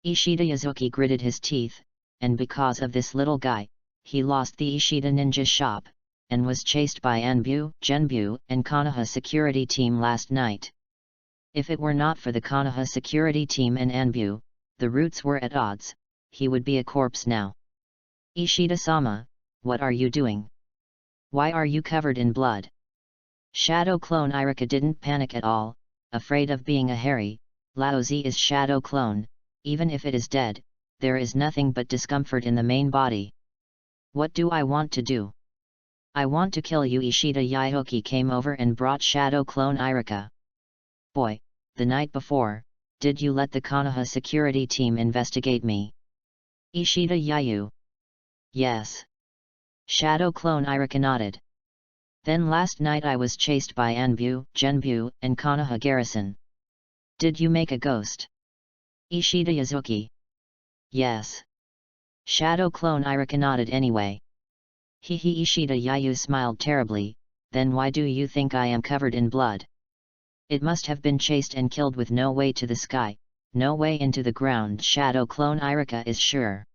Ishida Yazuki gritted his teeth, and because of this little guy, he lost the Ishida ninja shop, and was chased by Anbu, Genbu, and Konoha security team last night. If it were not for the Konoha security team and Anbu, the roots were at odds, he would be a corpse now. Ishida-sama, what are you doing? Why are you covered in blood? Shadow clone Iruka didn't panic at all, afraid of being a Harry. Laozi is shadow clone, even if it is dead, there is nothing but discomfort in the main body. What do I want to do? I want to kill you. Ishida Yayuki came over and brought shadow clone Iruka. Boy, the night before, did you let the Konoha security team investigate me? Ishida Yayu. Yes. Shadow clone Iruka nodded. Then last night I was chased by Anbu, Genbu, and Konoha garrison. Did you make a ghost? Ishida Yazuki. Yes. Shadow clone Iruka nodded anyway. Hehe. Ishida Yayu smiled terribly. Then why do you think I am covered in blood? It must have been chased and killed with no way to the sky, no way into the ground. Shadow clone Iruka is sure.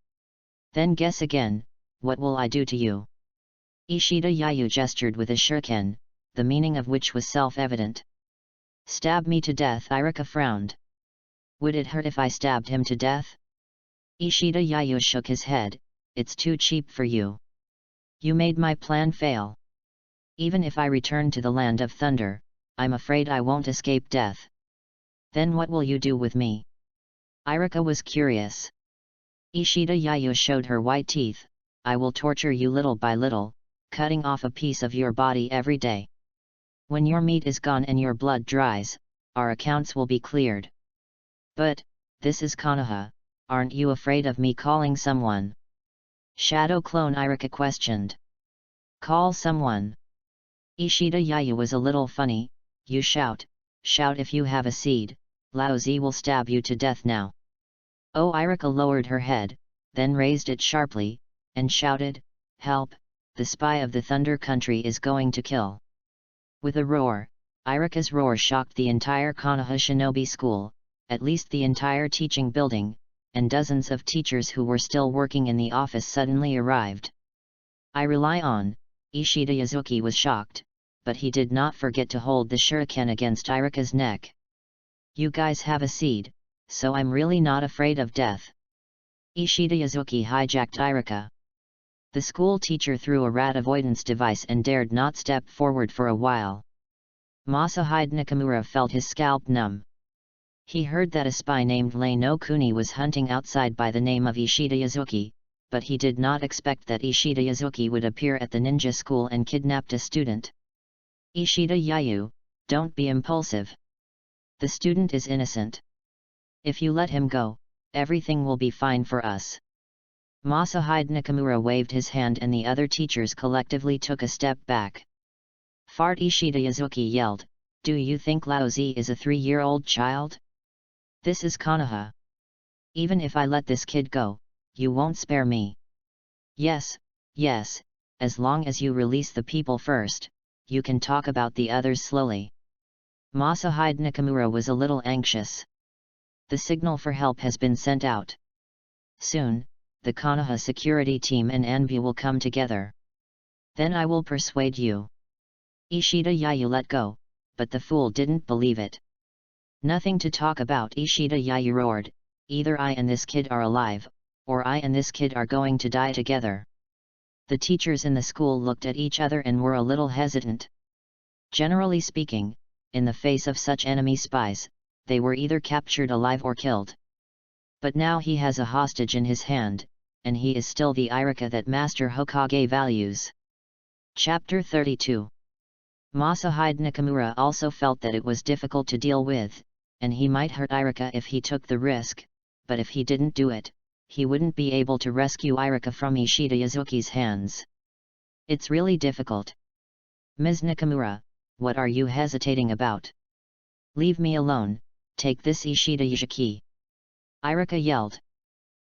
Then guess again, what will I do to you? Ishida Yayu gestured with a shuriken, the meaning of which was self-evident. Stab me to death, Iruka frowned. Would it hurt if I stabbed him to death? Ishida Yayu shook his head, it's too cheap for you. You made my plan fail. Even if I return to the land of thunder, I'm afraid I won't escape death. Then what will you do with me? Iruka was curious. Ishida Yayu showed her white teeth. I will torture you little by little, cutting off a piece of your body every day. When your meat is gone and your blood dries, our accounts will be cleared. But, this is Konoha, aren't you afraid of me calling someone? Shadow clone Iruka questioned. Call someone. Ishida Yayu was a little funny. You shout if you have a seed, Lao Zi will stab you to death now. Oh, Iruka lowered her head, then raised it sharply, and shouted, help, the spy of the Thunder Country is going to kill. With a roar, Iruka's roar shocked the entire Konoha Shinobi School, at least the entire teaching building, and dozens of teachers who were still working in the office suddenly arrived. I rely on, Ishida Yazuki was shocked, but he did not forget to hold the shuriken against Iruka's neck. You guys have a seed, so I'm really not afraid of death. Ishida Yazuki hijacked Iruka. The school teacher threw a rat avoidance device and dared not step forward for a while. Masahide Nakamura felt his scalp numb. He heard that a spy named Lei no Kuni was hunting outside by the name of Ishida Yazuki, but he did not expect that Ishida Yazuki would appear at the ninja school and kidnapped a student. Ishida Yayu, don't be impulsive. The student is innocent. If you let him go, everything will be fine for us. Masahide Nakamura waved his hand and the other teachers collectively took a step back. Fart Ishida Yazuki yelled, do you think Lao Zi is a 3-year-old child? This is Konoha. Even if I let this kid go, you won't spare me. Yes, as long as you release the people first, you can talk about the others slowly. Masahide Nakamura was a little anxious. The signal for help has been sent out. Soon, the Konoha security team and Anbu will come together. Then I will persuade you. Ishida Yayu let go, but the fool didn't believe it. Nothing to talk about, Ishida Yayu roared, either I and this kid are alive, or I and this kid are going to die together. The teachers in the school looked at each other and were a little hesitant. Generally speaking, in the face of such enemy spies, they were either captured alive or killed. But now he has a hostage in his hand, and he is still the Iruka that Master Hokage values. Chapter 32. Masahide Nakamura also felt that it was difficult to deal with, and he might hurt Iruka if he took the risk, but if he didn't do it, he wouldn't be able to rescue Iruka from Ishida Yazuki's hands. It's really difficult. Ms. Nakamura, what are you hesitating about? Leave me alone, take this Ishida Yazuki. Iruka yelled.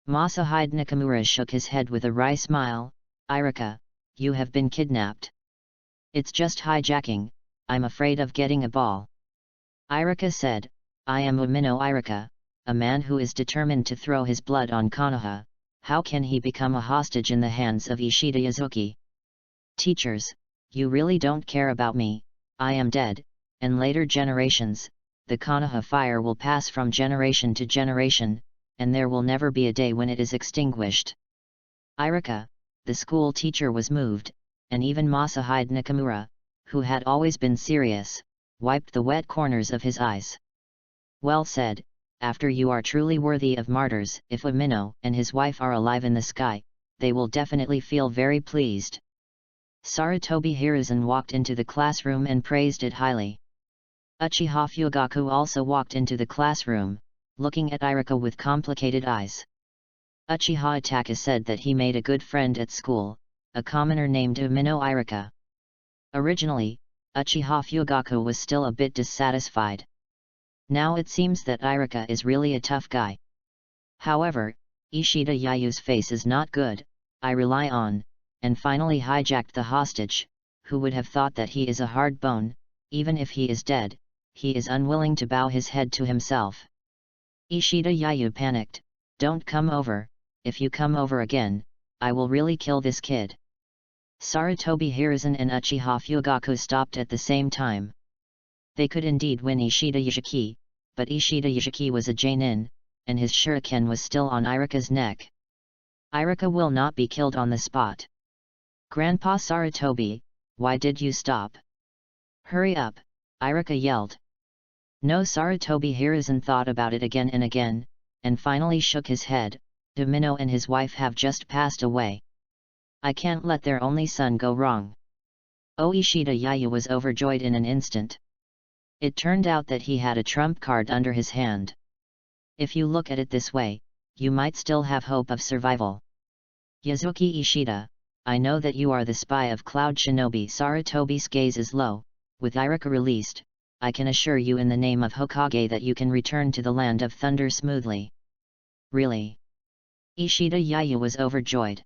Masahide Nakamura shook his head with a wry smile, Iruka, you have been kidnapped. It's just hijacking, I'm afraid of getting a ball. Iruka said, I am Umino Iruka, a man who is determined to throw his blood on Konoha. How can he become a hostage in the hands of Ishida Yazuki? Teachers, you really don't care about me, I am dead, and later generations, the Konoha fire will pass from generation to generation, and there will never be a day when it is extinguished. Iruka, the school teacher was moved, and even Masahide Nakamura, who had always been serious, wiped the wet corners of his eyes. Well said, after you are truly worthy of martyrs. If Umino and his wife are alive in the sky, they will definitely feel very pleased. Sarutobi Hiruzen walked into the classroom and praised it highly. Uchiha Fugaku also walked into the classroom, looking at Iruka with complicated eyes. Uchiha Itaka said that he made a good friend at school, a commoner named Umino Iruka. Originally, Uchiha Fugaku was still a bit dissatisfied. Now it seems that Iruka is really a tough guy. However, Ishida Yayu's face is not good, I rely on, and finally hijacked the hostage. Who would have thought that he is a hard bone? Even if he is dead, he is unwilling to bow his head to himself. Ishida Yayu panicked, don't come over, if you come over again, I will really kill this kid. Sarutobi Hiruzen and Uchiha Fugaku stopped at the same time. They could indeed win Ishida Yashiki, but Ishida Yashiki was a Jainin, and his shuriken was still on Iruka's neck. Iruka will not be killed on the spot. Grandpa Sarutobi, why did you stop? Hurry up, Iruka yelled. No, Sarutobi Hiruzen thought about it again and again, and finally shook his head. Domino and his wife have just passed away. I can't let their only son go wrong. Oh, Ishida Yayu was overjoyed in an instant. It turned out that he had a trump card under his hand. If you look at it this way, you might still have hope of survival. Yazuki Ishida, I know that you are the spy of Cloud Shinobi. Sarutobi's gaze is low. With Iruka released, I can assure you in the name of Hokage that you can return to the land of thunder smoothly. Really? Ishida Yayu was overjoyed.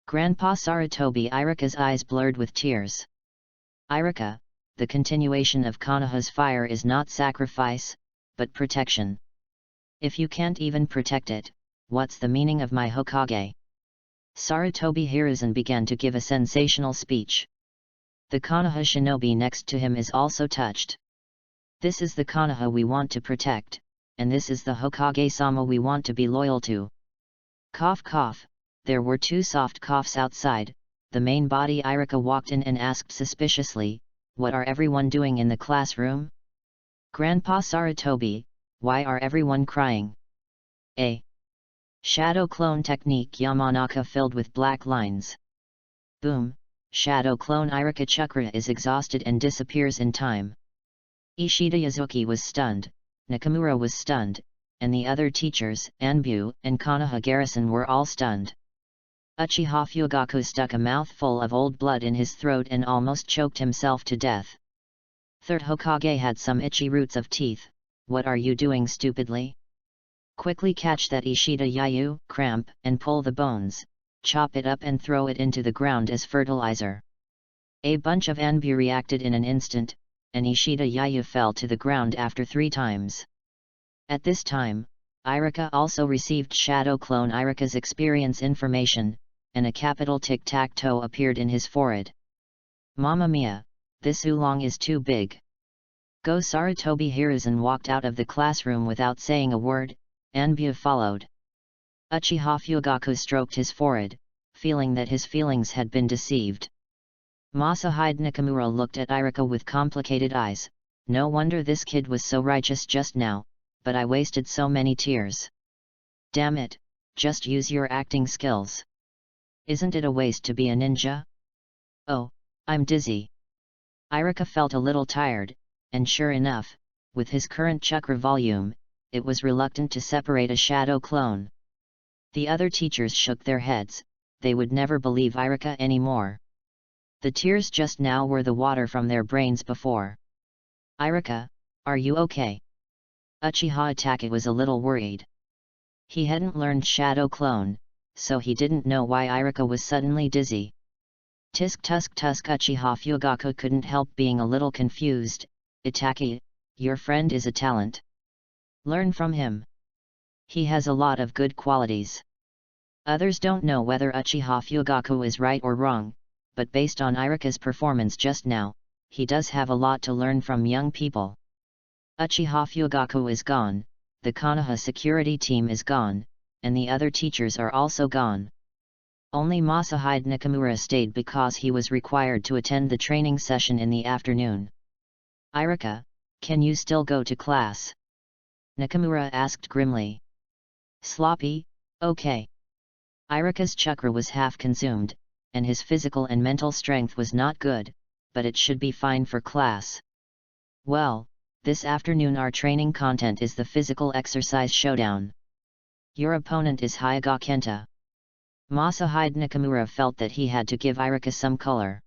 Grandpa Sarutobi. Iruka's eyes blurred with tears. Iruka, the continuation of Konoha's fire is not sacrifice, but protection. If you can't even protect it, what's the meaning of my Hokage? Sarutobi Hiruzen began to give a sensational speech. The Konoha shinobi next to him is also touched. This is the Konoha we want to protect, and this is the Hokage-sama we want to be loyal to. Cough cough, there were two soft coughs outside. The main body. Iruka walked in and asked suspiciously, what are everyone doing in the classroom? Grandpa Sarutobi, why are everyone crying? A shadow clone technique. Yamanaka filled with black lines. Boom, shadow clone. Iruka chakra is exhausted and disappears in time. Ishida Yazuki was stunned, Nakamura was stunned, and the other teachers, Anbu and Konoha Garrison, were all stunned. Uchiha Fugaku stuck a mouthful of old blood in his throat and almost choked himself to death. Third Hokage had some itchy roots of teeth. What are you doing stupidly? Quickly catch that Ishida Yayu, cramp, and pull the bones, chop it up and throw it into the ground as fertilizer. A bunch of Anbu reacted in an instant, and Ishida Yayu fell to the ground after 3 times. At this time, Iruka also received Shadow Clone Iruka's experience information, and a capital tic-tac-toe appeared in his forehead. Mamma mia, this oolong is too big. Go. Sarutobi Hiruzen walked out of the classroom without saying a word, Anbu followed. Uchiha Fugaku stroked his forehead, feeling that his feelings had been deceived. Masahide Nakamura looked at Iruka with complicated eyes. No wonder this kid was so righteous just now, but I wasted so many tears. Damn it, just use your acting skills. Isn't it a waste to be a ninja? Oh, I'm dizzy. Iruka felt a little tired, and sure enough, with his current chakra volume, it was reluctant to separate a shadow clone. The other teachers shook their heads. They would never believe Iruka anymore. The tears just now were the water from their brains before. Iruka, are you okay? Uchiha Itachi was a little worried. He hadn't learned Shadow Clone, so he didn't know why Iruka was suddenly dizzy. Tisk tusk tusk. Uchiha Fugaku couldn't help being a little confused. Itachi, your friend is a talent. Learn from him. He has a lot of good qualities. Others don't know whether Uchiha Fugaku is right or wrong, but based on Iruka's performance just now, he does have a lot to learn from young people. Uchiha Fugaku is gone, the Konoha security team is gone, and the other teachers are also gone. Only Masahide Nakamura stayed because he was required to attend the training session in the afternoon. Iruka, can you still go to class? Nakamura asked grimly. Sloppy, okay. Iruka's chakra was half consumed, and his physical and mental strength was not good, but it should be fine for class. Well, this afternoon our training content is the physical exercise showdown. Your opponent is Hyuga Kenta. Masahide Nakamura felt that he had to give Iruka some color.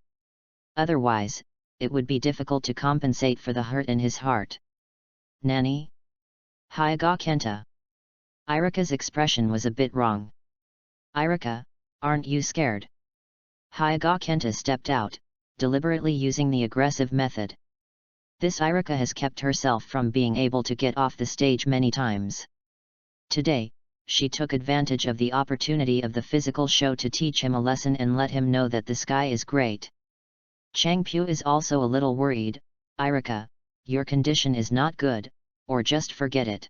Otherwise, it would be difficult to compensate for the hurt in his heart. Nani? Hyuga Kenta. Iruka's expression was a bit wrong. Iruka, aren't you scared? Hyuga Kenta stepped out, deliberately using the aggressive method. This Iruka has kept herself from being able to get off the stage many times. Today, she took advantage of the opportunity of the physical show to teach him a lesson and let him know that the sky is great. Changpyu is also a little worried. Iruka, your condition is not good, or just forget it.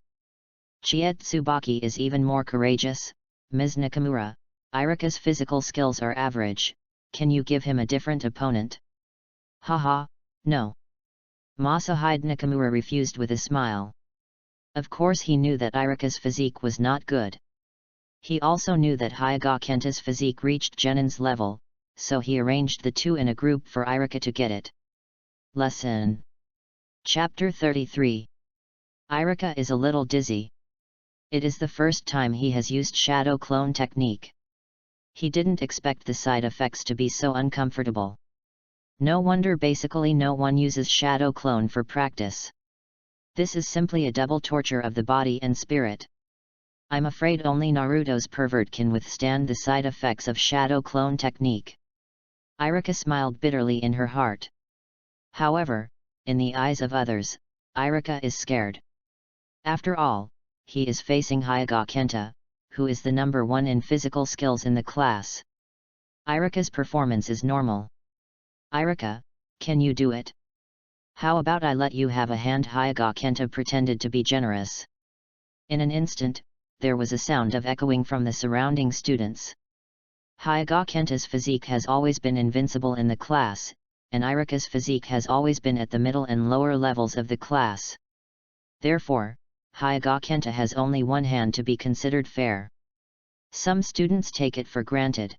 Chie Tsubaki is even more courageous. Ms. Nakamura, Iruka's physical skills are average, can you give him a different opponent? Haha, no. Masahide Nakamura refused with a smile. Of course he knew that Iruka's physique was not good. He also knew that Hyaga Kenta's physique reached Genin's level, so he arranged the two in a group for Iruka to get it. Lesson Chapter 33. Iruka is a little dizzy. It is the first time he has used shadow clone technique. He didn't expect the side effects to be so uncomfortable. No wonder basically no one uses shadow clone for practice. This is simply a double torture of the body and spirit. I'm afraid only Naruto's pervert can withstand the side effects of shadow clone technique. Iruka smiled bitterly in her heart. However, in the eyes of others, Iruka is scared. After all, he is facing Hyaga Kenta, who is the number one in physical skills in the class. Iruka's performance is normal. Iruka, can you do it? How about I let you have a hand? Hyaga Kenta pretended to be generous. In an instant, there was a sound of echoing from the surrounding students. Hyaga Kenta's physique has always been invincible in the class, and Iruka's physique has always been at the middle and lower levels of the class. Therefore, Hyaga Kenta has only one hand to be considered fair. Some students take it for granted.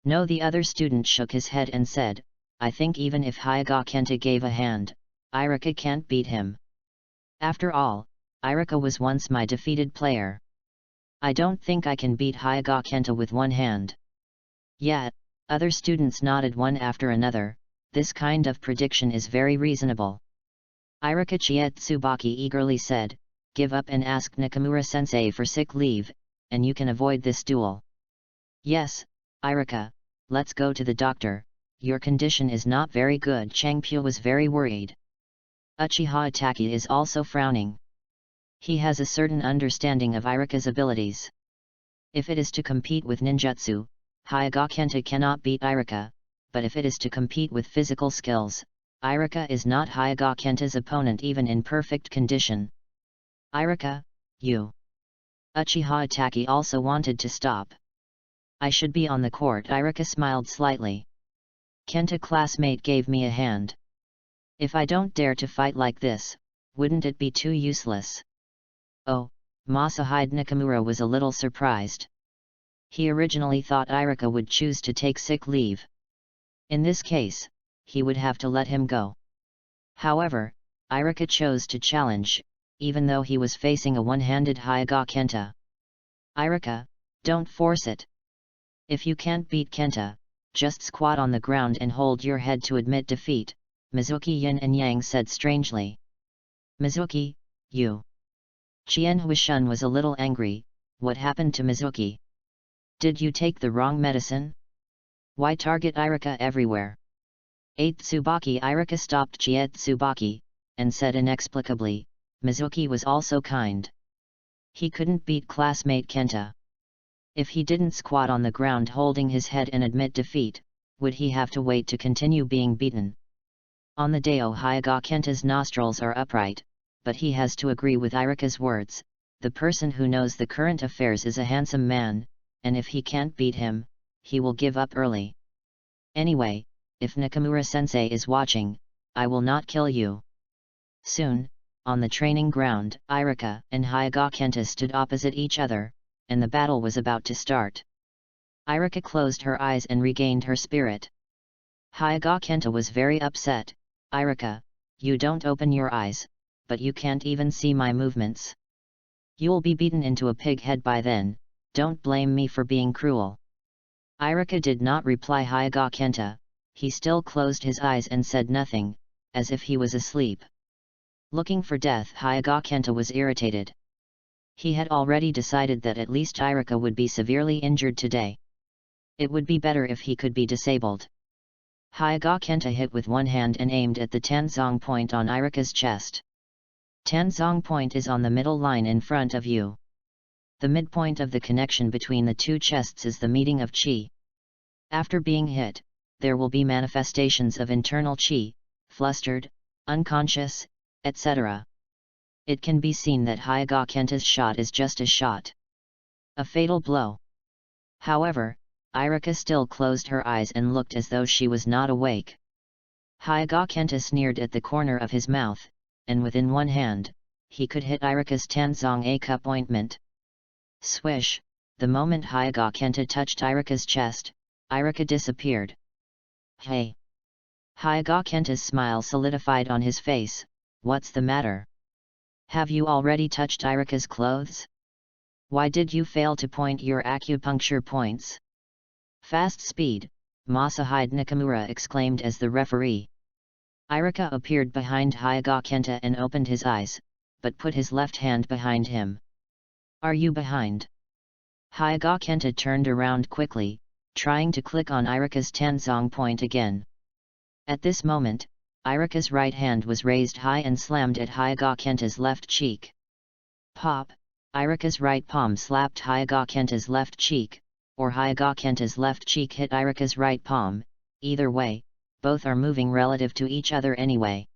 No, the other student shook his head and said, I think even if Hyaga Kenta gave a hand, Iruka can't beat him. After all, Iruka was once my defeated player. I don't think I can beat Hyaga Kenta with one hand. Yet, other students nodded one after another. This kind of prediction is very reasonable. Iruka Chie Tsubaki eagerly said, give up and ask Nakamura-sensei for sick leave, and you can avoid this duel. Yes, Iruka, let's go to the doctor, your condition is not very good. Changpyu was very worried. Uchiha Itaki is also frowning. He has a certain understanding of Iruka's abilities. If it is to compete with ninjutsu, Hyaga Kenta cannot beat Iruka, but if it is to compete with physical skills, Iruka is not Hyaga Kenta's opponent even in perfect condition. Iruka, you. Uchiha Itaki also wanted to stop. I should be on the court. Iruka smiled slightly. Kenta classmate gave me a hand. If I don't dare to fight like this, wouldn't it be too useless? Oh, Masahide Nakamura was a little surprised. He originally thought Iruka would choose to take sick leave. In this case, he would have to let him go. However, Iruka chose to challenge, even though he was facing a one-handed Hyaga Kenta. Iruka, don't force it. If you can't beat Kenta, just squat on the ground and hold your head to admit defeat, Mizuki Yin and Yang said strangely. Mizuki, you. Chien Huishun was a little angry. What happened to Mizuki? Did you take the wrong medicine? Why target Iruka everywhere? 8 Tsubaki. Iruka stopped Chie Tsubaki, and said inexplicably, Mizuki was also kind. He couldn't beat classmate Kenta. If he didn't squat on the ground holding his head and admit defeat, would he have to wait to continue being beaten? On the Deo Hyaga Kenta's nostrils are upright, but he has to agree with Iruka's words. The person who knows the current affairs is a handsome man, and if he can't beat him, he will give up early. Anyway, if Nakamura-sensei is watching, I will not kill you. Soon, on the training ground, Iruka and Hyaga Kenta stood opposite each other, and the battle was about to start. Iruka closed her eyes and regained her spirit. Hyaga Kenta was very upset. Iruka, you don't open your eyes, but you can't even see my movements. You'll be beaten into a pig head by then, don't blame me for being cruel. Iruka did not reply Hyaga Kenta, he still closed his eyes and said nothing, as if he was asleep. Looking for death, Hyaga Kenta was irritated. He had already decided that at least Iruka would be severely injured today. It would be better if he could be disabled. Hyaga Kenta hit with one hand and aimed at the Tanzong point on Iruka's chest. Tanzong point is on the middle line in front of you. The midpoint of the connection between the two chests is the meeting of chi. After being hit, there will be manifestations of internal chi, flustered, unconscious, etc. It can be seen that Hyuga Kenta's shot is just a shot. A fatal blow. However, Iruka still closed her eyes and looked as though she was not awake. Hyuga Kenta sneered at the corner of his mouth, and within one hand, he could hit Iruka's Tanzong A cup ointment. Swish! The moment Hyuga Kenta touched Iruka's chest, Iruka disappeared. Hey! Hyuga Kenta's smile solidified on his face. What's the matter? Have you already touched Iruka's clothes? Why did you fail to point your acupuncture points? Fast speed, Masahide Nakamura exclaimed as the referee. Iruka appeared behind Hyuga Kenta and opened his eyes, but put his left hand behind him. Are you behind? Hyuga Kenta turned around quickly, trying to click on Iruka's Tanzong point again. At this moment, Iruka's right hand was raised high and slammed at Hyuga Kenta's left cheek. Pop! Iruka's right palm slapped Hyuga Kenta's left cheek, or Hyuga Kenta's left cheek hit Iruka's right palm. Either way, both are moving relative to each other anyway.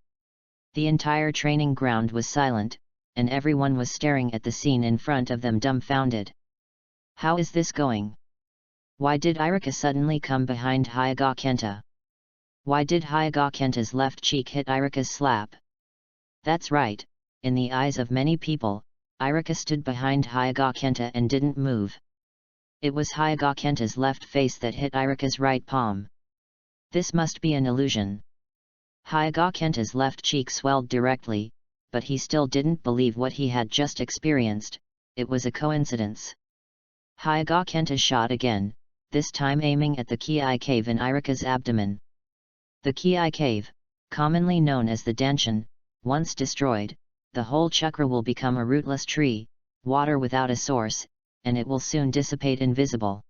The entire training ground was silent, and everyone was staring at the scene in front of them dumbfounded. How is this going? Why did Iruka suddenly come behind Hyuga Kenta? Why did Hyuga Kenta's left cheek hit Iruka's slap? That's right, in the eyes of many people, Iruka stood behind Hyuga Kenta and didn't move. It was Hyuga Kenta's left face that hit Iruka's right palm. This must be an illusion. Hyuga Kenta's left cheek swelled directly, but he still didn't believe what he had just experienced. It was a coincidence. Hyuga Kenta shot again, this time aiming at the Ki cave in Iruka's abdomen. The Ki cave, commonly known as the Danshin, once destroyed, the whole chakra will become a rootless tree, water without a source, and it will soon dissipate invisible.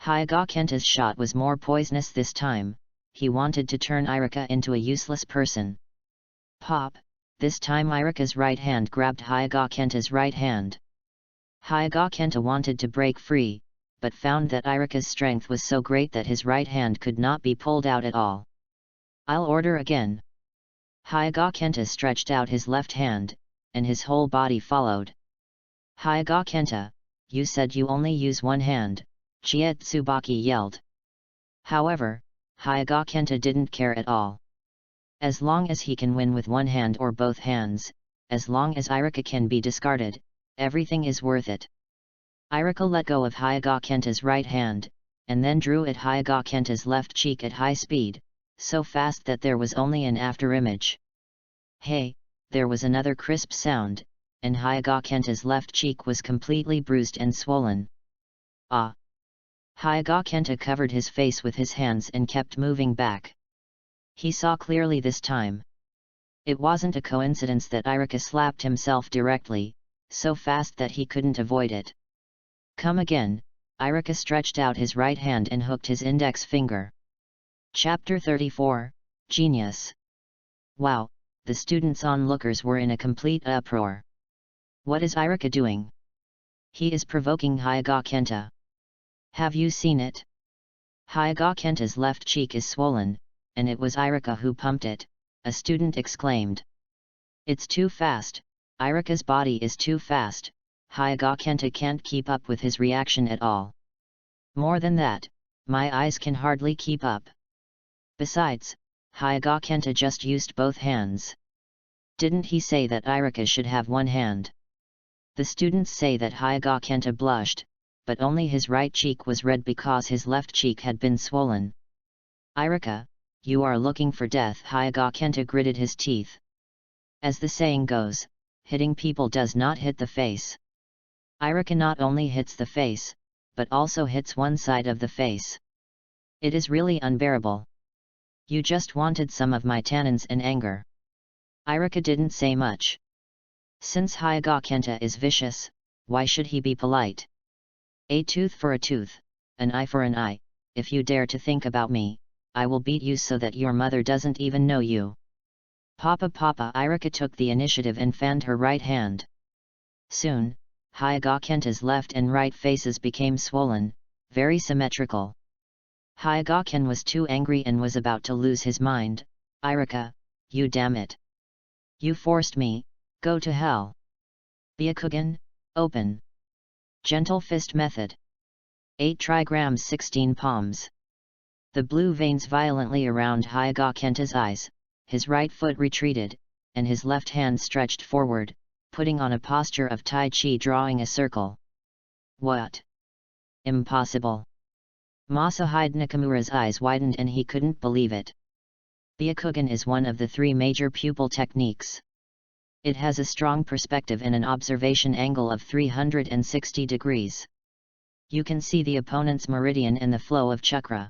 Hyuga Kenta's shot was more poisonous this time. He wanted to turn Iruka into a useless person. Pop! This time Iruka's right hand grabbed Hyuga Kenta's right hand. Hyuga Kenta wanted to break free, but found that Iruka's strength was so great that his right hand could not be pulled out at all. I'll order again. Hyuga Kenta stretched out his left hand, and his whole body followed. Hyuga Kenta, you said you only use one hand, Chie Tsubaki yelled. However, Hyuga Kenta didn't care at all. As long as he can win with one hand or both hands, as long as Iruka can be discarded, everything is worth it. Iruka let go of Hyuga Kenta's right hand, and then drew at Hyuga Kenta's left cheek at high speed, so fast that there was only an afterimage. Hey, there was another crisp sound, and Hyuga Kenta's left cheek was completely bruised and swollen. Ah! Hyuga Kenta covered his face with his hands and kept moving back. He saw clearly this time. It wasn't a coincidence that Iruka slapped himself directly, so fast that he couldn't avoid it. Come again, Iruka stretched out his right hand and hooked his index finger. Chapter 34, Genius. Wow, the students onlookers were in a complete uproar. What is Iruka doing? He is provoking Hyuga Kenta. Have you seen it? Hyuga Kenta's left cheek is swollen, and it was Iruka who pumped it, a student exclaimed. It's too fast, Iruka's body is too fast, Hyuga Kenta can't keep up with his reaction at all. More than that, my eyes can hardly keep up. Besides, Hyuga Kenta just used both hands. Didn't he say that Iruka should have one hand? The students say that Hyuga Kenta blushed, but only his right cheek was red because his left cheek had been swollen. Iruka, you are looking for death. Hyuga Kenta gritted his teeth. As the saying goes, hitting people does not hit the face. Iruka not only hits the face, but also hits one side of the face. It is really unbearable. You just wanted some of my tannins and anger. Iruka didn't say much. Since Hyuga Kenta is vicious, why should he be polite? A tooth for a tooth, an eye for an eye. If you dare to think about me, I will beat you so that your mother doesn't even know you. Papa Iruka took the initiative and fanned her right hand. Soon, Hyuga Kenta's left and right faces became swollen, very symmetrical. Hyuga Ken was too angry and was about to lose his mind. Iruka, you damn it! You forced me, go to hell! Byakugan, open! Gentle fist method. 8 trigrams 16 palms. The blue veins violently around Hyuga Kenta's eyes, his right foot retreated, and his left hand stretched forward, putting on a posture of Tai Chi, drawing a circle. What? Impossible! Masahide Nakamura's eyes widened and he couldn't believe it. Byakugan is one of the 3 major pupil techniques. It has a strong perspective and an observation angle of 360 degrees. You can see the opponent's meridian and the flow of chakra.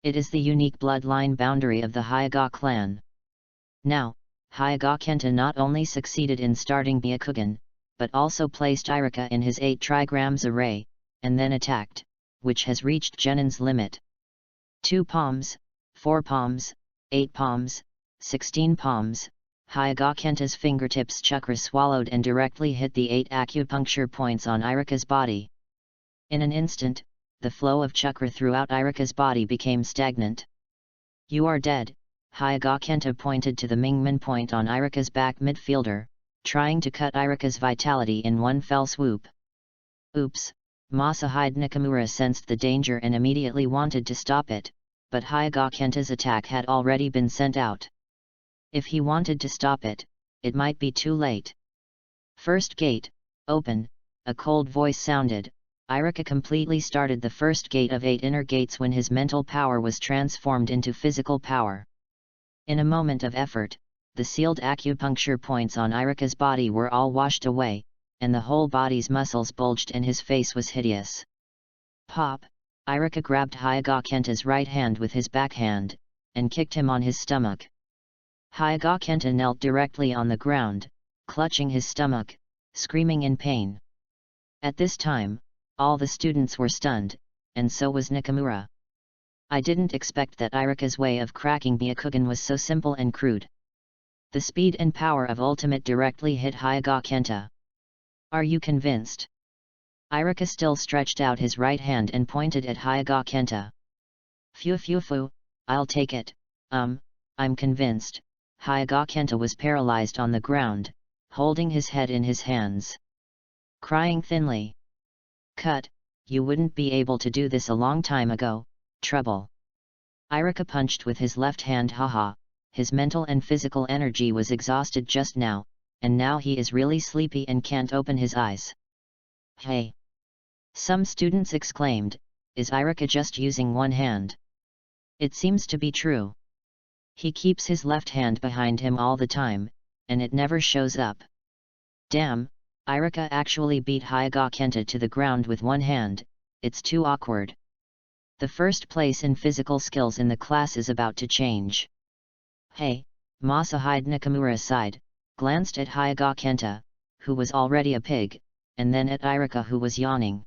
It is the unique bloodline boundary of the Hyuga clan. Now, Hyuga Kenta not only succeeded in starting Byakugan, but also placed Iruka in his 8 trigrams array, and then attacked, which has reached Genin's limit. 2 palms, 4 palms, 8 palms, 16 palms, Hyuga Kenta's fingertips chakra swallowed and directly hit the 8 acupuncture points on Iruka's body. In an instant, the flow of chakra throughout Iruka's body became stagnant. You are dead, Hyuga Kenta pointed to the Mingmen point on Iruka's back midfielder, trying to cut Iruka's vitality in one fell swoop. Oops! Masahide Nakamura sensed the danger and immediately wanted to stop it, but Hyuga Kenta's attack had already been sent out. If he wanted to stop it, it might be too late. First gate, open, a cold voice sounded. Iruka completely started the first gate of 8 inner gates when his mental power was transformed into physical power. In a moment of effort, the sealed acupuncture points on Iruka's body were all washed away, and the whole body's muscles bulged and his face was hideous. Pop! Iruka grabbed Hyuga Kenta's right hand with his backhand, and kicked him on his stomach. Hyuga Kenta knelt directly on the ground, clutching his stomach, screaming in pain. At this time, all the students were stunned, and so was Nakamura. I didn't expect that Iruka's way of cracking Byakugan was so simple and crude. The speed and power of Ultimate directly hit Hyuga Kenta. Are you convinced? Iruka still stretched out his right hand and pointed at Hyuga Kenta. Phew, I'll take it, I'm convinced. Hyuga Kenta was paralyzed on the ground, holding his head in his hands. Crying thinly. Cut, you wouldn't be able to do this a long time ago, trouble. Iruka punched with his left hand. Haha, his mental and physical energy was exhausted just now, and now he is really sleepy and can't open his eyes. Hey! Some students exclaimed, is Iruka just using one hand? It seems to be true. He keeps his left hand behind him all the time, and it never shows up. Damn, Iruka actually beat Hyuga Kenta to the ground with one hand, it's too awkward. The first place in physical skills in the class is about to change. Hey, Masahide Nakamura sighed, glanced at Hyuga Kenta, who was already a pig, and then at Iruka, who was yawning.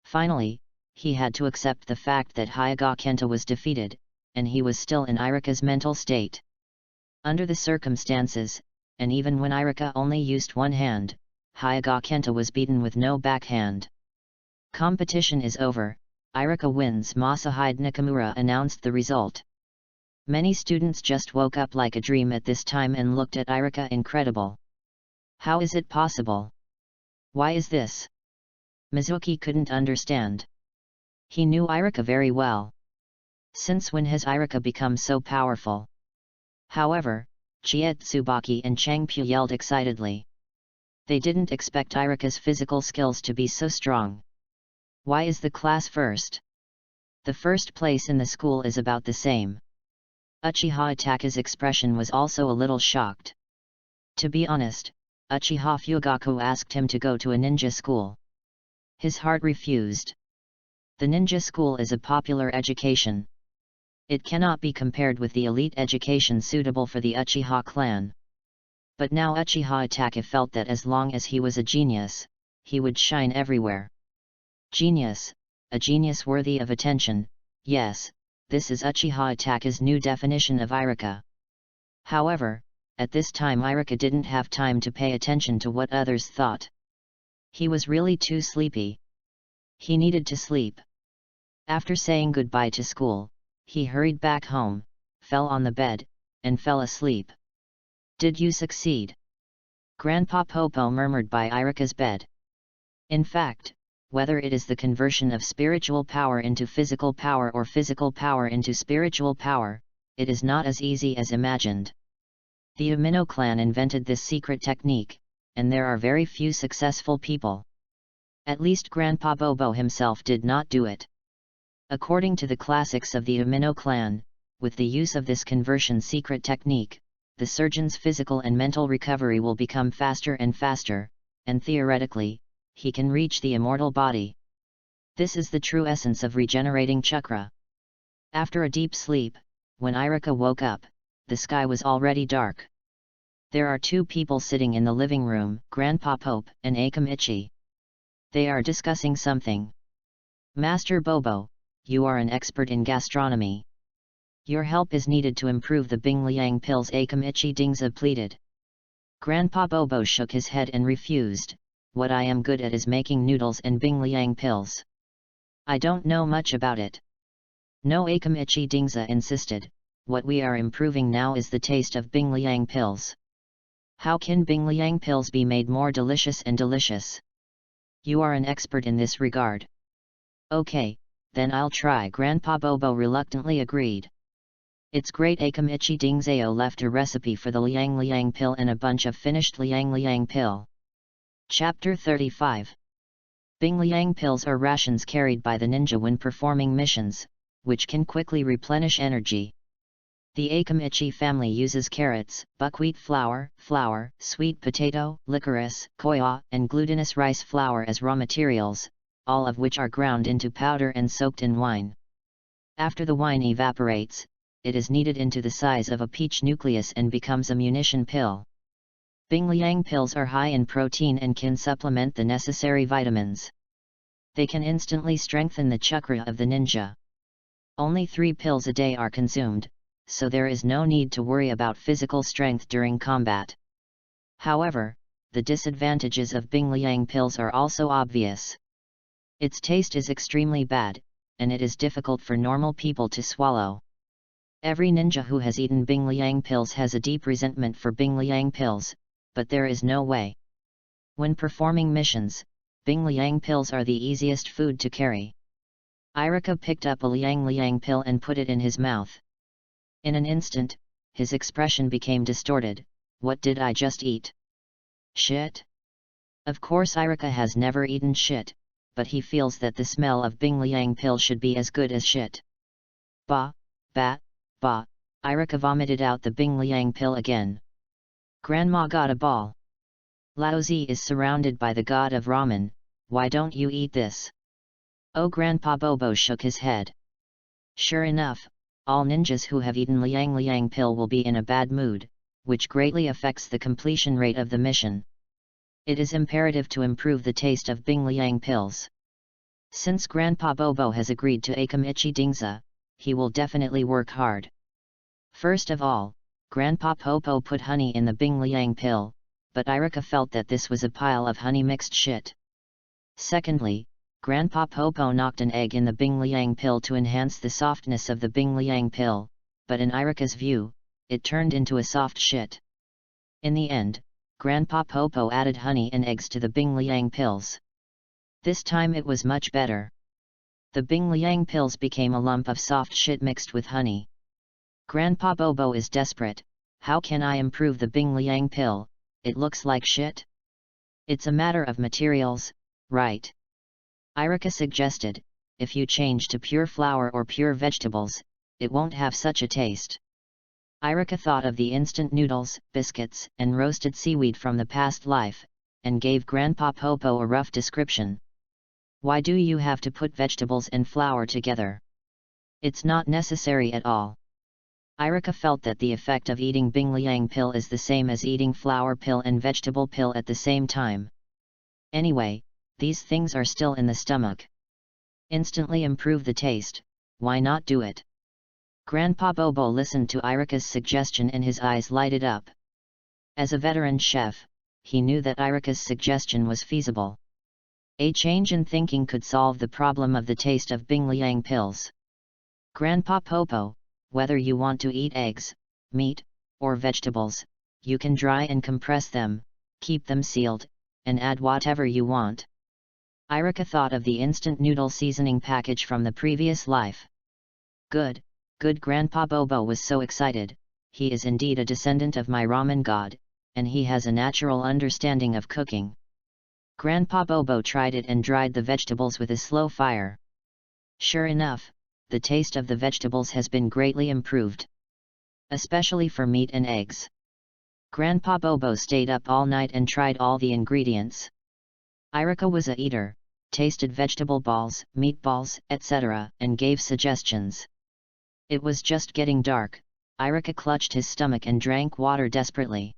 Finally, he had to accept the fact that Hyuga Kenta was defeated, and he was still in Iruka's mental state. Under the circumstances, and even when Iruka only used one hand, Hyuga Kenta was beaten with no backhand. Competition is over, Iruka wins. Masahide Nakamura announced the result. Many students just woke up like a dream at this time and looked at Iruka. Incredible. How is it possible? Why is this? Mizuki couldn't understand. He knew Iruka very well. Since when has Iruka become so powerful? However, Chie Tsubaki and Changpu yelled excitedly. They didn't expect Iruka's physical skills to be so strong. Why is the class first? The first place in the school is about the same. Uchiha Itaka's expression was also a little shocked. To be honest, Uchiha Fugaku asked him to go to a ninja school. His heart refused. The ninja school is a popular education. It cannot be compared with the elite education suitable for the Uchiha clan. But now Uchiha Itaka felt that as long as he was a genius, he would shine everywhere. Genius, a genius worthy of attention, yes, this is Uchiha Itaka's new definition of Iruka. However, at this time Iruka didn't have time to pay attention to what others thought. He was really too sleepy. He needed to sleep. After saying goodbye to school, he hurried back home, fell on the bed, and fell asleep. Did you succeed? Grandpa Popo murmured by Iruka's bed. In fact, whether it is the conversion of spiritual power into physical power or physical power into spiritual power, it is not as easy as imagined. The Umino clan invented this secret technique, and there are very few successful people. At least Grandpa Bobo himself did not do it. According to the classics of the Umino clan, with the use of this conversion secret technique, the surgeon's physical and mental recovery will become faster and faster, and theoretically, he can reach the immortal body. This is the true essence of regenerating chakra. After a deep sleep, when Iruka woke up, the sky was already dark. There are two people sitting in the living room, Grandpa Pope and Akamichi. They are discussing something. Master Bobo, you are an expert in gastronomy. Your help is needed to improve the Bing Liang pills, Akamichi Dingza pleaded. Grandpa Bobo shook his head and refused. What I am good at is making noodles and Bing Liang pills. I don't know much about it. No, Akamichi Dingza insisted. What we are improving now is the taste of Bing Liang pills. How can Bing Liang pills be made more delicious and delicious? You are an expert in this regard. Okay, then I'll try. Grandpa Bobo reluctantly agreed. It's great. Akamichi Dingzao left a recipe for the Liang Liang pill and a bunch of finished Liang Liang pill. Chapter 35. Bing Liang pills are rations carried by the ninja when performing missions, which can quickly replenish energy. The Akamichi family uses carrots, buckwheat flour, sweet potato, licorice, koya, and glutinous rice flour as raw materials, all of which are ground into powder and soaked in wine. After the wine evaporates, it is kneaded into the size of a peach nucleus and becomes a munition pill. Bing Liang pills are high in protein and can supplement the necessary vitamins. They can instantly strengthen the chakra of the ninja. Only 3 pills a day are consumed, so there is no need to worry about physical strength during combat. However, the disadvantages of Bing Liang pills are also obvious. Its taste is extremely bad, and it is difficult for normal people to swallow. Every ninja who has eaten Bing Liang pills has a deep resentment for Bing Liang pills, but there is no way. When performing missions, Bing Liang pills are the easiest food to carry. Iruka picked up a Liang Liang pill and put it in his mouth. In an instant, his expression became distorted. What did I just eat? Shit? Of course Iruka has never eaten shit, but he feels that the smell of Bing Liang pill should be as good as shit. Bah, bah, bah, Iruka vomited out the Bing Liang pill again. Grandma got a ball. Laozi is surrounded by the god of ramen, why don't you eat this? Oh, Grandpa Bobo shook his head. Sure enough, all ninjas who have eaten Liang Liang pill will be in a bad mood, which greatly affects the completion rate of the mission. It is imperative to improve the taste of Bing Liang pills. Since Grandpa Bobo has agreed to Akamichi Dingza, he will definitely work hard. First of all, Grandpa Popo put honey in the Bing Liang pill, but Iruka felt that this was a pile of honey-mixed shit. Secondly, Grandpa Popo knocked an egg in the Bing Liang pill to enhance the softness of the Bing Liang pill, but in Iruka's view, it turned into a soft shit. In the end, Grandpa Popo added honey and eggs to the Bing Liang pills. This time it was much better. The Bing Liang pills became a lump of soft shit mixed with honey. Grandpa Bobo is desperate. How can I improve the Bing Liang pill? It looks like shit. It's a matter of materials, right? Iruka suggested, if you change to pure flour or pure vegetables, it won't have such a taste. Iruka thought of the instant noodles, biscuits, and roasted seaweed from the past life, and gave Grandpa Popo a rough description. Why do you have to put vegetables and flour together? It's not necessary at all. Iruka felt that the effect of eating Bing Liang pill is the same as eating flour pill and vegetable pill at the same time. Anyway, these things are still in the stomach. Instantly improve the taste, why not do it? Grandpa Bobo listened to Iruka's suggestion and his eyes lighted up. As a veteran chef, he knew that Iruka's suggestion was feasible. A change in thinking could solve the problem of the taste of Bingliang pills. Grandpa Popo, whether you want to eat eggs, meat, or vegetables, you can dry and compress them, keep them sealed, and add whatever you want. Iruka thought of the instant noodle seasoning package from the previous life. Good Grandpa Bobo was so excited. He is indeed a descendant of my ramen god, and he has a natural understanding of cooking. Grandpa Bobo tried it and dried the vegetables with a slow fire. Sure enough, the taste of the vegetables has been greatly improved. Especially for meat and eggs. Grandpa Bobo stayed up all night and tried all the ingredients. Iruka was a eater, tasted vegetable balls, meatballs, etc., and gave suggestions. It was just getting dark. Iruka clutched his stomach and drank water desperately.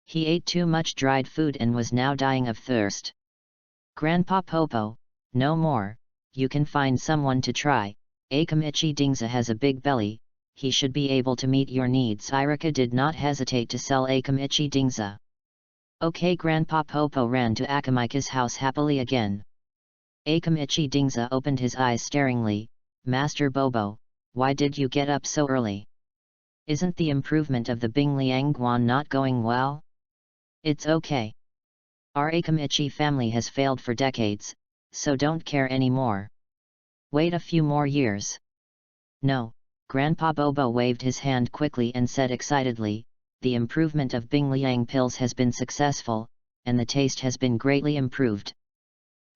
He ate too much dried food and was now dying of thirst. Grandpa Popo, no more, you can find someone to try. Akamichi Dingza has a big belly, he should be able to meet your needs. Iruka did not hesitate to sell Akamichi Dingza. Okay, Grandpa Popo ran to Akamika's house happily again. Akamichi Dingza opened his eyes staringly. Master Bobo, why did you get up so early? Isn't the improvement of the Bingliang Guan not going well? It's okay. Our Akamichi family has failed for decades, so don't care anymore. Wait a few more years. No, Grandpa Bobo waved his hand quickly and said excitedly, the improvement of Bingliang pills has been successful, and the taste has been greatly improved.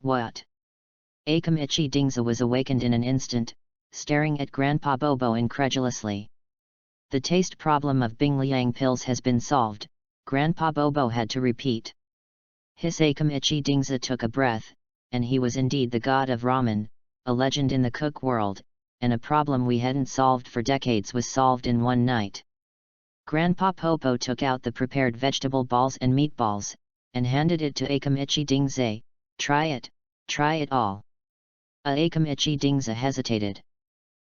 What? Akamichi Dingza was awakened in an instant, staring at Grandpa Bobo incredulously. The taste problem of Bingliang pills has been solved, Grandpa Bobo had to repeat. His Akamichi Dingza took a breath, and he was indeed the god of ramen, a legend in the cook world, and a problem we hadn't solved for decades was solved in one night. Grandpa Popo took out the prepared vegetable balls and meatballs, and handed it to Akamichi Dingza. Try it all. Akamichi Dingza hesitated.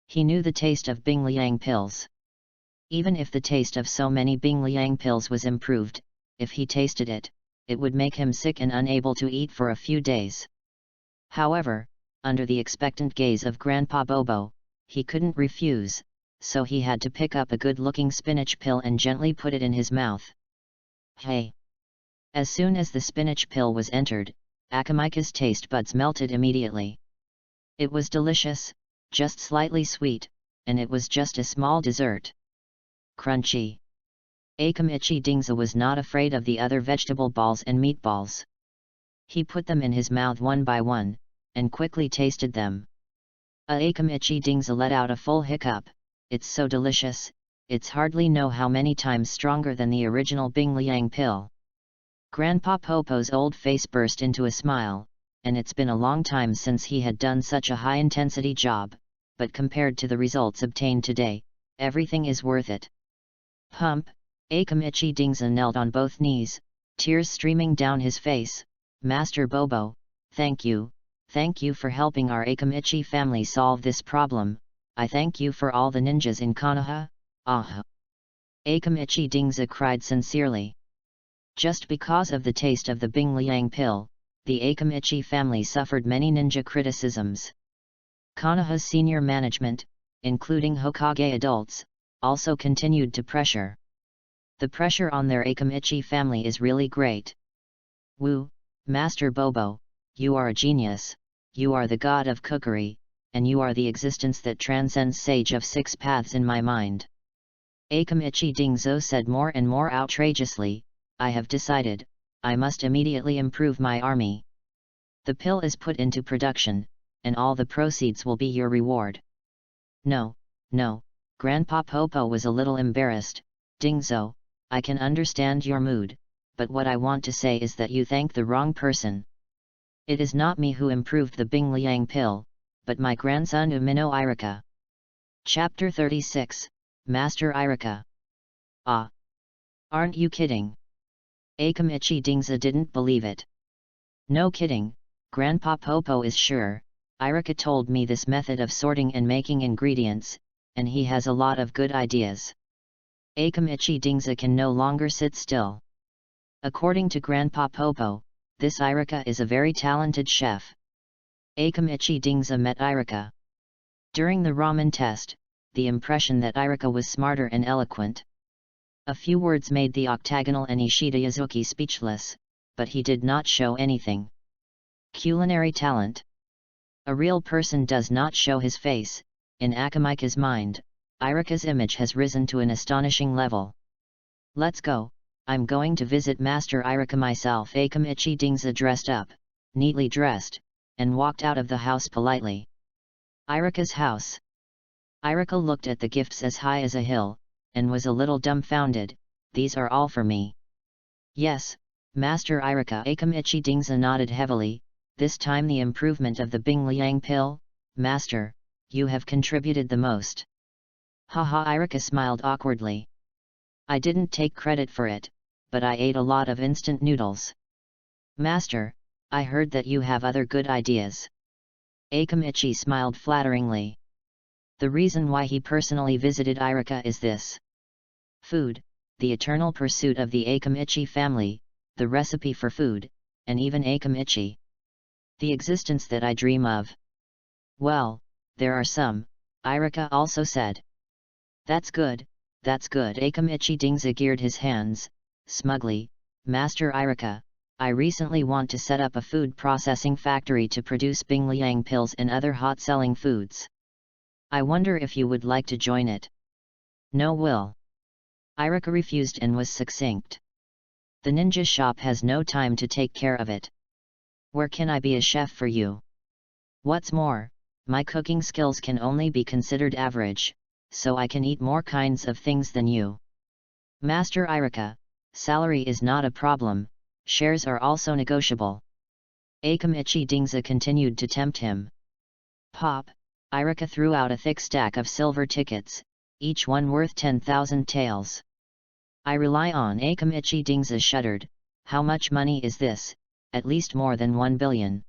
He knew the taste of Bingliang pills. Even if the taste of so many Bingliang pills was improved, if he tasted it, it would make him sick and unable to eat for a few days. However, under the expectant gaze of Grandpa Bobo, he couldn't refuse, so he had to pick up a good-looking spinach pill and gently put it in his mouth. Hey! As soon as the spinach pill was entered, Akamika's taste buds melted immediately. It was delicious, just slightly sweet, and it was just a small dessert. Crunchy. Akamichi Dingza was not afraid of the other vegetable balls and meatballs. He put them in his mouth one by one, and quickly tasted them. Akamichi Dingza let out a full hiccup. It's so delicious, it's hardly know how many times stronger than the original Bingliang pill. Grandpa Popo's old face burst into a smile, and it's been a long time since he had done such a high-intensity job, but compared to the results obtained today, everything is worth it. Pump! Akamichi Dingza knelt on both knees, tears streaming down his face. Master Bobo, thank you for helping our Akamichi family solve this problem. I thank you for all the ninjas in Konoha. Ah! Akamichi Dingza cried sincerely. Just because of the taste of the Bingliang pill, the Akamichi family suffered many ninja criticisms. Konoha's senior management, including Hokage adults, also continued to pressure. The pressure on their Akamichi family is really great. Woo, Master Bobo, you are a genius, you are the god of cookery, and you are the existence that transcends Sage of Six Paths in my mind. Akamichi Dingzo said more and more outrageously, I have decided, I must immediately improve my army. The pill is put into production, and all the proceeds will be your reward. No, Grandpa Popo was a little embarrassed. Dingzo, I can understand your mood, but what I want to say is that you thank the wrong person. It is not me who improved the Bingliang pill, but my grandson Umino Iruka. Chapter 36, Master Iruka. Ah! Aren't you kidding? Akamichi Dingza didn't believe it. No kidding, Grandpa Popo is sure. Iruka told me this method of sorting and making ingredients, and he has a lot of good ideas. Akamichi Dingza can no longer sit still. According to Grandpa Popo, this Iruka is a very talented chef. Akamichi Dingza met Iruka. During the ramen test, the impression that Iruka was smarter and eloquent. A few words made the octagonal and Ishida Yazuki speechless, but he did not show anything. Culinary talent. A real person does not show his face. In Akamika's mind, Iruka's image has risen to an astonishing level. Let's go, I'm going to visit Master Iruka myself. Akamichi Dingza dressed up, neatly dressed, and walked out of the house politely. Iruka's house. Iruka looked at the gifts as high as a hill, and was a little dumbfounded. These are all for me. Yes, Master Iruka. Akamichi Dingza nodded heavily. This time the improvement of the Bing Liang pill. Master, you have contributed the most. Haha. Iruka smiled awkwardly. I didn't take credit for it, but I ate a lot of instant noodles. Master, I heard that you have other good ideas. Akamichi smiled flatteringly. The reason why he personally visited Iruka is this. Food, the eternal pursuit of the Akamichi family, the recipe for food, and even Akamichi. The existence that I dream of. Well, there are some, Iruka also said. That's good, that's good. Akamichi Dingza geared his hands, smugly. Master Iruka, I recently want to set up a food processing factory to produce Bing Liang pills and other hot-selling foods. I wonder if you would like to join it. No will. Iruka refused and was succinct. The ninja shop has no time to take care of it. Where can I be a chef for you? What's more, my cooking skills can only be considered average, so I can eat more kinds of things than you. Master Iruka, salary is not a problem, shares are also negotiable. Akamichi Dingza continued to tempt him. Pop, Iruka threw out a thick stack of silver tickets, each one worth 10,000 taels. I rely on. Akamichi Dingza shuddered. How much money is this? At least more than 1 billion.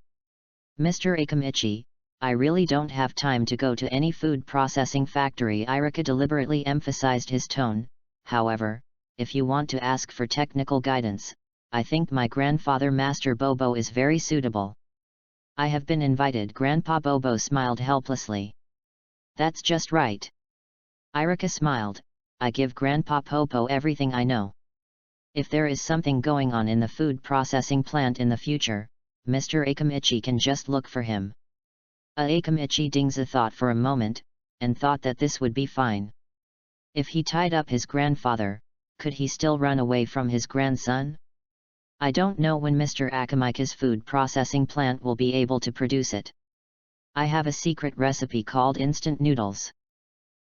Mr. Akamichi, I really don't have time to go to any food processing factory. Iruka deliberately emphasized his tone. However, if you want to ask for technical guidance, I think my grandfather Master Bobo is very suitable. I have been invited. Grandpa Bobo smiled helplessly. That's just right. Iruka smiled. I give Grandpa Popo everything I know. If there is something going on in the food processing plant in the future, Mr. Akamichi can just look for him. Akamichi Dingza thought for a moment, and thought that this would be fine. If he tied up his grandfather, could he still run away from his grandson? I don't know when Mr. Akamika's food processing plant will be able to produce it. I have a secret recipe called instant noodles.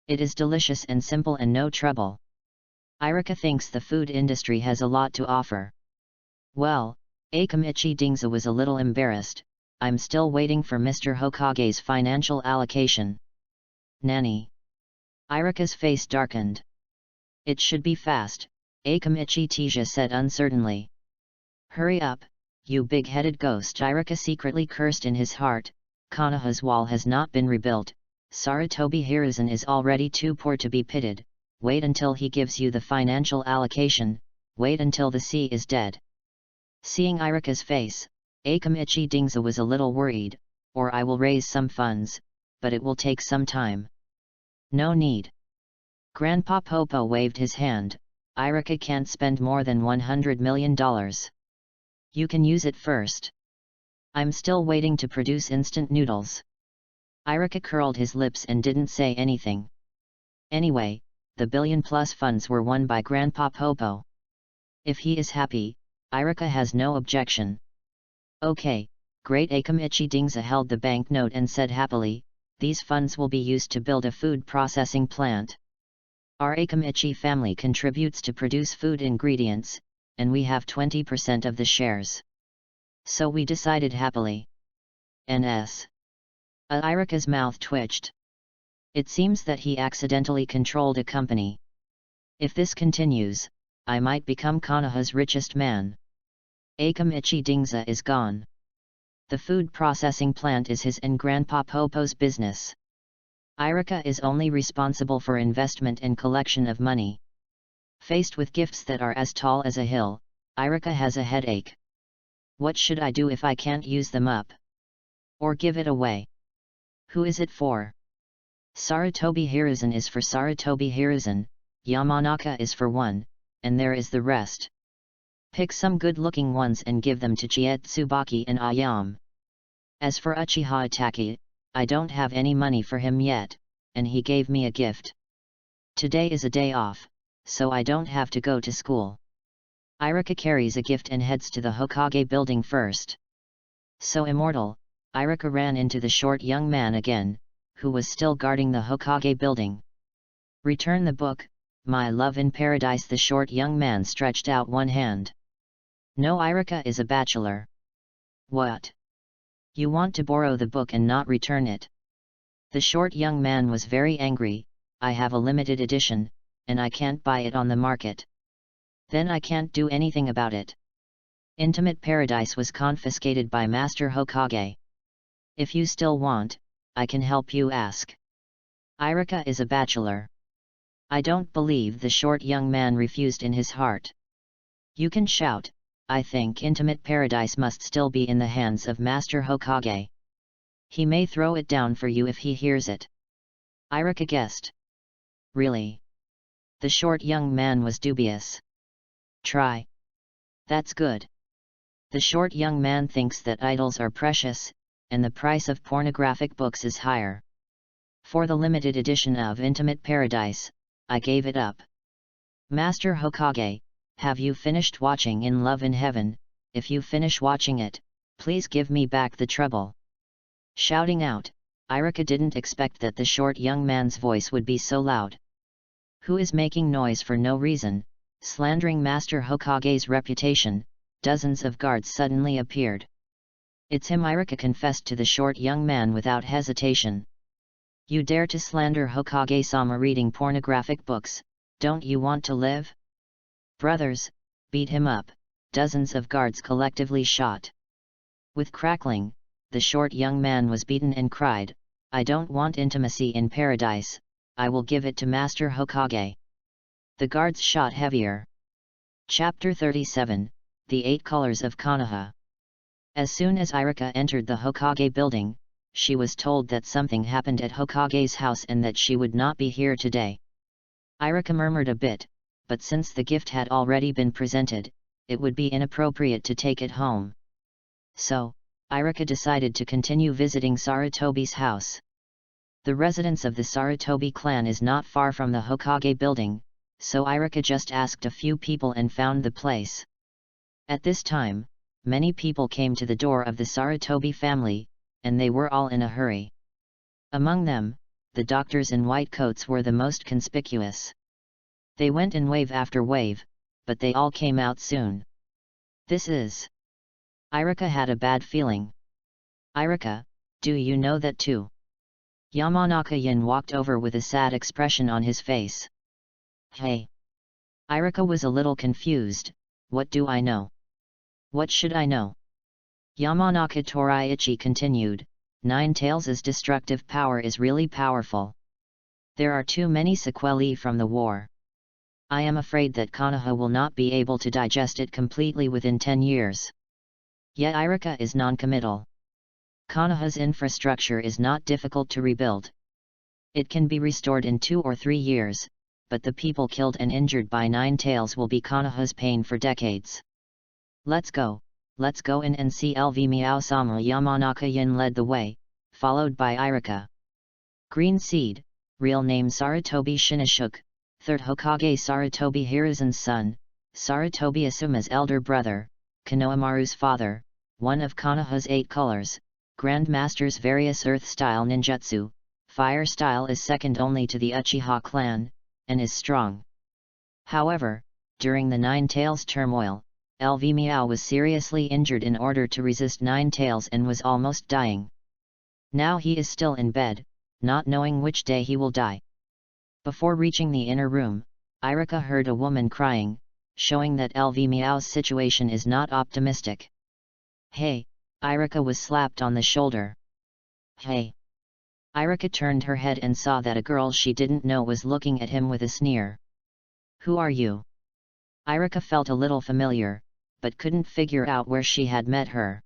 It is delicious and simple and no trouble. Iruka thinks the food industry has a lot to offer. Well, Akamichi Dingza was a little embarrassed. I'm still waiting for Mr. Hokage's financial allocation. Nani? Iruka's face darkened. It should be fast, Akamichi Dingza said uncertainly. Hurry up, you big-headed ghost. Iruka secretly cursed in his heart. Konoha's wall has not been rebuilt. Sarutobi Hiruzen is already too poor to be pitied. Wait until he gives you the financial allocation, wait until the sea is dead. Seeing Iruka's face, Akamichi Dingza was a little worried. Or I will raise some funds, but it will take some time. No need. Grandpa Popo waved his hand. Iruka can't spend more than $100 million. You can use it first. I'm still waiting to produce instant noodles. Iruka curled his lips and didn't say anything. Anyway, the billion-plus funds were won by Grandpa Popo. If he is happy, Iruka has no objection. Okay, great. Akamichi Dingza held the banknote and said happily, these funds will be used to build a food processing plant. Our Akamichi family contributes to produce food ingredients, and we have 20% of the shares. So we decided happily. NS. Iruka's mouth twitched. It seems that he accidentally controlled a company. If this continues, I might become Konoha's richest man. Akamichi Dingza is gone. The food processing plant is his and Grandpa Popo's business. Iruka is only responsible for investment and collection of money. Faced with gifts that are as tall as a hill, Iruka has a headache. What should I do if I can't use them up? Or give it away? Who is it for? Sarutobi Hiruzen is for Sarutobi Hiruzen, Yamanaka is for one, and there is the rest. Pick some good-looking ones and give them to Chietsubaki and Ayam. As for Uchiha Itaki, I don't have any money for him yet, and he gave me a gift. Today is a day off, so I don't have to go to school. Iruka carries a gift and heads to the Hokage building first. So immortal, Iruka ran into the short young man again, who was still guarding the Hokage building. Return the book, my love in paradise. The short young man stretched out one hand. No, Iruka is a bachelor. What? You want to borrow the book and not return it? The short young man was very angry. I have a limited edition, and I can't buy it on the market. Then I can't do anything about it. Intimate Paradise was confiscated by Master Hokage. If you still want, I can help you ask. Iruka is a bachelor. I don't believe the short young man refused in his heart. You can shout, I think Intimate Paradise must still be in the hands of Master Hokage. He may throw it down for you if he hears it. Iruka guessed. Really? The short young man was dubious. Try. That's good. The short young man thinks that idols are precious, and the price of pornographic books is higher. For the limited edition of Intimate Paradise, I gave it up. Master Hokage, have you finished watching In Love in Heaven? If you finish watching it, please give me back the trouble. Shouting out, Iruka didn't expect that the short young man's voice would be so loud. Who is making noise for no reason, slandering Master Hokage's reputation? Dozens of guards suddenly appeared. It's him, Iruka confessed to the short young man without hesitation. You dare to slander Hokage-sama reading pornographic books, don't you want to live? Brothers, beat him up, dozens of guards collectively shot. With crackling, the short young man was beaten and cried, I don't want intimacy in paradise, I will give it to Master Hokage. The guards shot heavier. Chapter 37, The 8 Colors of Konoha. As soon as Iruka entered the Hokage building, she was told that something happened at Hokage's house and that she would not be here today. Iruka murmured a bit, but since the gift had already been presented, it would be inappropriate to take it home. So, Iruka decided to continue visiting Sarutobi's house. The residence of the Sarutobi clan is not far from the Hokage building, so Iruka just asked a few people and found the place. At this time, many people came to the door of the Sarutobi family, and they were all in a hurry. Among them, the doctors in white coats were the most conspicuous. They went in wave after wave, but they all came out soon. This is... Iruka had a bad feeling. Iruka, do you know that too? Yamanaka Yin walked over with a sad expression on his face. Hey! Iruka was a little confused. What do I know? What should I know? Yamanaka Toriichi continued, Nine Tails' destructive power is really powerful. There are too many sequelae from the war. I am afraid that Konoha will not be able to digest it completely within 10 years. Yet Iruka is non-committal. Konoha's infrastructure is not difficult to rebuild. It can be restored in 2 or 3 years, but the people killed and injured by Nine Tails will be Konoha's pain for decades. Let's go in and see LV Miao-sama. Yamanaka Yin led the way, followed by Iruka. Green Seed, real name Sarutobi Shinichuk, 3rd Hokage Sarutobi Hiruzen's son, Sarutobi Asuma's elder brother, Konohamaru's father, one of Konoha's 8 colors, Grandmaster's various earth-style ninjutsu. Fire style is second only to the Uchiha clan, and is strong. However, during the Nine Tails turmoil, LV Miao was seriously injured in order to resist Nine Tails and was almost dying. Now he is still in bed, not knowing which day he will die. Before reaching the inner room, Iruka heard a woman crying, showing that LV Miao's situation is not optimistic. Hey! Iruka was slapped on the shoulder. Hey! Iruka turned her head and saw that a girl she didn't know was looking at him with a sneer. Who are you? Iruka felt a little familiar, but couldn't figure out where she had met her.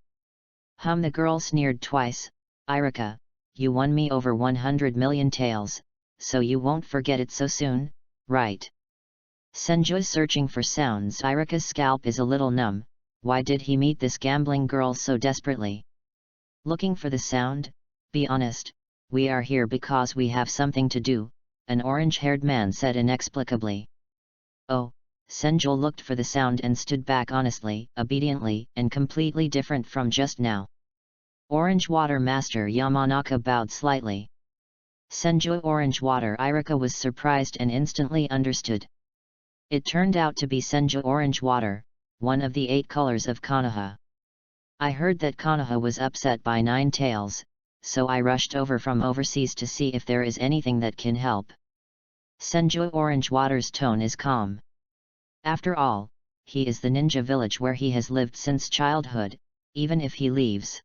The girl sneered twice. Iruka, you won me over 100 million taels, so you won't forget it so soon, right? Senju's searching for sounds. Iruka's scalp is a little numb. Why did he meet this gambling girl so desperately? Looking for the sound? Be honest, we are here because we have something to do, an orange-haired man said inexplicably. Oh, Senju looked for the sound and stood back honestly, obediently, and completely different from just now. Orange Water Master Yamanaka bowed slightly. Senju Orange Water. Iruka was surprised and instantly understood. It turned out to be Senju Orange Water, one of the 8 colors of Konoha. I heard that Konoha was upset by 9 taels, so I rushed over from overseas to see if there is anything that can help. Senju Orange Water's tone is calm. After all, he is the ninja village where he has lived since childhood. Even if he leaves,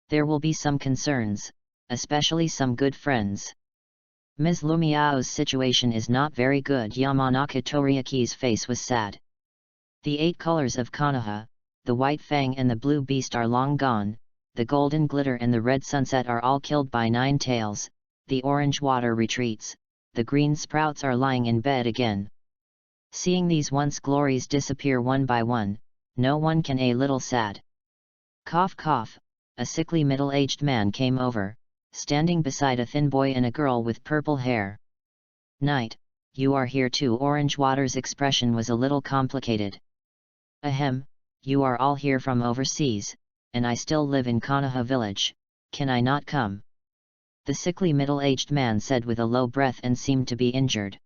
there will be some concerns, especially some good friends. Ms. Lumiao's situation is not very good. Yamanaka Toriaki's face was sad. The 8 colors of Konoha, the white fang and the blue beast are long gone, the golden glitter and the red sunset are all killed by 9 taels, the orange water retreats, the green sprouts are lying in bed again. Seeing these once glories disappear one by one, no one can a little sad. Cough cough, a sickly middle-aged man came over, standing beside a thin boy and a girl with purple hair. Knight, you are here too. Orange Water's expression was a little complicated. Ahem, you are all here from overseas, and I still live in Konoha village, can I not come? The sickly middle-aged man said with a low breath and seemed to be injured.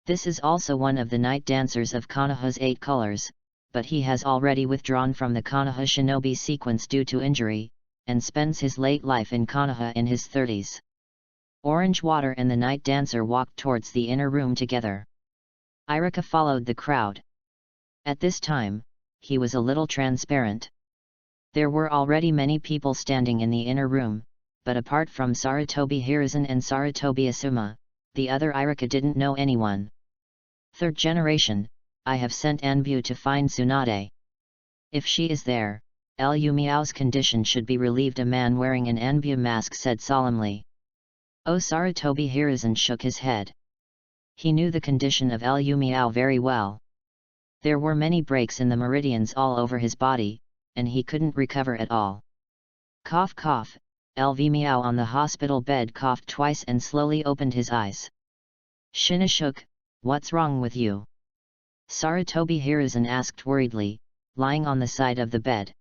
This is also one of the night dancers of Konoha's 8 colors, but he has already withdrawn from the Konoha shinobi sequence due to injury, and spends his late life in Konoha in his 30s. Orange Water and the night dancer walked towards the inner room together. Iruka followed the crowd. At this time, he was a little transparent. There were already many people standing in the inner room, but apart from Sarutobi Hiruzen and Sarutobi Asuma, the other Iruka didn't know anyone. 3rd generation, I have sent Anbu to find Tsunade. If she is there, Lu Miao's condition should be relieved. A man wearing an Anbu mask said solemnly. Oh, Sarutobi Hiruzen shook his head. He knew the condition of Lu Miao very well. There were many breaks in the meridians all over his body, and he couldn't recover at all. Cough cough, LV Miao on the hospital bed coughed twice and slowly opened his eyes. Shinashuk, what's wrong with you? Sarutobi Hiruzen asked worriedly, lying on the side of the bed.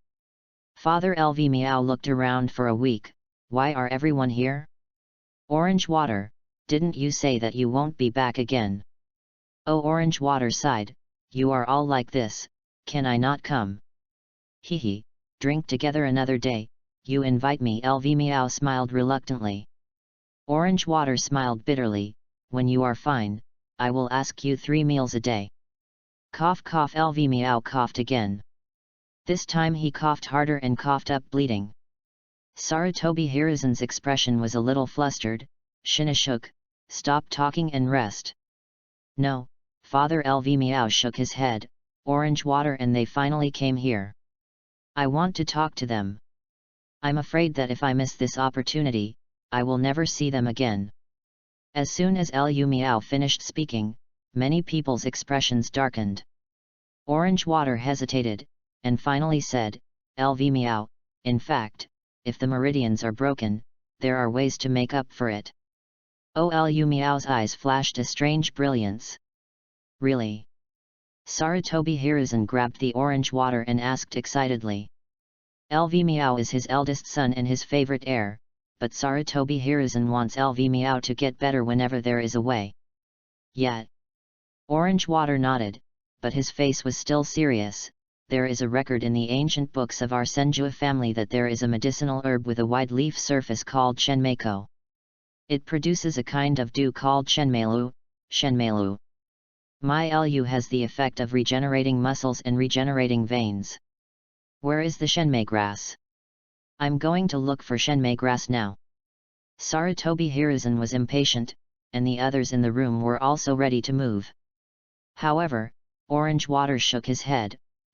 Father LV Miao looked around for a week. Why are everyone here? Orange Water, didn't you say that you won't be back again? Oh, Orange Water sighed, you are all like this, can I not come? Hehe, drink together another day, you invite me. LV Miao smiled reluctantly. Orange Water smiled bitterly, when you are fine, I will ask you 3 meals a day. Cough cough. LV Miao coughed again. This time he coughed harder and coughed up bleeding. Sarutobi Hiruzen's expression was a little flustered. Shinashuk, stop talking and rest. No, Father LV Miao shook his head. Orange Water and they finally came here. I want to talk to them. I'm afraid that if I miss this opportunity, I will never see them again. As soon as Lu Miao finished speaking, many people's expressions darkened. Orange Water hesitated, and finally said, LV Miao, in fact, if the meridians are broken, there are ways to make up for it. Oh, Lu Miao's eyes flashed a strange brilliance. Really? Sarutobi Hiruzen grabbed the Orange Water and asked excitedly. LV Miao is his eldest son and his favorite heir, but Sarutobi Hiruzen wants LV Miao to get better whenever there is a way. Yet. Orange Water nodded, but his face was still serious. There is a record in the ancient books of our Senju family that there is a medicinal herb with a wide leaf surface called Shenmeiko. It produces a kind of dew called Shenmeilu. My Lu has the effect of regenerating muscles and regenerating veins. Where is the Shenmei grass? I'm going to look for Shenmei grass now. Sarutobi Hiruzen was impatient, and the others in the room were also ready to move. However, Orange Water shook his head.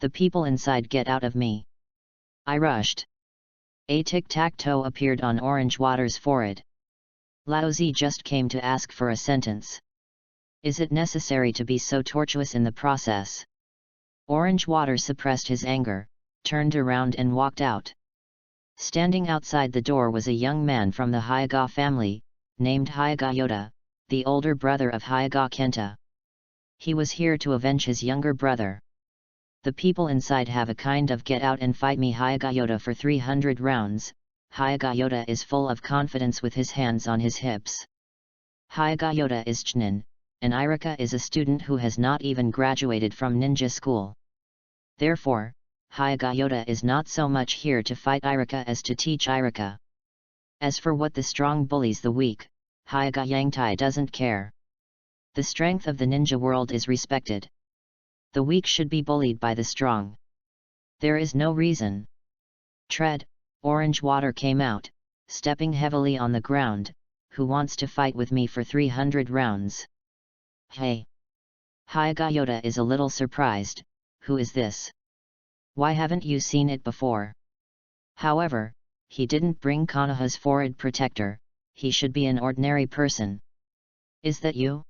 The people inside, get out of me! I rushed. A tic-tac-toe appeared on Orange Water's forehead. Laozi just came to ask for a sentence. Is it necessary to be so tortuous in the process? Orange Water suppressed his anger, turned around and walked out. Standing outside the door was a young man from the Hyuga family, named Hyuga Yoda, the older brother of Hyuga Kenta. He was here to avenge his younger brother. The people inside have a kind of get out and fight me Hyuga Yoda for 300 rounds. Hyuga Yoda is full of confidence with his hands on his hips. Hyuga Yoda is Chnin, and Iruka is a student who has not even graduated from ninja school. Therefore, Hyuga Yoda is not so much here to fight Iruka as to teach Iruka. As for what the strong bullies the weak, Hyuga Yangtai doesn't care. The strength of the ninja world is respected. The weak should be bullied by the strong. There is no reason. Tread, Orange Water came out, stepping heavily on the ground. Who wants to fight with me for 300 rounds? Hey! Hyuga Yoda is a little surprised. Who is this? Why haven't you seen it before? However, he didn't bring Konoha's forehead protector. He should be an ordinary person. Is that you?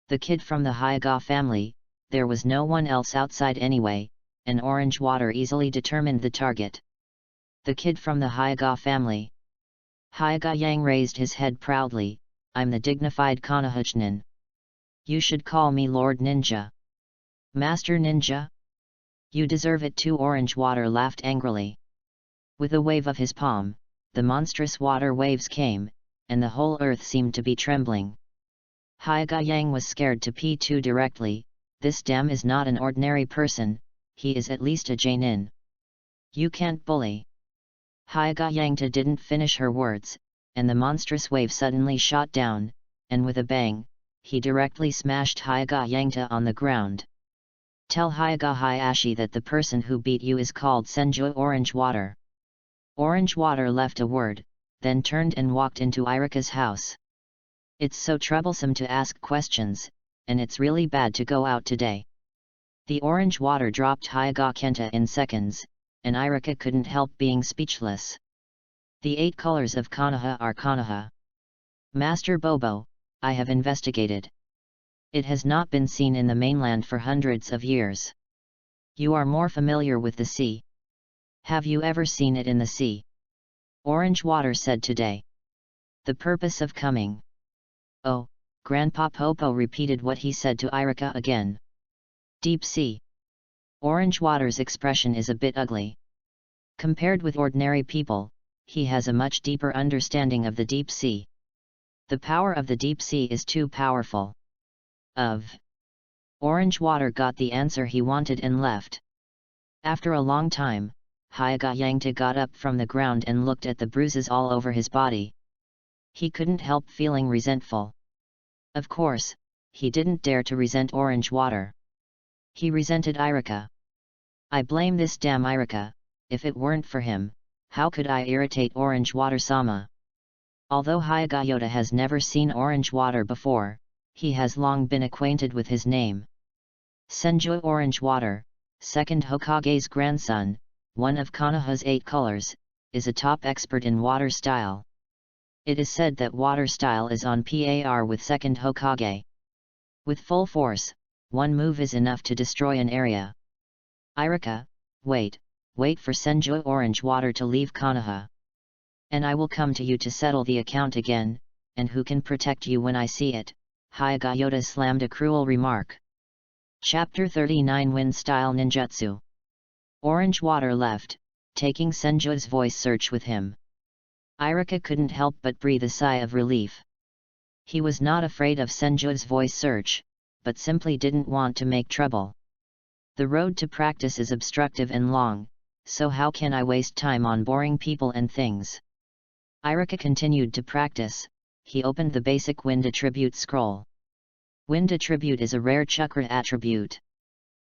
The kid from the Hyuga family. There was no one else outside anyway, and Orange Water easily determined the target. The kid from the Hyuga family. Hyuga Yang raised his head proudly. I'm the dignified Konoha Chnin. You should call me Lord Ninja. Master Ninja? You deserve it too. Orange Water laughed angrily. With a wave of his palm, the monstrous water waves came, and the whole earth seemed to be trembling. Hyuga Yang was scared to pee too directly. This dam is not an ordinary person, he is at least a Jainin. You can't bully. Hyuga Yangta didn't finish her words, and the monstrous wave suddenly shot down, and with a bang, he directly smashed Hyuga Yangta on the ground. Tell Hyuga Hayashi that the person who beat you is called Senju Orange Water. Orange Water left a word, then turned and walked into Iruka's house. It's so troublesome to ask questions, and it's really bad to go out today. The Orange Water dropped Hyuga Kenta in seconds, and Iruka couldn't help being speechless. The 8 colors of Konoha are Konoha. Master Bobo, I have investigated. It has not been seen in the mainland for hundreds of years. You are more familiar with the sea. Have you ever seen it in the sea? Orange Water said today. The purpose of coming. Oh, Grandpa Popo repeated what he said to Iruka again. Deep sea. Orange Water's expression is a bit ugly. Compared with ordinary people, he has a much deeper understanding of the deep sea. The power of the deep sea is too powerful. Orange Water got the answer he wanted and left. After a long time, Hyuga Yangta got up from the ground and looked at the bruises all over his body. He couldn't help feeling resentful. Of course, he didn't dare to resent Orange Water. He resented Iruka. I blame this damn Iruka. If it weren't for him, how could I irritate Orange Water-sama? Although Hyuga Yoda has never seen Orange Water before, he has long been acquainted with his name. Senju Orange Water, second Hokage's grandson, one of Konoha's 8 colors, is a top expert in water style. It is said that water style is on par with second Hokage. With full force, one move is enough to destroy an area. Iruka, wait for Senju Orange Water to leave Konoha. And I will come to you to settle the account again, and who can protect you when I see it? Hyuga Yoda slammed a cruel remark. Chapter 39 Wind Style Ninjutsu. Orange Water left, taking Senju's voice search with him. Iruka couldn't help but breathe a sigh of relief. He was not afraid of Senju's voice search, but simply didn't want to make trouble. The road to practice is obstructive and long, so how can I waste time on boring people and things? Iruka continued to practice. He opened the basic Wind Attribute scroll. Wind Attribute is a rare chakra attribute.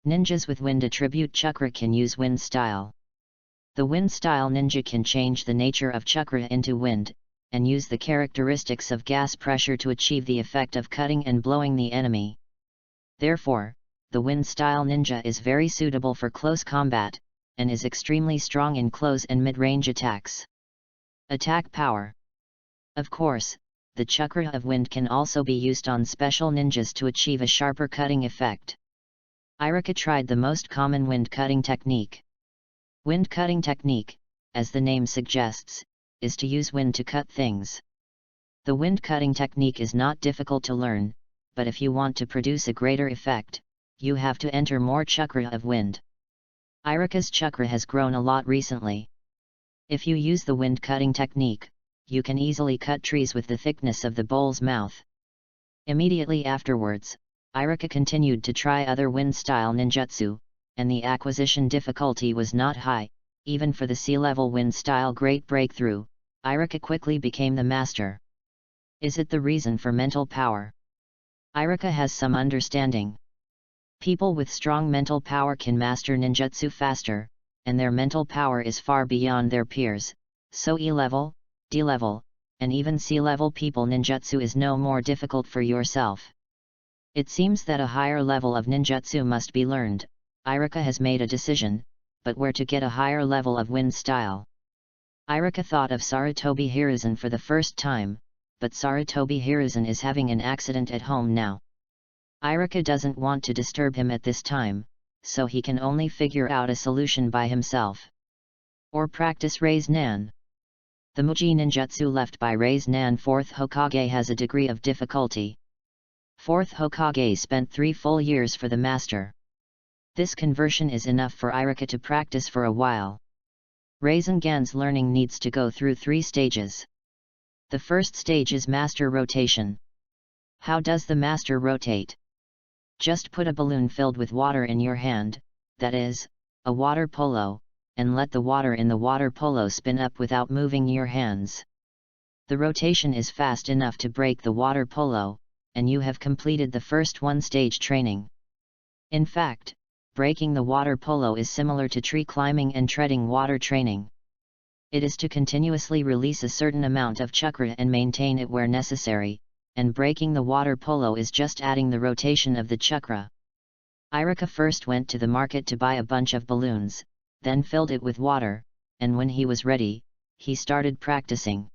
Ninjas with Wind Attribute chakra can use Wind Style. The Wind Style ninja can change the nature of chakra into wind, and use the characteristics of gas pressure to achieve the effect of cutting and blowing the enemy. Therefore, the wind-style ninja is very suitable for close combat, and is extremely strong in close and mid-range attacks. Attack power. Of course, the chakra of wind can also be used on special ninjas to achieve a sharper cutting effect. Iruka tried the most common wind cutting technique. Wind cutting technique, as the name suggests, is to use wind to cut things. The wind cutting technique is not difficult to learn, but if you want to produce a greater effect, you have to enter more chakra of wind. Iruka's chakra has grown a lot recently. If you use the wind cutting technique, you can easily cut trees with the thickness of the bull's mouth. Immediately afterwards, Iruka continued to try other wind-style ninjutsu, and the acquisition difficulty was not high, even for the sea-level wind-style great breakthrough. Iruka quickly became the master. Is it the reason for mental power? Iruka has some understanding. People with strong mental power can master ninjutsu faster, and their mental power is far beyond their peers, so E-level, D-level, and even C-level people ninjutsu is no more difficult for yourself. It seems that a higher level of ninjutsu must be learned. Iruka has made a decision, but where to get a higher level of wind style? Iruka thought of Sarutobi Hiruzen for the first time, but Sarutobi Hiruzen is having an accident at home now. Iruka doesn't want to disturb him at this time, so he can only figure out a solution by himself. Or practice Raise Nan. The Muji ninjutsu left by Raise Nan 4th Hokage has a degree of difficulty. 4th Hokage spent 3 full years for the master. This conversion is enough for Iruka to practice for a while. Rasengan's learning needs to go through 3 stages. The first stage is master rotation. How does the master rotate? Just put a balloon filled with water in your hand, that is, a water polo, and let the water in the water polo spin up without moving your hands. The rotation is fast enough to break the water polo, and you have completed the first 1-stage training. In fact, breaking the water polo is similar to tree climbing and treading water training. It is to continuously release a certain amount of chakra and maintain it where necessary, and breaking the water polo is just adding the rotation of the chakra. Iruka first went to the market to buy a bunch of balloons, then filled it with water, and when he was ready, he started practicing.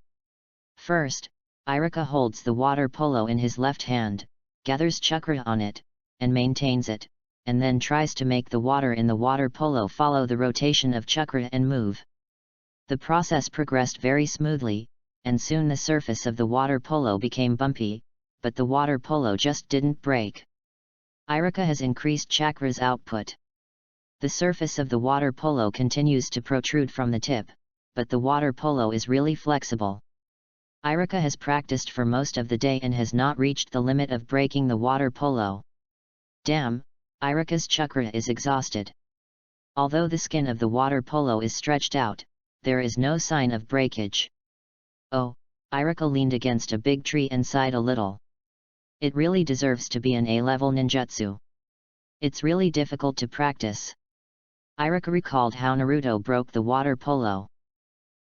First, Iruka holds the water polo in his left hand, gathers chakra on it, and maintains it, and then tries to make the water in the water polo follow the rotation of chakra and move. The process progressed very smoothly, and soon the surface of the water polo became bumpy, but the water polo just didn't break. Iruka has increased chakra's output. The surface of the water polo continues to protrude from the tip, but the water polo is really flexible. Iruka has practiced for most of the day and has not reached the limit of breaking the water polo. Damn, Iruka's chakra is exhausted. Although the skin of the water polo is stretched out, there is no sign of breakage. Oh, Iruka leaned against a big tree and sighed a little. It really deserves to be an A-level ninjutsu. It's really difficult to practice. Iruka recalled how Naruto broke the water polo.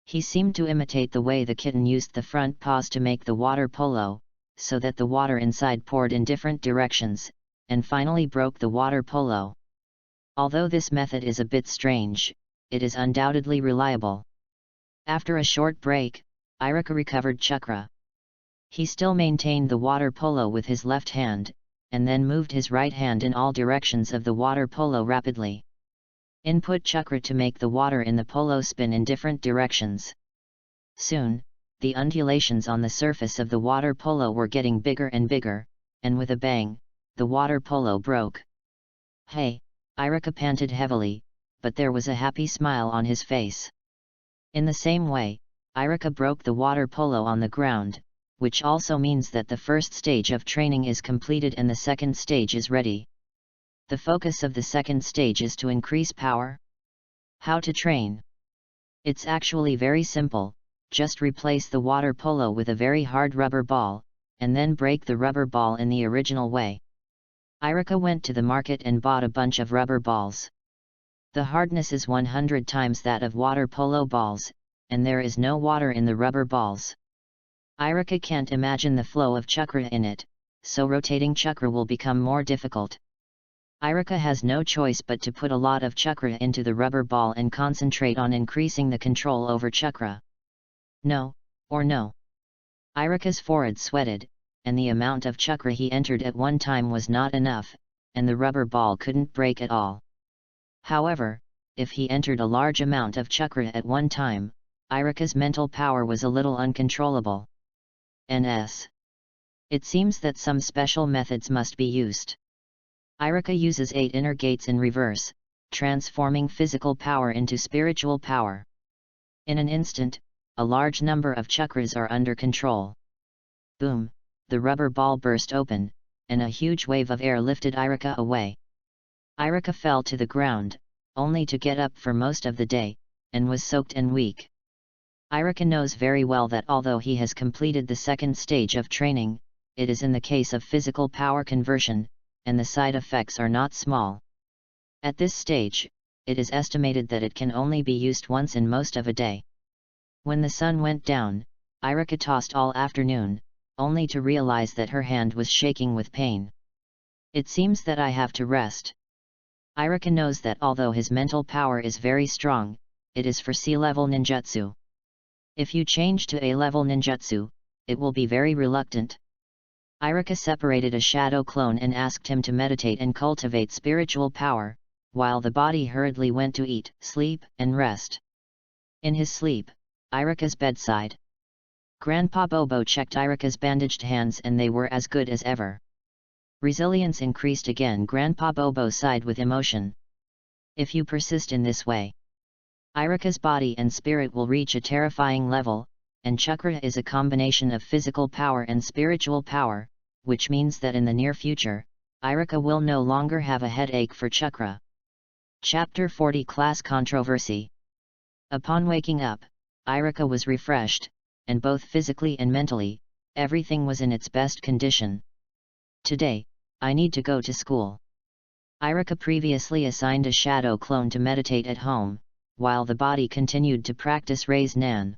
He seemed to imitate the way the kitten used the front paws to make the water polo, so that the water inside poured in different directions, and finally broke the water polo. Although this method is a bit strange, it is undoubtedly reliable. After a short break, Iruka recovered chakra. He still maintained the water polo with his left hand, and then moved his right hand in all directions of the water polo rapidly. Input chakra to make the water in the polo spin in different directions. Soon, the undulations on the surface of the water polo were getting bigger and bigger, and with a bang, the water polo broke. Hey, Iruka panted heavily, but there was a happy smile on his face. In the same way, Iruka broke the water polo on the ground, which also means that the first stage of training is completed and the second stage is ready. The focus of the second stage is to increase power. How to train? It's actually very simple, just replace the water polo with a very hard rubber ball, and then break the rubber ball in the original way. Iruka went to the market and bought a bunch of rubber balls. The hardness is 100 times that of water polo balls, and there is no water in the rubber balls. Iruka can't imagine the flow of chakra in it, so rotating chakra will become more difficult. Iruka has no choice but to put a lot of chakra into the rubber ball and concentrate on increasing the control over chakra. No, or no. Iruka's forehead sweated, and the amount of chakra he entered at one time was not enough, and the rubber ball couldn't break at all. However, if he entered a large amount of chakra at one time, Iruka's mental power was a little uncontrollable. Ns. It seems that some special methods must be used. Iruka uses 8 inner gates in reverse, transforming physical power into spiritual power. In an instant, a large number of chakras are under control. Boom! The rubber ball burst open, and a huge wave of air lifted Iruka away. Iruka fell to the ground, only to get up for most of the day, and was soaked and weak. Iruka knows very well that although he has completed the second stage of training, it is in the case of physical power conversion, and the side effects are not small. At this stage, it is estimated that it can only be used once in most of a day. When the sun went down, Iruka tossed all afternoon, only to realize that her hand was shaking with pain. It seems that I have to rest. Iruka knows that although his mental power is very strong, it is for C-level ninjutsu. If you change to A-level ninjutsu, it will be very reluctant. Iruka separated a shadow clone and asked him to meditate and cultivate spiritual power, while the body hurriedly went to eat, sleep, and rest. In his sleep, Iruka's bedside. Grandpa Bobo checked Iruka's bandaged hands and they were as good as ever. Resilience increased again. Grandpa Bobo sighed with emotion. If you persist in this way, Iruka's body and spirit will reach a terrifying level, and chakra is a combination of physical power and spiritual power, which means that in the near future, Iruka will no longer have a headache for chakra. Chapter 40 Class Controversy. Upon waking up, Iruka was refreshed, and both physically and mentally, everything was in its best condition. Today, I need to go to school. Iruka previously assigned a shadow clone to meditate at home, while the body continued to practice Raise Nan.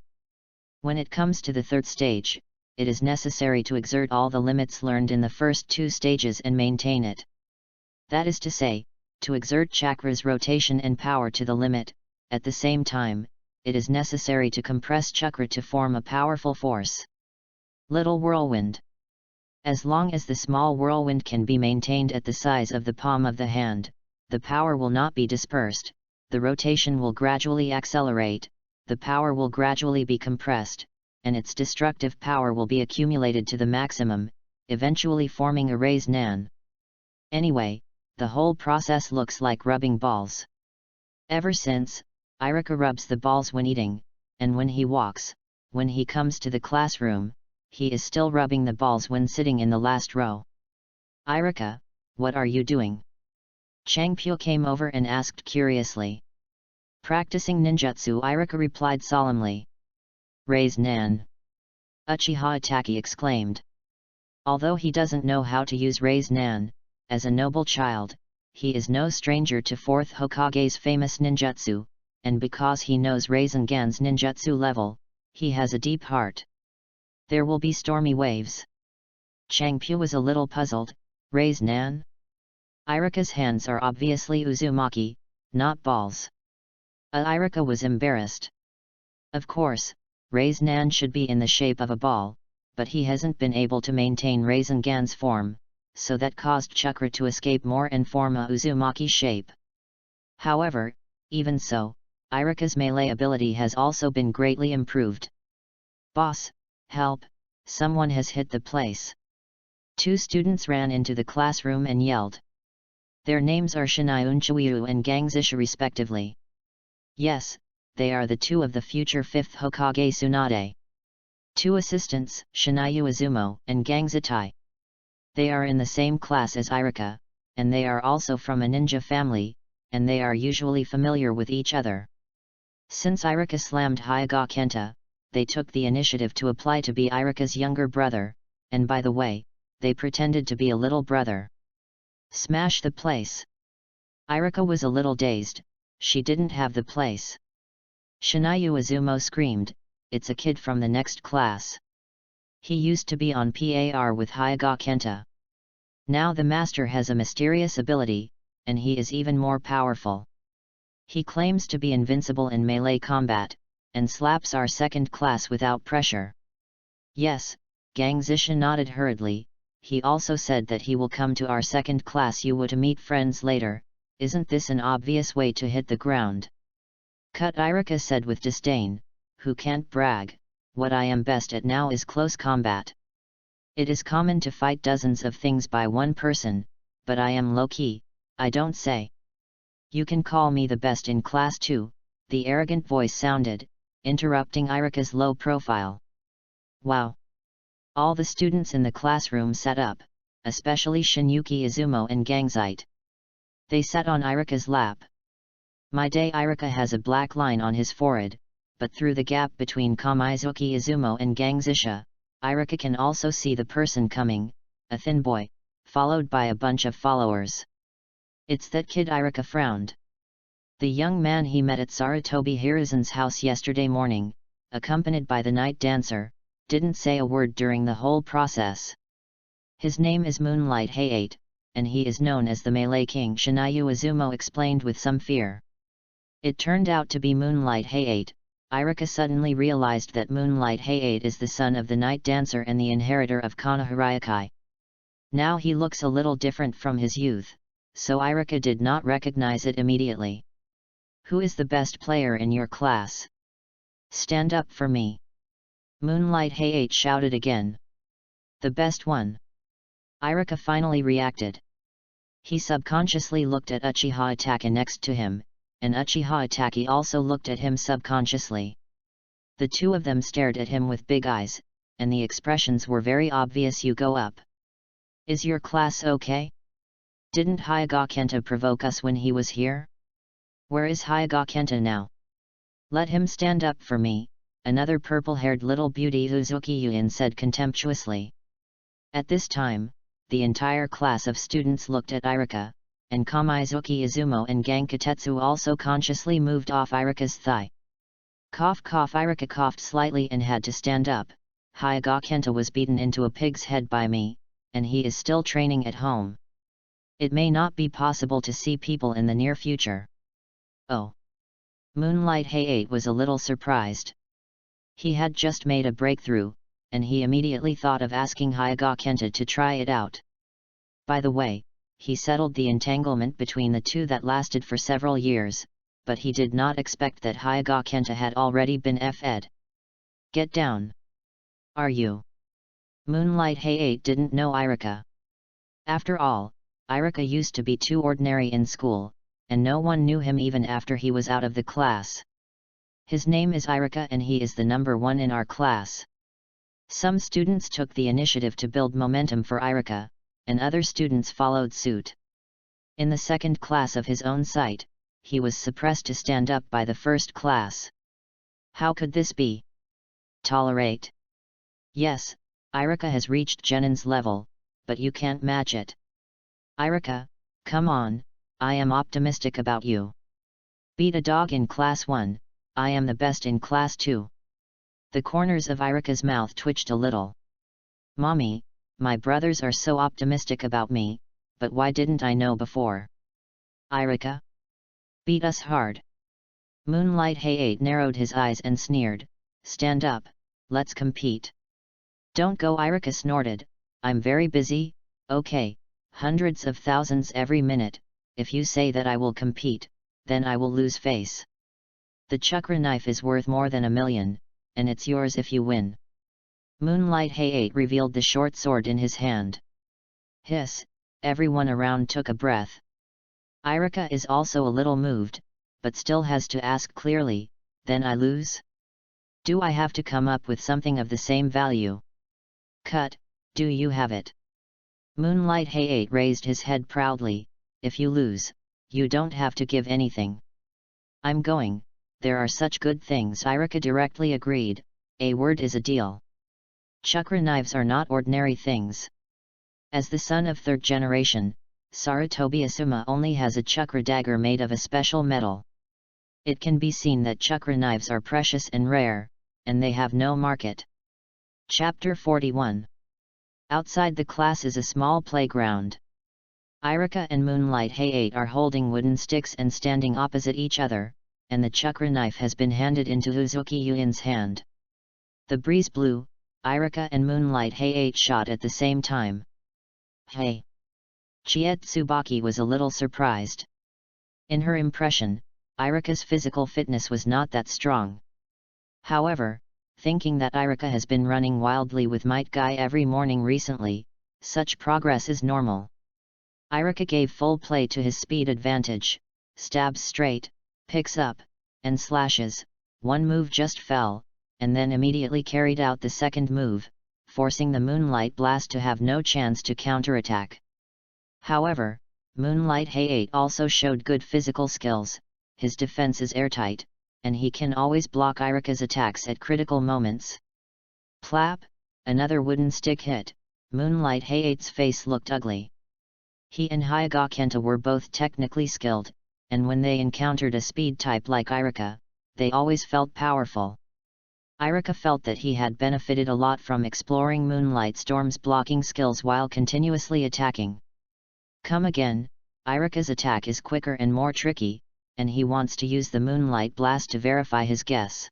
When it comes to the third stage, it is necessary to exert all the limits learned in the first 2 stages and maintain it. That is to say, to exert chakra's rotation and power to the limit. At the same time, it is necessary to compress chakra to form a powerful force. Little whirlwind. As long as the small whirlwind can be maintained at the size of the palm of the hand, the power will not be dispersed, the rotation will gradually accelerate, the power will gradually be compressed, and its destructive power will be accumulated to the maximum, eventually forming a Raise Nan. Anyway, the whole process looks like rubbing balls. Ever since, Iruka rubs the balls when eating, and when he walks, when he comes to the classroom, he is still rubbing the balls when sitting in the last row. Iruka, what are you doing? Changpyo came over and asked curiously. Practicing ninjutsu, Iruka replied solemnly. Raise Nan. Uchiha Itaki exclaimed. Although he doesn't know how to use Raise Nan, as a noble child, he is no stranger to 4th Hokage's famous ninjutsu, and because he knows Rasengan's ninjutsu level, he has a deep heart. There will be stormy waves. Changpyo was a little puzzled. Raise Nan? Iruka's hands are obviously uzumaki, not balls. Iruka was embarrassed. Of course, Raise Nan should be in the shape of a ball, but he hasn't been able to maintain Rasengan's form, so that caused chakra to escape more and form a uzumaki shape. However, even so, Iruka's melee ability has also been greatly improved. Boss, help, someone has hit the place. 2 students ran into the classroom and yelled. Their names are Shinayu Chiwiyu and Gangzisha respectively. Yes, they are the 2 of the future 5th Hokage Tsunade. 2 assistants, Shinayu Izumo and Gangzitai. They are in the same class as Iruka, and they are also from a ninja family, and they are usually familiar with each other. Since Iruka slammed Hyuga Kenta, they took the initiative to apply to be Iruka's younger brother, and by the way, they pretended to be a little brother. Smash the place. Iruka was a little dazed, she didn't have the place. Shinayu Izumo screamed, it's a kid from the next class. He used to be on par with Hyuga Kenta. Now the master has a mysterious ability, and he is even more powerful. He claims to be invincible in melee combat, and slaps our second class without pressure. Yes, Gangzisha nodded hurriedly. He also said that he will come to our second class to meet friends later. Isn't this an obvious way to hit the ground? Cut, Iruka said with disdain. Who can't brag? What I am best at now is close combat. It is common to fight dozens of things by one person, but I am low-key, I don't say. You can call me the best in class too, the arrogant voice sounded, interrupting Iruka's low profile. Wow! All the students in the classroom sat up, especially Shinyuki Izumo and Gangzite. They sat on Iruka's lap. My day, Iruka has a black line on his forehead, but through the gap between Kamizuki Izumo and Gangzisha, Iruka can also see the person coming, a thin boy, followed by a bunch of followers. It's that kid, Iruka frowned. The young man he met at Sarutobi Hiruzen's house yesterday morning, accompanied by the night dancer, didn't say a word during the whole process. His name is Moonlight Hayate, and he is known as the Melee King, Shinayu Izumo explained with some fear. It turned out to be Moonlight Hayate. Iruka suddenly realized that Moonlight Hayate is the son of the night dancer and the inheritor of Konoha Ryokai. Now he looks a little different from his youth, so Iruka did not recognize it immediately. Who is the best player in your class? Stand up for me! Moonlight Hayate shouted again. The best one. Iruka finally reacted. He subconsciously looked at Uchiha Itachi next to him, and Uchiha Itachi also looked at him subconsciously. The two of them stared at him with big eyes, and the expressions were very obvious. You go up. Is your class okay? Didn't Hyuga Kenta provoke us when he was here? Where is Hyuga Kenta now? Let him stand up for me, another purple-haired little beauty Uzuki Yuin said contemptuously. At this time, the entire class of students looked at Iruka, and Kamizuki Izumo and Gankatetsu also consciously moved off Iruka's thigh. Cough cough, Iruka coughed slightly and had to stand up. Hyuga Kenta was beaten into a pig's head by me, and he is still training at home. It may not be possible to see people in the near future. Oh! Moonlight Hayate was a little surprised. He had just made a breakthrough, and he immediately thought of asking Hyuga Kenta to try it out. By the way, he settled the entanglement between the two that lasted for several years, but he did not expect that Hyuga Kenta had already been f'd. Get down! Are you? Moonlight Hayate didn't know Iruka. After all, Iruka used to be too ordinary in school, and no one knew him even after he was out of the class. His name is Iruka and he is the number one in our class. Some students took the initiative to build momentum for Iruka, and other students followed suit. In the second class of his own sight, he was suppressed to stand up by the first class. How could this be? Tolerate? Yes, Iruka has reached Genin's level, but you can't match it. Iruka, come on, I am optimistic about you. Beat a dog in class 1, I am the best in class 2. The corners of Iruka's mouth twitched a little. Mommy, my brothers are so optimistic about me, but why didn't I know before? Iruka? Beat us hard. Moonlight Hayate narrowed his eyes and sneered, stand up, let's compete. Don't go, Iruka snorted, I'm very busy. Okay, hundreds of thousands every minute, if you say that I will compete, then I will lose face. The chakra knife is worth more than 1 million, and it's yours if you win. Moonlight Hayate revealed the short sword in his hand. Hiss, everyone around took a breath. Iruka is also a little moved, but still has to ask clearly, then I lose? Do I have to come up with something of the same value? Cut, do you have it? Moonlight Hayate raised his head proudly, if you lose, you don't have to give anything. I'm going, there are such good things, Iruka directly agreed, a word is a deal. Chakra knives are not ordinary things. As the son of third generation, Sarutobi Asuma only has a chakra dagger made of a special metal. It can be seen that chakra knives are precious and rare, and they have no market. Chapter 41. Outside the class is a small playground. Iruka and Moonlight Hayate are holding wooden sticks and standing opposite each other, and the chakra knife has been handed into Uzuki Yuin's hand. The breeze blew, Iruka and Moonlight Hayate shot at the same time. Hey! Chiet Tsubaki was a little surprised. In her impression, Iruka's physical fitness was not that strong. However, thinking that Iruka has been running wildly with Might Guy every morning recently, such progress is normal. Iruka gave full play to his speed advantage, stabs straight, picks up, and slashes. One move just fell, and then immediately carried out the second move, forcing the Moonlight Blast to have no chance to counterattack. However, Moonlight Hayate also showed good physical skills, his defense is airtight, and he can always block Iruka's attacks at critical moments. Plap! Another wooden stick hit. Moonlight Hayate's face looked ugly. He and Hyuga Kenta were both technically skilled, and when they encountered a speed type like Iruka, they always felt powerful. Iruka felt that he had benefited a lot from exploring Moonlight Storm's blocking skills while continuously attacking. Come again, Iruka's attack is quicker and more tricky, and he wants to use the Moonlight Blast to verify his guess.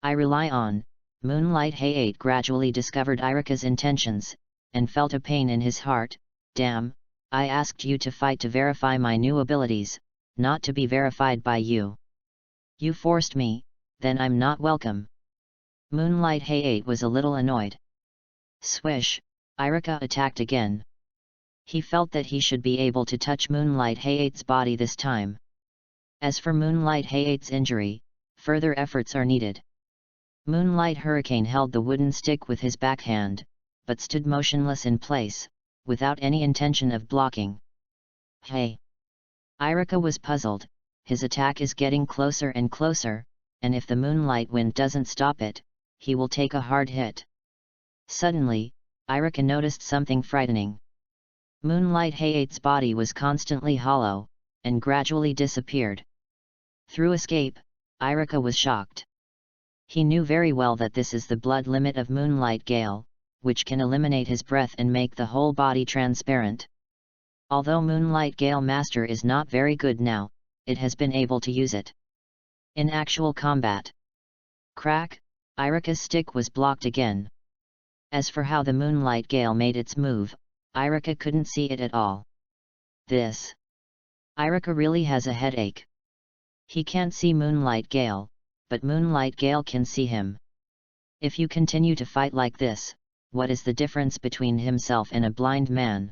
I rely on. Moonlight Hayate gradually discovered Iruka's intentions, and felt a pain in his heart. Damn, I asked you to fight to verify my new abilities, not to be verified by you. You forced me, then I'm not welcome. Moonlight Hayate was a little annoyed. Swish, Iruka attacked again. He felt that he should be able to touch Moonlight Hayate's body this time. As for Moonlight Hayate's injury, further efforts are needed. Moonlight Hurricane held the wooden stick with his backhand, but stood motionless in place, without any intention of blocking. Hey! Iruka was puzzled, his attack is getting closer and closer, and if the Moonlight Wind doesn't stop it, he will take a hard hit. Suddenly, Iruka noticed something frightening. Moonlight Hayate's body was constantly hollow, and gradually disappeared. Through escape, Iruka was shocked. He knew very well that this is the blood limit of Moonlight Gale, which can eliminate his breath and make the whole body transparent. Although Moonlight Gale Master is not very good now, it has been able to use it in actual combat. Crack! Iruka's stick was blocked again. As for how the Moonlight Gale made its move, Iruka couldn't see it at all. Iruka really has a headache. He can't see Moonlight Gale, but Moonlight Gale can see him. If you continue to fight like this, what is the difference between himself and a blind man?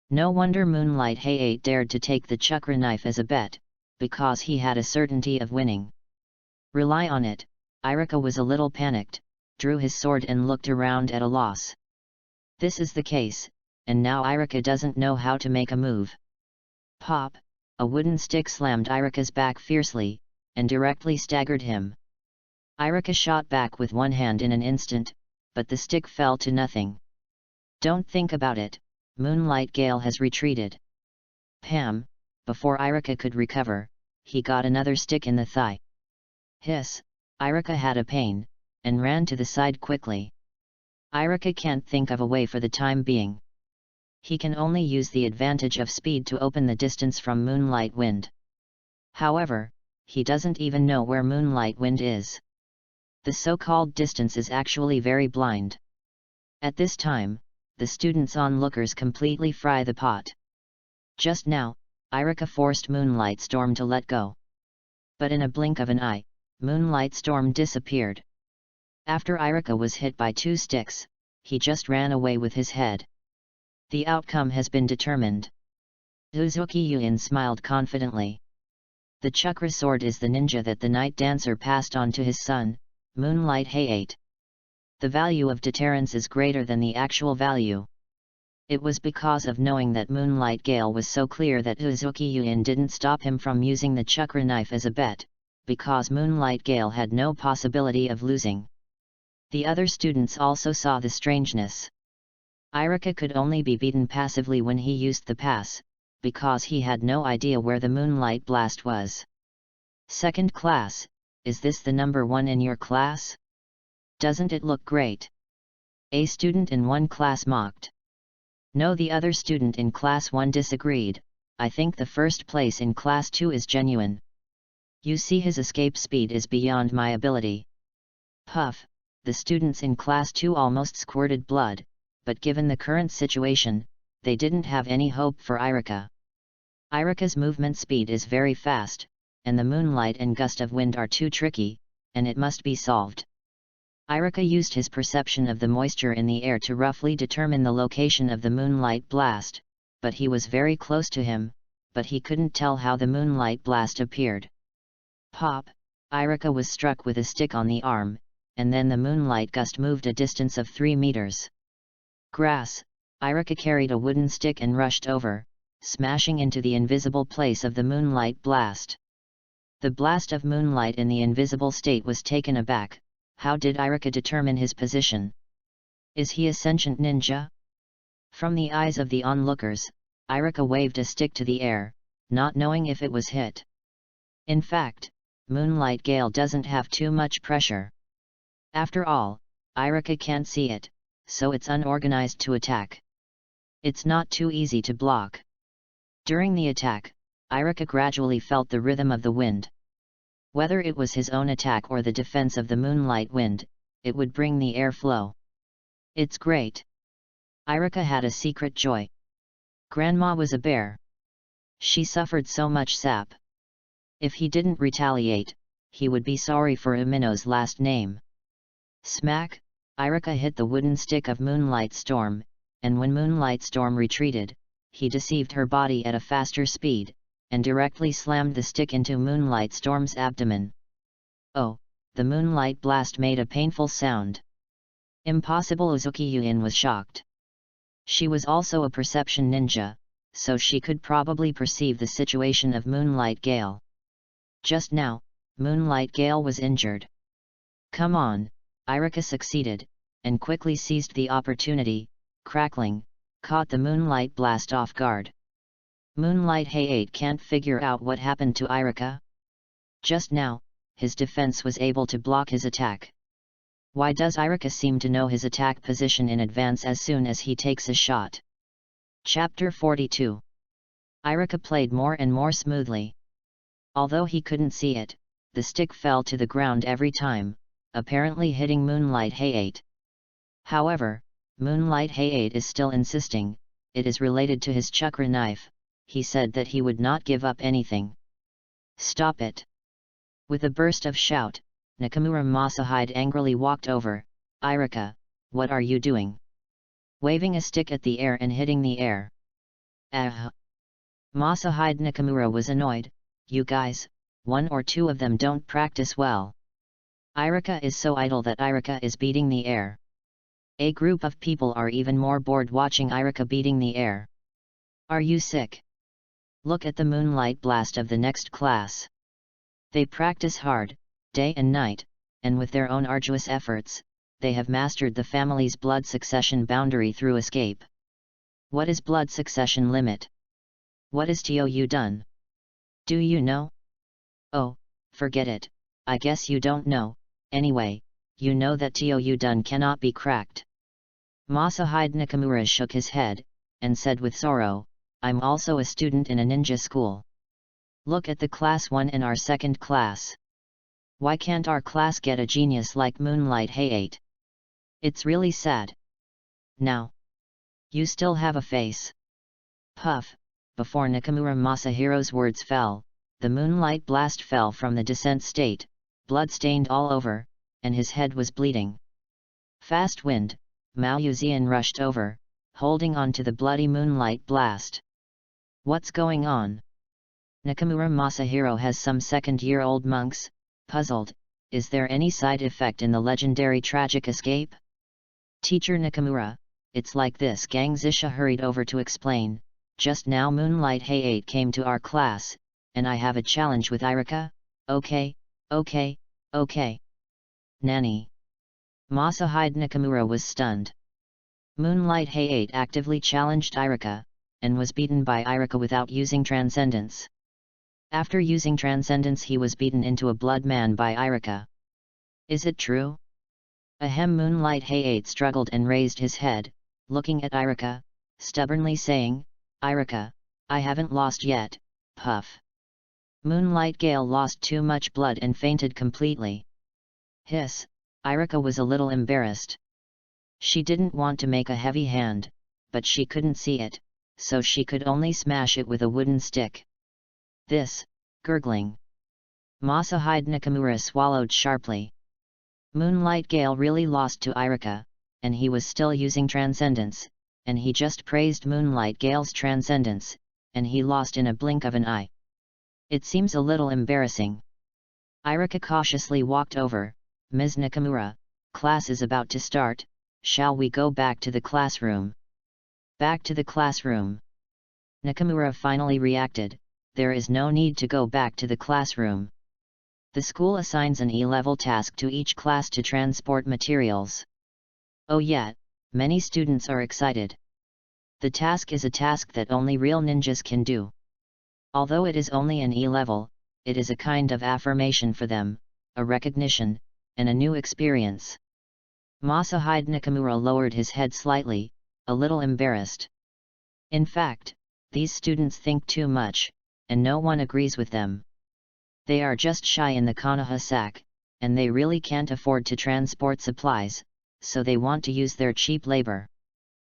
No wonder Moonlight Hayate dared to take the chakra knife as a bet, because he had a certainty of winning. Rely on it. Iruka was a little panicked, drew his sword and looked around at a loss. This is the case, and now Iruka doesn't know how to make a move. Pop! A wooden stick slammed Iruka's back fiercely, and directly staggered him. Iruka shot back with one hand in an instant, but the stick fell to nothing. Don't think about it, Moonlight Gale has retreated. Pam! Before Iruka could recover, he got another stick in the thigh. Hiss! Iruka had a pain, and ran to the side quickly. Iruka can't think of a way for the time being. He can only use the advantage of speed to open the distance from Moonlight Wind. However, he doesn't even know where Moonlight Wind is. The so-called distance is actually very blind. At this time, the students' onlookers completely fry the pot. Just now, Iruka forced Moonlight Storm to let go. But in a blink of an eye, Moonlight Storm disappeared. After Iruka was hit by two sticks, he just ran away with his head. The outcome has been determined. Uzuki Yuin smiled confidently. The chakra sword is the ninja that the night dancer passed on to his son, Moonlight Hayate. The value of deterrence is greater than the actual value. It was because of knowing that Moonlight Gale was so clear that Uzuki Yuin didn't stop him from using the chakra knife as a bet, because Moonlight Gale had no possibility of losing. The other students also saw the strangeness. Iruka could only be beaten passively when he used the pass, because he had no idea where the Moonlight Blast was. Second class, is this the number one in your class? Doesn't it look great? A student in one class mocked. No, the other student in Class 1 disagreed. I think the first place in Class 2 is genuine. You see, his escape speed is beyond my ability. Puff, the students in Class 2 almost squirted blood, but given the current situation, they didn't have any hope for Iruka. Iruka's movement speed is very fast, and the moonlight and gust of wind are too tricky, and it must be solved. Iruka used his perception of the moisture in the air to roughly determine the location of the moonlight blast, but he was very close to him, but he couldn't tell how the moonlight blast appeared. Pop! Iruka was struck with a stick on the arm, and then the moonlight gust moved a distance of 3 meters. Grass! Iruka carried a wooden stick and rushed over, smashing into the invisible place of the moonlight blast. The blast of moonlight in the invisible state was taken aback. How did Iruka determine his position? Is he a sentient ninja? From the eyes of the onlookers, Iruka waved a stick to the air, not knowing if it was hit. In fact, Moonlight Gale doesn't have too much pressure. After all, Iruka can't see it, so it's unorganized to attack. It's not too easy to block. During the attack, Iruka gradually felt the rhythm of the wind. Whether it was his own attack or the defense of the moonlight wind, it would bring the air flow. It's great. Iruka had a secret joy. Grandma was a bear. She suffered so much sap. If he didn't retaliate, he would be sorry for Umino's last name. Smack! Iruka hit the wooden stick of Moonlight Storm, and when Moonlight Storm retreated, he deceived her body at a faster speed, and directly slammed the stick into Moonlight Storm's abdomen. Oh, the moonlight blast made a painful sound. Impossible. Uzuki-Yuin was shocked. She was also a perception ninja, so she could probably perceive the situation of Moonlight Gale. Just now, Moonlight Gale was injured. Come on, Iruka succeeded, and quickly seized the opportunity, crackling, caught the moonlight blast off guard. Moonlight Hayate can't figure out what happened to Iruka. Just now, his defense was able to block his attack. Why does Iruka seem to know his attack position in advance as soon as he takes a shot? Chapter 42. Iruka played more and more smoothly. Although he couldn't see it, the stick fell to the ground every time, apparently hitting Moonlight Hayate. However, Moonlight Hayate is still insisting, it is related to his chakra knife. He said that he would not give up anything. Stop it! With a burst of shout, Nakamura Masahide angrily walked over. Iruka, what are you doing? Waving a stick at the air and hitting the air. Masahide Nakamura was annoyed. You guys, one or two of them don't practice well. Iruka is so idle that Iruka is beating the air. A group of people are even more bored watching Iruka beating the air. Are you sick? Look at the moonlight blast of the next class. They practice hard, day and night, and with their own arduous efforts, they have mastered the family's blood succession boundary through escape. What is blood succession limit? What is TOU done? Do you know? Oh, forget it, I guess you don't know. Anyway, you know that TOU done cannot be cracked. Masahide Nakamura shook his head, and said with sorrow, I'm also a student in a ninja school. Look at the class 1 and our second class. Why can't our class get a genius like Moonlight Hayate? It's really sad. Now, you still have a face. Puff! Before Nakamura Masahiro's words fell, the moonlight blast fell from the descent state, blood stained all over, and his head was bleeding. Fast wind, Mao Yuzian rushed over, holding on to the bloody moonlight blast. What's going on? Nakamura Masahiro has some second-year-old monks, puzzled, is there any side effect in the legendary tragic escape? Teacher Nakamura, it's like this. Gang Zisha hurried over to explain, just now Moonlight Hayate came to our class, and I have a challenge with Iruka. Okay. Nani? Masahide Nakamura was stunned. Moonlight Hayate actively challenged Iruka, and was beaten by Iruka without using Transcendence. After using Transcendence he was beaten into a blood man by Iruka. Is it true? Moonlight Hayate struggled and raised his head, looking at Iruka, stubbornly saying, "Iruka, I haven't lost yet." Puff. Moonlight Gale lost too much blood and fainted completely. Hiss. Iruka was a little embarrassed. She didn't want to make a heavy hand, but she couldn't see it, so she could only smash it with a wooden stick. This, gurgling. Masahide Nakamura swallowed sharply. Moonlight Gale really lost to Iruka, and he was still using Transcendence, and he just praised Moonlight Gale's Transcendence, and he lost in a blink of an eye. It seems a little embarrassing. Iruka cautiously walked over. "Ms. Nakamura, class is about to start, shall we go back to the classroom?" Back to the classroom. Nakamura finally reacted, "There is no need to go back to the classroom. The school assigns an E-level task to each class to transport materials." Oh yeah, many students are excited. The task is a task that only real ninjas can do. Although it is only an E-level, it is a kind of affirmation for them, a recognition, and a new experience. Masahide Nakamura lowered his head slightly, a little embarrassed. In fact, these students think too much, and no one agrees with them. They are just shy in the Konoha sack, and they really can't afford to transport supplies, so they want to use their cheap labor.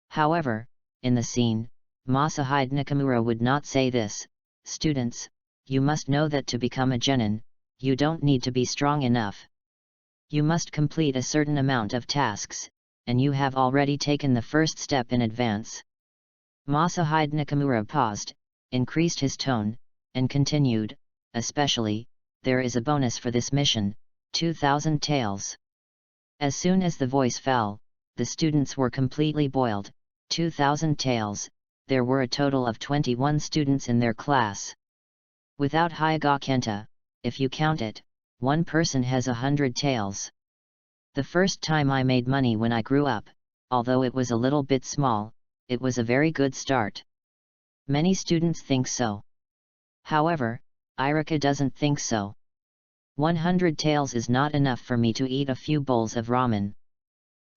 However, in the scene, Masahide Nakamura would not say this. "Students, you must know that to become a genin, you don't need to be strong enough. You must complete a certain amount of tasks, and you have already taken the first step in advance." Masahide Nakamura paused, increased his tone, and continued, "Especially, there is a bonus for this mission, 2,000 taels." As soon as the voice fell, the students were completely boiled. 2,000 taels, there were a total of 21 students in their class. Without Hyaga Kenta, if you count it, one person has 100 taels. The first time I made money when I grew up, although it was a little bit small, it was a very good start. Many students think so. However, Iruka doesn't think so. 100 taels is not enough for me to eat a few bowls of ramen.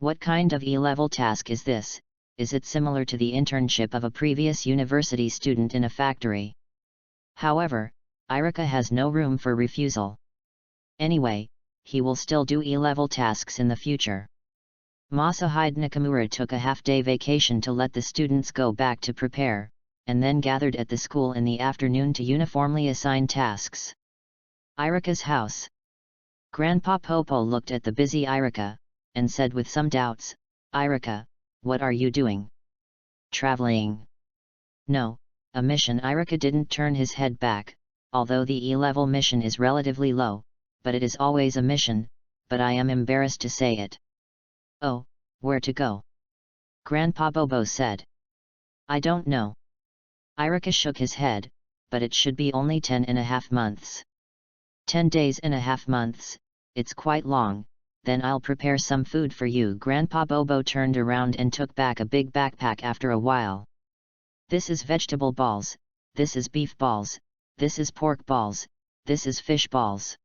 What kind of E-level task is this? Is it similar to the internship of a previous university student in a factory? However, Iruka has no room for refusal. Anyway, he will still do E-level tasks in the future. Masahide Nakamura took a half-day vacation to let the students go back to prepare, and then gathered at the school in the afternoon to uniformly assign tasks. Iruka's house. Grandpa Popo looked at the busy Iruka, and said with some doubts, "Iruka, what are you doing? Traveling?" "No, a mission." Iruka didn't turn his head back, although the E-level mission is relatively low, but it is always a mission, but I am embarrassed to say it. "Oh, where to go?" Grandpa Bobo said. "I don't know." Iruka shook his head, but it should be only 10.5 months. 10 days and a half months, it's quite long. Then I'll prepare some food for you. Grandpa Bobo turned around and took back a big backpack after a while. "This is vegetable balls, this is beef balls, this is pork balls, this is fish balls."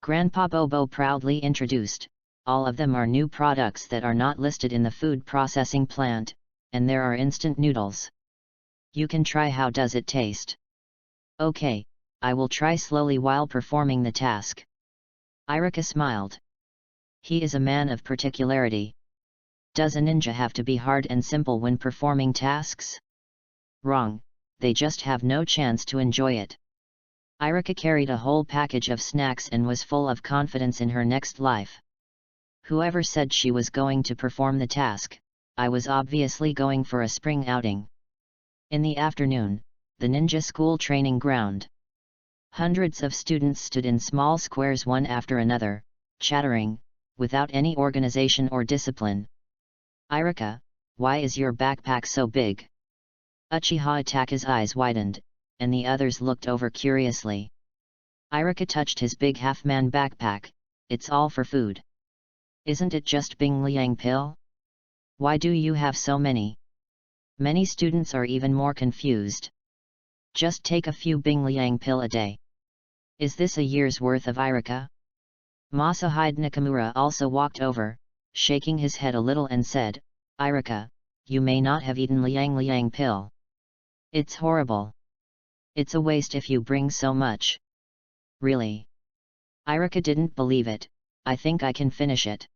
Grandpa Bobo proudly introduced, "All of them are new products that are not listed in the food processing plant, and there are instant noodles. You can try. How does it taste?" "Okay, I will try slowly while performing the task." Iruka smiled. He is a man of particularity. Does a ninja have to be hard and simple when performing tasks? Wrong, they just have no chance to enjoy it. Iruka carried a whole package of snacks and was full of confidence in her next life. Whoever said she was going to perform the task, I was obviously going for a spring outing. In the afternoon, the ninja school training ground. Hundreds of students stood in small squares one after another, chattering, without any organization or discipline. "Iruka, why is your backpack so big?" Uchiha Itaka's eyes widened, and the others looked over curiously. Iruka touched his big half-man backpack. "It's all for food. Isn't it just Bing Liang pill? Why do you have so many?" Many students are even more confused. Just take a few Bing Liang pill a day. Is this a year's worth of Iruka? Masahide Nakamura also walked over, shaking his head a little and said, "Iruka, you may not have eaten liang liang pill. It's horrible. It's a waste if you bring so much. Really? Iruka didn't believe it. I think I can finish it.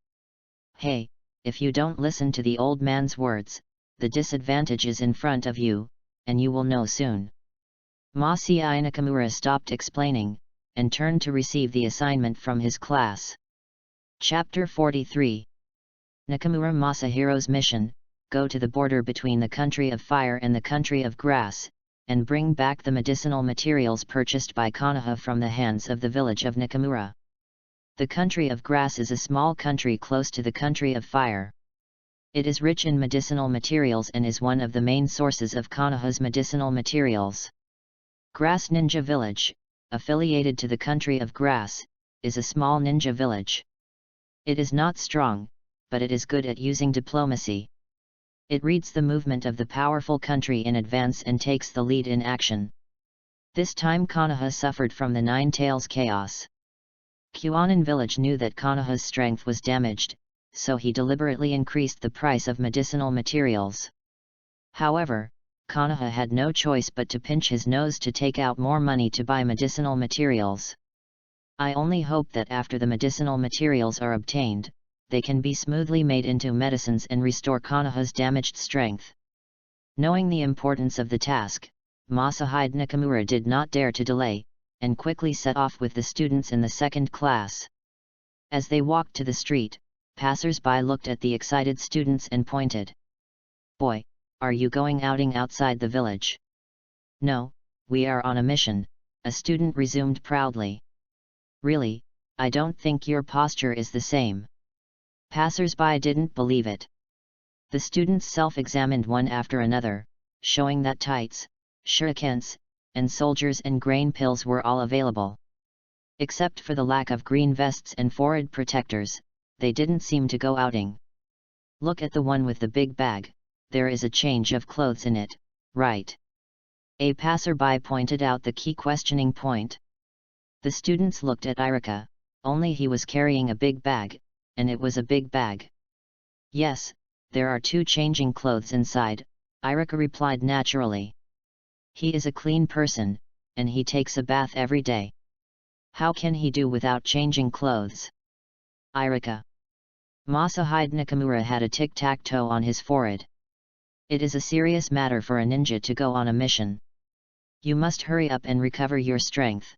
Hey, if you don't listen to the old man's words, the disadvantage is in front of you, and you will know soon. Masai Nakamura stopped explaining, and turned to receive the assignment from his class. Chapter 43. Nakamura Masahiro's mission: go to the border between the country of fire and the country of grass, and bring back the medicinal materials purchased by Konoha from the hands of the village of Nakamura. The country of grass is a small country close to the country of fire. It is rich in medicinal materials and is one of the main sources of Konoha's medicinal materials. Grass Ninja Village, affiliated to the country of grass, is a small ninja village. It is not strong, but it is good at using diplomacy. It reads the movement of the powerful country in advance and takes the lead in action. This time Konoha suffered from the Nine Tails chaos. Kyonin village knew that Konoha's strength was damaged, so he deliberately increased the price of medicinal materials. However, Konoha had no choice but to pinch his nose to take out more money to buy medicinal materials. I only hope that after the medicinal materials are obtained, they can be smoothly made into medicines and restore Konoha's damaged strength. Knowing the importance of the task, Masahide Nakamura did not dare to delay, and quickly set off with the students in the second class. As they walked to the street, passers-by looked at the excited students and pointed. "Boy, are you going outing outside the village?" "No, we are on a mission," a student resumed proudly. "Really, I don't think your posture is the same." Passers-by didn't believe it. The students self-examined one after another, showing that tights, shurikens, and soldiers and grain pills were all available. Except for the lack of green vests and forehead protectors, they didn't seem to go outing. "Look at the one with the big bag, there is a change of clothes in it, right?" A passerby pointed out the key questioning point. The students looked at Iruka, only he was carrying a big bag, and it was a big bag. "Yes, there are two changing clothes inside," Iruka replied naturally. "He is a clean person, and he takes a bath every day. How can he do without changing clothes?" Iruka. Masahide Nakamura had a tic-tac-toe on his forehead. "It is a serious matter for a ninja to go on a mission. You must hurry up and recover your strength.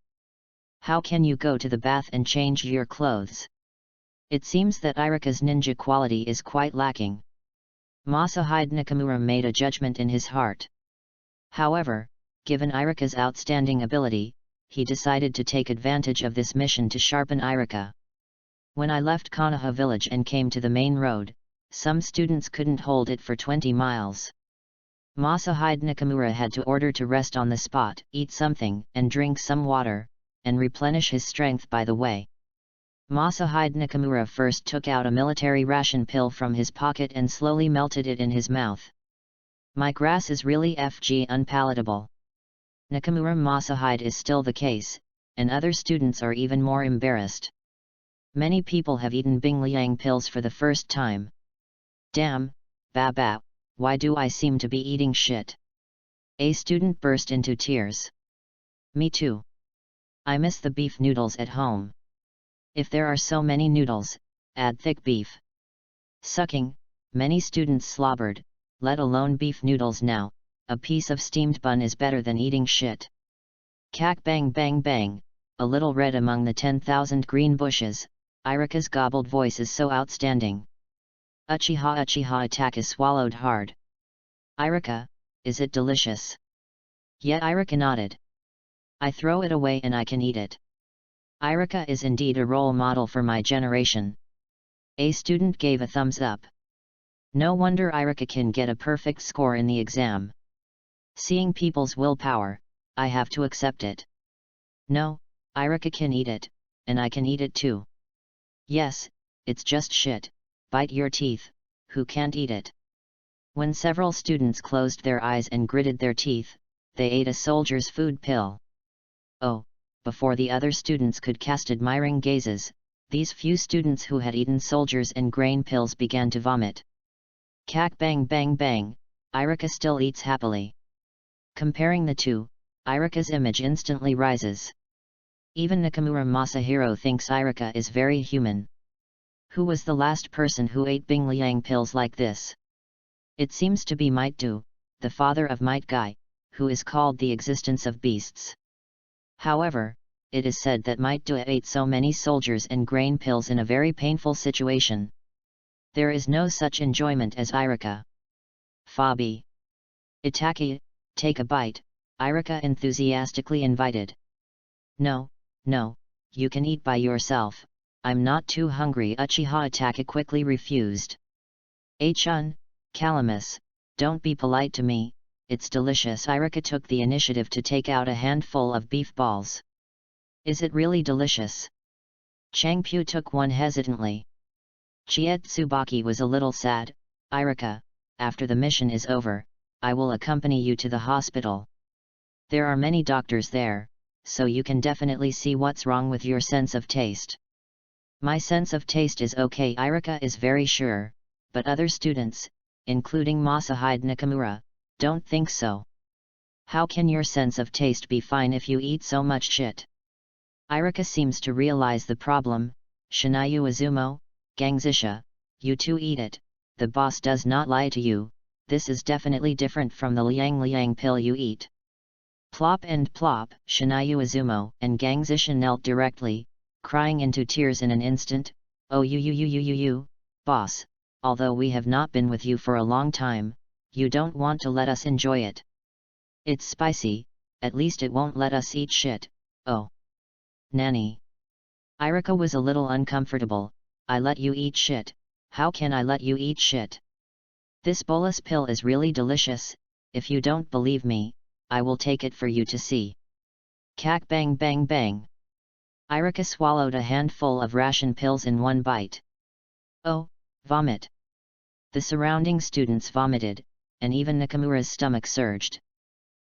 How can you go to the bath and change your clothes?" It seems that Iruka's ninja quality is quite lacking. Masahide Nakamura made a judgment in his heart. However, given Iruka's outstanding ability, he decided to take advantage of this mission to sharpen Iruka. "When I left Konoha village and came to the main road, some students couldn't hold it for 20 miles. Masahide Nakamura had to order to rest on the spot, eat something and drink some water, and replenish his strength by the way. Masahide Nakamura first took out a military ration pill from his pocket and slowly melted it in his mouth. My grass is really unpalatable. Nakamura Masahide is still the case, and other students are even more embarrassed. Many people have eaten Bing Liang pills for the first time. Damn, Baba, why do I seem to be eating shit? A student burst into tears. Me too. I miss the beef noodles at home. If there are so many noodles, add thick beef. Sucking, many students slobbered, let alone beef noodles now, a piece of steamed bun is better than eating shit. Kak bang bang bang, a little red among the 10,000 green bushes, Iruka's gobbled voice is so outstanding. Uchiha attack is swallowed hard. Iruka, is it delicious? Yet Iruka nodded. I throw it away and I can eat it. Iruka is indeed a role model for my generation. A student gave a thumbs up. No wonder Iruka can get a perfect score in the exam. Seeing people's willpower, I have to accept it. No, Iruka can eat it, and I can eat it too. Yes, it's just shit, bite your teeth, who can't eat it? When several students closed their eyes and gritted their teeth, they ate a soldier's food pill. Oh, before the other students could cast admiring gazes, these few students who had eaten soldiers and grain pills began to vomit. Kak bang bang bang, Iruka still eats happily. Comparing the two, Iruka's image instantly rises. Even Nakamura Masahiro thinks Iruka is very human. Who was the last person who ate Bing Liang pills like this? It seems to be Might Du, the father of Might Guy, who is called the existence of beasts. However, it is said that Might Du ate so many soldiers and grain pills in a very painful situation. There is no such enjoyment as Iruka. Fabi. Itaki, take a bite, Iruka enthusiastically invited. No, no, you can eat by yourself, I'm not too hungry, Uchiha Itaka quickly refused. Achun, Calamus, don't be polite to me, it's delicious. Iruka took the initiative to take out a handful of beef balls. Is it really delicious? Changpyu took one hesitantly. Chiet Tsubaki was a little sad. Iruka, after the mission is over, I will accompany you to the hospital. There are many doctors there, so you can definitely see what's wrong with your sense of taste. My sense of taste is okay, Iruka is very sure, but other students, including Masahide Nakamura, don't think so. How can your sense of taste be fine if you eat so much shit? Iruka seems to realize the problem. Shinayu Izumo, Gangzisha, you too eat it, the boss does not lie to you, this is definitely different from the Liang pill you eat. Plop and plop, Shinayu Izumo and Gangzisha knelt directly, crying into tears in an instant. Oh you, boss, although we have not been with you for a long time, you don't want to let us enjoy it. It's spicy, at least it won't let us eat shit, oh. Nanny. Iruka was a little uncomfortable. I let you eat shit, how can I let you eat shit? This bolus pill is really delicious, if you don't believe me, I will take it for you to see. Kak bang bang bang. Iruka swallowed a handful of ration pills in one bite. Oh, vomit. The surrounding students vomited, and even Nakamura's stomach surged.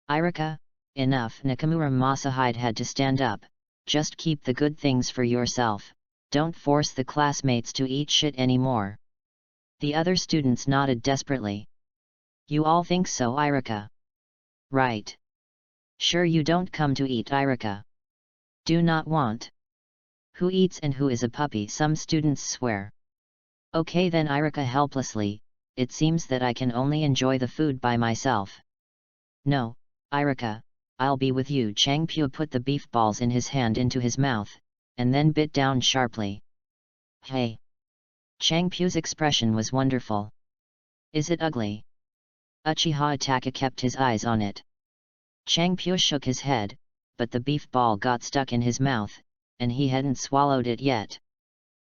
Iruka, enough. Nakamura Masahide had to stand up. Just keep the good things for yourself, don't force the classmates to eat shit anymore. The other students nodded desperately. You all think so, Iruka? Right. Sure you don't come to eat, Iruka? Do not want. Who eats and who is a puppy? Some students swear. Okay then, Iruka helplessly, it seems that I can only enjoy the food by myself. No, Iruka, I'll be with you. Changpyu put the beef balls in his hand into his mouth, and then bit down sharply. Hey! Changpyu's expression was wonderful. Is it ugly? Uchiha Itaka kept his eyes on it. Changpyu shook his head, but the beef ball got stuck in his mouth, and he hadn't swallowed it yet.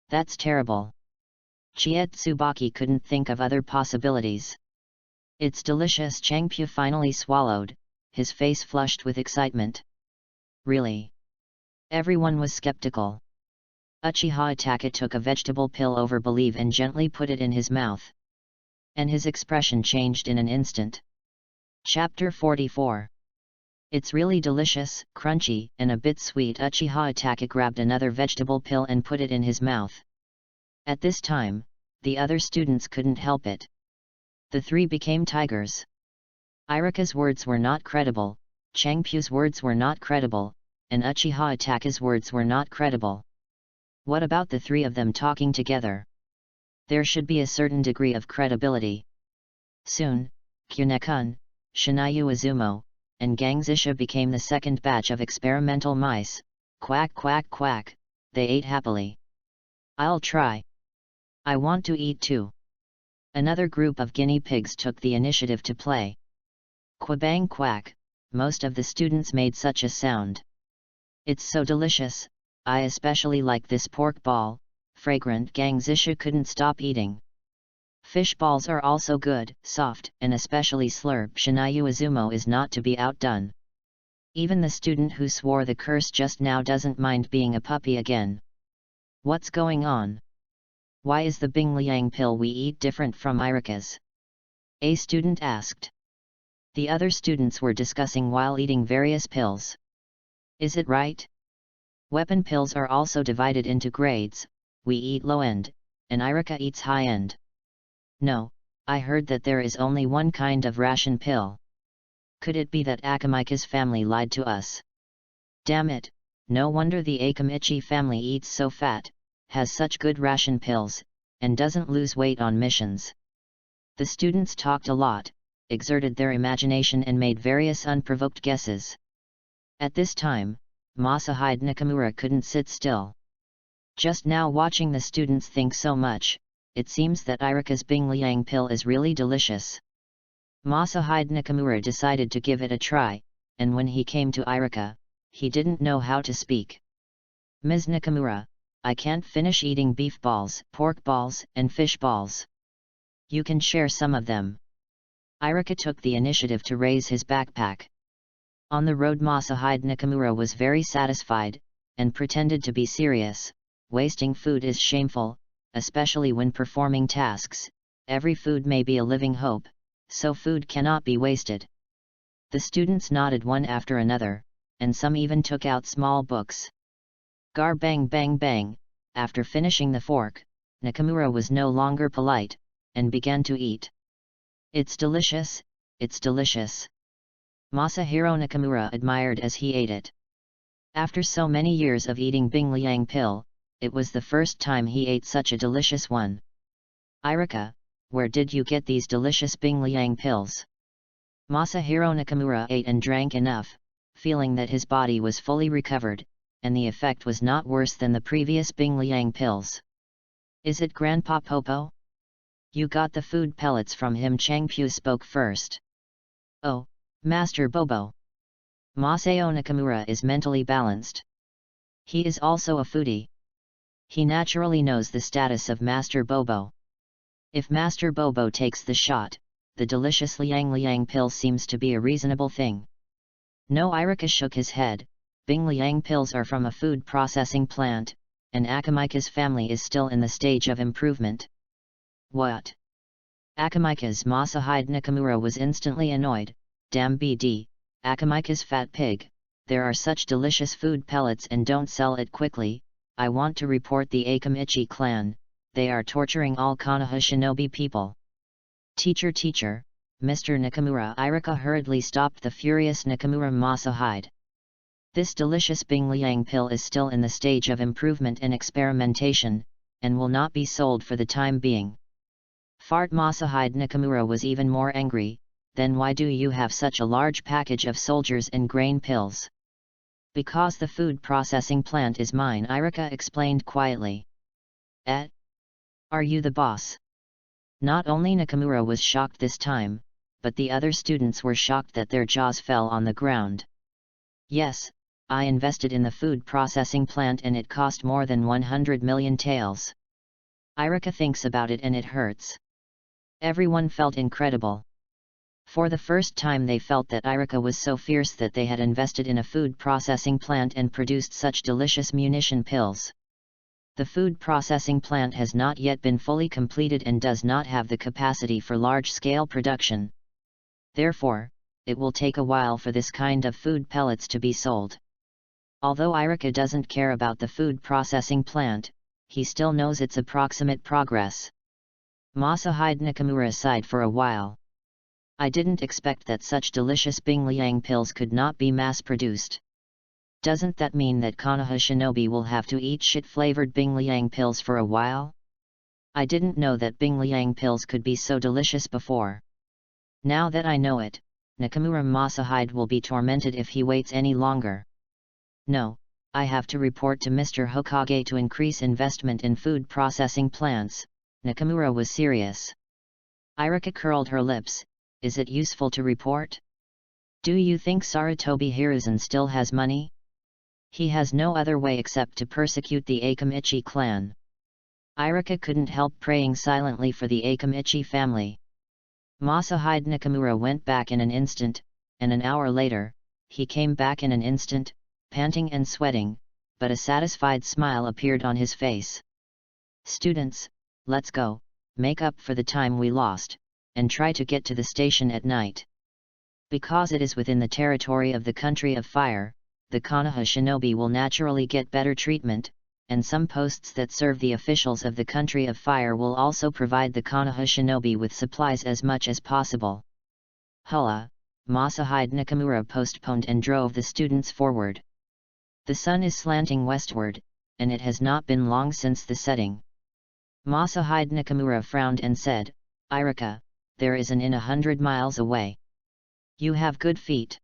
That's terrible. Chiet Tsubaki couldn't think of other possibilities. It's delicious. Changpyu finally swallowed, his face flushed with excitement. Really? Everyone was skeptical. Uchiha Itaka took a vegetable pill over believe and gently put it in his mouth. And his expression changed in an instant. Chapter 44. It's really delicious, crunchy, and a bit sweet. Uchiha Itaka grabbed another vegetable pill and put it in his mouth. At this time, the other students couldn't help it. The three became tigers. Iruka's words were not credible, Changpyu's words were not credible, and Uchiha Itaka's words were not credible. What about the three of them talking together? There should be a certain degree of credibility. Soon, Kunekun, Shinayu Izumo, and Gangzisha became the second batch of experimental mice. Quack quack quack, they ate happily. I'll try. I want to eat too. Another group of guinea pigs took the initiative to play. Quabang quack, most of the students made such a sound. It's so delicious, I especially like this pork ball, fragrant. Gangzisha couldn't stop eating. Fish balls are also good, soft, and especially slurp. Shinayu Izumo is not to be outdone. Even the student who swore the curse just now doesn't mind being a puppy again. What's going on? Why is the Bing Liang pill we eat different from Iruka's? A student asked. The other students were discussing while eating various pills. Is it right? Weapon pills are also divided into grades, we eat low-end, and Iruka eats high-end. No, I heard that there is only one kind of ration pill. Could it be that Akamika's family lied to us? Damn it, no wonder the Akamichi family eats so fat, has such good ration pills, and doesn't lose weight on missions. The students talked a lot, exerted their imagination and made various unprovoked guesses. At this time, Masahide Nakamura couldn't sit still. Just now watching the students think so much, it seems that Iruka's Bing Liang pill is really delicious. Masahide Nakamura decided to give it a try, and when he came to Iruka, he didn't know how to speak. Ms. Nakamura, I can't finish eating beef balls, pork balls, and fish balls. You can share some of them. Iruka took the initiative to raise his backpack. On the road, Masahide Nakamura was very satisfied, and pretended to be serious. Wasting food is shameful, especially when performing tasks. Every food may be a living hope, so food cannot be wasted. The students nodded one after another, and some even took out small books. Gar bang bang bang, after finishing the fork, Nakamura was no longer polite, and began to eat. It's delicious, it's delicious. Masahiro Nakamura admired as he ate it. After so many years of eating Bing Liang pill, it was the first time he ate such a delicious one. Iruka, where did you get these delicious Bing Liang pills? Masahiro Nakamura ate and drank enough, feeling that his body was fully recovered, and the effect was not worse than the previous Bing Liang pills. Is it Grandpa Popo? You got the food pellets from him. Changpu spoke first. Oh, Master Bobo. Masao Nakamura is mentally balanced. He is also a foodie. He naturally knows the status of Master Bobo. If Master Bobo takes the shot, the delicious Liang Liang pill seems to be a reasonable thing. No, Iruka shook his head. Bing Liang pills are from a food processing plant, and Akamika's family is still in the stage of improvement. What? Akamika's Masahide Nakamura was instantly annoyed. Damn BD, Akamika's fat pig, there are such delicious food pellets and don't sell it quickly. I want to report the Akamichi clan, they are torturing all Konoha shinobi people. Teacher, Mr. Nakamura. Iruka hurriedly stopped the furious Nakamura Masahide. This delicious Bing Liang pill is still in the stage of improvement and experimentation, and will not be sold for the time being. Fart. Masahide Nakamura was even more angry. Then why do you have such a large package of soldiers and grain pills? Because the food processing plant is mine, Iruka explained quietly. Are you the boss? Not only Nakamura was shocked this time, but the other students were shocked that their jaws fell on the ground. Yes, I invested in the food processing plant and it cost more than 100 million taels. Iruka thinks about it and it hurts. Everyone felt incredible. For the first time they felt that Iruka was so fierce that they had invested in a food processing plant and produced such delicious munition pills. The food processing plant has not yet been fully completed and does not have the capacity for large-scale production. Therefore, it will take a while for this kind of food pellets to be sold. Although Iruka doesn't care about the food processing plant, he still knows its approximate progress. Masahide Nakamura sighed for a while. I didn't expect that such delicious Bing Liang pills could not be mass-produced. Doesn't that mean that Konoha shinobi will have to eat shit-flavored Bing Liang pills for a while? I didn't know that Bing Liang pills could be so delicious before. Now that I know it, Nakamura Masahide will be tormented if he waits any longer. No, I have to report to Mr. Hokage to increase investment in food processing plants. Nakamura was serious. Iruka curled her lips. Is it useful to report? Do you think Sarutobi Hiruzen still has money? He has no other way except to persecute the Akamichi clan. Iruka couldn't help praying silently for the Akamichi family. Masahide Nakamura went back in an instant, and an hour later, he came back in an instant, panting and sweating, but a satisfied smile appeared on his face. Students, let's go, make up for the time we lost, and try to get to the station at night. Because it is within the territory of the country of fire, the Konoha shinobi will naturally get better treatment, and some posts that serve the officials of the Country of Fire will also provide the Konoha shinobi with supplies as much as possible. Hula, Masahide Nakamura postponed and drove the students forward. The sun is slanting westward, and it has not been long since the setting. Masahide Nakamura frowned and said, "Iruka, there is an inn 100 miles away. You have good feet.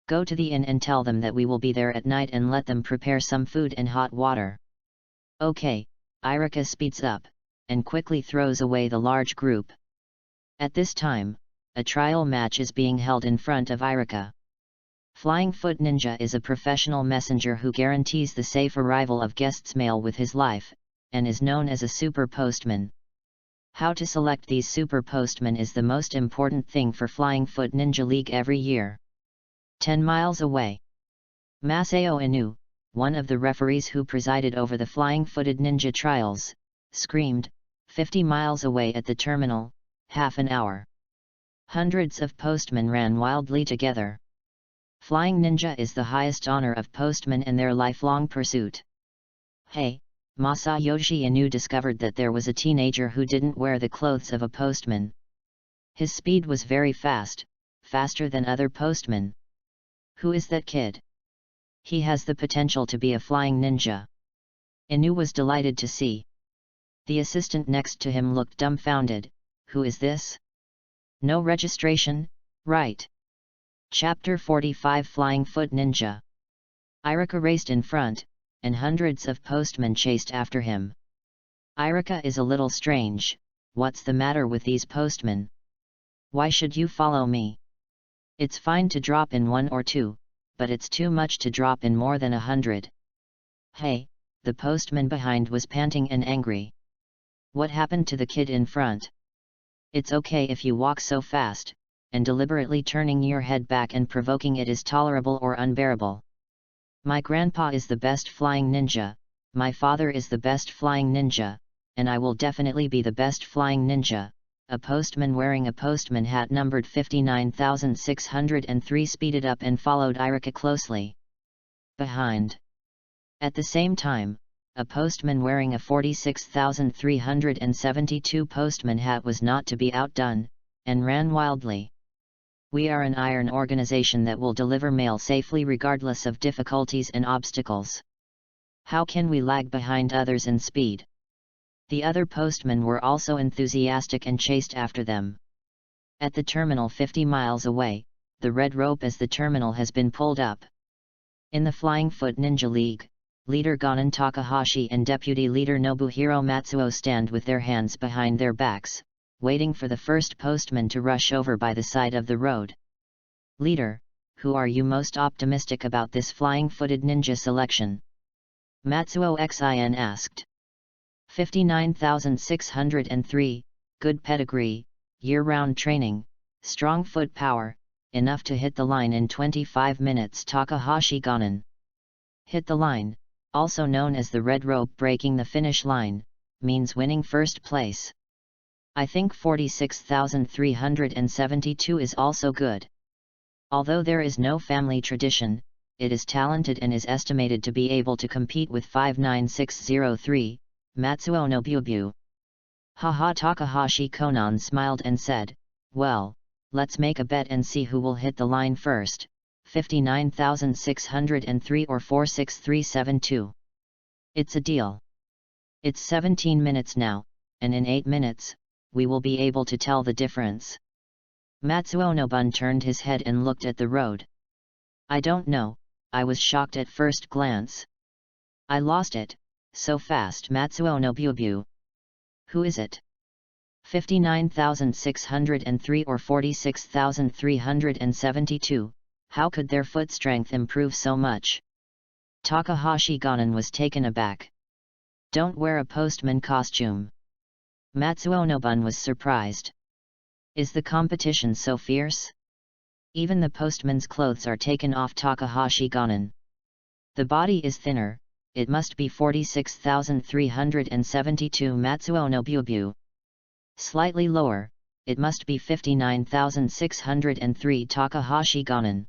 Go to the inn and tell them that we will be there at night and let them prepare some food and hot water." Okay, Iruka speeds up, and quickly throws away the large group. At this time, a trial match is being held in front of Iruka. Flying Foot Ninja is a professional messenger who guarantees the safe arrival of guests' mail with his life, and is known as a super postman. How to select these super postmen is the most important thing for Flying Foot Ninja League every year. 10 miles away. Masao Inu, one of the referees who presided over the flying-footed ninja trials, screamed, 50 miles away at the terminal, half an hour. Hundreds of postmen ran wildly together. Flying ninja is the highest honor of postmen and their lifelong pursuit. Hey, Masayoshi Inu discovered that there was a teenager who didn't wear the clothes of a postman. His speed was very fast, faster than other postmen. Who is that kid? He has the potential to be a flying ninja. Inu was delighted to see. The assistant next to him looked dumbfounded. Who is this? No registration, right? Chapter 45 Flying Foot Ninja. Iruka raced in front, and hundreds of postmen chased after him. Iruka is a little strange. What's the matter with these postmen? Why should you follow me? It's fine to drop in 1 or 2, but it's too much to drop in more than 100. Hey, the postman behind was panting and angry. What happened to the kid in front? It's okay if you walk so fast, and deliberately turning your head back and provoking it is tolerable or unbearable. My grandpa is the best flying ninja, my father is the best flying ninja, and I will definitely be the best flying ninja. A postman wearing a postman hat numbered 59,603 speeded up and followed Iruka closely behind. At the same time, a postman wearing a 46,372 postman hat was not to be outdone, and ran wildly. We are an iron organization that will deliver mail safely regardless of difficulties and obstacles. How can we lag behind others in speed? The other postmen were also enthusiastic and chased after them. At the terminal 50 miles away, the red rope as the terminal has been pulled up. In the Flying Foot Ninja League, leader Gonan Takahashi and deputy leader Nobuhiro Matsuo stand with their hands behind their backs, waiting for the first postman to rush over by the side of the road. Leader, who are you most optimistic about this flying-footed ninja selection? Matsuo Xin asked. 59,603, good pedigree, year-round training, strong foot power, enough to hit the line in 25 minutes. Takahashi Gonan. Hit the line, also known as the red rope breaking the finish line, means winning first place. I think 46,372 is also good. Although there is no family tradition, it is talented and is estimated to be able to compete with 59603, Matsuo Nobubu. Haha. Takahashi Konan smiled and said, well, let's make a bet and see who will hit the line first, 59,603 or 46372. It's a deal. It's 17 minutes now, and in 8 minutes, we will be able to tell the difference. Matsuo Nobun turned his head and looked at the road. I don't know, I was shocked at first glance. I lost it, so fast. Matsuo Nobubu. Who is it? 59,603 or 46,372, how could their foot strength improve so much? Takahashi Gonan was taken aback. Don't wear a postman costume. Matsuo Nobun was surprised. Is the competition so fierce? Even the postman's clothes are taken off. Takahashi Gonan. The body is thinner, it must be 46,372. Matsuo Nobubu. Slightly lower, it must be 59,603. Takahashi Gonan.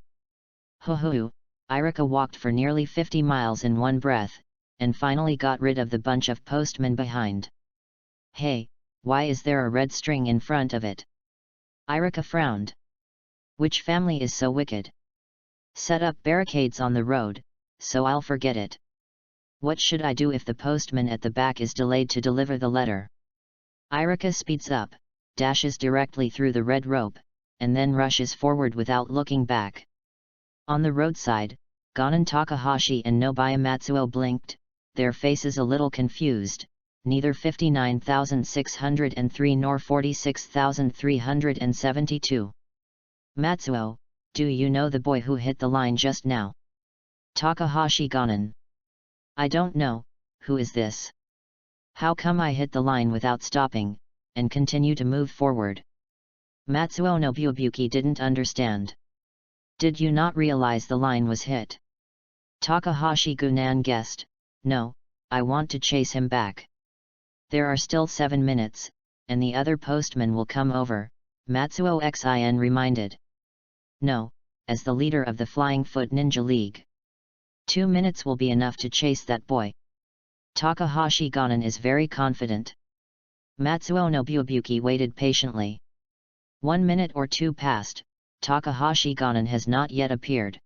Hoo-hoo, Iruka walked for nearly 50 miles in one breath, and finally got rid of the bunch of postmen behind. Hey, why is there a red string in front of it? Iruka frowned. Which family is so wicked? Set up barricades on the road, so I'll forget it. What should I do if the postman at the back is delayed to deliver the letter? Iruka speeds up, dashes directly through the red rope, and then rushes forward without looking back. On the roadside, Gonan Takahashi and Nobaya Matsuo blinked, their faces a little confused, neither 59,603 nor 46,372. Matsuo, do you know the boy who hit the line just now? Takahashi Gonan. I don't know, who is this? How come I hit the line without stopping, and continue to move forward? Matsuo Nobubuki didn't understand. Did you not realize the line was hit? Takahashi Gunan guessed, no, I want to chase him back. There are still 7 minutes, and the other postman will come over, Matsuo Xin reminded. No, as the leader of the Flying Foot Ninja League. 2 minutes will be enough to chase that boy. Takahashi Gonan is very confident. Matsuo Nobubuki waited patiently. 1 minute or 2 passed, Takahashi Gonan has not yet appeared.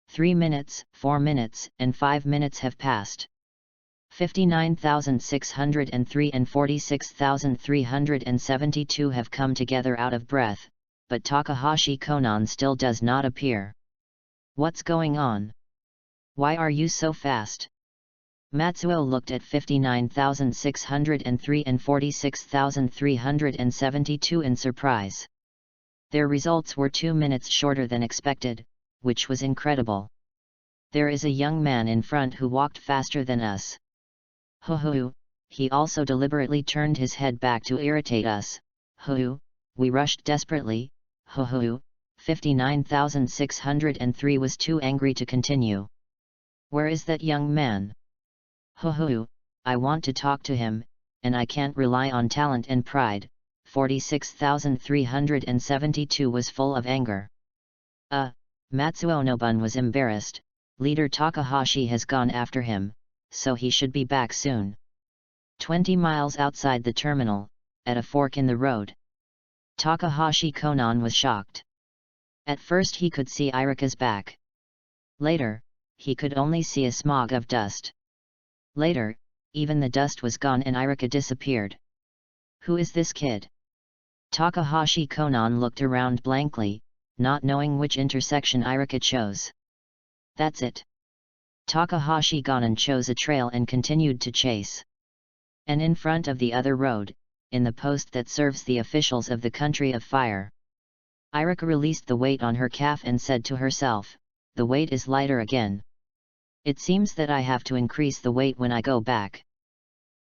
3 minutes, 4 minutes, and 5 minutes have passed. 59,603 and 46,372 have come together out of breath, but Takahashi Konan still does not appear. What's going on? Why are you so fast? Matsuo looked at 59,603 and 46,372 in surprise. Their results were 2 minutes shorter than expected, which was incredible. There is a young man in front who walked faster than us. Hoo-hoo, he also deliberately turned his head back to irritate us. Hoo-hoo, we rushed desperately. Hoo-hoo, 59,603 was too angry to continue. Where is that young man? Hoo-hoo, I want to talk to him, and I can't rely on talent and pride. 46,372 was full of anger. Matsuo Nobun was embarrassed. Leader Takahashi has gone after him, so he should be back soon. 20 miles outside the terminal, at a fork in the road. Takahashi Konan was shocked. At first he could see Iruka's back. Later, he could only see a smog of dust. Later, even the dust was gone and Iruka disappeared. Who is this kid? Takahashi Konan looked around blankly, not knowing which intersection Iruka chose. That's it. Takahashi Gonan chose a trail and continued to chase. And in front of the other road, in the post that serves the officials of the Country of Fire. Iruka released the weight on her calf and said to herself, the weight is lighter again. It seems that I have to increase the weight when I go back.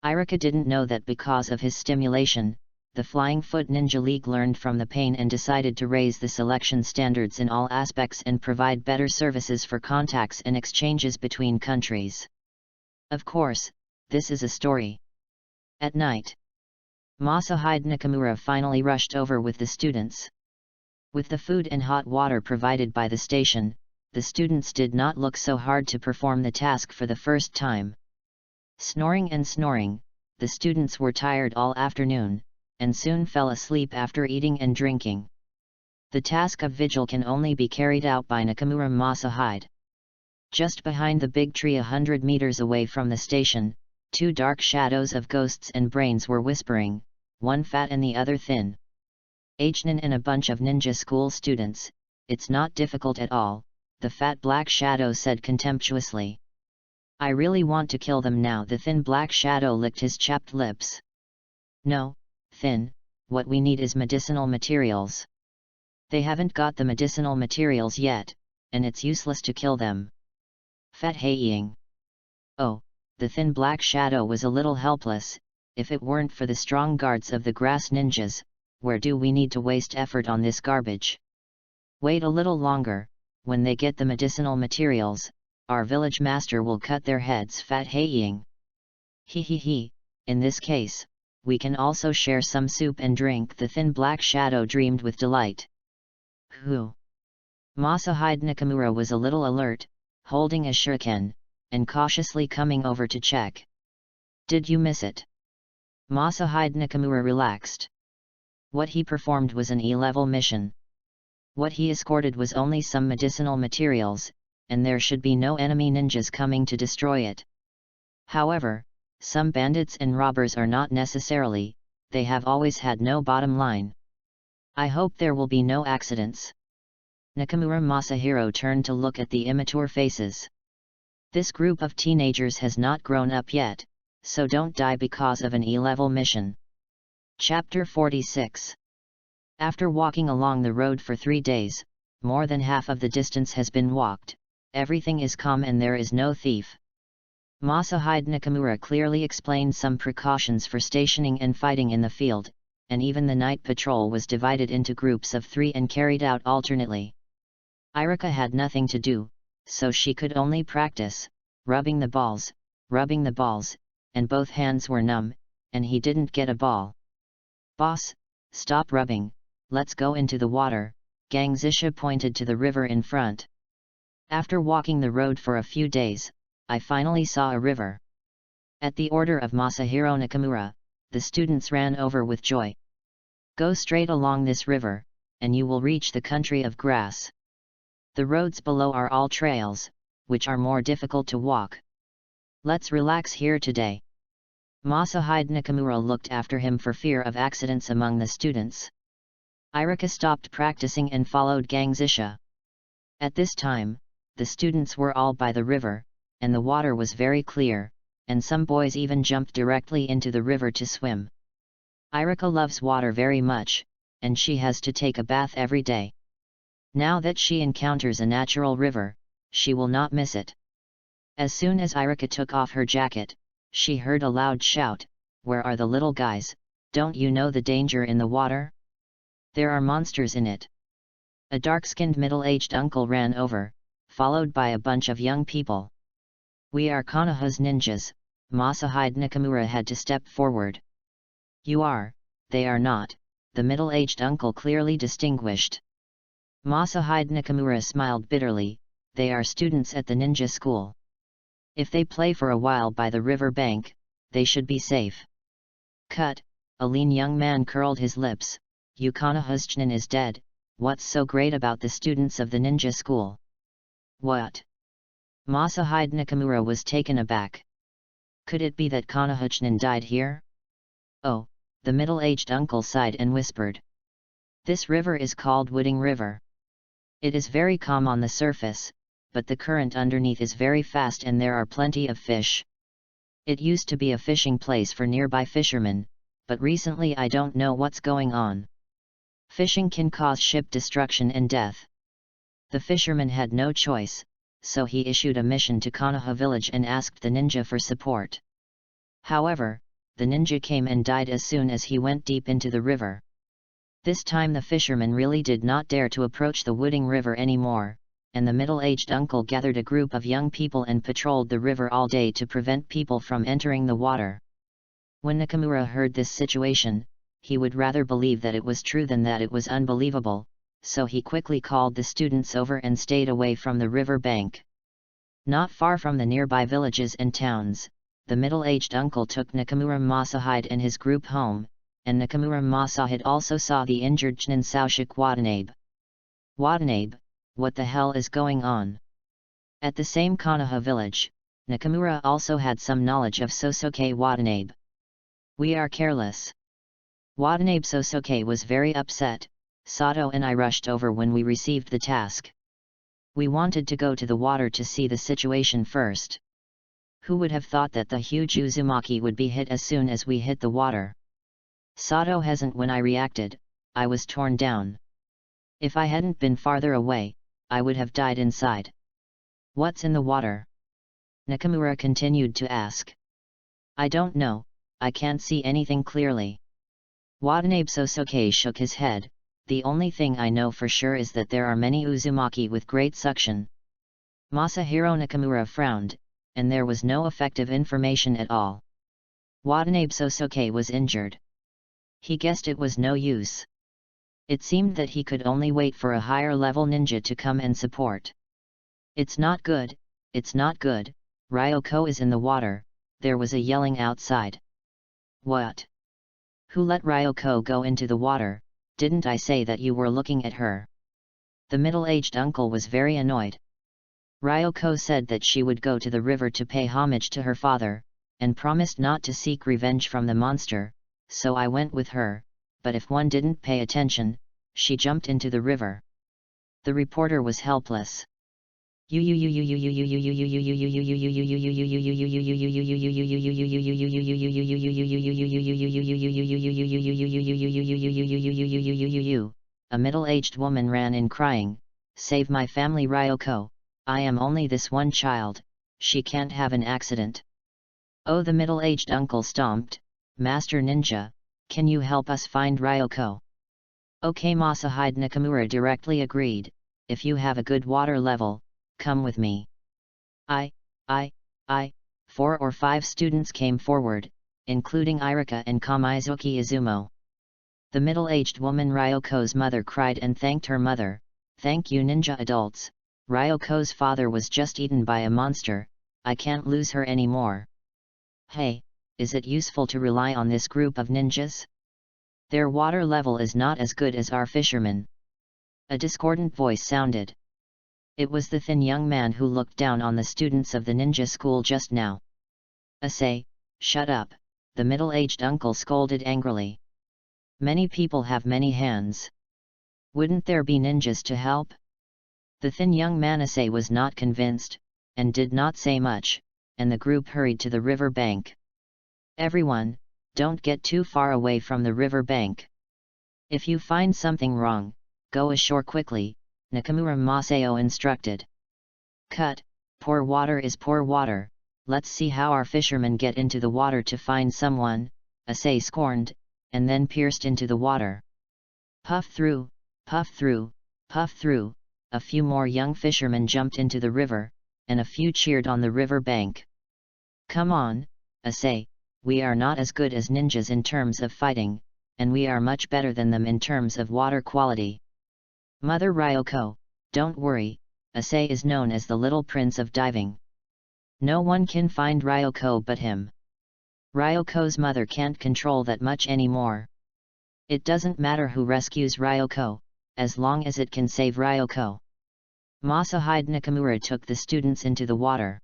Iruka didn't know that because of his stimulation, the Flying Foot Ninja League learned from the pain and decided to raise the selection standards in all aspects and provide better services for contacts and exchanges between countries. Of course, this is a story. At night, Masahide Nakamura finally rushed over with the students. With the food and hot water provided by the station, the students did not look so hard to perform the task for the first time. Snoring and snoring, the students were tired all afternoon, and soon fell asleep after eating and drinking. The task of vigil can only be carried out by Nakamura Masahide. Just behind the big tree 100 meters away from the station, 2 dark shadows of ghosts and brains were whispering, one fat and the other thin. Hnin and a bunch of ninja school students, it's not difficult at all, the fat black shadow said contemptuously. I really want to kill them now. The thin black shadow licked his chapped lips. No, Thin, what we need is medicinal materials. They haven't got the medicinal materials yet, and it's useless to kill them. Fat Haiying. Oh, the thin black shadow was a little helpless. If it weren't for the strong guards of the grass ninjas, where do we need to waste effort on this garbage? Wait a little longer, when they get the medicinal materials, our village master will cut their heads. Fat Haiying. He, in this case, we can also share some soup and drink. The thin black shadow dreamed with delight. Who? Masahide Nakamura was a little alert, holding a shuriken, and cautiously coming over to check. Did you miss it? Masahide Nakamura relaxed. What he performed was an E-level mission. What he escorted was only some medicinal materials, and there should be no enemy ninjas coming to destroy it. However, some bandits and robbers are not necessarily, they have always had no bottom line. I hope there will be no accidents. Nakamura Masahiro turned to look at the immature faces. This group of teenagers has not grown up yet, so don't die because of an E-level mission. Chapter 46. After walking along the road for 3 days, more than half of the distance has been walked, everything is calm and there is no thief. Masahide Nakamura clearly explained some precautions for stationing and fighting in the field, and even the night patrol was divided into groups of 3 and carried out alternately. Iruka had nothing to do, so she could only practice, rubbing the balls, and both hands were numb, and he didn't get a ball. Boss, stop rubbing, let's go into the water, Gangzisha pointed to the river in front. After walking the road for a few days, I finally saw a river. At the order of Masahiro Nakamura, the students ran over with joy. Go straight along this river, and you will reach the country of grass. The roads below are all trails, which are more difficult to walk. Let's relax here today. Masahide Nakamura looked after him for fear of accidents among the students. Iruka stopped practicing and followed Gangzisha. At this time, the students were all by the river, and the water was very clear, and some boys even jumped directly into the river to swim. Iruka loves water very much, and she has to take a bath every day. Now that she encounters a natural river, she will not miss it. As soon as Iruka took off her jacket, she heard a loud shout, "Where are the little guys? Don't you know the danger in the water? There are monsters in it." A dark-skinned middle-aged uncle ran over, followed by a bunch of young people. "We are Konoha's ninjas," Masahide Nakamura had to step forward. "You are, they are not," the middle-aged uncle clearly distinguished. Masahide Nakamura smiled bitterly, "They are students at the ninja school. If they play for a while by the river bank, they should be safe." Cut, a lean young man curled his lips, "You Konoha's Chunin is dead, what's so great about the students of the ninja school?" "What?" Masahide Nakamura was taken aback. Could it be that Konoha Chunin died here? "Oh," the middle-aged uncle sighed and whispered. "This river is called Wooding River. It is very calm on the surface, but the current underneath is very fast and there are plenty of fish. It used to be a fishing place for nearby fishermen, but recently I don't know what's going on. Fishing can cause ship destruction and death." The fisherman had no choice, so he issued a mission to Konoha village and asked the ninja for support. However, the ninja came and died as soon as he went deep into the river. This time the fisherman really did not dare to approach the Wooding River anymore, and the middle-aged uncle gathered a group of young people and patrolled the river all day to prevent people from entering the water. When Nakamura heard this situation, he would rather believe that it was true than that it was unbelievable, so he quickly called the students over and stayed away from the river bank. Not far from the nearby villages and towns, the middle-aged uncle took Nakamura Masahide and his group home, and Nakamura Masahide also saw the injured Chunin Saushik Watanabe. "Watanabe, what the hell is going on?" At the same Konoha village, Nakamura also had some knowledge of Sosuke Watanabe. "We are careless." Watanabe Sosuke was very upset. "Sato and I rushed over when we received the task. We wanted to go to the water to see the situation first. Who would have thought that the huge Uzumaki would be hit as soon as we hit the water? Sato hasn't. When I reacted, I was torn down. If I hadn't been farther away, I would have died inside." "What's in the water?" Nakamura continued to ask. "I don't know, I can't see anything clearly." Watanabe Sosuke shook his head. "The only thing I know for sure is that there are many Uzumaki with great suction." Masahiro Nakamura frowned, and there was no effective information at all. Watanabe Sosuke was injured. He guessed it was no use. It seemed that he could only wait for a higher level ninja to come and support. It's not good," Ryoko is in the water, there was a yelling outside. What? Who let Ryoko go into the water? Didn't I say that you were looking at her? The middle-aged uncle was very annoyed. Ryoko said that she would go to the river to pay homage to her father, and promised not to seek revenge from the monster, so I went with her, but if one didn't pay attention, she jumped into the river. The reporter was helpless. A middle-aged woman ran in crying, "Save my family, Ryoko, I am only this one child, she can't have an accident." Oh, the middle-aged uncle stomped, "Master Ninja, can you help us find Ryoko?" Okay, Masahide Nakamura directly agreed, "If you have a good water level, come with me." 4 or 5 students came forward, including Iruka and Kamizuki Izumo. The middle-aged woman Ryoko's mother cried and thanked her mother, "Thank you, ninja adults, Ryoko's father was just eaten by a monster, I can't lose her anymore." Hey, is it useful to rely on this group of ninjas? Their water level is not as good as our fishermen. A discordant voice sounded. It was the thin young man who looked down on the students of the ninja school just now. "Asai, shut up," the middle-aged uncle scolded angrily. "Many people have many hands. Wouldn't there be ninjas to help?" The thin young man Asai was not convinced, and did not say much, and the group hurried to the river bank. "Everyone, don't get too far away from the river bank. If you find something wrong, go ashore quickly," Nakamura Masao instructed. "Cut, poor water is poor water, let's see how our fishermen get into the water to find someone," Asai scorned, and then pierced into the water. Puff through, puff through, puff through, a few more young fishermen jumped into the river, and a few cheered on the river bank. "Come on, Asai, we are not as good as ninjas in terms of fighting, and we are much better than them in terms of water quality. Mother Ryoko, don't worry, Asai is known as the little prince of diving. No one can find Ryoko but him. Ryoko's mother can't control that much anymore. It doesn't matter who rescues Ryoko, as long as it can save Ryoko." Masahide Nakamura took the students into the water.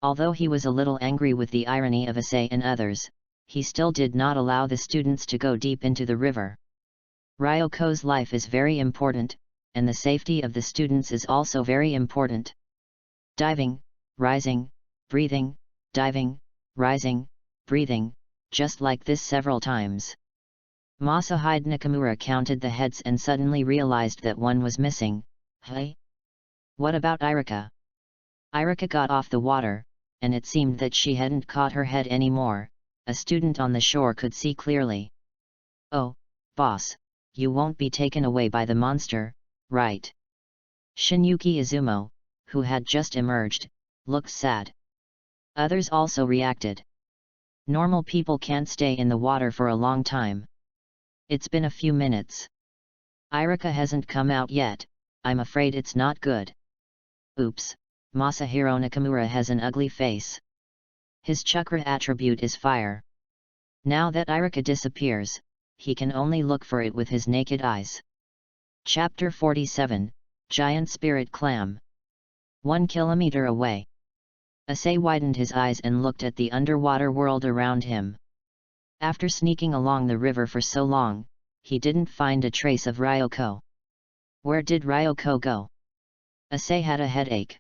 Although he was a little angry with the irony of Asai and others, he still did not allow the students to go deep into the river. Ryoko's life is very important, and the safety of the students is also very important. Diving, rising, breathing, diving, rising, breathing, just like this several times. Masahide Nakamura counted the heads and suddenly realized that one was missing. Hey? What about Iruka? Iruka got off the water, and it seemed that she hadn't caught her head anymore. A student on the shore could see clearly. "Oh, boss, you won't be taken away by the monster, right?" Shinyuki Izumo, who had just emerged, looked sad. Others also reacted. Normal people can't stay in the water for a long time. It's been a few minutes. Iruka hasn't come out yet, I'm afraid it's not good. Oops, Masahiro Nakamura has an ugly face. His chakra attribute is fire. Now that Iruka disappears, he can only look for it with his naked eyes. Chapter 47, Giant Spirit Clam. 1 kilometer away. Asai widened his eyes and looked at the underwater world around him. After sneaking along the river for so long, he didn't find a trace of Ryoko. Where did Ryoko go? Asai had a headache.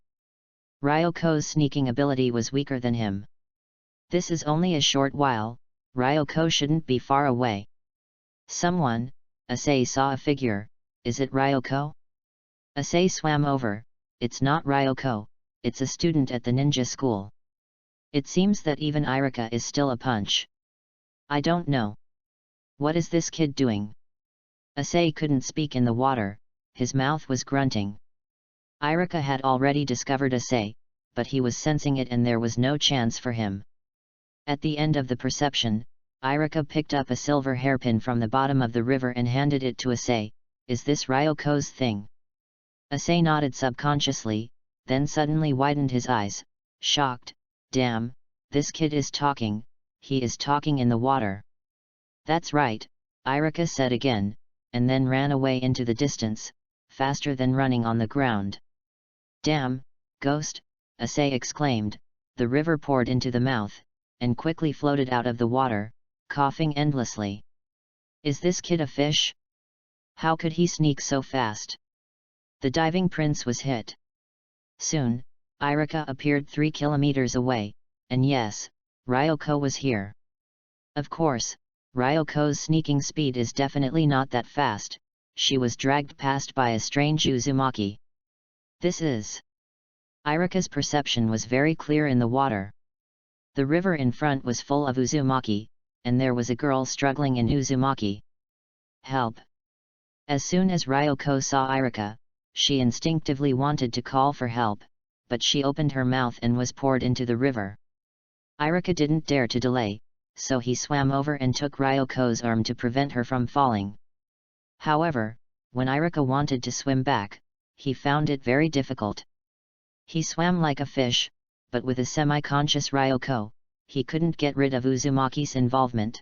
Ryoko's sneaking ability was weaker than him. This is only a short while, Ryoko shouldn't be far away. Someone, Asai saw a figure, is it Ryoko? Asai swam over, it's not Ryoko, it's a student at the ninja school. It seems that even Iruka is still a punch. I don't know. What is this kid doing? Asai couldn't speak in the water, his mouth was grunting. Iruka had already discovered Asai, but he was sensing it and there was no chance for him. At the end of the perception, Iruka picked up a silver hairpin from the bottom of the river and handed it to Asai. Is this Ryoko's thing? Asai nodded subconsciously, then suddenly widened his eyes, shocked, Damn, this kid is talking, he is talking in the water. That's right, Iruka said again, and then ran away into the distance, faster than running on the ground. Damn, ghost, Ase exclaimed. The river poured into the mouth, and quickly floated out of the water, coughing endlessly. Is this kid a fish? How could he sneak so fast? The diving prince was hit. Soon, Iruka appeared 3 kilometers away, and yes, Ryoko was here. Of course, Ryoko's sneaking speed is definitely not that fast. She was dragged past by a strange Uzumaki. This is... Iruka's perception was very clear in the water. The river in front was full of Uzumaki, and there was a girl struggling in Uzumaki. Help! As soon as Ryoko saw Iruka, she instinctively wanted to call for help, but she opened her mouth and was poured into the river. Iruka didn't dare to delay, so he swam over and took Ryoko's arm to prevent her from falling. However, when Iruka wanted to swim back, he found it very difficult. He swam like a fish, but with a semi-conscious Ryoko, he couldn't get rid of Uzumaki's involvement.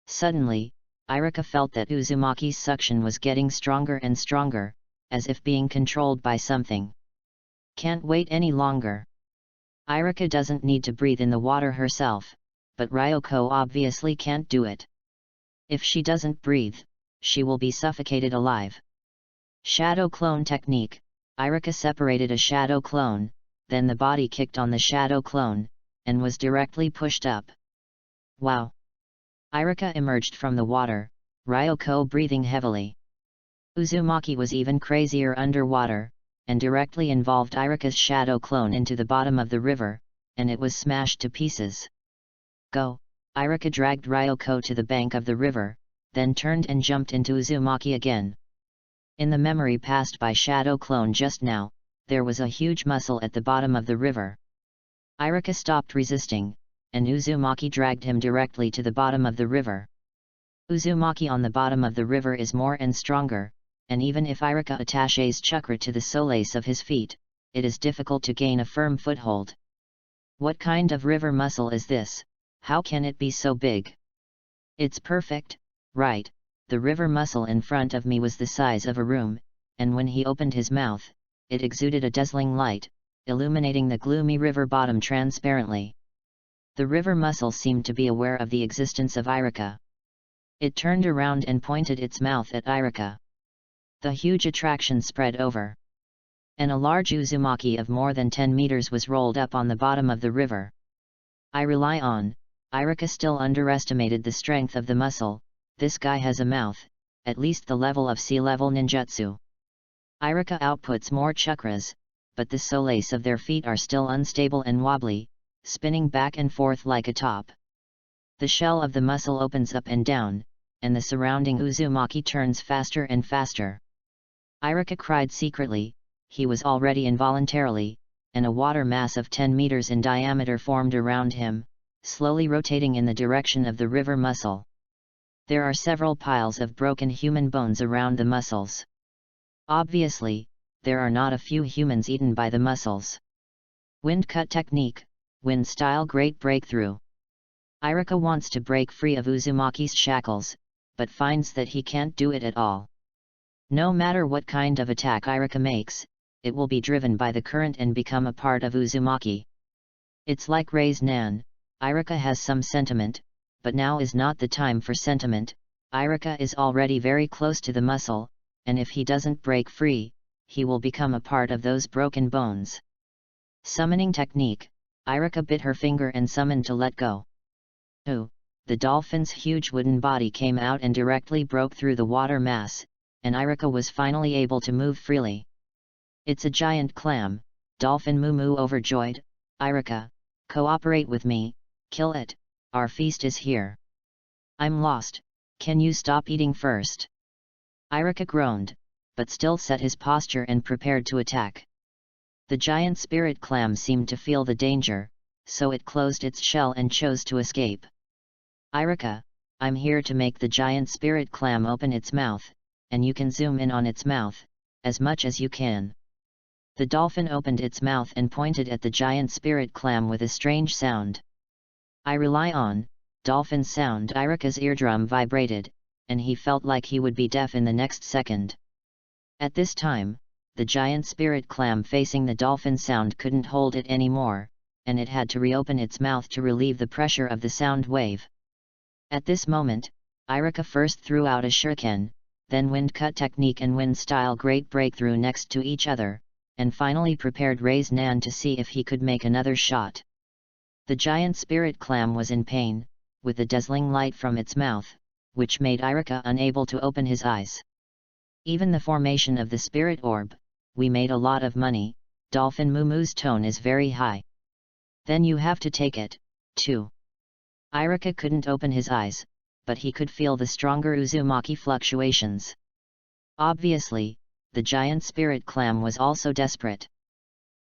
Suddenly, Iruka felt that Uzumaki's suction was getting stronger and stronger, as if being controlled by something. Can't wait any longer. Iruka doesn't need to breathe in the water herself, but Ryoko obviously can't do it. If she doesn't breathe, she will be suffocated alive. Shadow clone technique. Iruka separated a shadow clone, then the body kicked on the shadow clone, and was directly pushed up. Wow! Iruka emerged from the water, Ryoko breathing heavily. Uzumaki was even crazier underwater, and directly involved Iruka's shadow clone into the bottom of the river, and it was smashed to pieces. Go! Iruka dragged Ryoko to the bank of the river, then turned and jumped into Uzumaki again. In the memory passed by Shadow Clone just now, there was a huge mussel at the bottom of the river. Iruka stopped resisting, and Uzumaki dragged him directly to the bottom of the river. Uzumaki on the bottom of the river is more and stronger, and even if Iruka attaches chakra to the soles of his feet, it is difficult to gain a firm foothold. What kind of river mussel is this? How can it be so big? It's perfect, right? The river mussel in front of me was the size of a room, and when he opened his mouth, it exuded a dazzling light, illuminating the gloomy river bottom transparently. The river mussel seemed to be aware of the existence of Iruka. It turned around and pointed its mouth at Iruka. The huge attraction spread over. And a large Uzumaki of more than 10 meters was rolled up on the bottom of the river. Iruka still underestimated the strength of the mussel. This guy has a mouth, at least the level of sea-level ninjutsu. Iruka outputs more chakras, but the soles of their feet are still unstable and wobbly, spinning back and forth like a top. The shell of the mussel opens up and down, and the surrounding Uzumaki turns faster and faster. Iruka cried secretly, he was already involuntarily, and a water mass of 10 meters in diameter formed around him, slowly rotating in the direction of the river mussel. There are several piles of broken human bones around the mussels. Obviously, there are not a few humans eaten by the mussels. Wind cut technique, wind style great breakthrough. Iruka wants to break free of Uzumaki's shackles, but finds that he can't do it at all. No matter what kind of attack Iruka makes, it will be driven by the current and become a part of Uzumaki. It's like Rei's Nan, Iruka has some sentiment, but now is not the time for sentiment. Iruka is already very close to the mussel, and if he doesn't break free, he will become a part of those broken bones. Summoning technique, Iruka bit her finger and summoned to let go. Ooh! The dolphin's huge wooden body came out and directly broke through the water mass, and Iruka was finally able to move freely. It's a giant clam, Dolphin Moo Moo overjoyed. Iruka, cooperate with me, kill it, our feast is here. I'm lost, can you stop eating first? Iruka groaned, but still set his posture and prepared to attack. The giant spirit clam seemed to feel the danger, so it closed its shell and chose to escape. Iruka, I'm here to make the giant spirit clam open its mouth, and you can zoom in on its mouth, as much as you can. The dolphin opened its mouth and pointed at the giant spirit clam with a strange sound. I rely on, dolphin sound. Iruka's eardrum vibrated, and he felt like he would be deaf in the next second. At this time, the giant spirit clam facing the dolphin sound couldn't hold it anymore, and it had to reopen its mouth to relieve the pressure of the sound wave. At this moment, Iruka first threw out a shuriken, then wind cut technique and wind style great breakthrough next to each other, and finally prepared Ray's Nan to see if he could make another shot. The giant spirit clam was in pain, with the dazzling light from its mouth, which made Iruka unable to open his eyes. Even the formation of the spirit orb, we made a lot of money. Dolphin Mumu's tone is very high. Then you have to take it, too. Iruka couldn't open his eyes, but he could feel the stronger Uzumaki fluctuations. Obviously, the giant spirit clam was also desperate.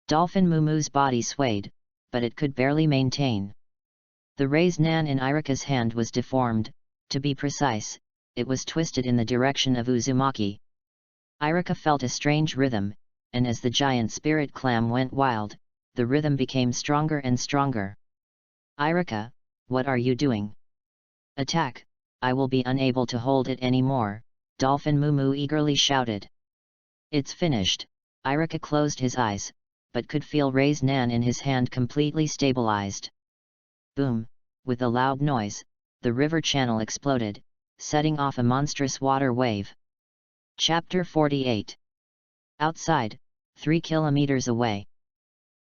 Dolphin Mumu's body swayed, but it could barely maintain. The raised nan in Iruka's hand was deformed, to be precise, it was twisted in the direction of Uzumaki. Iruka felt a strange rhythm, and as the giant spirit clam went wild, the rhythm became stronger and stronger. Iruka, what are you doing? Attack, I will be unable to hold it anymore, Dolphin Mumu eagerly shouted. It's finished. Iruka closed his eyes, but could feel Ray's nan in his hand completely stabilized. Boom, with a loud noise, the river channel exploded, setting off a monstrous water wave. Chapter 48. Outside, 3 kilometers away.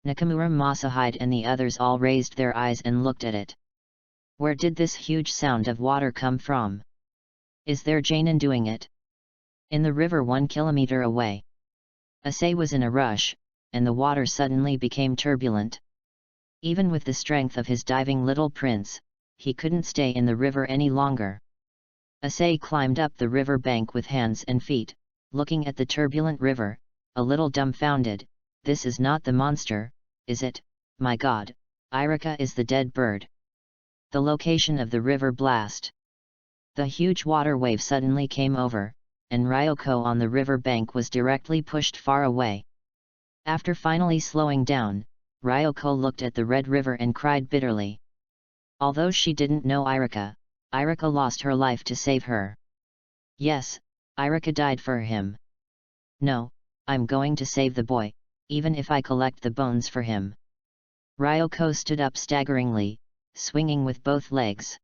Nakamura Masahide and the others all raised their eyes and looked at it. Where did this huge sound of water come from? Is there Janin doing it? In the river 1 kilometer away. Asai was in a rush, and the water suddenly became turbulent. Even with the strength of his diving little prince, he couldn't stay in the river any longer. Asai climbed up the river bank with hands and feet, looking at the turbulent river, a little dumbfounded. This is not the monster, is it? My god, Iruka is the dead bird. The location of the river blast. The huge water wave suddenly came over, and Ryoko on the river bank was directly pushed far away. After finally slowing down, Ryoko looked at the red river and cried bitterly. Although she didn't know Iruka, Iruka lost her life to save her. Yes, Iruka died for him. No, I'm going to save the boy, even if I collect the bones for him. Ryoko stood up staggeringly, swinging with both legs.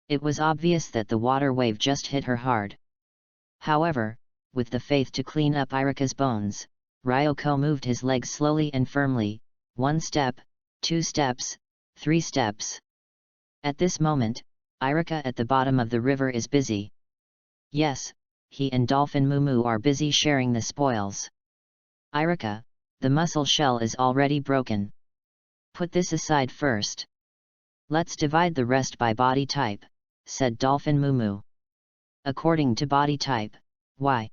It was obvious that the water wave just hit her hard. However, with the faith to clean up Iruka's bones, Ryoko moved his legs slowly and firmly, 1 step, 2 steps, 3 steps. At this moment, Iruka at the bottom of the river is busy. Yes, he and Dolphin Mumu are busy sharing the spoils. Iruka, the mussel shell is already broken. Put this aside first. Let's divide the rest by body type, said Dolphin Mumu. According to body type, why?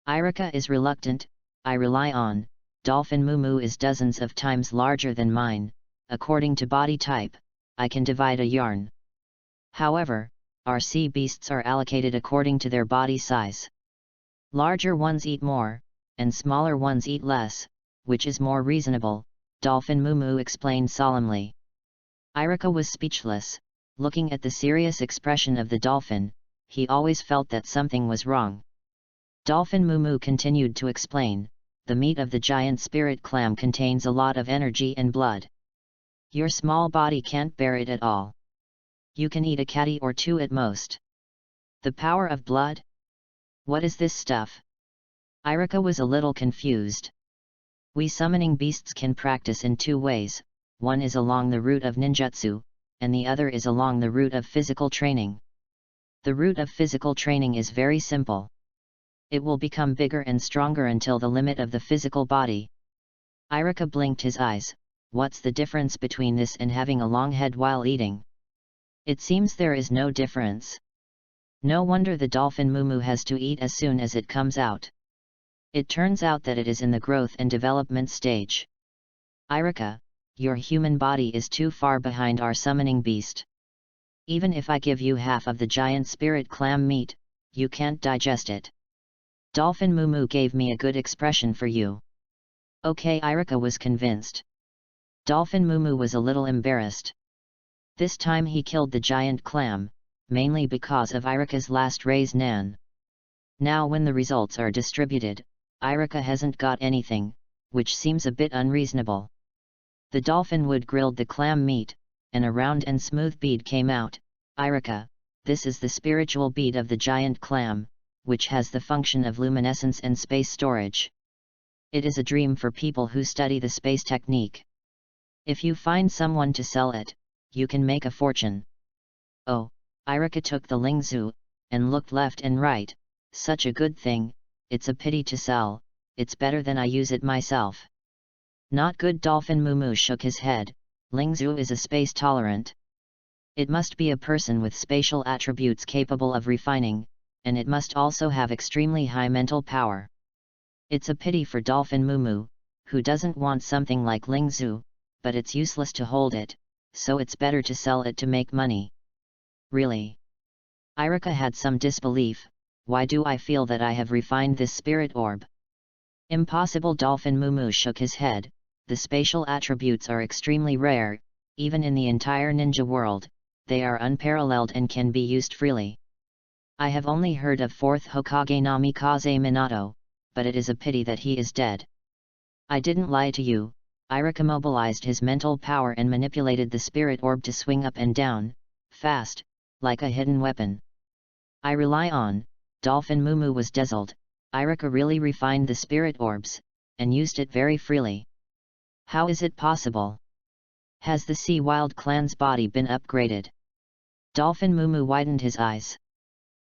Iruka is reluctant. I rely on, Dolphin Mumu is dozens of times larger than mine. According to body type, I can divide a yarn. However, our sea beasts are allocated according to their body size. Larger ones eat more, and smaller ones eat less, which is more reasonable, Dolphin Mumu explained solemnly. Iruka was speechless, looking at the serious expression of the dolphin. He always felt that something was wrong. Dolphin Mumu continued to explain, the meat of the giant spirit clam contains a lot of energy and blood. Your small body can't bear it at all. You can eat a catty or 2 at most. The power of blood? What is this stuff? Iruka was a little confused. We summoning beasts can practice in 2 ways, one is along the route of ninjutsu, and the other is along the route of physical training. The route of physical training is very simple. It will become bigger and stronger until the limit of the physical body. Iruka blinked his eyes. What's the difference between this and having a long head while eating? It seems there is no difference. No wonder the dolphin Mumu has to eat as soon as it comes out. It turns out that it is in the growth and development stage. Iruka, your human body is too far behind our summoning beast. Even if I give you half of the giant spirit clam meat, you can't digest it. Dolphin Mumu gave me a good expression for you. Okay, Iruka was convinced. Dolphin Mumu was a little embarrassed. This time he killed the giant clam, mainly because of Iruka's last raise nan. Now when the results are distributed, Iruka hasn't got anything, which seems a bit unreasonable. The dolphin wood grilled the clam meat, and a round and smooth bead came out. Iruka, this is the spiritual bead of the giant clam, which has the function of luminescence and space storage. It is a dream for people who study the space technique. If you find someone to sell it, you can make a fortune. Oh, Iruka took the lingzu, and looked left and right. Such a good thing, it's a pity to sell, it's better than I use it myself. Not good. Dolphin Mumu shook his head. Lingzu is a space tolerant. It must be a person with spatial attributes capable of refining, and it must also have extremely high mental power. It's a pity for Dolphin Mumu, who doesn't want something like lingzu, but it's useless to hold it, so it's better to sell it to make money. Really? Iruka had some disbelief. Why do I feel that I have refined this spirit orb? Impossible. Dolphin Mumu shook his head. The spatial attributes are extremely rare, even in the entire ninja world, they are unparalleled and can be used freely. I have only heard of 4th Hokage Namikaze Minato, but it is a pity that he is dead. I didn't lie to you. Iruka mobilized his mental power and manipulated the spirit orb to swing up and down, fast, like a hidden weapon. I rely on. Dolphin Mumu was dazzled. Iruka really refined the spirit orbs, and used it very freely. How is it possible? Has the Sea Wild clan's body been upgraded? Dolphin Mumu widened his eyes.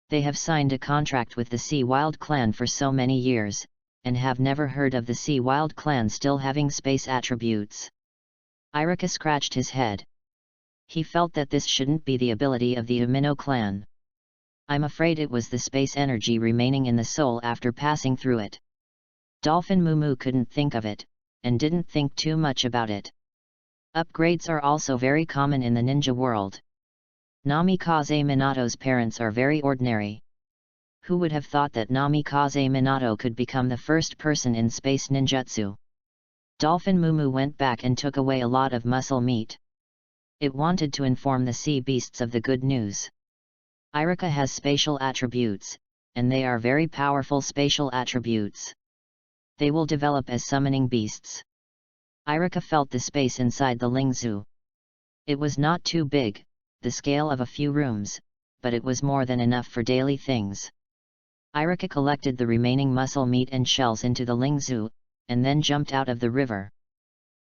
They have signed a contract with the Sea Wild clan for so many years, and have never heard of the Sea Wild clan still having space attributes. Iruka scratched his head. He felt that this shouldn't be the ability of the Umino clan. I'm afraid it was the space energy remaining in the soul after passing through it. Dolphin Mumu couldn't think of it, and didn't think too much about it. Upgrades are also very common in the ninja world. Namikaze Minato's parents are very ordinary. Who would have thought that Namikaze Minato could become the first person in space ninjutsu? Dolphin Mumu went back and took away a lot of muscle meat. It wanted to inform the sea beasts of the good news. Iruka has spatial attributes, and they are very powerful spatial attributes. They will develop as summoning beasts. Iruka felt the space inside the lingzu. It was not too big, the scale of a few rooms, but it was more than enough for daily things. Iruka collected the remaining muscle meat and shells into the lingzu, and then jumped out of the river.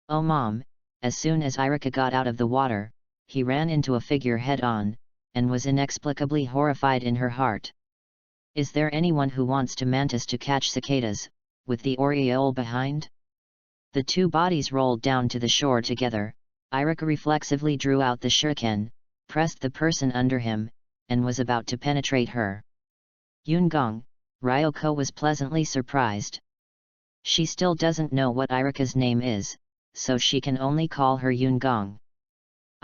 Oh mom! As soon as Iruka got out of the water, he ran into a figure head-on, and was inexplicably horrified in her heart. Is there anyone who wants to mantis to catch cicadas, with the aureole behind? The two bodies rolled down to the shore together. Iruka reflexively drew out the shuriken, pressed the person under him, and was about to penetrate her. Yungong, Ryoko was pleasantly surprised. She still doesn't know what Iruka's name is, so she can only call her Yungong.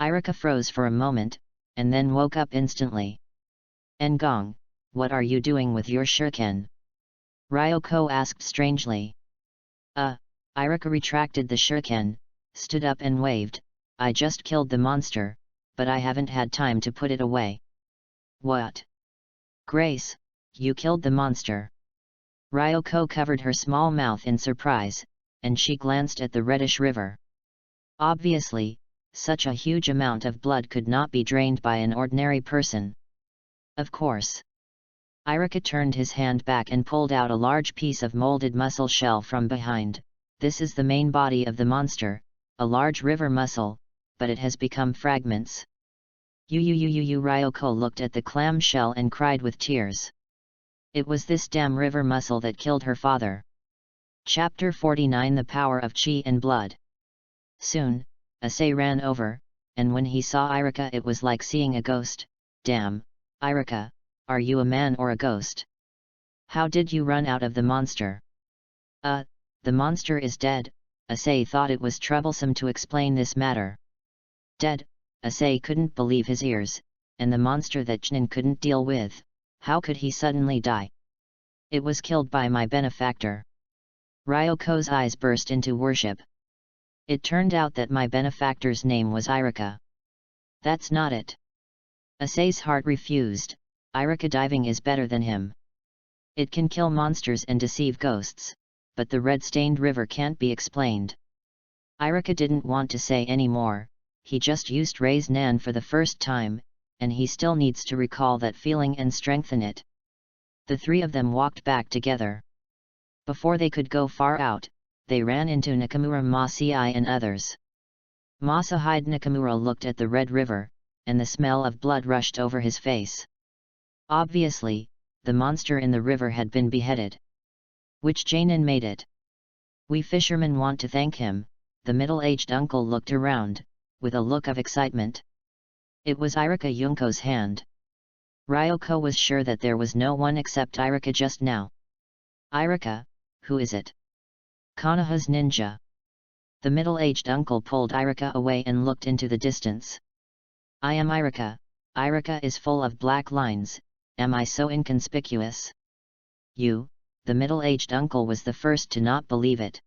Iruka froze for a moment, and then woke up instantly. Ngong, what are you doing with your shuriken? Ryoko asked strangely. Iruka retracted the shuriken, stood up and waved. I just killed the monster, but I haven't had time to put it away. What? Grace, you killed the monster. Ryoko covered her small mouth in surprise, and she glanced at the reddish river. Obviously, such a huge amount of blood could not be drained by an ordinary person. Of course. Iruka turned his hand back and pulled out a large piece of molded mussel shell from behind. This is the main body of the monster, a large river mussel, but it has become fragments. Ryoko looked at the clam shell and cried with tears. It was this damn river mussel that killed her father. Chapter 49 The Power of Chi and Blood. Soon, Issei ran over, and when he saw Iruka it was like seeing a ghost. Damn, Iruka, are you a man or a ghost? How did you run out of the monster? The monster is dead. Issei thought it was troublesome to explain this matter. Dead? Issei couldn't believe his ears, and the monster that Chunin couldn't deal with, how could he suddenly die? It was killed by my benefactor. Ryoko's eyes burst into worship. It turned out that my benefactor's name was Iruka. That's not it. Asae's heart refused. Iruka diving is better than him. It can kill monsters and deceive ghosts, but the red-stained river can't be explained. Iruka didn't want to say any more, he just used Rei's Nan for the first time, and he still needs to recall that feeling and strengthen it. The three of them walked back together. Before they could go far out, they ran into Nakamura Masai and others. Masahide Nakamura looked at the red river, and the smell of blood rushed over his face. Obviously, the monster in the river had been beheaded. Which Jainin made it? We fishermen want to thank him. The middle-aged uncle looked around, with a look of excitement. It was Iruka Yunko's hand. Ryoko was sure that there was no one except Iruka just now. Iruka, who is it? Konoha's ninja. The middle-aged uncle pulled Iruka away and looked into the distance. I am Iruka. Iruka is full of black lines. Am I so inconspicuous? You, the middle-aged uncle was the first to not believe it.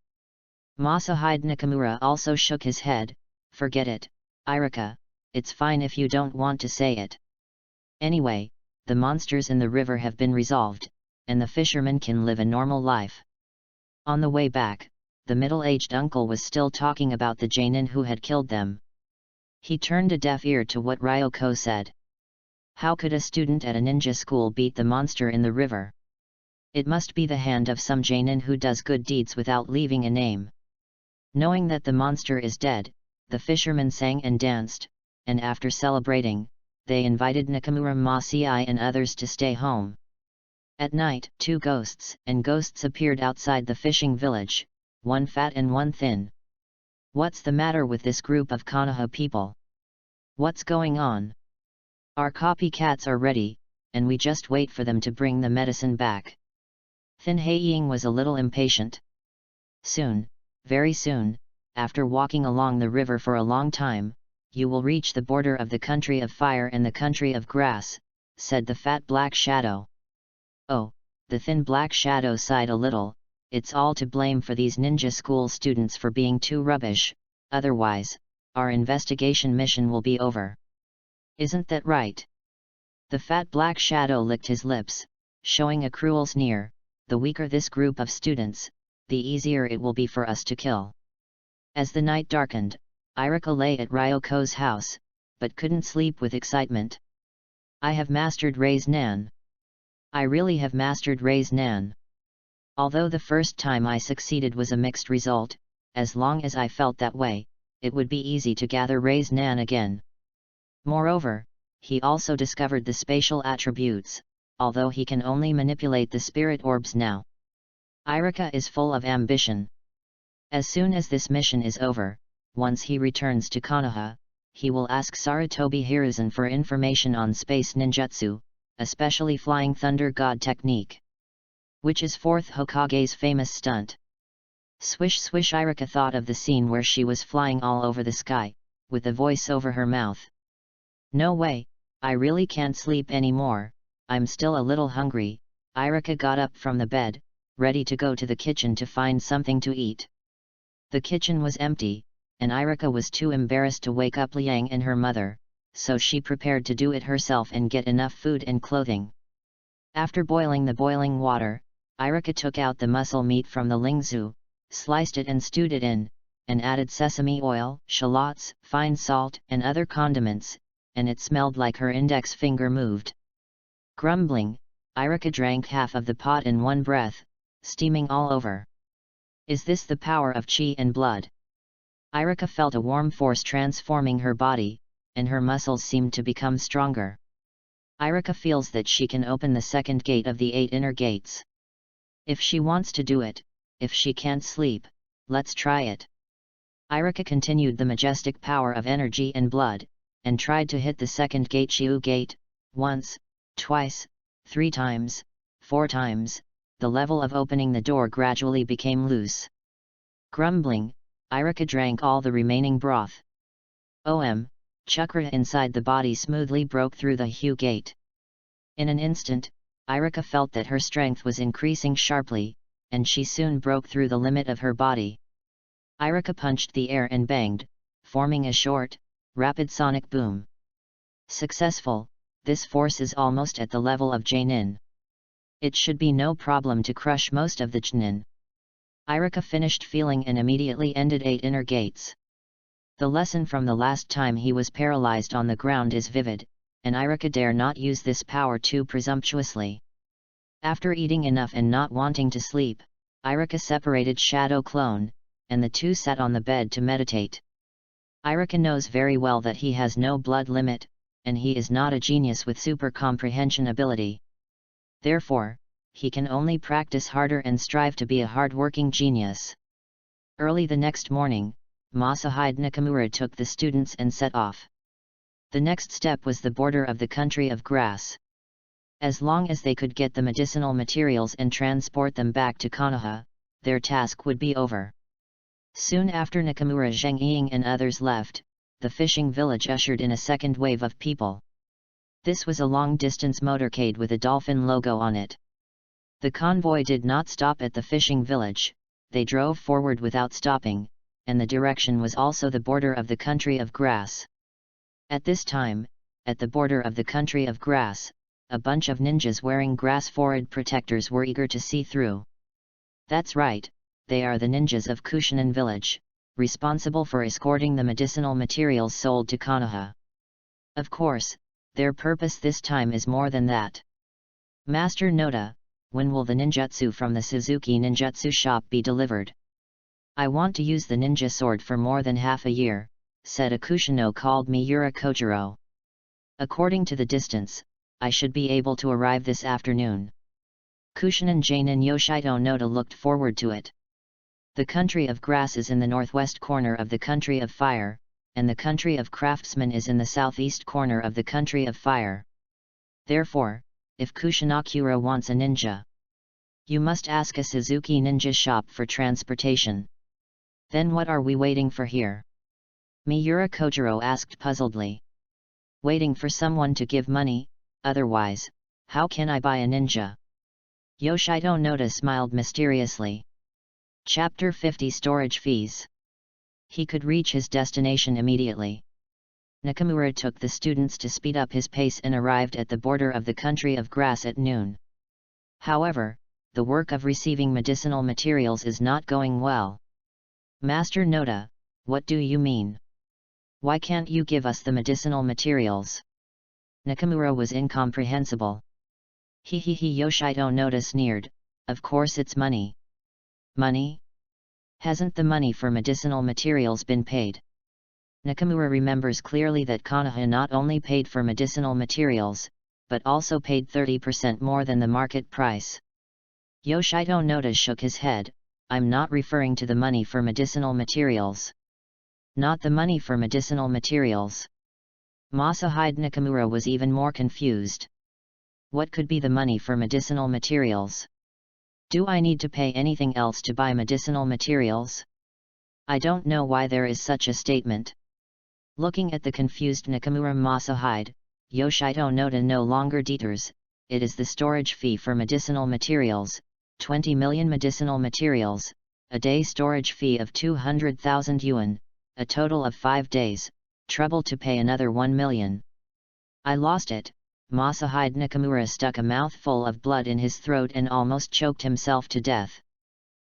Masahide Nakamura also shook his head. Forget it, Iruka, it's fine if you don't want to say it. Anyway, the monsters in the river have been resolved, and the fishermen can live a normal life. On the way back, the middle-aged uncle was still talking about the Jainin who had killed them. He turned a deaf ear to what Ryoko said. How could a student at a ninja school beat the monster in the river? It must be the hand of some Jainin who does good deeds without leaving a name. Knowing that the monster is dead, the fishermen sang and danced, and after celebrating, they invited Nakamura Masai and others to stay home. At night, two ghosts appeared outside the fishing village, one fat and one thin. What's the matter with this group of Konoha people? What's going on? Our copycats are ready, and we just wait for them to bring the medicine back. Thin Haiying was a little impatient. Soon, very soon, after walking along the river for a long time, you will reach the border of the country of fire and the country of grass, said the fat black shadow. Oh, the thin black shadow sighed a little. It's all to blame for these ninja school students for being too rubbish, otherwise, our investigation mission will be over. Isn't that right? The fat black shadow licked his lips, showing a cruel sneer. The weaker this group of students, the easier it will be for us to kill. As the night darkened, Iruka lay at Ryoko's house, but couldn't sleep with excitement. I have mastered Rei's Nan. I really have mastered Rei's Nan. Although the first time I succeeded was a mixed result, as long as I felt that way, it would be easy to gather Rei's Nan again. Moreover, he also discovered the spatial attributes, although he can only manipulate the spirit orbs now. Iruka is full of ambition. As soon as this mission is over, once he returns to Konoha, he will ask Sarutobi Hiruzen for information on space ninjutsu, especially Flying Thunder God technique, which is 4th Hokage's famous stunt. Swish swish. Iruka thought of the scene where she was flying all over the sky, with the voice over her mouth. No way, I really can't sleep anymore, I'm still a little hungry. Iruka got up from the bed, ready to go to the kitchen to find something to eat. The kitchen was empty, and Iruka was too embarrassed to wake up Liang and her mother, so she prepared to do it herself and get enough food and clothing. After boiling the boiling water, Iruka took out the muscle meat from the lingzu, sliced it and stewed it in, and added sesame oil, shallots, fine salt and other condiments, and it smelled like her index finger moved. Grumbling, Iruka drank half of the pot in one breath, steaming all over. Is this the power of chi and blood? Iruka felt a warm force transforming her body, and her muscles seemed to become stronger. Iruka feels that she can open the second gate of the 8 inner gates. If she wants to do it, if she can't sleep, let's try it. Iruka continued the majestic power of energy and blood, and tried to hit the second gate Shiu gate, once, twice, 3 times, 4 times. The level of opening the door gradually became loose. Grumbling, Iruka drank all the remaining broth. Chakra inside the body smoothly broke through the Hu gate. In an instant, Iruka felt that her strength was increasing sharply, and she soon broke through the limit of her body. Iruka punched the air and banged, forming a short, rapid sonic boom. Successful, this force is almost at the level of Jainin. It should be no problem to crush most of the Jnin. Iruka finished feeling and immediately ended 8 inner gates. The lesson from the last time he was paralyzed on the ground is vivid, and Iruka dare not use this power too presumptuously. After eating enough and not wanting to sleep, Iruka separated Shadow Clone, and the two sat on the bed to meditate. Iruka knows very well that he has no blood limit, and he is not a genius with super comprehension ability. Therefore, he can only practice harder and strive to be a hard-working genius. Early the next morning, Masahide Nakamura took the students and set off. The next step was the border of the country of grass. As long as they could get the medicinal materials and transport them back to Konoha, their task would be over. Soon after Nakamura, Zheng Ying and others left, the fishing village ushered in a second wave of people. This was a long-distance motorcade with a dolphin logo on it. The convoy did not stop at the fishing village, they drove forward without stopping, and the direction was also the border of the country of grass. At this time, at the border of the country of grass, a bunch of ninjas wearing grass forehead protectors were eager to see through. That's right, they are the ninjas of Kushinan village, responsible for escorting the medicinal materials sold to Konoha. Of course, their purpose this time is more than that. Master Noda, when will the ninjutsu from the Suzuki ninjutsu shop be delivered? I want to use the ninja sword for more than half a year, said a Kushino called Miura Kojiro. According to the distance, I should be able to arrive this afternoon. Kushinan Jainin Yoshito Noda looked forward to it. The country of grass is in the northwest corner of the country of fire, and the country of craftsmen is in the southeast corner of the country of fire. Therefore, if Kushinakura wants a ninja, you must ask a Suzuki ninja shop for transportation. Then what are we waiting for here? Miura Kojiro asked puzzledly. Waiting for someone to give money, otherwise, how can I buy a ninja? Yoshito Noda smiled mysteriously. Chapter 50 Storage Fees. He could reach his destination immediately. Nakamura took the students to speed up his pace and arrived at the border of the country of grass at noon. However, the work of receiving medicinal materials is not going well. Master Noda, what do you mean? Why can't you give us the medicinal materials? Nakamura was incomprehensible. Yoshito Noda sneered, of course it's money. Money? Hasn't the money for medicinal materials been paid? Nakamura remembers clearly that Konoha not only paid for medicinal materials, but also paid 30% more than the market price. Yoshito Noda shook his head, I'm not referring to the money for medicinal materials. Not the money for medicinal materials. Masahide Nakamura was even more confused. What could be the money for medicinal materials? Do I need to pay anything else to buy medicinal materials? I don't know why there is such a statement. Looking at the confused Nakamura Masahide, Yoshito Noda no longer deters, it is the storage fee for medicinal materials, 20 million medicinal materials, a day storage fee of 200,000 yuan, a total of 5 days, trouble to pay another 1 million. I lost it. Masahide Nakamura stuck a mouthful of blood in his throat and almost choked himself to death.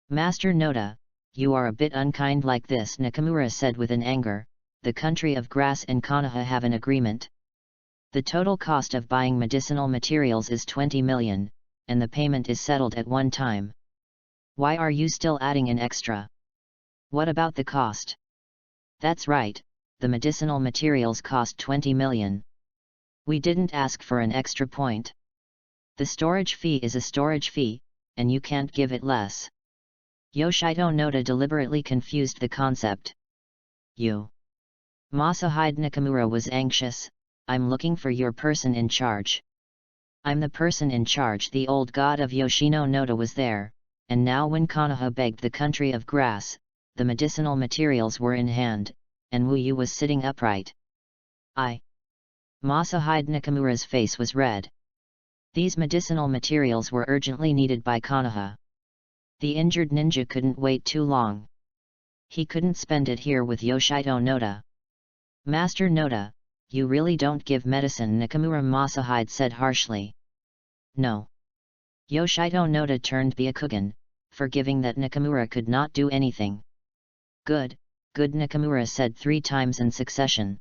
Master Noda, you are a bit unkind like this, Nakamura said with an anger. The country of grass and Konoha have an agreement. The total cost of buying medicinal materials is 20 million, and the payment is settled at one time. Why are you still adding an extra? What about the cost? That's right, the medicinal materials cost 20 million. We didn't ask for an extra point. The storage fee is a storage fee, and you can't give it less. Yoshito Noda deliberately confused the concept. You. Masahide Nakamura was anxious, I'm looking for your person in charge. I'm the person in charge. The old god of Yoshino Noda was there, and now when Konoha begged the country of grass, the medicinal materials were in hand, and Wu Yu was sitting upright. Masahide Nakamura's face was red. These medicinal materials were urgently needed by Konoha. The injured ninja couldn't wait too long. He couldn't spend it here with Yoshito Noda. Master Noda, you really don't give medicine, Nakamura Masahide said harshly. No. Yoshito Noda turned Byakugan, forgiving that Nakamura could not do anything. Good, good, Nakamura said 3 times in succession.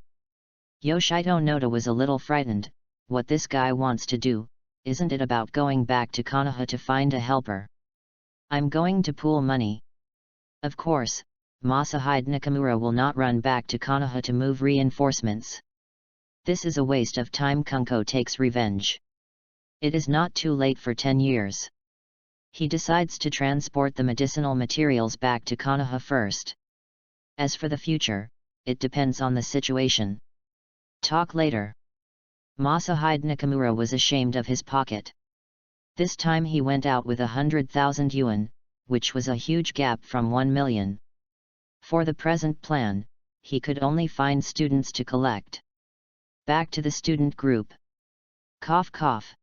Yoshito Noda was a little frightened. What this guy wants to do, isn't it about going back to Konoha to find a helper? I'm going to pool money. Of course, Masahide Nakamura will not run back to Konoha to move reinforcements. This is a waste of time. Kunko takes revenge. It is not too late for 10 years. He decides to transport the medicinal materials back to Konoha first. As for the future, it depends on the situation. Talk later. Masahide Nakamura was ashamed of his pocket. This time he went out with 100,000 yuan, which was a huge gap from 1 million. For the present plan, he could only find students to collect. Back to the student group. Cough cough.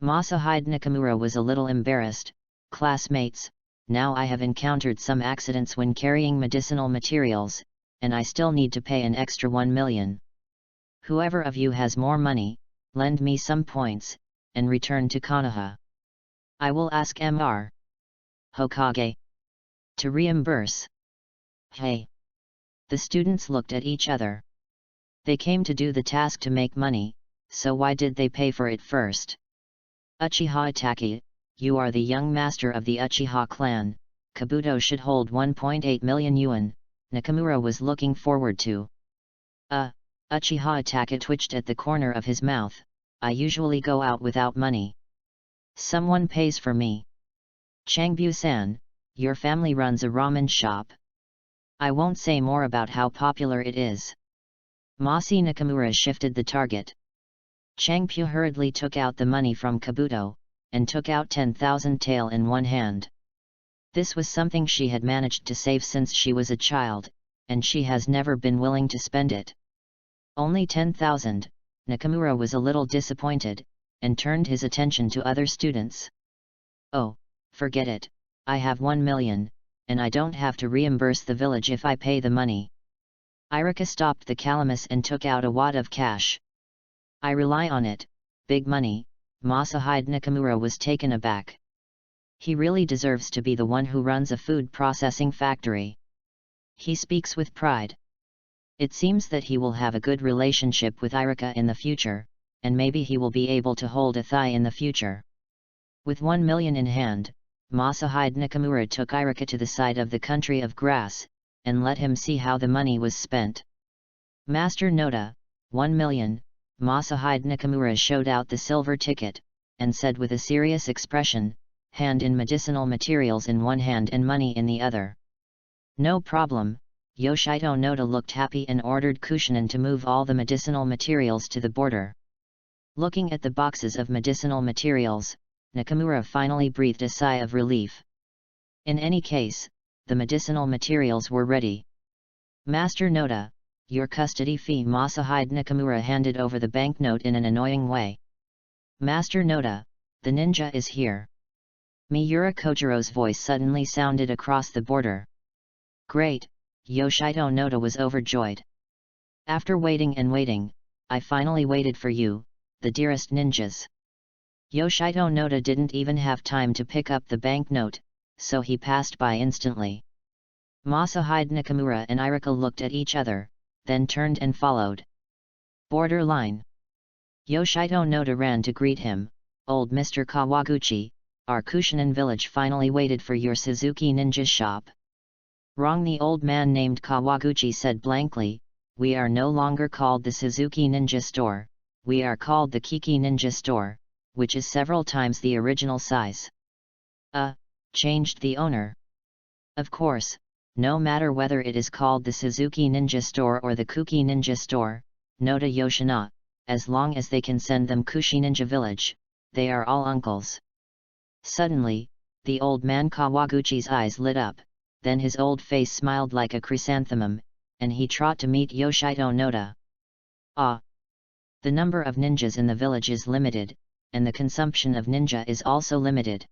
Masahide Nakamura was a little embarrassed. Classmates, now I have encountered some accidents when carrying medicinal materials, and I still need to pay an extra 1 million. Whoever of you has more money, lend me some points, and return to Konoha. I will ask Mr. Hokage to reimburse. Hey! The students looked at each other. They came to do the task to make money, so why did they pay for it first? Uchiha Itaki, you are the young master of the Uchiha clan, Kabuto should hold 1.8 million yuan, Nakamura was looking forward to. Uchiha Itaki twitched at the corner of his mouth. I usually go out without money. Someone pays for me. Changbu-san, your family runs a ramen shop. I won't say more about how popular it is. Masi Nakamura shifted the target. Changpu hurriedly took out the money from Kabuto, and took out 10,000 tael in one hand. This was something she had managed to save since she was a child, and she has never been willing to spend it. Only 10,000, Nakamura was a little disappointed, and turned his attention to other students. Oh, forget it, I have 1 million, and I don't have to reimburse the village if I pay the money. Iruka stopped the calamus and took out a wad of cash. I rely on it, big money. Masahide Nakamura was taken aback. He really deserves to be the one who runs a food processing factory. He speaks with pride. It seems that he will have a good relationship with Iruka in the future, and maybe he will be able to hold a thigh in the future. With 1 million in hand, Masahide Nakamura took Iruka to the side of the country of grass, and let him see how the money was spent. Master Noda, 1 million, Masahide Nakamura showed out the silver ticket, and said with a serious expression, hand in medicinal materials in one hand and money in the other. No problem. Yoshito Noda looked happy and ordered Kushinen to move all the medicinal materials to the border. Looking at the boxes of medicinal materials, Nakamura finally breathed a sigh of relief. In any case, the medicinal materials were ready. Master Noda, your custody fee. Masahide Nakamura handed over the banknote in an annoying way. Master Noda, the ninja is here. Miura Kojiro's voice suddenly sounded across the border. Great, Yoshito Noda was overjoyed. After waiting and waiting, I finally waited for you, the dearest ninjas. Yoshito Noda didn't even have time to pick up the banknote, so he passed by instantly. Masahide Nakamura and Iruka looked at each other, then turned and followed. Borderline. Yoshito Noda ran to greet him. Old Mr. Kawaguchi, our Kushinen village finally waited for your Suzuki Ninja shop. Wrong, the old man named Kawaguchi said blankly, we are no longer called the Suzuki Ninja store, we are called the Kiki Ninja store, which is several times the original size. Changed the owner. Of course, no matter whether it is called the Suzuki Ninja store or the Kuki Ninja store, Noda Yoshina, as long as they can send them Kushi Ninja village, they are all uncles. Suddenly, the old man Kawaguchi's eyes lit up, then his old face smiled like a chrysanthemum, and he trot to meet Yoshito Noda. The number of ninjas in the village is limited, and the consumption of ninja is also limited.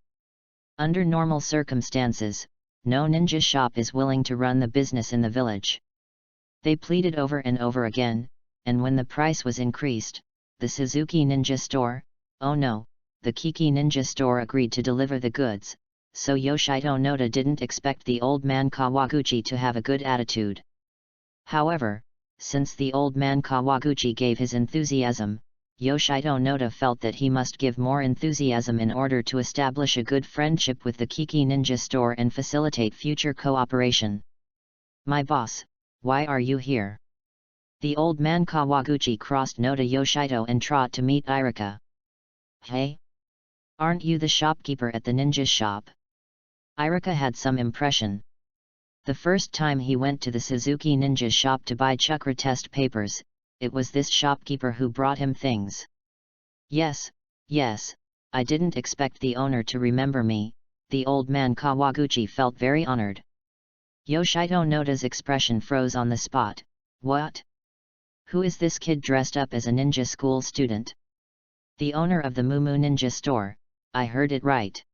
Under normal circumstances, no ninja shop is willing to run the business in the village. They pleaded over and over again, and when the price was increased, the Suzuki Ninja Store, oh no, the Kiki Ninja Store agreed to deliver the goods, so Yoshito Noda didn't expect the old man Kawaguchi to have a good attitude. However, since the old man Kawaguchi gave his enthusiasm, Yoshito Noda felt that he must give more enthusiasm in order to establish a good friendship with the Kiki Ninja Store and facilitate future cooperation. "My boss, why are you here?" The old man Kawaguchi crossed Noda Yoshito and trot to meet Iruka. "Hey? Aren't you the shopkeeper at the ninja shop?" Iruka had some impression. The first time he went to the Suzuki Ninja shop to buy chakra test papers, it was this shopkeeper who brought him things. Yes, I didn't expect the owner to remember me." The old man Kawaguchi felt very honored. Yoshito Noda's expression froze on the spot. What? Who is this kid dressed up as a ninja school student? The owner of the Mumu Ninja Store, I heard it right.